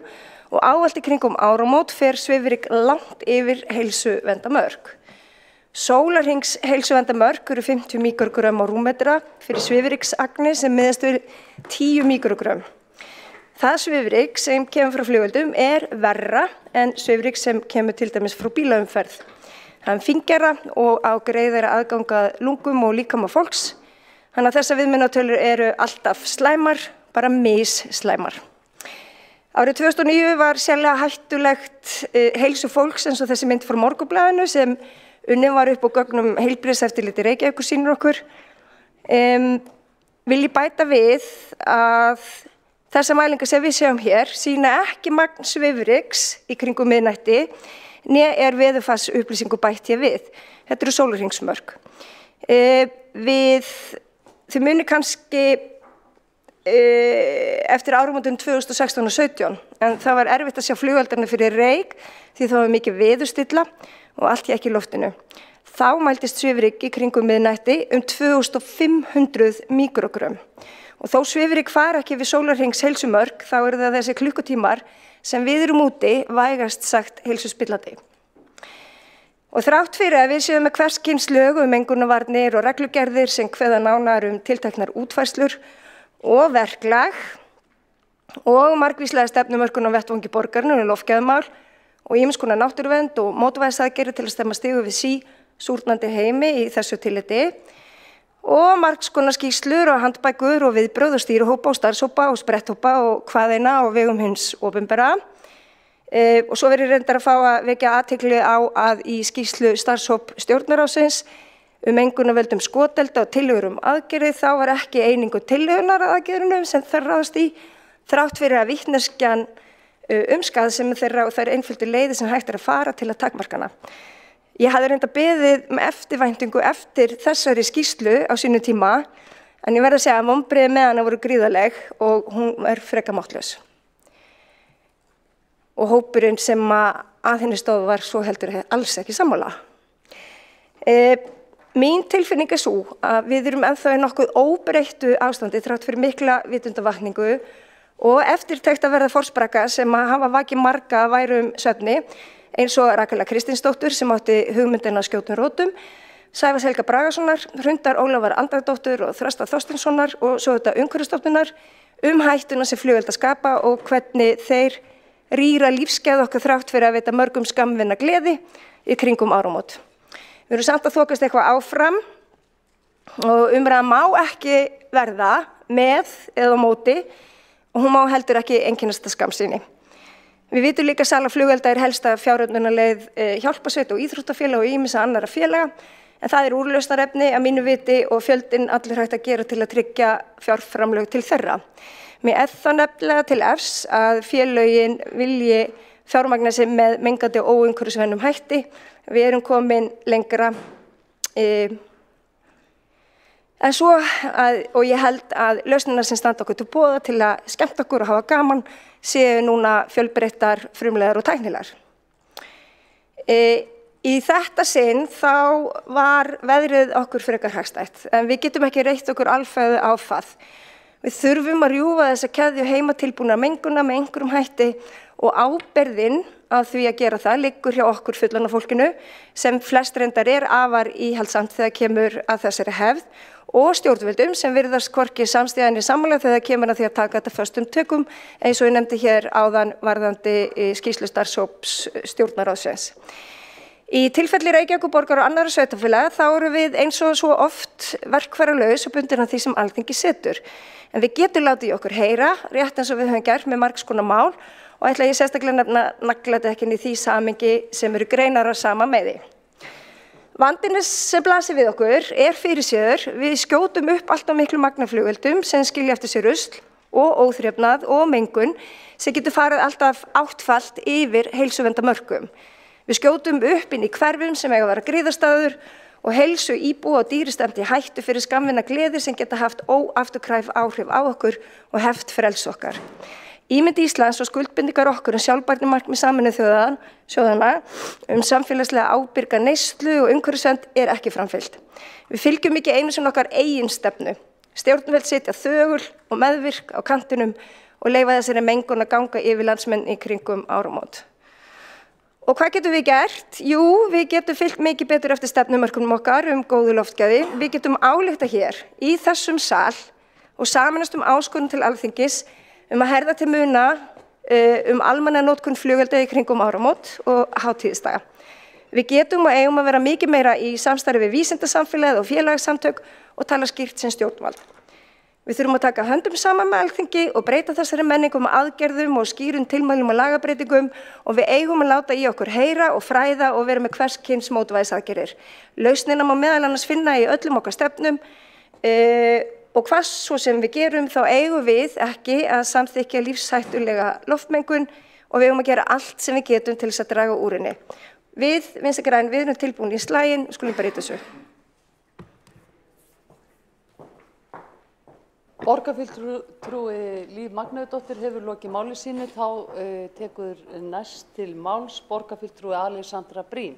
og ávallt í kringum áramót fer svifryk langt yfir heilsuverndarmörk. Sólarhrings heilsuverndarmörk eru 50 mikrogrömm á rúmmetra fyrir svifryksagni sem miðast við 10 mikrogrömm. Það svifryk sem kemur frá flugveldum verra en svifryk sem kemur til dæmis frá bílaumferð. Það þyngjara og á greiðara aðgangað lungum og líkama fólks. Þannig að þessar viðmiðunartölur eru alltaf slæmar, bara misslæmar. Árið 2009 var sérlega hættulegt heilsu fólks eins og þessi mynd frá Morgunblaðinu sem unnin var upp á gögnum heilbrigðiseftirliti Reykjavíkur sýnir okkur. Vil ég bæta við að þessar mælingar sem við sjáum hér sýna ekki magn svifryks í kringum miðnætti né veðurfarsupplýsingu bætt hér við. Þetta eru sólarhringsmörk. Þið muni kannski eftir áramótin 2016 og 17 en það var erfitt að sjá flugveldarnir fyrir reyk því það var mikið veðurstilla og allt ekki í loftinu. Þá mæltist svifryk í kringum miðnætti 2500 mikrogrömm. Og þó svifryk fara ekki við sólarhrings heilsumörk, þá eru það þessi klukkutímar sem við erum úti vægast sagt heilsuspillandi. Og þrátt fyrir að við séum með hvers kyns lög mengunarvarnir og reglugerðir sem kveða nánar tilteknar útfærslur og verklag og margvíslega stefnumörkun á vettvangi borgarinnar loftgæðamál og ýmiss konar náttúruvernd og mótvægisaðgerðir til að stemma stigu við súrnandi heimi í þessu tilliti. Og margs konar skýrslur og handbækur og viðbrögð og stýrihópa og starfshópa og spretthópa og hvaðeina á vegum hins opinbera. Og svo verður reyndar að fá að vekja athygli á að í skýrslu starfshóp stjórnarráðsins mengunarvöldum skotelda og tillögur aðgerði þá var ekki einingu tillögunar aðgerðunum sem þær ráðast í þrátt fyrir að vitneskjan skað sem þeirra og þær einföldu leiðir sem hægt að fara til að takmarkana. Ég hafði reyndar beðið með eftirvæntingu eftir þessari skýrslu á sínu tíma, en ég verð að segja að vonbrigði með hana voru gríðarleg og hún frekar máttlaus. Og hópurinn sem að henni stóð var svo heldur alls ekki sammála. Mín tilfinning sú að við erum ennþá í nokkuð óbreyttu ástandi þrátt fyrir mikla vitundavakningu og eftirtekt að verða forsprakka sem að hafa vakið marga værum svefni, eins og Rakel Kristinsdóttur sem átti hugmyndina skjótum rótum, Sævars Helga Bragasonar, Hrundar Ólafar Andradóttur og Þröstar Þorsteinssonar og svo þetta Umhverfisstofnunar hættuna sem flugelda skapa og hvernig þeir rýra lífsgæði okkar þrátt fyrir að veita mörgum skammvinna gleði í kringum áramót. Við erum samt að þokast eitthvað áfram og umræðan má ekki verða með eða á móti og hún má heldur ekki einkennast af skammsýni. Við vitum líka að sala flugelda helsta fjáröfnunarleið hjálparsveit og íþróttafélag og ýmissa annarra félaga, en það úrlausnarefni að mínu viti og fjöldinn allir hægt að gera til að tryggja fjárframlög til þeirra. Mér það nefnilega til efs að félögin vilji fjármagna sig með mengandi og óumhverfisvænum hætti. Við erum komin lengra en svo og ég held að lausnirnar sem standa okkur til boða til að skemmta okkur og hafa gaman séu núna fjölbreyttar, frumlegar og tæknilegar. Í þetta sinn þá var veðrið okkur frekar hagstætt, en við getum ekki reitt okkur alfæðu á það. Við þurfum að rjúfa þessa keðju heimatilbúna menguna með einhverjum hætti og ábyrgðin á því að gera það liggur hjá okkur fullorðna fólkinu sem flest reyndar afar íhaldsamt þegar kemur að þessari hefð og stjórnvöldum sem virðast hvorki samstíðan í sammála þegar kemur að því að taka þetta föstum tökum eins og ég nefndi hér áðan varðandi skýrslu starfshóps stjórnarráðsins. Í tilfelli Reykjavíkurborgar og annarra sveitarfélaga þá eru við eins og svo oft verkfæralaus og bundin af því sem Alþingi setur. En við getum látið í okkur heyra, rétt eins og við höfum gert með margs konar mál og ætla ég sérstaklega nagla þetta ekki inn í því samhengi sem eru greinar á sama meði. Vandinn sem blasir við okkur fyrirséður. Við skjótum upp allt á miklu magnaflugveldum sem skilja eftir sér rusl og óþrifnað og mengun sem getur farið alltaf áttfalt yfir heilsuverndarmörkum. Við skjótum upp inn í hverfum sem eiga að vera griðastaður og heilsu íbúa og dýri stefnt í hættu fyrir skammvinna gleðir sem geta haft óafturkræf áhrif á okkur og heft frelsi okkar. Ímynd Íslands og skuldbindingar okkur sjálfbærnimarkmið Sameinuðu þjóðanna samfélagslega ábyrga neyslu og umhverfisvernd ekki framfylgt. Við fylgjum ekki einu sinni okkar eigin stefnu. Stjórnvöld sitja þögul og meðvirk á kantinum og leyfa þessari mengun að ganga yfir landsmenn í kringum áramót. Og hvað getum við gert? Jú, við getum fylgt mikið betur eftir stefnumörkunum okkar góðu loftgæði. Við getum ályktað hér í þessum sal og sameinast áskorun til Alþingis að herða til muna almannanotkun flugelda í kringum áramót og hátíðisdaga. Við getum og eigum að vera mikið meira í samstarfi við vísindasamfélagið og félagasamtök og tala skýrt sem stjórnvald. Við þurfum að taka höndum saman með Alþingi og breyta þessari menningu með aðgerðum og skýrum tilmælum og lagabreytingum og við eigum að láta í okkur heyra og fræða og vera með hvers kyns mótvægisaðgerðir. Lausnina má meðal annars finna í öllum okkar stefnum og hvað svo sem við gerum þá eigum við ekki að samþykkja lífshættulega loftmengun og við eigum að gera allt sem við getum til þess að draga úr henni. Við, Vinstri græn, við erum tilbúin í slaginn og skulum bara þessu. Borgarfulltrúi Líf Magnúsdóttir hefur lokið máli sínu, þá tekur næst til máls borgarfulltrúi Alexandra Briem.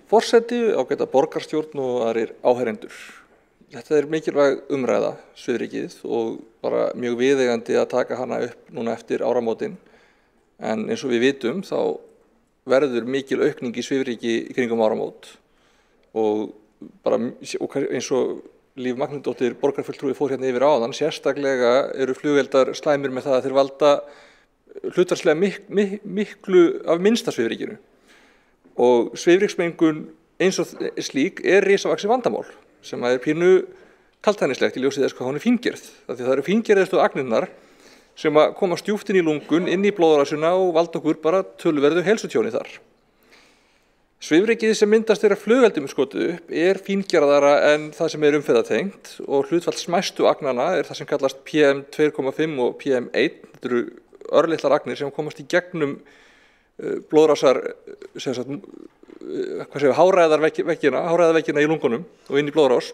Forseti, ágæta borgarstjórn og aðrir áheyrendur. Þetta mikilvæg umræða, svifrykið, og bara mjög viðeigandi að taka hana upp núna eftir áramótin. En eins og við vitum þá verður mikil aukning í svifryki í kringum áramót. Og bara eins og Líf Magnúsdóttir borgarfulltrúi fór hérna yfir áðan, sérstaklega eru flugeldar slæmir með það að þeir valda hlutfallslega miklu af minnsta svifrykinu. Og svifryksmengun eins og slík risavaxið vandamál sem pínu kaldhæðnislegt í ljósið þess hvað hún fíngerð. Það eru fíngerðustu agnirnar sem koma stjúpt inn í lungun, inn í blóðrásina og valda okkur bara töluverðu heilsutjóni þar. Svifrykið sem myndast þegar flugeldum skotið upp fíngerðara en það sem umferðartengt og hlutfall smæstu agnana það sem kallast PM2,5 og PM1. Þetta eru örlitlar agnir sem komast í gegnum blóðrásar, háræðarveggina í lungunum og inn í blóðrás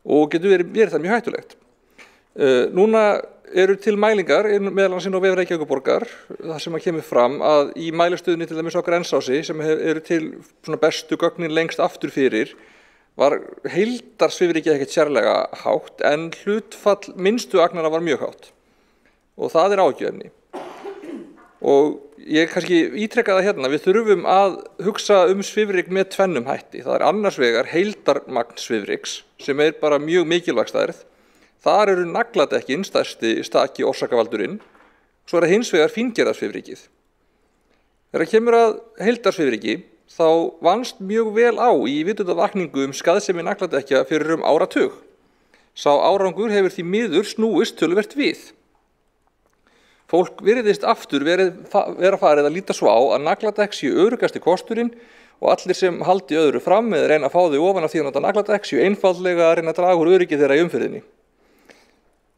og getur verið það mjög hættulegt. Núna eru til mælingar meðal annars inn á vef Reykjavíkurborgar þar sem kemur fram að í mælistöðinni til dæmis á Grensási sem eru til bestu gögnin lengst aftur fyrir var heildarsvifrykið ekkert sérlega hátt en hlutfall minnstu agnanna var mjög hátt og það áhyggjuefni. Og ég kannski ítreka það hérna, við þurfum að hugsa svifryk með tvennum hætti. Það annars vegar heildarmagn svifryks sem bara mjög mikilvæg stærð. Þar eru nagladekkin stærsti staki orsakavaldurinn. Svo hins vegar fíngerðarsvifrykið. Þegar kemur að heildarsvifryki þá vannst mjög vel á í vitundarvakningu skaðsemi nagladekkja fyrir áratug. Sá árangur hefur því miður snúist töluvert við. Fólk virðist aftur vera farið að líta svo á að nagladekk séu öruggasti kosturinn og allir sem haldi öðru fram eða reyna að fá þau ofan af því að nota nagladekk séu einfaldlega að reyna að draga úr öryggi þeirra í umferðinni.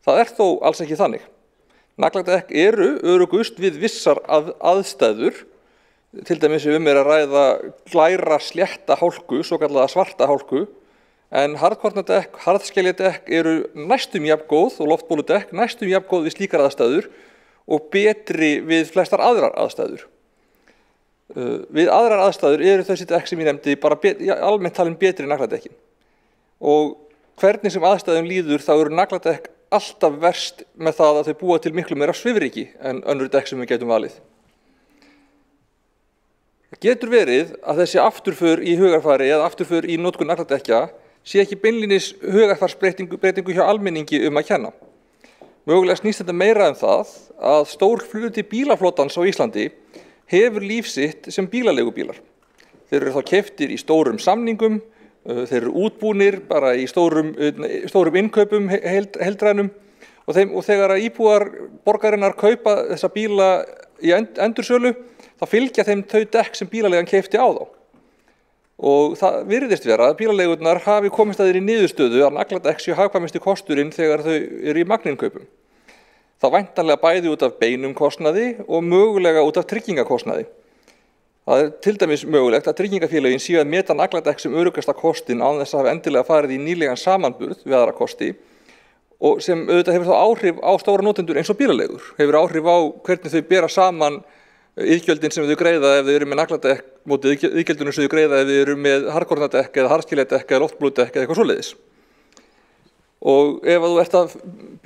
Það þó alls ekki þannig. Nagladekk eru öruggust við vissar aðstæður, til dæmis ef að ræða glæra slétta hálku, svokallaða svarta hálku, en harðkornadekk, harðskeljadekk eru næstum jafngóð og loftbóludekk næstum jafngóð við slíkar aðstæður og betri við flestar aðrar aðstæður. Við aðrar aðstæður eru þessi dekk sem ég nefndi bara almennt talin betri en nagladekkin. Og hvernig sem aðstæðum líður þá eru nagladekk alltaf verst með það að þau búa til miklu meira svifryki en önnur dekk sem við getum valið. Það getur verið að þessi afturför í hugarfari eða afturför í notkun nagladekkja sé ekki beinlínis hugarfarsbreytingu hjá almenningi að kenna. Mögulega snýst þetta meira það að stór hluti bílaflotans á Íslandi hefur líf sitt sem bílaleigubílar. Þeir eru þá keyptir í stórum samningum, þeir eru útbúnir bara í stórum innkaupum heildrænum og þegar að íbúar borgarinnar kaupa þessa bíla í endursölu, þá fylgja þeim þau dekk sem bílaleigan keypti á þá. Og það virðist vera að bílaleigurnar hafi komist að þeirri niðurstöðu að nagladekk séu hagkvæmasti kosturinn þegar þau eru í magninkaupum. Það væntanlega bæði út af beinum kostnaði og mögulega út af tryggingakostnaði. Það til dæmis mögulegt að tryggingafélögin séu að meta nagladekk sem öruggasta kostin án þess að hafa endilega farið í nýlegan samanburð við aðra kosti og sem auðvitað hefur þá áhrif á stóra notendur eins og bílaleigur, hefur áhrif á hvernig þau bera saman iðgjöldin sem þau greiða ef þau eru með nagladekk mótið iðgjöldunum sem þau greiða ef þau eru með harðkornadekk eða harðskiljaðdekk eða loftblúdekk eða eitthvað svoleiðis. Og ef þú ert að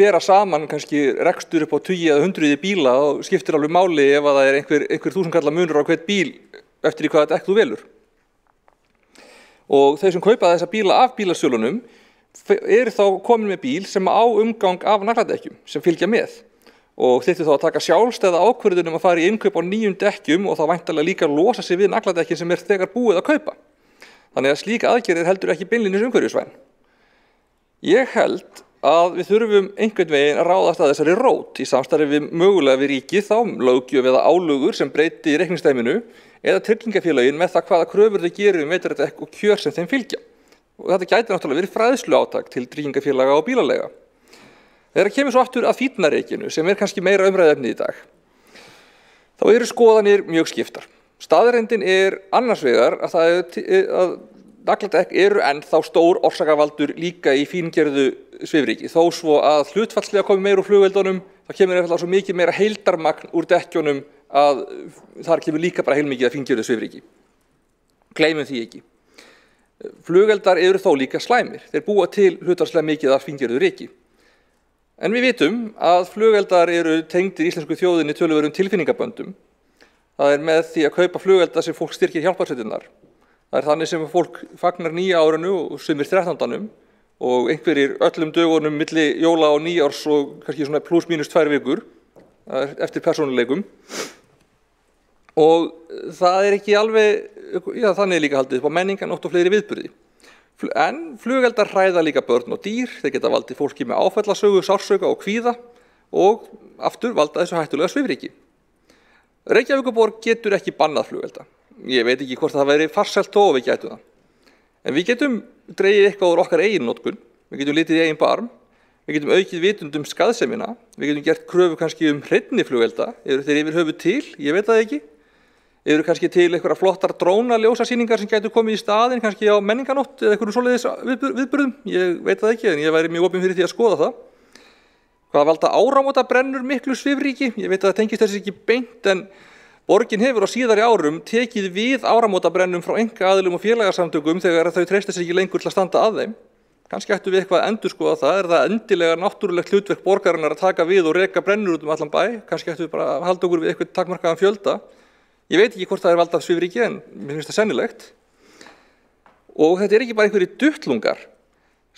bera saman kannski rekstur upp á 20 eða 100 bíla og skiptir alveg máli ef að það er einhver 1000 kalla munur á hvern bíl eftir í hvaða dekk þú velur. Og þau sem kaupa þessa bíla af bílasölunum eru þá komin með bíl sem á umgang af nagladekkjum sem fylgja með. Og þyrfti þá að taka sjálfstæða ákvörðun að fara í innkaup á nýjum dekkjum og þá væntanlega líka losa sig við nagladekkin sem er þegar búið að kaupa. Þannig að slík aðgerðir heldur ekki beinlínis umhverfisvæn. Ég held að við þurfum einhvern veginn að ráðast að þessari rót í samstarfi við mögulega við ríkið, þá löggjöf eða álögur sem breyti reikningsdæminu eða tryggingafélögin með það hvaða kröfur þau gerir vetrardekk og kjör sem þeim fylgja. Og þetta gæti náttúrulega verið fræðsluátak til tryggingafélaga og bílaleiga. Þegar kemur svo aftur að fínnareikinu sem er kannski meira umræðuefni í dag, þá eru skoðanir mjög skiptar. Staðreyndin er annars vegar að nagladekk eru ennþá stór orsakavaldur líka í fíngerðu svifryki. Þó svo að hlutfallslega komi meira úr flugveldunum, það kemur einfaldlega svo mikið meira heildarmagn úr dekkjunum að þar kemur líka bara heilmikið að fíngerðu svifryki. Gleymum því ekki. Flugveldar eru þó líka slæmir. Þeir búa til hlutfallslega mikið af fíngerðu ryki. En við vitum að flugveldar eru tengdir íslensku þjóðinni töluverðum tilfinningaböndum. Það er með því að kaupa flugvelda sem fólk styrkir hjálparsveitirnar. Það er þannig sem fólk fagnar nýja árinu og sumir 13. Og einhverjir öllum dögunum milli jóla og nýjárs og kannski svona pluss mínus 2 vikur eftir persónuleikum. Og það er ekki alveg, þannig er líka haldið upp á menninganótt og fleiri viðburði. En flugveldar hræða líka börn og dýr, þeir geta valdið fólki með áfallasögu, sársauka og kvíða og aftur valda þessu hættulega svifryki. Reykjavíkurborg getur ekki bannað flugvelda. Ég veit ekki hvort það væri farsælt þó við gætum það. En við getum dregið eitthvað úr okkar eigin notkun, við getum litið í eigin barm, við getum aukið vitund skaðsemina, við getum gert kröfu kannski hreinni flugvelda, eru þeir yfir höfuð til, ég veit það ekki. Eru kannski til einhverja flottar drónaljósasýningar sem gætu komið í staðinn, kannski á menninganótt eða einhverjum svoleiðis viðburðum, ég veit það ekki, en ég væri mjög opinn fyrir því að skoða það. Hvað valda áramótabrennur miklu svifryki? Ég veit að það tengist þessi ekki beint, en borgin hefur á síðari árum tekið við áramótabrennum frá einkaaðilum og félagasamtökum þegar þau treysta sig ekki lengur til að standa að þeim. Kannski ættum við eitthvað að endurskoða það, er það endilega náttúrulegt hlutverk borgarinnar að taka við og reka brennur út allan bæ, kannski ættum við bara að halda okkur við eitthvað takmarkaðan fjölda. Ég veit ekki hvort það er valdað svifryki en mér finnst það sennilegt. Og þetta er ekki bara einhverjir duttlungar.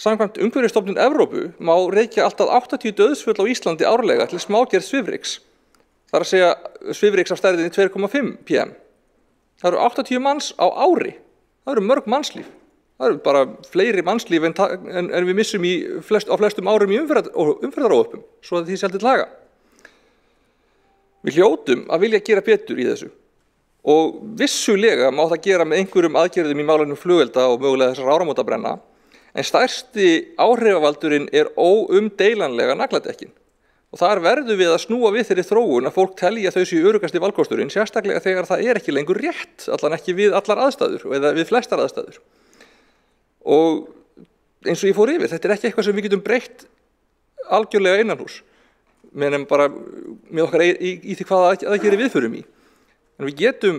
Samkvæmt Umhverfisstofnun Evrópu má reykja allt að 80 dauðsföll á Íslandi árlega til smágerð svifryks. Það er að segja svifryks af stærðinni 2,5 pm. Það eru 80 manns á ári. Það eru mörg mannslíf. Það eru bara fleiri mannslíf en við missum á flestum árum í umferðaróöppum, svo að því sé til haga. Við hljótum að vilja gera betur í þessu. Og vissulega má það gera með einhverjum aðgerðum í málunum flugvelda og mögulega þessar áramótabrenna, en stærsti áhrifavaldurinn er óumdeilanlega nagladekkin. Og þar verðum við að snúa við þeirri þróun að fólk telji að þau séu öruggasti valkosturinn, sérstaklega þegar það er ekki lengur rétt, allan ekki við allar aðstæður eða við flestar aðstæður. Og eins og ég fór yfir, þetta er ekki eitthvað sem við getum breytt algjörlega innanhús, meðan bara með okkar í því hvaða aðgerðir við förum í. En við getum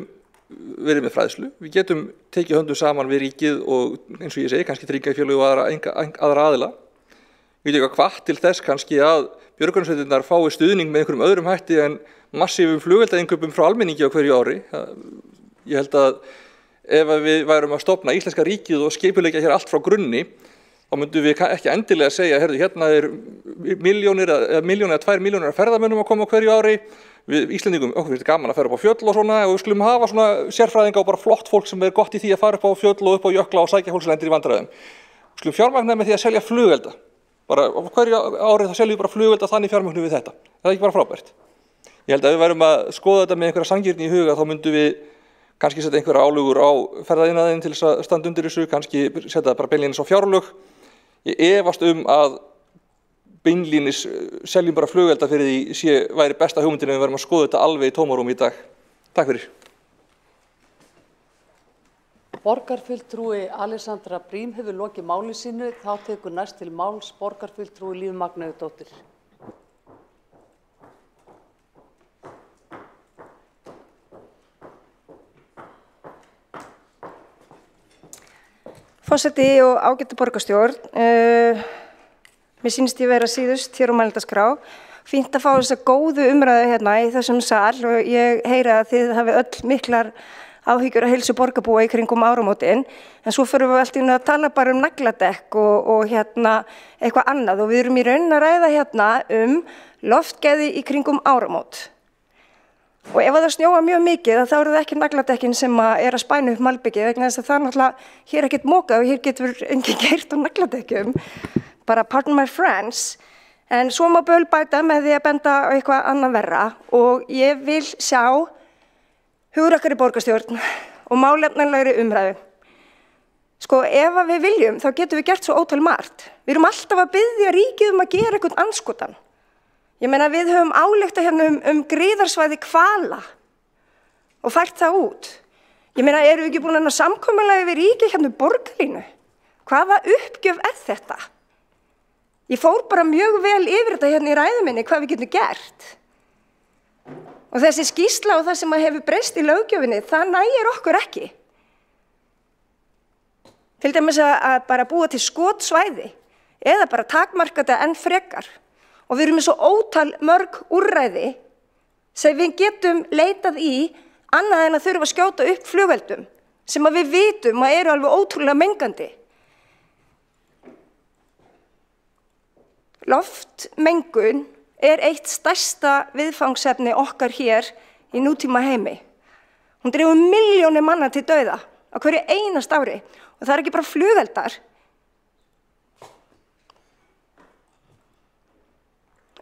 verið með fræðslu, við getum tekið höndum saman við ríkið og eins og ég segi, kannski tryggingafélög og aðra aðila. Við getum eitthvað hvatt til þess kannski að björgunarsveitirnar fái stuðning með einhverjum öðrum hætti en massífum flugveldainnkaup frá almenningi á hverju ári. Ég held að ef við værum að stofna íslenska ríkið og skipuleggja hér allt frá grunni, þá myndum við ekki endilega segja, heyrðu, hérna er 1 eða 2 milljónir af ferðamönnum að koma á hverju ári. Við Íslendingum, okkur finnst gaman að fara upp á fjöll og svona, og við skulum hafa svona sérfræðinga og bara flott fólk sem er gott í því að fara upp á fjöll og upp á jökla og sækja fólk sem lendir í vandræðum. Við skulum fjármagna með því að selja flugvelda. Bara á hverju ári þá seljum við bara flugvelda þannig fjármögnum við þetta. Það ekki bara frábært. Ég held að við værum að skoða þetta með einhverja sanngirni í huga, þá myndum við kannski setja einhverja álögur á ferðaiðnaðinn til þess að standa undir þessu, kannski setja það bara beinlínis á fjárlög. Ég efast að beinlínis seljum bara flugvelda fyrir því væri besta hugmyndin ef við værum að skoða þetta alveg í tómarúmi í dag. Takk fyrir. Borgarfulltrúi Alexandra Brím hefur lokið máli sínu, þá tekur næst til máls borgarfulltrúi Líf Magneuðdóttir. Forseti og ágæta borgarstjórn, mér sýnist ég vera síðust hér á mælendaskrá. Fínt að fá þessa góðu umræðu hérna í þessum sal og ég heyri að þið hafi öll miklar áhyggjur að heilsu borgarbúa í kringum áramótin, en svo fyrir við allt í að tala bara nagladekk og eitthvað annað og við erum í raun að ræða hérna loftgæði í kringum áramót. Og ef það snjóa mjög mikið þá eru það ekki nagladekkin sem að spæna upp malbyggi vegna þess að það náttúrulega hér ekkert mokað og hér getur enginn keyrt á nagladekkjum, bara pardon my friends, en svo má böl bæta með því að benda á eitthvað annað verra og ég vil sjá hugrakkari borgarstjórn og málefnalegri umræðu. Sko, ef við viljum, þá getum við gert svo ótal margt. Við erum alltaf að biðja ríkið að gera einhvern andskotann. Ég meina, við höfum ályktað hérna gríðarsvæði hvala og fært það út. Ég meina, eru við ekki búin að samkomulega við ríkið hérna borgarlínu? Hvaða uppgjöf þetta? Ég fór bara mjög vel yfir þetta hérna í ræðu minni, hvað við getum gert. Og þessi skýrsla og það sem hefur breyst í löggjöfinni, það nægir okkur ekki. Til dæmis að bara búa til skotsvæði eða bara takmarka þetta enn frekar. Og við erum með svo ótal mörg úrræði sem við getum leitað í annað en að þurfa að skjóta upp flugveldum sem að við vitum að eru alveg ótrúlega mengandi. Loftmengun eitt stærsta viðfangsefni okkar hér í nútíma heimi. Hún dregur milljónir manna til dauða á hverju einasta ári og það er ekki bara flugeldar.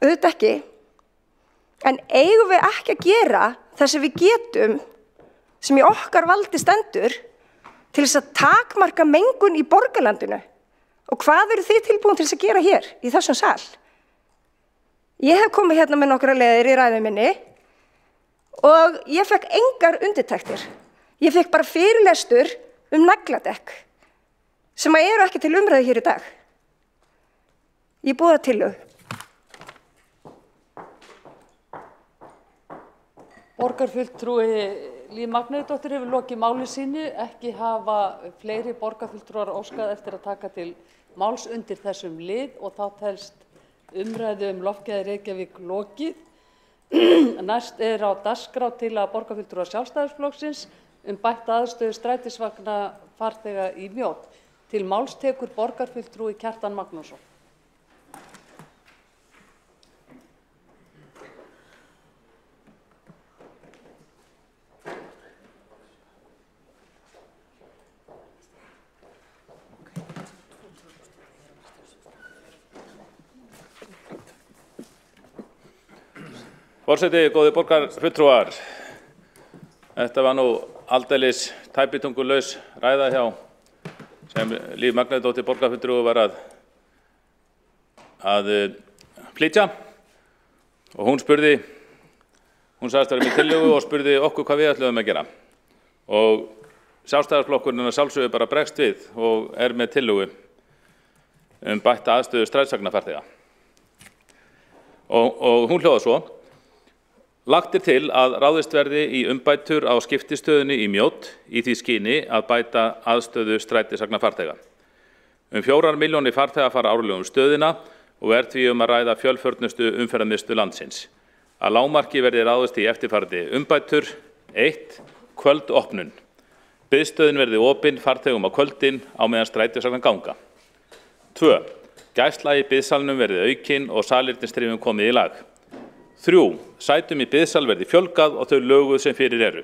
Auðvitað ekki, en eigum við ekki að gera það sem við getum, sem í okkar valdi stendur, til þess að takmarka mengun í borgarlandinu? Og hvað eru þið tilbúin til þess að gera hér í þessum sal? Ég hef komið hérna með nokkra leiðir í ræðu minni og ég fekk engar undirtektir. Ég fekk bara fyrirlestur nagladekk sem eru ekki til umræðu hér í dag. Ég boða tillögu. Borgarfulltrúi Líf Magneuðdóttir hefur lokið máli sínu, ekki hafa fleiri borgarfulltrúar óskað eftir að taka til máls undir þessum lið og þá telst umræðu loftgæði Reykjavík lokið. Næst á dagskrá til að borgarfulltrúar Sjálfstæðisflokksins bætta aðstöðu strætisvagna farþega í Mjódd. Til máls tekur borgarfulltrúi Kjartan Magnússon. Forseti, góðir borgarfulltrúar, þetta var nú aldeilis tæpitungulaus ræða hjá sem Líf Magneuðdóttir borgarfulltrúi var að flytja og hún sagðist vera með tillögu og spurði okkur hvað við ætluðum að gera. Og Sjálfstæðisflokkurinn sjálfsögðu bara bregst við og með tillögu bætta aðstöðu strætisvagnafarþega. Og hún hljóðar svo: lagt til að ráðist verði í umbætur á skiptistöðinni í Mjódd í því skyni að bæta aðstöðu strætisvagnafarþega. 4 milljónir farþega fara árlega stöðina og því að ræða fjölförnustu umferðarmiðstöð landsins. Að lágmarki verði ráðist í eftirfarandi umbætur: 1. Kvöldopnun. Biðstöðin verði opin farþegum á kvöldin á meðan strætisvagnar ganga. 2. Gæsla í biðsalnum verði aukin og salernistryfum komið í lag. 3. Sætum í biðsal verði fjölgað og þau löguð sem fyrir eru.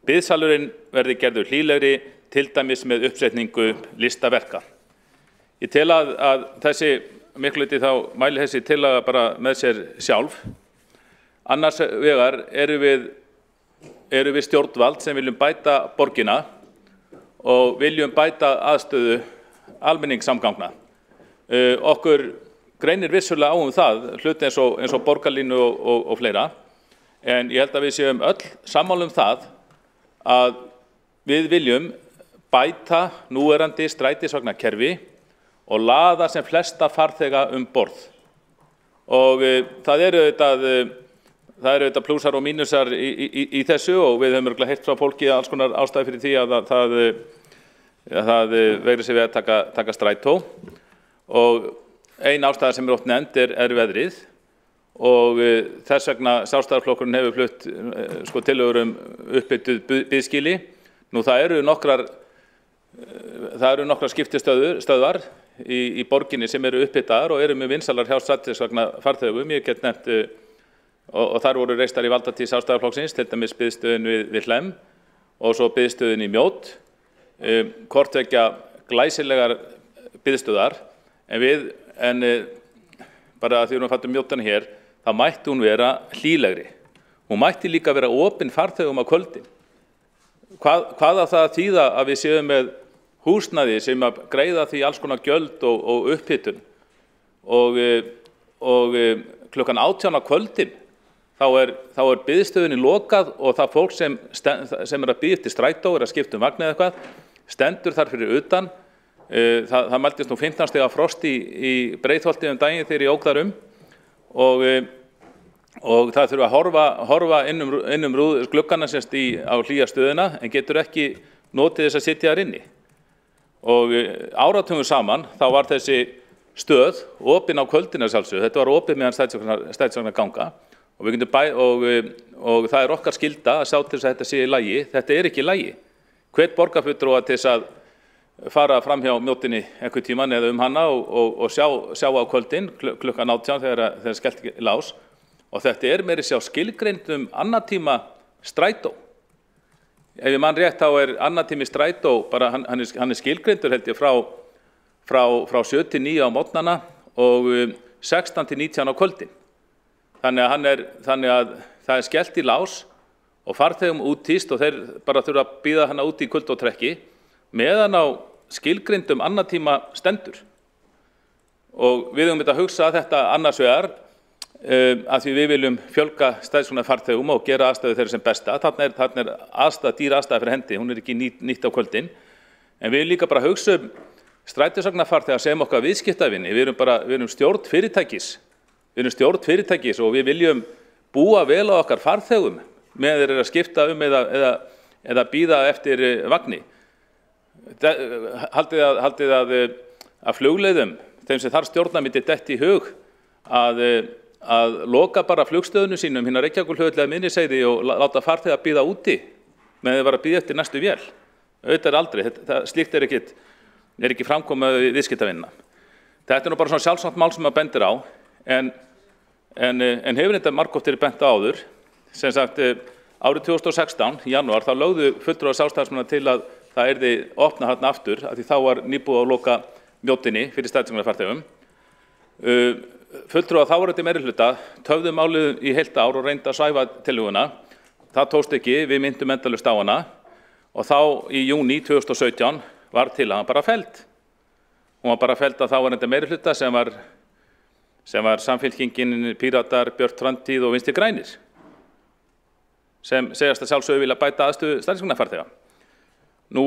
Biðsalurinn verði gerður hlýlegri, til dæmis með uppsetningu listaverka. Ég tel að þessi miklu leyti þá mæli þessi tillaga bara með sér sjálf. Annars vegar erum við stjórnvald sem viljum bæta borgina og viljum bæta aðstöðu almenningssamgangna. Okkur greinir vissulega á það, hluti eins og borgarlínu og fleira, en ég held að við séum öll sammála það að við viljum bæta núverandi strætisvagnakerfi og laða sem flesta farþega borð. Og það eru auðvitað plúsar og mínusar í þessu og við höfum örugglega heyrt frá fólki alls konar ástæður fyrir því að það veigri sig við að taka strætó. Og ein ástæða sem oft nefnd er veðrið og þess vegna Sjálfstæðisflokkurinn hefur flutt tillögur upphituð biðskýli. Nú það eru nokkrar skiptistöðvar í borginni sem eru upphitaðar og eru með vinsalar hjá strætisvagnafarþegum. Ég get nefnt og þar voru reistar í valdatíð Sjálfstæðisflokksins, til dæmis biðstöðin við Hlemm og svo biðstöðin í Mjódd, hvort tveggja glæsilegar biðstöðar, en bara því við fattum Mjóddina hér, þá mætti hún vera hlýlegri. Hún mætti líka vera opin farþegum á kvöldin. Hvað á það að þýða að við séum með húsnæði sem að greiða því alls konar gjöld og upphitun og klukkan 18 á kvöldin þá er biðstöðinni lokað og það fólk sem er að bíða eftir strætó, er að skipta vagn eða eitthvað, stendur þar fyrir utan. Það mældist nú 15 stiga frost í Breiðholti daginn þegar ég ók þar og það þurfa að horfa inn gluggana á hlýja stöðina en getur ekki notið þess að sitja þar inni. Og áratugum saman þá var þessi stöð opin á kvöldina sjálfsögðu. Þetta var opið meðan strætisvagnar ganga og það er okkar skylda að sjá til þess að þetta sé í lagi. Þetta er ekki í lagi. Hvet borgarfulltrúa til þess að fara fram hjá Mjóddinni einhvern tímann eða hana og sjá á kvöldin klukkan 18 þegar skellt í lás. Og þetta er meira sjá skilgreind annatíma strætó. Ef ég man rétt þá er annatími strætó bara hann er skilgreindur held ég frá 7 til 9 á morgnana og 16 til 19 á kvöldin. Þannig að það er skellt í lás og farþegum úthýst og þeir bara þurfa að bíða hana út í kulda og trekki meðan á skilgreindum annatíma stendur. Og við höfum þetta að hugsa þetta annars vegar að því við viljum fjölga strætisvagnafarþegum og gera aðstæður þeirra sem besta. Þarna er dýr aðstæða fyrir hendi, hún er ekki nýtt á kvöldin. En við líka bara hugsa strætisvagnafarþega sem okkar viðskiptavini. Við erum stjórn fyrirtækis og við viljum búa vel á okkar farþegum með þeir að skipta eða bíða eftir vagni. Haldið að flugleiðum, þeim sem þar stjórna myndi dett í hug að loka bara flugstöðunum sínum hinna Reykjavíkurflugvelli að Miðnesheiði og láta farþega bíða úti meðan þeir var að bíða eftir næstu vél. Auðvitað aldrei, slíkt er ekki framkomið við viðskiptavinina. Þetta er nú bara svona sjálfsagt mál sem maður bendir á, en hefur þetta margoft verið bent á áður. Sem sagt, árið 2016, í janúar, þá lögðu fulltrúar Sjálfstæðismanna til að það yrði opnað þarna aftur, af því þá var nýbúið að loka Mjóddinni fyrir strætisvagnafarþegum. Fulltrúar þáverandi meirihluta töfðu málið í heilt ár og reyndu að svæfa tillöguna. Það tókst ekki, við myndum endalaust á hana og þá í júní 2017 var tillagan bara felld. Hún var bara felld af þáverandi meirihluta sem var Samfylkingin, Píratar, Björt Framtíð og Vinstri grænir sem segjast að sjálfsögðu vilja bæta aðstöðu strætisvagnafarþega. Nú,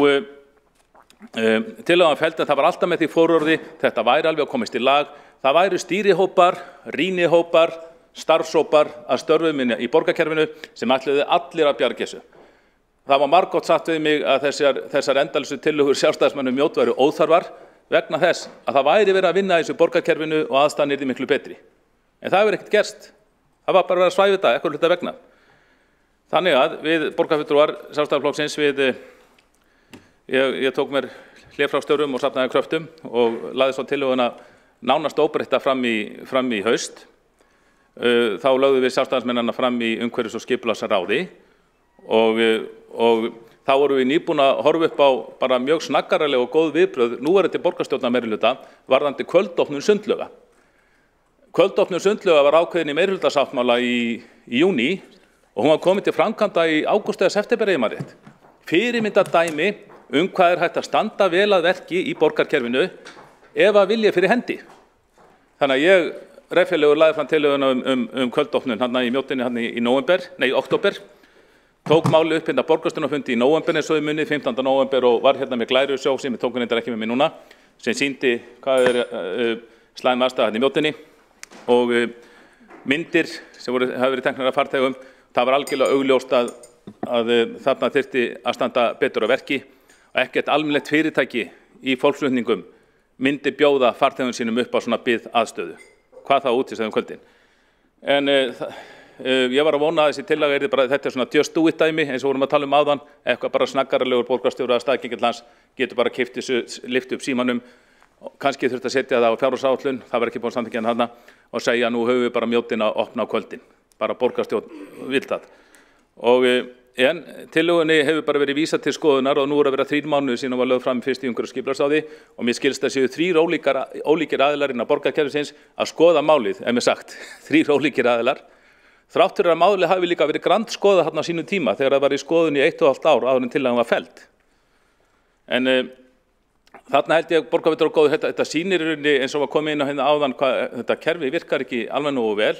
tillagan felld en það var alltaf með því fororði, þetta væri alveg að komast í lag. Það væru stýrihópar, rýnihópar, starfshópar að störfum í borgarkerfinu sem ætluðu allir að bjarga þessu. Það var margoft sagt við mig að þessar endalausu tillögur Sjálfstæðismanna Mjódd væru óþarfar vegna þess að það væri verið að vinna í þessu borgarkerfinu og aðstaðan yrði miklu betri. En það hefur ekkert gerst. Það var bara verið að svæfa þetta, eitthvað hluta vegna. Þannig að við borgarfulltrúar Sjálfstæðisflokksins ég tók mér hlé frá störfum og safnaði kröftum og lagði svo tillöguna nánast óbreytta fram í haust. Þá lögðum við Sjálfstæðismennina fram í umhverfis- og skipulagsráði og þá vorum við nýbúin að horfa upp á bara mjög snaggaraleg og góð viðbrögð núverandi borgarstjórnarmeirihluta varðandi kvöldopnun sundlauga. Kvöldopnun sundlauga var ákveðin í meirihlutarsáttmála í júní og hún var komin til framkvæmda í ágúst eða september ef maður rétt. Fyrirmyndardæmi hvað hægt að standa vel að verki í borgarkerfinu ef að vilja fyrir hendi. Þannig að ég Reiffjarðarlegur lagði fram tillöguna kvöldopnun hérna í Mjóddinni í október. Tók máli upp hérna borgarstjórnarfundi í nóvember eins og í munni 15. nóvember og var hérna með glærusjó sem ég tók reyndar ekki með mig núna sem sýndi hvað slæm aðstaða hérna í Mjóddinni og myndir sem hafa verið teknar af farþegum. Það var algjörlega augljóst að þarna þyrfti að standa betur að verki og ekkert almennilegt fyrirtæki í fólksflutningum myndi bjóða farþegum sínum upp á svona bið aðstöðu. Hvað það út í þessum kvöldin. En ég var að vona að þessi tillaga yrði bara, þetta svona just do it dæmi eins og vorum að tala áðan, eitthvað bara snaggaralegur borgarstjóri að staðgengill getur bara lyft upp símanum, kannski þurft að setja það á fjárhagsáætlun, það var ekki búin samþykkja þarna og segja nú höfum við bara Mjóddina að opna á kvöldin, bara borgarstjórn vill það. En tillögunni hefur bara verið vísað til skoðunar og nú er að vera 3 mánuðir síðan var lögð fram fyrst í umhverfis- og skipulagsráði og mér skilst að séu 3 ólíkir aðilar innan borgarkerfisins að skoða málið, mér sagt, 3 ólíkir aðilar. Þrátt fyrir að málið hafi líka verið grandskoðað þarna á sínum tíma þegar það var í skoðun í 1,5 ár áður en tillagan var felld. En þarna held ég borgarfulltrúar góðu, þetta sýnir eins og var komið inn á hérna áðan hvað þetta kerfi virkar ekki alveg nógu vel.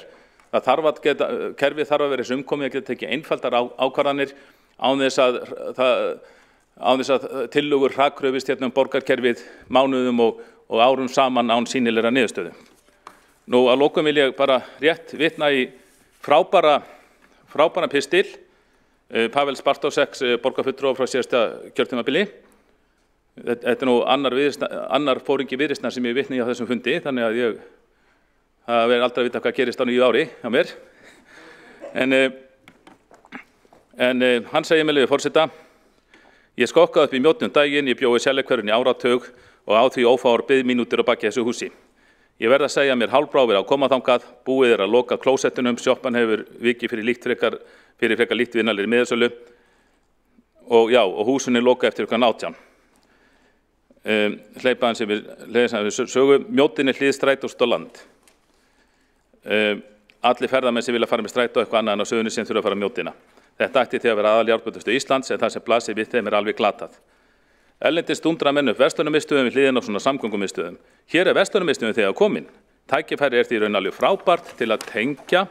Kerfið þarf að vera þess umkomið að geta tekið einfaldar ákvarðanir án þess að tillögur hrakkröfist hérna borgarkerfið mánuðum og árum saman án sýnilegra niðurstöðu. Nú að lokum vil ég bara rétt vitna í frábæra pistil Pavels Bartóseks borgarfulltrúa frá síðasta kjörtímabili. Þetta nú annar fóringi Viðreisnar sem ég vitni á þessum fundi, þannig að það verður aldrei að vita hvað gerist á nýju ári hjá mér. En hann segir með leyfi forseta: Ég skokkaði upp í Mjóddinni daginn, ég bjó í Seljakverfinu í áratug og á því ófáar biðmínútur á baki þessu húsi. Ég verð að segja mér hálfbrá við að koma þangað, búið að loka klósettunum, sjoppan hefur vikið fyrir frekar lítt vinnalegri miðasölu og húsin loka eftir ykkur 18. Hleypaðan sem við leiðis sögu, Mjóddinni hlið strætóst á land. Allir ferðamenn sem vilja fara með strætó eitthvað annað en á Suðurnesjum þurfa að fara Mjóddina. Þetta ætti til að vera aðaljárnbrautastöð Íslands en það sem blasir við þeim alveg glatað. Erlendis dundra menn upp verslunarmiðstöðum við hliðina á svona samgöngumiðstöðum. Hér verslunarmiðstöðum þegar komin. Tækifæri því í raun alveg frábært til að tengja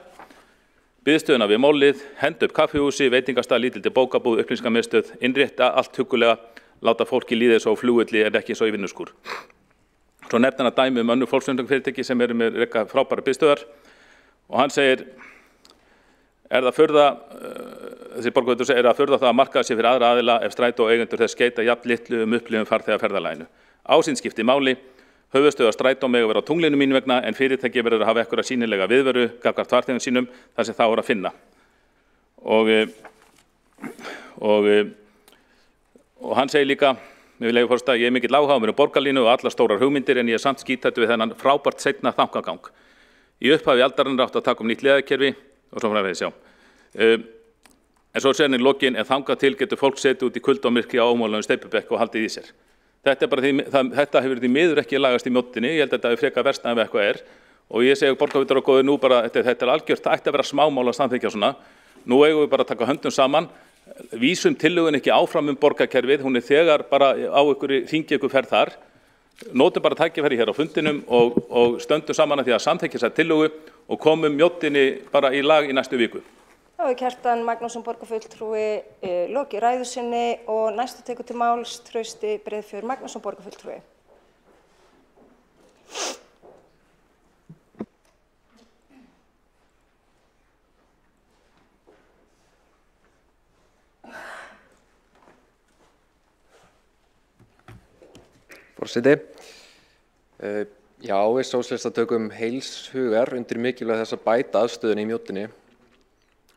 biðstöðuna við mólið, henda upp kaffihúsi, veitingastað, lítildi bókabúð, upplýsingamiðstöð, innrétta allt huggulega, láta fólki líða svo á flugvelli en ekki svo í vinnuskúr. Svo nefnir hann dæmi önnur fólksflutningafyrirtæki sem eru með reka frábæra biðstöðar og hann segir: Þessi borgarfulltrúi segir að furða það að markaða sér fyrir aðra aðila ef strætó eigendur þess skeita jafn litlu upplifun farþega ferðalaginu. Ásýnd skiptir máli, höfuðstöðvar strætó mega vera á tunglinu mín vegna en fyrirtæki verður að hafa einhverja sýnilega viðveru gagnvart farþegum sínum þar sem þá er að finna. Og hann segir líka, með leyfi forseta: Ég er mikill áhugaður borgarlínu og allar stórar hugmyndir en ég er samt skítættur við þennan frábært seinna þankagang. Í upphafi aldarinnar átti að taka nýtt leiðakerfi og svo framvegis, En svo segir hann í lokin: En þangað til getur fólk setið út í kulda og myrkri á ómóðlegum steypubekk og haldið í sér. Þetta hefur því miður ekki lagast í Mjóddinni, ég held að þetta hefur frekar versnað ef eitthvað er. Og ég segi borgarfulltrúar góðir nú bara, þetta algjört, ætti að vera smámál að samþykkja svona. Nú eigum við bara að taka höndum saman, vísum tillögun ekki áfram borgarkerfið, hún er þegar bara á hringi ykkur ferð þar. Nótum bara tækifæri hér á fundinum og stöndum saman að því að samþykkja þessa tillögu og komum Mjóddinni bara í lag í næstu viku. Þá hefur Kjartan Magnússon borgarfulltrúi lokið ræðu sinni og næstu tekur til máls Trausti Breiðfjörð Magnússon borgarfulltrúi. Forseti, já, við sósíalistar tökum heils hugar undir mikilvægi þess að bæta aðstöðunni í Mjóddinni.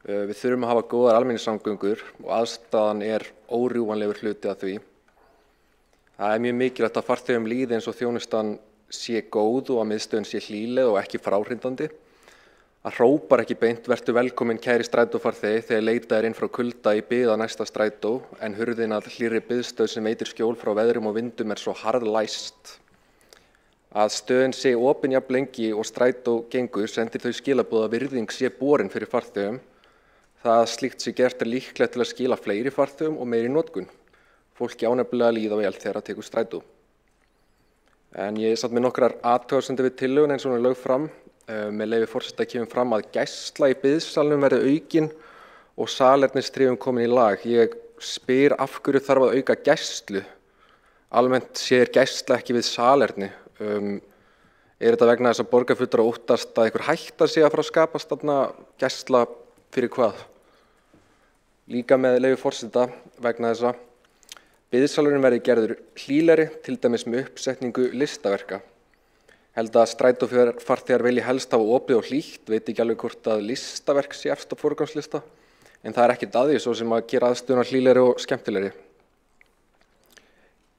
Við þurfum að hafa góðar almenningssamgöngur og aðstaðan er órjúfanlegur hluti af því. Það er mjög mikilvægt að farþegum líði eins og þjónustan sé góð og að miðstöðin sé hlýleg og ekki fráhrindandi. Það hrópar ekki beint: Vertu velkominn kæri strætófarþegi þegar leitað er inn frá kulda í bið á næsta strætó en hurðin að hlýrri biðstöð sem veitir skjól frá veðrum og vindum er svo harðlæst Að stöðin sé opin jafn lengi og strætó gengur sendir þau skilaboð að virðing sé borin fyrir farþegum. Það að slíkt sé gert líklegt til að skila fleiri farþegum og meiri notkun. Fólki ánefnilega líða vel þegar það tekur strætó. En ég satt með nokkrar athugasemdir við tillögun eins og hún er lögð fram. Með leyfi forseta kemur fram að gæsla í biðsalnum verði aukin og salernistrifum komin í lag. Ég spyr af hverju þarf að auka gæslu. Almennt sér gæsla ekki við salerni. Þetta vegna þess að borgarfulltrúar óttast að einhver hætta sé að fara að skapast þarna gæsla fyrir hvað? Líka með leyfi forseta vegna þess að biðsalurinn verði gerður hlýlegri, til dæmis með uppsetningu listaverka. Held að strætófarþegar vilji helst hafa opið og hlýtt, veit ekki alveg hvort að listaverk sé efst á forgangslista, en það er ekkert að því svo sem að gera aðstöðuna hlýlegri og skemmtilegri.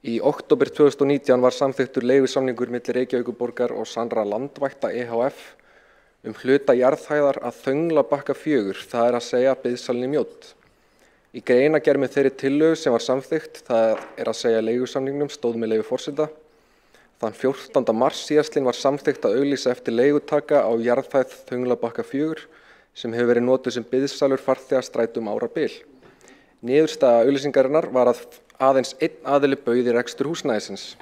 Í október 2019 var samþykktur leigusamningur milli Reykjavíkurborgar og Sannra Landvætta EHF hluta jarðhæðar að Þönglabakka 4, það er að segja biðsalinn í Mjódd. Í greinargerð með þeirri tillögu sem var samþykkt, það er að segja leigusamningnum, stóð með leyfi forseta. Þann 14. mars síðastliðinn var samþykkt að auglýsa eftir leigutaka á jarðhæð Þönglabakka 4 sem hefur verið notuð sem biðsalur farþegastrætu árabil. Niðurstaða auglýsingarinnar var að aðeins einn aðili bauð í rekstur húsnæðisins.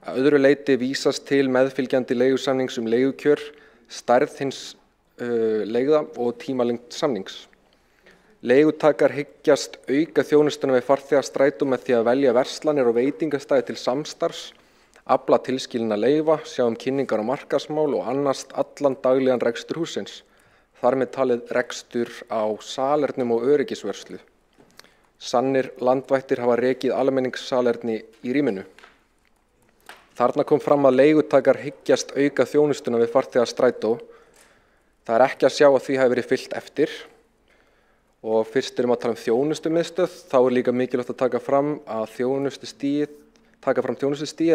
Að öðru leyti vísast til meðfylgjandi leigusamnings leigukjör, stærð hins leigða og tímalengd samnings. Leigutakar hyggjast auka þjónustuna við farþegastrætu með því að velja verslanir og veitingastæði til samstarfs, afla tilskilinna leyfa, sjá kynningar og markaðsmál og annast allan daglegan rekstur hússins. Þar með talið rekstur á salernum og öryggisvörslu. Sannir landvættir hafa rekið almenningssalerni í rýminu. Þarna kom fram að leigutakar hyggjast auka þjónustuna við farþegastrætó. Það er ekki að sjá að því hafi verið fylgt eftir. Og fyrst að tala þjónustumiðstöð, þá er líka mikilvægt að taka fram þjónustustigið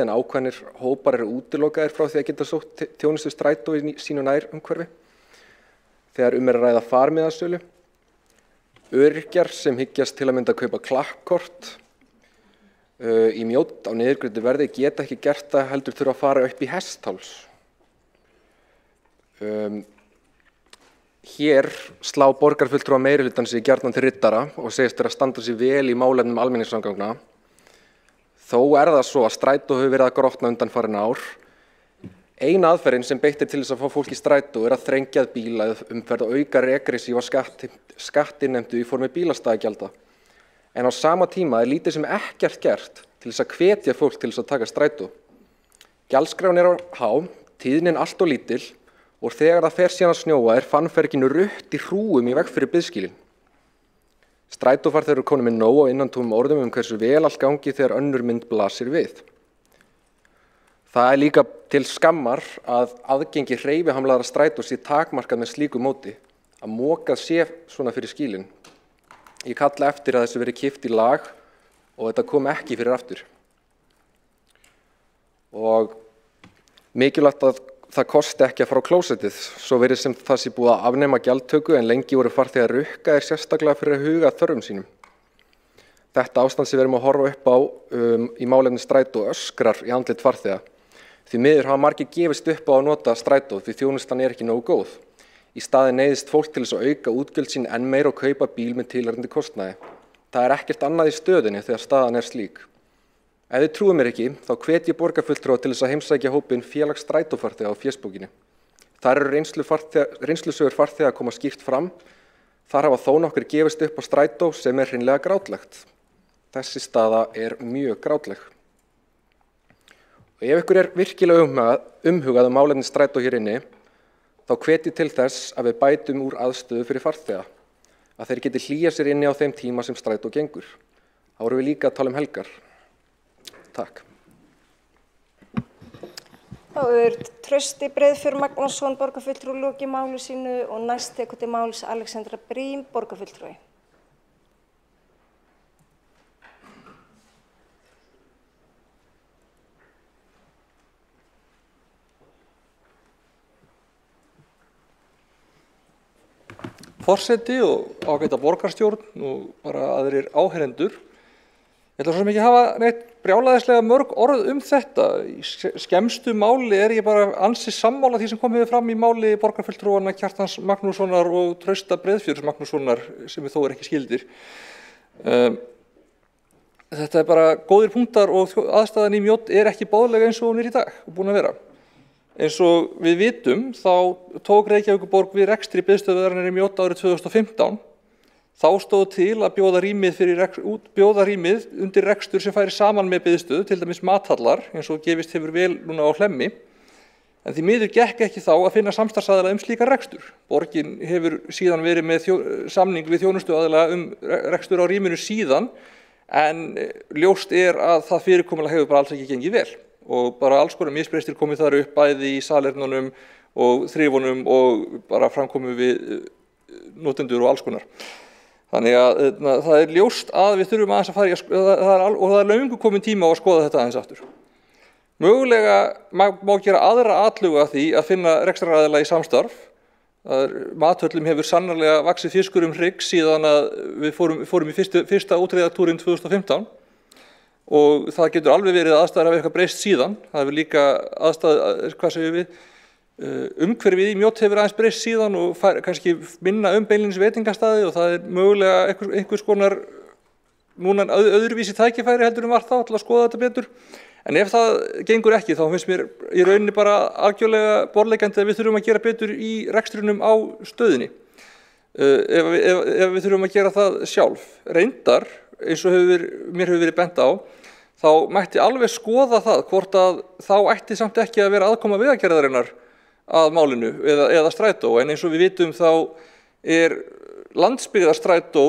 en ákveðnir hópar eru útilokaðir frá því að geta sótt þjónustustrætó í sínu nærumhverfi. Þegar er að ræða farmiðasölu. Öryrkjar sem hyggjast til að mynda að kaupa klappkort í Mjódd á niðurgreiddu verði geta ekki gert það heldur þurfa að fara upp í hestháls. Hér slá borgarfulltrúar meirihlutans sig gjarnan til riddara og segist að standa sig vel í málefnum almenningssamgangna. Þó er það svo að strætó hefur verið að grotna undanfarin ár. Ein aðferðin sem beitt til þess að fá fólk í strætó að þrengjað bílað umferð og auka regressíva skattinnheimtu í formi bílastæðagjalda. En á sama tíma lítið sem ekkert gert til þess að hvetja fólk til þess að taka strætó. Gjaldskrán á há, tíðnin allt og lítil og þegar það fer síðan að snjóa fannferginu rutt í hrúum í veg fyrir biðskýlin. Strætófarþegar eru konur með nóg á innantómum orðum hversu vel allt gangi þegar önnur mynd blasir við. Það líka til skammar að aðgengi hreyfihamlaðra strætó sé takmarkað með slíku móti, að mokað sé svona fyrir skýlin. Ég kalla eftir að þessu verið kippt í lag og þetta kom ekki fyrir aftur. Og mikilvægt að það kosti ekki að fara á klósettið, svo verið sem það sé búið að afnema gjaldtöku en lengi voru farþegar rukkaðir sérstaklega fyrir að huga þörfum sínum. Þetta ástand sem við erum að horfa upp á í málefni strætó öskrar í andlit farþega. Því miður hafa margir gefist upp á að nota strætó því þjónustan ekki nógu góð. Í staðinn neyðist fólk til þess að auka útgjöld sín enn meira og kaupa bíl með tilheyrandi kostnaði. Það er ekkert annað í stöðunni þegar staðan slík. Ef þið trúið mér ekki, þá hvet ég borgarfulltrúa til þess að heimsækja hópinn félags strætófarþega á fésbókinni. Þar eru reynslusögur farþega að koma skýrt fram. Þar hafa þó nokkur gefist upp á strætó sem hreinlega grátlegt. Þessi staða mjög grátleg. Og ef ykkur virkilega umhugað málefni strætó hér inni, þá hvet ég til þess að við bætum úr aðstöðu fyrir farþega, að þeir geti hlýja sér inni á þeim tíma sem strætó gengur. Þá erum við líka að tala helgar. Takk. Þá Trausti Breiðfjörð Magnússon, borgarfulltrúi, lokið máli sínu og næst tekur til máls Alexandra Brím, borgarfulltrúi. Forseti og ágæta borgarstjórn og bara aðrir áheyrendur. Ég ætla svo sem ekki að hafa neitt brjálæðislega mörg orð þetta. Í skemmstu máli ég bara ansi sammála því sem kom hefur fram í máli borgarfulltrúanna Kjartans Magnússonar og Trausta Breiðfjörðs Magnússonar sem við þó ekki skildir. Þetta bara góðir punktar og aðstæðan í Mjódd ekki boðleg eins og hún í dag og búin að vera. Eins og við vitum þá tók Reykjavíkurborg við rekstri biðstöðvarinnar í Mjódd árið 2015. Þá stóð til að bjóða rýmið undir rekstur sem færi saman með biðstöð, til dæmis mathallar, eins og gefist hefur vel núna á Hlemmi. En því miður gekk ekki þá að finna samstarfsaðila slíkan rekstur. Borgin hefur síðan verið með samning við þjónustuaðila rekstur á rýminu síðan, en ljóst að það fyrirkomulag hefur bara alls ekki gengið vel. Og bara alls konar misbrestir komið þar upp bæði í salernunum og þrifunum og bara framkomu við notendur og alls konar. Þannig að það ljóst að við þurfum aðeins að fara og það löngu komin tíma á að skoða þetta aðeins aftur. Mögulega má gera aðra atlögu að því að finna rekstraraðila í samstarf. Mathöllum hefur sannarlega vaxið fiskur hrygg síðan að við fórum í fyrsta útreiðartúrinn 2015 og það getur alveg verið að aðstæður hafa eitthvað breyst síðan. Það hefur líka aðstæður, hvað segjum við, umhverfið í Mjódd hefur aðeins breyst síðan og kannski minna beinlínis veitingastaði og það mögulega einhvers konar núna öðruvísi tækifæri heldur var þá til að skoða þetta betur. En ef það gengur ekki þá finnst mér í rauninni bara algjörlega borðleggjandi að við þurfum að gera betur í rekstrinum á stöðinni. Ef við þurfum að gera það sjálf. Reyndar, eins og mér hefur verið bent á, þá mætti alveg skoða það hvort að þá ætti samt ekki að vera aðkoma Vegagerðarinnar að málinu eða strætó, en eins og við vitum þá landsbyggðarstrætó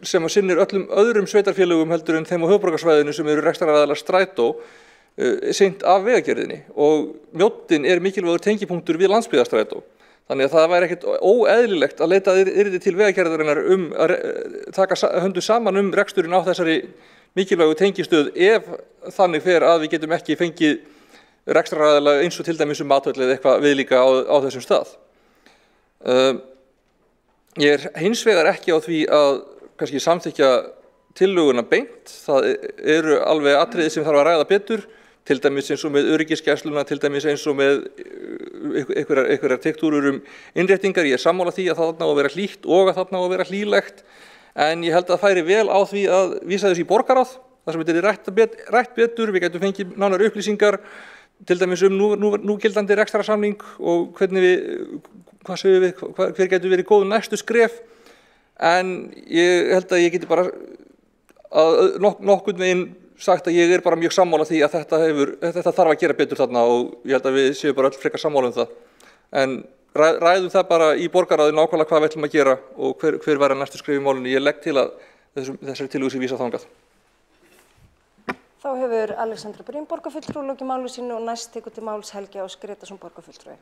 sem að sinnir öllum öðrum sveitarfélögum heldur en þeim á höfuðborgarsvæðinu sem eru rekstraraðilar strætó sinnt af Vegagerðinni og Mjóddin mikilvægur tengipunktur við landsbyggðarstrætó. Þannig að það væri ekkert óeðlilegt að leita yrði til Vegagerðarinnar að taka höndum saman reksturinn á þessari mikilvægu tengistöð ef þannig fer að við getum ekki fengið rekstraraðila eins og til dæmis mathöll eða eitthvað viðlíka á þessum stað. Ég hins vegar ekki á því að kannski samþykkja tillöguna beint. Það eru alveg atriði sem þarf að ræða betur, til dæmis eins og með öryggisgæsluna, til dæmis eins og með einhverjar tektúrur innréttingar. Ég sammála því að þarna á að vera hlýtt og að þarna á að vera hlýlegt, en ég held að það færi vel á því að vísa þessu í borgarráð, þar sem þetta rætt betur, við gætum fengið nánari upplýsingar, til dæmis núgildandi rekstrarsamning og hver getur verið góð næstu skref, en ég held að ég geti bara nokkurn veginn sagt að ég bara mjög sammála því að þetta þarf að gera betur þarna og ég held að við séum bara öll frekar sammála það. En ræðum það bara í borgarráði nákvæmlega hvað við ætlum að gera og hver væri næstu skref í málinu. Ég legg til að þessari tillögu sé vísað þangað. Þá hefur Alexandra Brím borgarfulltrúi lokið máli sínu og næst tekur til máls Helgi Ás Grétarsson borgarfulltrúi.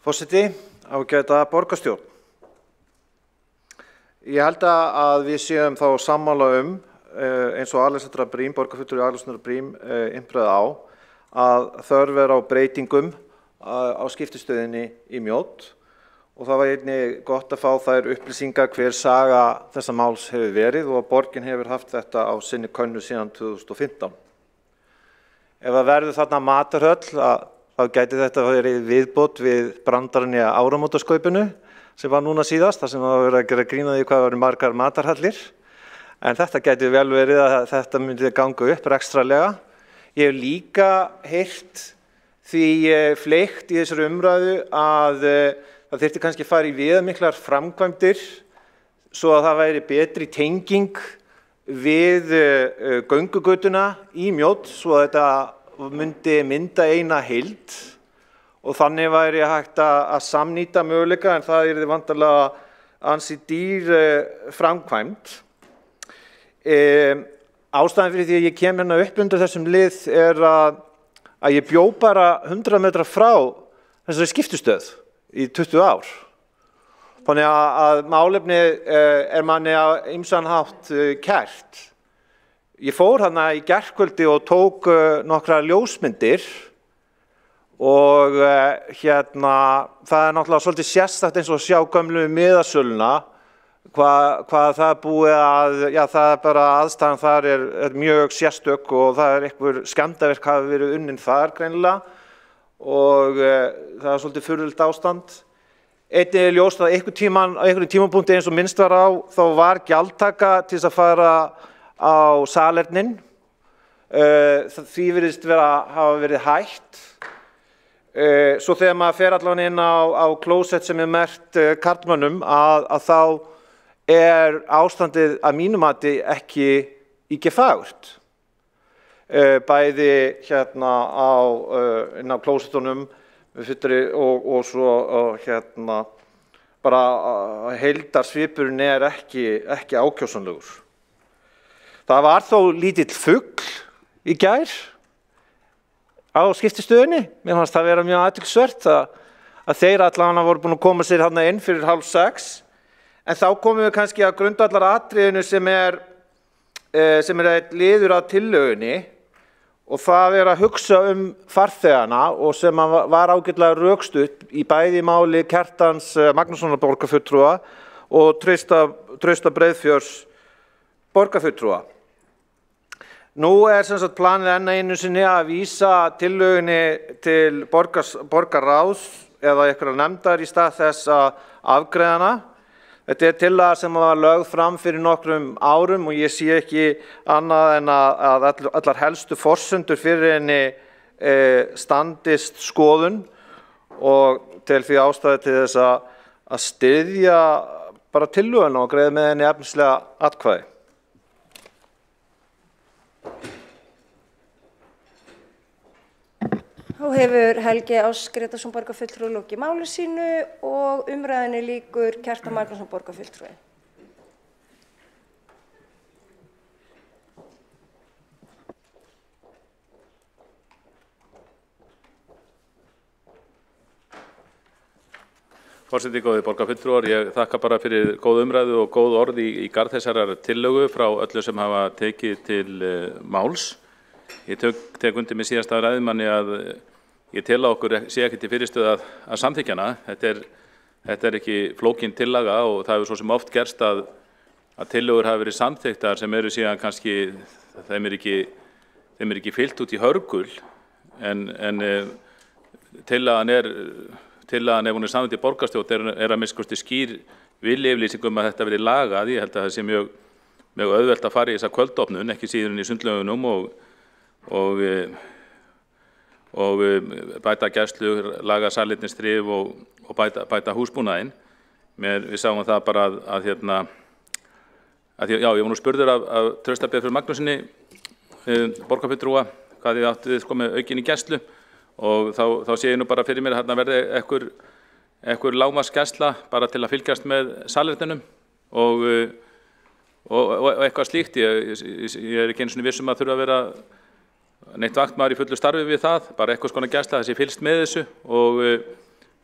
Forseti, ágæta borgarstjórn. Ég held að við séum þá sammála eins og Alexandra Brím, borgarfulltrúi Alexandra Brím innbreið á, að þörf á breytingum á skiptistöðinni í Mjódd og það var einnig gott að fá þær upplýsingar hver saga þessa máls hefur verið og að borgin hefur haft þetta á sinni könnu síðan 2015. Ef það verður þarna matarhöll, þá gæti þetta verið viðbót við brandarinn í áramótaskaupinu sem var núna síðast, þar sem það var verið að gera grín að því hvað voru margar matarhallir. En þetta gæti vel verið að þetta myndi ganga upp rekstralega. Ég hef líka heyrt því fleygt í þessari umræðu að það þyrfti kannski að fara í viðamiklar framkvæmdir svo að það væri betri tenging við göngugötuna í Mjódd svo að þetta myndi mynda eina heild og þannig væri hægt að samnýta möguleika en það yrði vantarlega ansi dýr framkvæmd. Ástæðan fyrir því að ég kem hérna upp undir þessum lið að ég bjó bara 100 metra frá þessari skiptistöð í 20 ár Þannig að málefni er manni á ýmsan hátt kært. Ég fór þarna í gærkvöldi og tók nokkrar ljósmyndir og það er náttúrulega svolítið sérstakt eins og að sjá gömlu miðasöluna, hvað það er búið að, já það er bara aðstæðan þar er mjög sérstök og það er einhver skemmdarverk hafi verið unnin þar greinilega og það er svolítið furðulegt ástand. Einnig er ljóst að á einhverjum tímapunkti eins og minnst var á, þá var gjaldtaka til þess að fara á salernin. Því virðist hafa verið hætt. Svo þegar maður fer allavega inn á klósett sem er merkt karlmönnum að þá er ástandið að mínu mati ekki ýkja fagurt. Bæði inn á klósettunum og svo bara heildarsvipurinn er ekki ákjósanlegur. Það var þó lítill fugl í gær á skiptistöðinni. Mér fannst það vera mjög athyglisvert að þeir allavega voru búin að koma sér þarna inn fyrir 5:30. En þá komum við kannski að grundvallaratriðinu sem er einn liður að tillögunni og það er að hugsa farþegana og sem var ágætlega rökstutt í bæði máli Kjartans Magnússonar borgarfulltrúa og Trausta Breiðfjörðs borgarfulltrúa. Nú er sem sagt planið enn einu sinni að vísa tillögunni til borgarráðs eða einhverjar nefndar í stað þess að afgreiða hana. Þetta er tillaga sem var lögð fram fyrir nokkrum árum og ég sé ekki annað en að allar helstu forsendur fyrir henni standist skoðun og tel því ástæðu til þess að styðja bara tillöguna og greiða með henni efnislega atkvæði. Þá hefur Helgi Ás Grétarsson borgarfulltrúi lokið máli sínu og umræðunni lýkur Kjartan Magnússon borgarfulltrúi. Forseti, góðir borgarfulltrúar, ég þakka bara fyrir góð umræðu og góð orð í garð þessarar tillögu frá öllu sem hafa tekið til máls. Ég tek undir með síðasta ræðumanni að ég tel að okkur sé ekki til fyrirstöðu að samþykkja hana. Þetta er ekki flókin tillaga og það hefur svo sem oft gerst að tillögur hafa verið samþykktar sem eru síðan kannski, þeim er ekki fylgt út í hörgul en tillagan ef hún er samþykkt í borgarstjórn er að minnsta kosti skýr viljayfirlýsing að þetta verði lagað. Ég held að það sé mjög auðvelt að fara í þessa kvöldopnun, ekki síður en í Sundlaugunum og bæta gæslu, laga salernisþrif og bæta húsbúnaðinn. Við sáum það bara ég var nú spurður af Trausta Breiðfjörð Magnússyni, borgarfulltrúa, hvað þið áttið með aukinni gæslu og þá sé ég nú bara fyrir mér að þarna verði einhver lágmarksgæsla bara til að fylgjast með salernunum og eitthvað slíkt. Ég er ekki einu sinni viss að þurfa að vera neitt vaktmaður í fullu starfi við það, bara eitthvað skona gæsla þessi fylgst með þessu og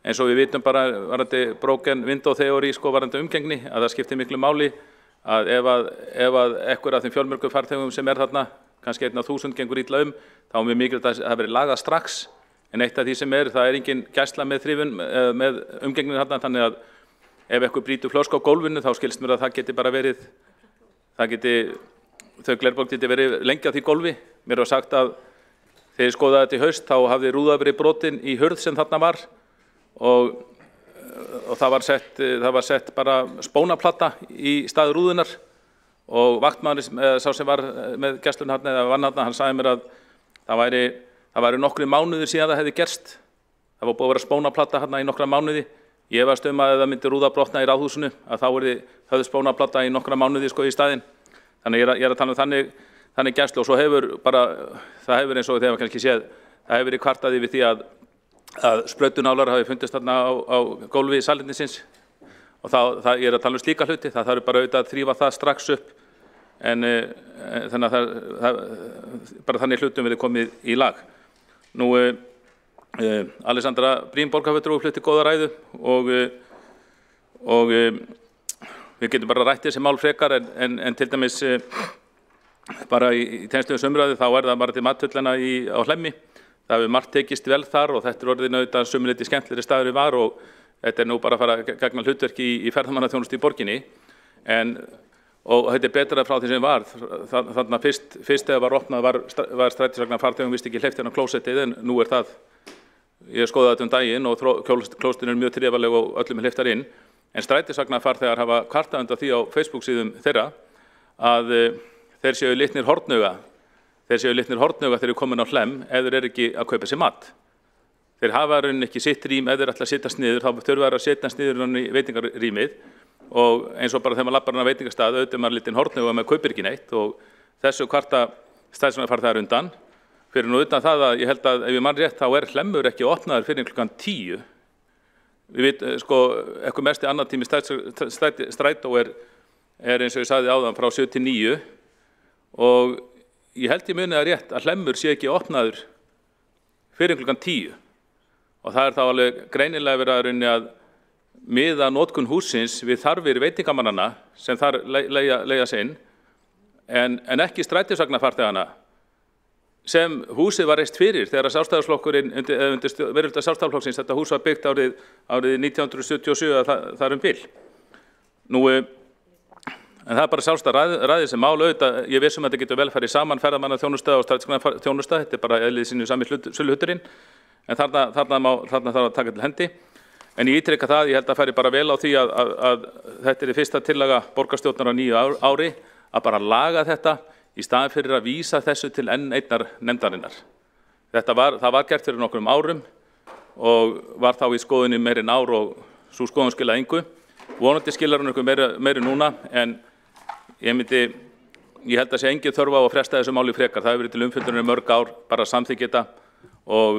eins og við vitum bara varandi broken window theory varandi umgengni að það skiptir miklu máli að ef ekkur af þeim fjölmörgu farþegum sem er þarna, kannski 1.000 gengur illa þá er mjög mikilvægt að það verið lagað strax en eitt af því sem það er engin gæsla með þrifun, með umgengni þarna, þannig að ef ekkur brýtur flösku á gólfinu þá skilst mér að það geti bara verið, þau glerbólk geti verið lengi á því gólfi. Mér var sagt að þegar ég skoðaði þetta í haust þá hafði rúða verið brotin í hurð sem þarna var og það var sett bara spónaplata í stað rúðunar og vaktmaður sá sem var með gæslun þarna eða vann þarna, hann sagði mér að það væri nokkrir mánuðir síðan það hefði gerst. Það var búið að vera spónaplata þarna í nokkra mánuði. Ég efast að það myndi rúða brotna í Ráðhúsinu að þá höfðu spónaplata í nokkra mánuði í staðinn. Þannig ég er að tala þannig gæslu og svo það hefur eins og þegar kannski séð, það hefur verið kvartað yfir því að sprautunálar hafi fundist þarna á gólfi salernisins og ég er að tala slíka hluti, það þarf bara auðvitað að þrífa það strax upp en þannig að bara þannig hlutum verið komið í lag. Nú, Alexandra Briem borgarfulltrúi flutti góða ræðu og við getum bara rætt þessi mál frekar en til dæmis bara í tengslum umræðu þá það bara til mathullana á Hlemmi. Það hefur margt tekist vel þar og þetta orðið auðvitað sömuleyti skemmtilegri staður við var og þetta nú bara að fara að gegna hlutverki í ferðamannaþjónustu í borginni. Og þetta betra frá því sem var. Þarna fyrst þegar var opnað var strætisvagnafarþegum vist ekki hleypt inn á klósettið en nú það, ég skoðaði þetta daginn og klósettin mjög tryggvaleg og öllum hleypt þar inn. En strætisvagnafarþegar hafa kvartað undan því á Facebook-síðum þeirra að þeir séu litnir hornauga. Þeir séu litnir hornauga þegar þeir komin á Hlemm ef þeir ekki að kaupa sér mat. Þeir hafa rauninni ekki sitt rým ef þeir ætla að sittast niður, þá þurfa þeir að sittast niður í veitingarrýmið og eins og bara þegar maður lappar á veitingastað auðvitað maður litinn hornauga með kaupir ekki neitt og þessu kvarta strætisvagnafarþegar undan. Fyrir nú utan það að ég held að ef ég man rétt þá Hlemmur ekki opnaður fyrir klukkan 10. Við veit, eitthvað mesti annar tími strætó eins og ég sagði áðan frá 7 til 9 og ég held ég munið að rétt að Hlemmur sé ekki opnaður fyrir klukkan 10 og það þá alveg greinilega verið að rauninni að miða notkun hússins við þarfir veitingamannanna sem þar leigja sig inn en ekki strætisvagnafarþegana sem húsið var reist fyrir þegar Sjálfstæðisflokkurinn undir meirihluta Sjálfstæðisflokksins þetta hús var byggt árið 1977 þar bil. Nú en það bara sjálfstætt ræðið sem mál auðvitað, ég vissum að þetta getur vel farið saman ferðamannaþjónusta og strætisvagnaþjónusta, þetta bara eðliði sami hluturinn, en þarna þarf að taka til hendi. En ég ítreka það, ég held að færi bara vel á því að þetta fyrsta tillaga borgarstjórnar á nýju ári, að bara laga þetta í staðinn fyrir að vísa þessu til enn einnar nefndarinnar. Það var gert fyrir nokkrum árum og var þá í skoðunni meir en ár og svo skoðun skilaði engu. Vonandi skilar hún eitthvað meiri núna, en ég held að sé engin þörf á að fresta þessu máli frekar. Það hefur verið til umfjöllunar í mörg ár, bara að samþykkja þetta og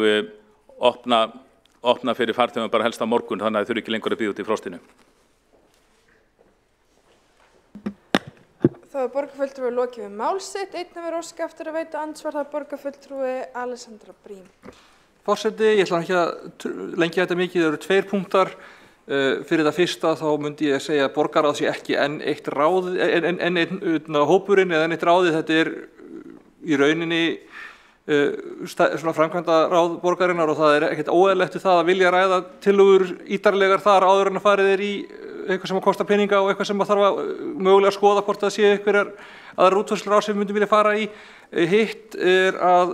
opna fyrir farþegum bara helst á morgun, þannig að þau þurfi ekki lengur að bíða út í frostinu. Þá borgarfulltrúi lokið við mál sitt. Einn hefur óskað eftir að veita andsvar, það borgarfulltrúi Alexandra Briem. Forseti, ég ætla ekki að lengja þetta mikið, það eru 2 punktar. Fyrir það fyrsta þá myndi ég segja að borgarráð sé ekki enn einn hópurinn eða enn eitt ráðið. Þetta í rauninni svona framkvæmdaráð borgarinnar og það ekkert óeðlilegt við það að vilja ræða tillögur ítarlegar þar áður en að farið í eitthvað sem kostar peninga og eitthvað sem þarf að mögulega skoða hvort það sé einhverjar aðrar útfærslur sem við myndum vilja fara í. Hitt að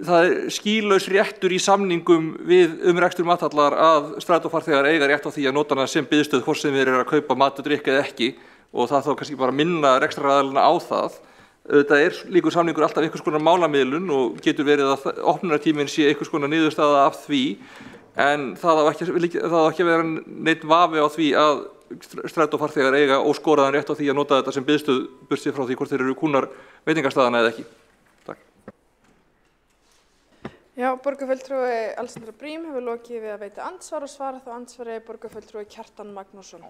það skýlaus réttur í samningum við rekstur mathallar að strætófarþegar eiga rétt á því að nota hana sem biðstöð hvort sem þeir eru að kaupa mat og drykk eða ekki og það þá kannski bara minna rekstraraðilana á það. Þetta líkur samningur alltaf einhvers konar málamiðlun og getur verið að opnunartíminn sé einhvers konar niðurstaða af því en það á ekki að vera neitt vafi á því að strætófarþegar eiga óskoraðan rétt á því að nota þetta sem biðstöð burtséð frá því hvort þeir eru kúnnar veitingastaðana eða ekki. Já, borgarfulltrúi Alexandra Briem hefur lokið við að veita andsvar og svara þá andsvari borgarfulltrúi Kjartan Magnússon.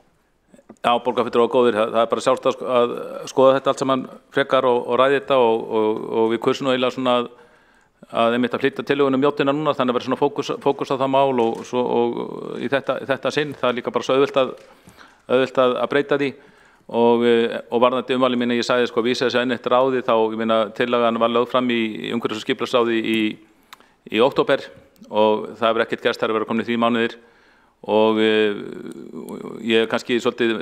Já, borgarfulltrúi góðir, það bara sjálft að skoða þetta allt saman frekar og ræði þetta og við kursum nú eiginlega svona að einmitt að flytja tillögunum mjóttina núna þannig að vera svona fókus á það mál og í þetta sinn, það líka bara svo auðvelt að breyta því og varðandi umvalið minni, ég sagði vísa þessu enn eitt ráði þá, ég meina tillagan var lögð fram í umhverfis- og skipulagsráði í október og það hefur ekkert gerst, það er verið komin 3 mánuðir og ég kannski svolítið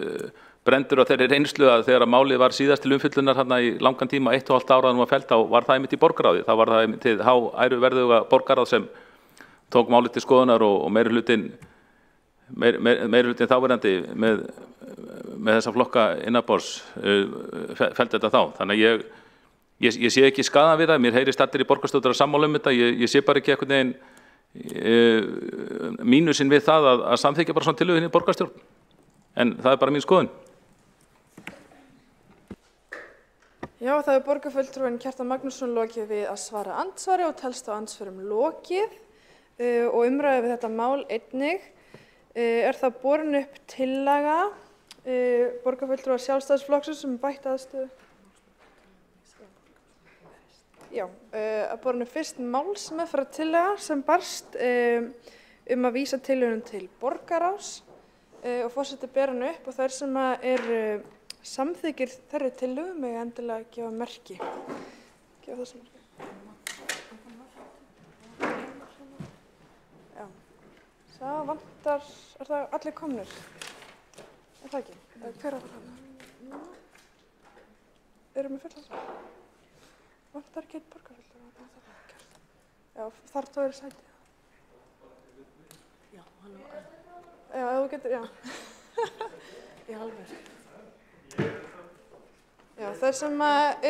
brendur á þeirri reynslu að þegar að málið var síðast til umfyllunar þarna í langan tíma, 1,5 ára nú að fellt, þá var það einmitt í borgarráði, þá var það einmitt til æruverðuga borgarráð sem tók málið til skoðunar og meirihlutinn þáverandi með þessa flokka innanborðs felldi þetta þá, þannig að ég sé ekki skaðan við það, mér heyrist allir í borgarstjórnar að sammála þetta, ég sé bara ekki einhvern veginn mínusinn við það að samþykkja bara svona tillögu í borgarstjórn, en það bara mín skoðun. Já, það borgarfulltrúinn Kjartan Magnússon lokið við að svara andsvari og telst á andsvörum lokið og umræðu við þetta mál einnig. Það borin upp tillaga borgarfulltrúar Sjálfstæðisflokksins bætt aðstöðu. Já, að borin upp fyrst málsmeðferðartillaga sem barst að vísa tillögunum til borgarráðs og forseti ber hann upp og þær sem eru samþykkir þeirri tillögu mega endilega gefa merki. Gefa þessu merki. Já. Það vantar, það allir komnir? Það ekki? Hver að það? Erum við fulla það? Vantar ekki einn borgarfulltrúa? Já, þarf það að vera sætið. Já, hann var að. Já, ef þú getur, já. Í alveg. Já, þeir sem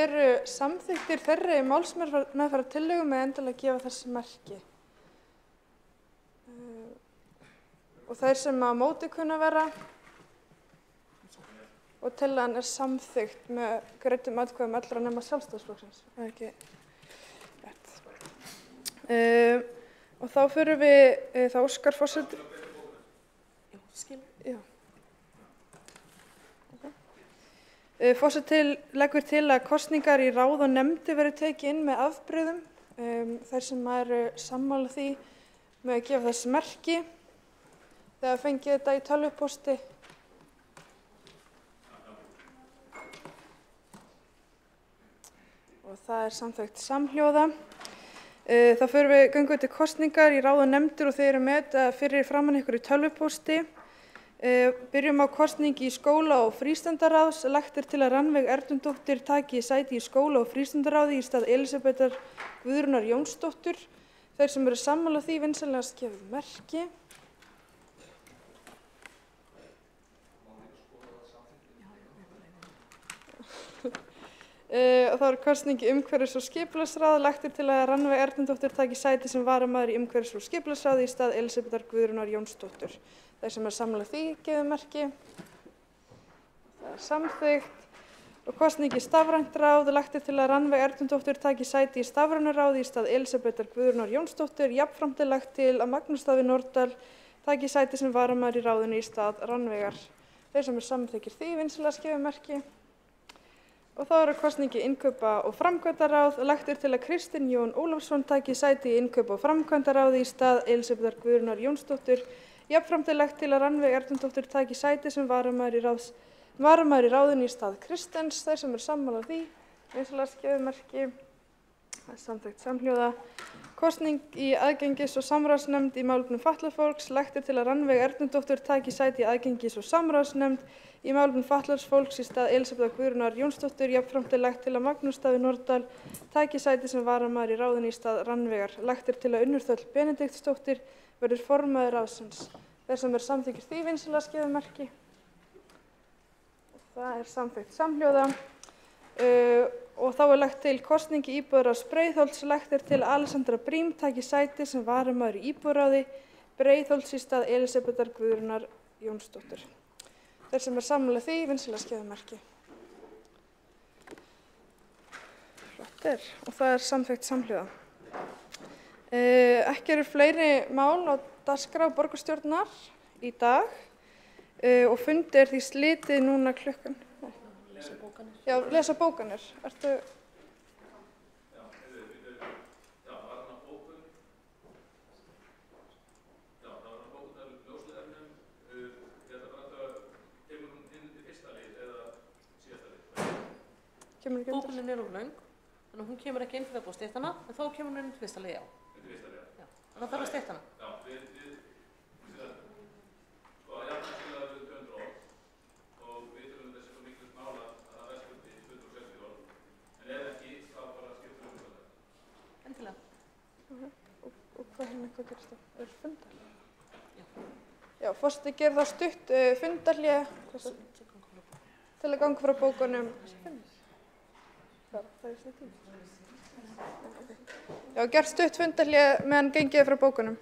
eru samþykktir þeirri málsmeðferðartillögu með endilega gefa þessi merki. Og þeir sem á móti kunna vera og tillagan samþykkt með greiddum atkvæðum allra nema Sjálfstæðisflokksins. Það ekki rétt. Og þá förum við, þá óskar forseti. Já. Forseti leggur til að kosningar í ráð og nefndir verði tekið inn með afbrigðum. Þeir sem eru sammála því með að gefa þessi merki. Þegar fengið þetta í tölvupósti. Og það samþykkt samhljóða. Þá förum við göngum til kosningar í ráð og nefndir og þeir eru með þetta fyrir framan ykkur í tölvupósti. Byrjum á kosningi í skóla- og frístundaráðs. Lagt til að Rannveig Erlundóttir taki sæti í skóla- og frístundaráði í stað Elísabetar Guðrúnar Jónsdóttur. Þeir sem eru sammála því vinsamlegast gefa merki. Og þá kosningi umhverfis- og skipulagsráð. Lagt til að Rannveig Erlundóttir taki sæti sem varamaður í umhverfis- og skipulagsráði í stað Elísabetar Guðrúnar Jónsdóttur. Þeir sem sammála því gefa merki. Það samþykkt. Og kosningi stafrænt ráð. Lagt til að Rannveig Erlundóttir taki sæti í stafrænu ráði í stað Elísabetar Guðrúnar Jónsdóttir. Jafnframt lagt til að Magnús Davíð Nordal taki sæti sem varamaður í ráðinu í stað Rannveigar. Þeir sem samþykkir því vinsamlegast gefa merki. Og þá eru kosningi innkaupa- og framkvæmdaráð. Lagt til að Kristinn Jón Ólafsson taki sæti í innkaupa- og framkvæmdaráði í stað Elísabetar Guðrúnar Jónsdóttur. Jafnframt lagt til að Rannveig Erlundóttir taki sæti sem varamaður í ráðinu í stað Kristens. Þeir sem eru sammála því vinsamlegast gefa merki. Það samþykkt samhljóða. Kosning í aðgengis- og samráðsnefnd í málefnum fatlaðs fólks. Lagt til að Rannveig Erlundóttir taki sæti í aðgengis- og samráðsnefnd í málefnum fatlaðs fólks í stað Elísabetar Guðrúnar Jónsdóttur. Jafnframt lagt til að Magnús Davíð Nordal taki sæti sem varamaður í ráðinu í stað Rannveigar. Lagt til að Unnur Þöll Benediktsdóttir verður formaður ráðsins. Þeir sem eru samþykkir því vinsamlegast gefa merki. Það samþykkt samhljóða. Og þá lagt til kosningi íbúðarráðs Breiðholts. Lagt til að Alexandra Brím taki sæti sem varamaður í íbúðarráði Breiðholts í stað Elísabetar Guðrúnar Jónsdóttur. Þeir sem eru sammála því vinsamlegast gefa merki. Flottir. Og það samþykkt samhljóða. Ekki eru fleiri mál á dagskrá borgarstjórnar í dag og fundi því slitið núna klukkan. Lesa bókanir. Já, lesa bókanir. Ertu? Bókunin er of löng, þannig að hún kemur ekki inn fyrir að búa styttana, en þá kemur hún inn til fyrsta lið, já. Já. Þannig að það þarf að stytta hana. Já, við sko, ég ætla að skilja það við 200 orð og við þurfum þessi svo miklu mála að það verðskundi 260 orð, en ef ekki, þá bara skiptum við það. Endilega. Og hvað gerist það? Er fundarhlé? Já. Já, forseti gerir þá stutt fundarhlé til að ganga frá bókunum. Já, gert stutt fundarhlé meðan gengið frá bókunum.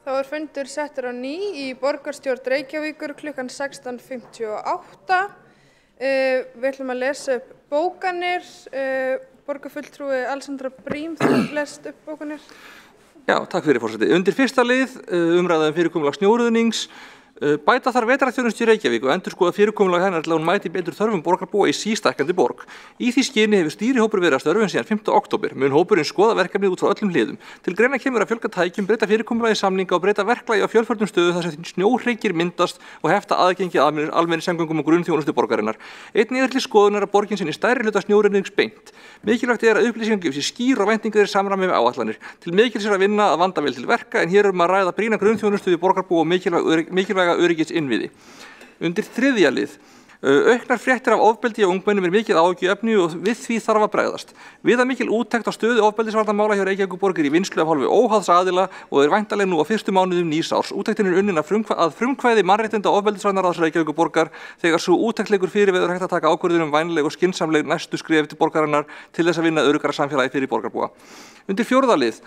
Þá er fundur settur á ný í borgarstjórn Reykjavíkur klukkan 16:58. Við ætlum að lesa upp bókanir. Borgarfulltrúi Alexandra Briem, þú lest upp bókanir. Já, takk fyrir forseti. Undir fyrsta lið umræða fyrirkomulag snjóruðnings. Bæta þarf vetrarþjónustu í Reykjavík og endurskoða fyrirkomulag hennar til að hún mæti betur þörfum borgarbúa í sístækkandi borg. Í því skyni hefur stýrihópur verið að störfum síðan 5. október. Mun hópurinn skoða verkefnið út frá öllum hliðum. Til greina kemur að fjölga tækjum, breyta fyrirkomulagi samninga og breyta verklagi á fjölförnum stöðu þar sem snjóhryggir myndast og hefta aðgengi að almenningssamgöngum og grunnþjónustu borgarinnar. Einnig er til skoðunar að borgin sinni stærri hluta snjóruðnings beint. Mikilvægt er að upplýsingar gefi sér skýr og væntingar í samræmi við áætlanir. Til mikils er að vinna að vanda vel til verka en hér að ræða brýna grunnþjónustu við borgarbúa og mikilvæga öryggisinnviði. Undir þriðja lið. Auknar fréttir af ofbeldi og ungmennum mikið áhyggjuefni og við því þarf að bregðast. Viðamikil úttekt á stöðu ofbeldisvarnamála hjá Reykjavíkurborg í vinnslu af hálfu óháðs aðila og væntanleg nú á fyrstu mánuðum nýs árs. Úttektin unnin að frumkvæði mannréttinda ofbeldisvarnaráðs Reykjavíkurborgar þegar sú úttekt liggur fyrir veður hægt að taka ákvörðun vænleg og skynsamleg næstu skref til borgarinnar til þess að vinna öruggara samfélagi fyrir borgarbúa. Undir fjórða lið.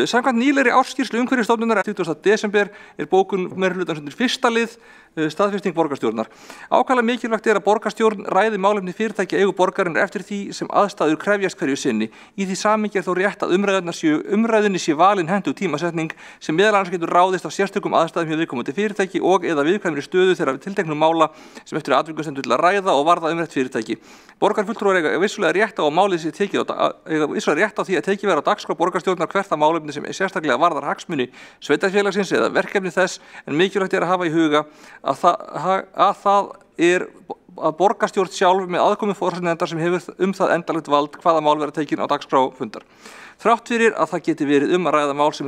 Samkvæmt nýlegri ársskýrslu Umhverfisstofnunar 20. desember er bókun meirihlutans undir fyrsta lið staðfesting borgarstjórnar. Ákaflega mikilvægt er að borgarstjórn ræði málefni fyrirtækja eigu borgarinnar eftir því sem aðstæður krefjast hverju sinni. Í því samhengi er þó rétt að umræðunni sé valin hentug tímasetning sem meðal annars getur ráðist af sérstökum aðstæðum hjá viðkomandi fyrirtæki og eða viðkvæmri stöðu þeirra tilteknum mála sem eftir atvikum stendur til að ræða og varða umrætt fyrirtæki. Borgarfulltrúar eiga vissulega rétt á að málið sé tekið rétt á því að tekið verði á dagskrá borgarstjórnar hvert það málefni sem sérstaklega varðar hagsmuni sveitarfélagsins eða verkefni þess en mikilvægt er að hafa í huga að það er að borgarstjórn sjálf með aðkomu forsætisnefndar sem hefur það endalegt vald hvaða mál verða tekin á dagskrá fundar. Þrátt fyrir að það geti verið að ræða mál sem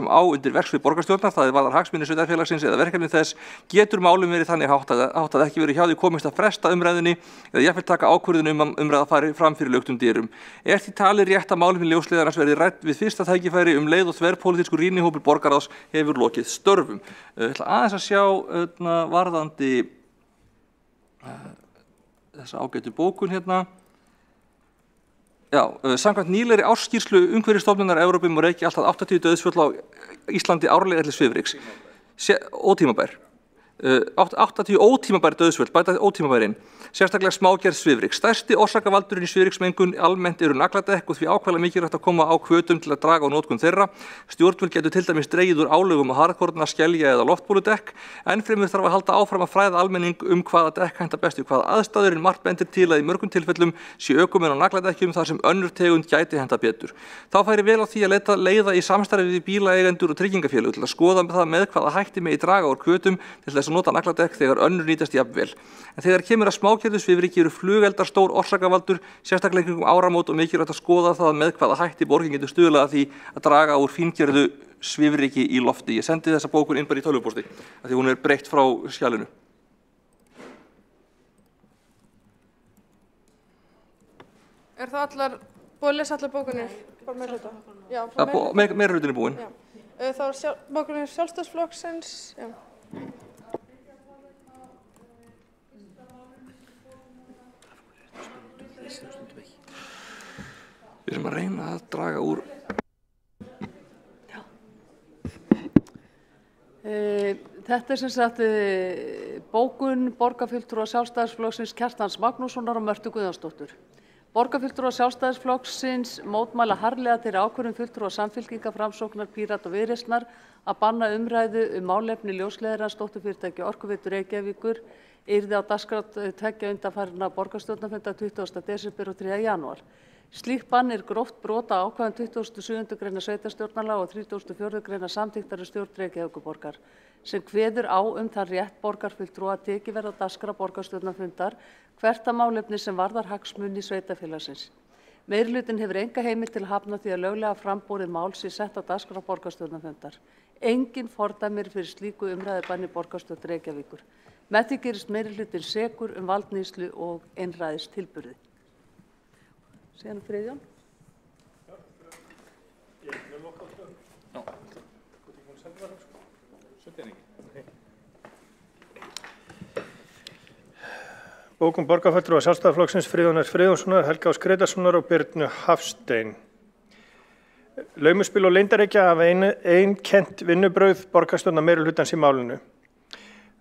á undir verksvið borgarstjórnar, það er varðar hagsmuni sveitarfélagsins eða verkefni þess, getur málum verið þannig háttað ekki verið hjá því komist að fresta umræðunni eða jafnvel taka ákvörðun að umræða fari fram fyrir luktum dyrum. Er því talið rétt að málefni ljósleiðarans verði rædd við fyrsta tækifæri leið og þverpólitískur rýnihópur borgarráðs hefur lokið störfum. Ég ætla aðeins að sjá varðandi þessa ágætu bókun hérna. Já, samkvæmt nýlegri ársskýrslu Umhverfisstofnunar Evrópu má reykja allt að 80 dauðsföll á Íslandi árlega til svifryks. Ótímabær. 80 ótímabær dauðsföll, bæta ótímabærin. Sérstaklega smágerð svifryks. Stærsti orsakavaldurinn í svifryksmengun almennt eru nagladekk og því ákveðlega mikilvægt að koma á hvötum til að draga á notkun þeirra. Stjórnvöld getur til dæmis dregið úr álögum á harðkorna, skelja eða loftbóludekk. Ennfremur þarf að halda áfram að fræða almenning hvaða dekk henta best við hvaða aðstæður en margt bendir til að í mörgum tilfellum sé ökumenn á nagladekkjum þar sem önnur tegund gæti henta betur. Þá færi vel á því að leiða í samstarfi við bílaeigendur og tryggingafélög til að skoða með hvaða hætti megi draga úr hvötum til þess að nota nagladekk þegar önnur nýtast jafnvel. En þegar kemur að smágerðu svifryki eru flugeldar stór orsakavaldur, sérstaklega kringum áramót og mikilvægt að skoða það með hvaða hætti borgin getur stuðlað að því að draga úr fíngerðu svifryki í lofti. Ég sendi þessa bókun inn bara í tölvupósti af því hún er breytt frá skjalinu. Er það búið að lesa allar bókunir? Bara meirihluta? Já, meirihlutin er búin. Þá er bókunir Sjálfstæðisflokksins. Við erum að reyna að draga úr. Þetta er sem sagt bókun borgarfulltrúa Sjálfstæðisflokksins Kjartans Magnússonar og Mörtu Guðjónsdóttur. Borgarfulltrúa Sjálfstæðisflokksins mótmæla harðlega þeirri ákvörðun fulltrúa Samfylkingar, Framsóknar, Pírata og Viðreisnar að banna umræðu málefni ljósleiðarans dótturfyrirtækja Orkuveitu Reykjavíkur yrði á dagskrá tveggja undanfarinna borgarstjórnarfunda 20. desember og 3. janúar. Slíkt bann er gróft brot á ákvæðum 27. grein sveitarstjórnarlaga og 34. grein samþykktar stjórn Reykjavíkurborgar sem kveður á þann rétt borgarfulltrúa að tekið verði á dagskrá borgarstjórnarfundar hvert málefni sem varðar hagsmuni sveitarfélagsins. Meirihlutinn hefur enga heimild til að hafna því að löglega framborið mál sé sett á dagskrá borgarstjórnarfundar. Engin fordæmi fyrir slíku umræðubanni borgarstjórn Reykjavíkur. Með því gerist meirihlutinn sekur valdníðslu og einræðistilburði. Síðan Friðjón. Bókun borgarfulltrúa Sjálfstæðisflokksins Friðjóns Friðjónssonar, Helga Ás Grétarssonar og Birnu Hafstein. Laumuspil og leyndarhyggja hafa einkennt vinnubrögð borgarstjórnar meirihlutans í málinu.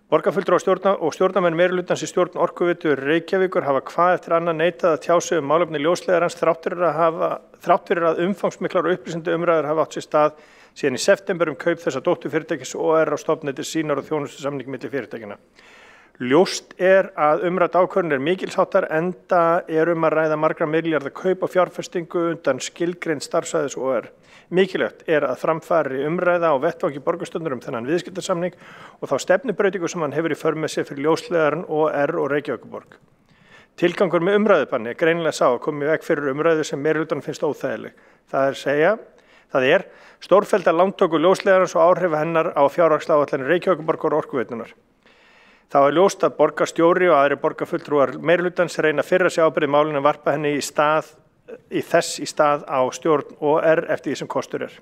Borgarfulltrúar og stjórnarmenn meirihlutans í stjórn Orkuveitu Reykjavíkur hafa hvað eftir annað neitað að tjá sig málefni ljósleiðarans þrátt fyrir að umfangsmiklar og upplýsandi umræður hafa átt sér stað síðan í september kaup þessa dótturfyrirtækis OR á stofnætti sínar og þjónustusamning milli fyrirtækjanna. Ljóst að umrædd ákvörðun mikilsháttar enda að ræða margra milljarða kaup og fjárfestingu undan skilgreind starfsæðis OR. Mikilvægt að framfari umræða á vettvangi borgarstjórnar þennan viðskiptasamning og þá stefnubreytingu sem hann hefur í för með sér fyrir ljósleiðarann OR og Reykjavíkurborg. Tilgangur með umræðubanni greinilega sá að koma í veg fyrir umræðu sem meirihlutanum finnst óþægileg. Það er stórfellda lántöku ljósleiðarans og áhrif hennar á fjárhagsáætlanir Reykjavíkurborgar og Orkuveitunar. Þá ljóst að borgarstjóri og aðrir borgarfulltrúar meirihlutans reyna að firra sig ábyrgð í málinu en varpa henni í stað á stjórn OR eftir því sem kostur er.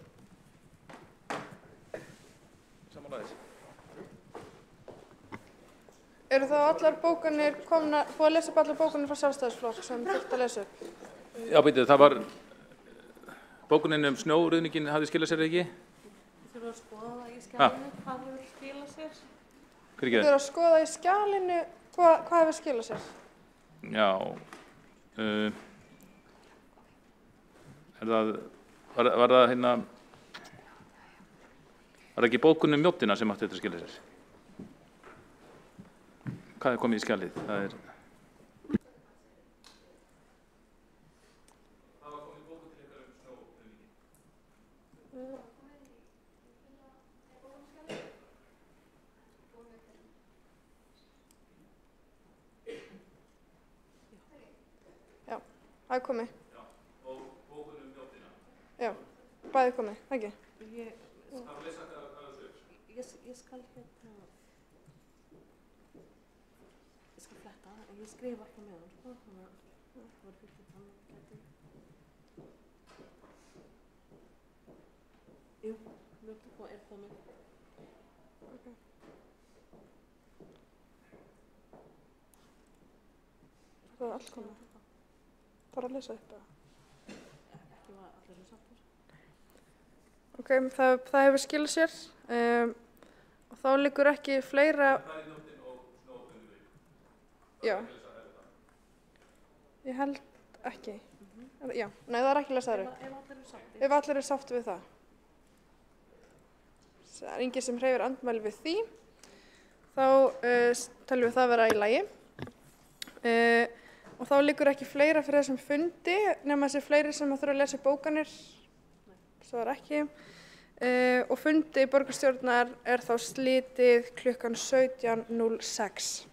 Eru þá allar bókanir komnar, búið að lesa upp allar bókanir frá Sjálfstæðisflokk sem þurft að lesa upp? Já, býttu, það var bókunin snjóruðningin hafði skilað sér ekki? Þú þurfum að skoða það í skjálinu, hvað hefur skilað sér? Þú þurfum að skoða í skjálinu, hvað hefur skilað sér? Já, var það ekki bókunin mjóttina sem átti þetta skilað sér? Hvað er komið í skjalið? Það var komið bókun til ykkar snjóruðningin. Já, það er komið. Já, og bókun mjóttina. Já, bæði komið, ekki? Það var lesa hvað þessu er. Ég skal fletta, en ég skrifa ekki með hann, sko, þannig að það var fyrir þannig að Jú, mjög hvað er komið. Það er allt komið. Það er að lesa upp það. Ekki var allir sem sáttur. Ok, það hefur skilað sér og þá liggur ekki fleira... Já, ég held ekki. Já, nei, það er ekki lesaður upp. Ef allir eru sátt við það. Það er enginn sem hreyfir andmæli við því. Þá teljum við það vera í lagi. Og þá liggur ekki fleira fyrir þessum fundi, nema þessi fleiri sem þurfa að lesa bókanir. Svo er ekki. Og fundi borgarstjórnar er þá slitið klukkan 17:06.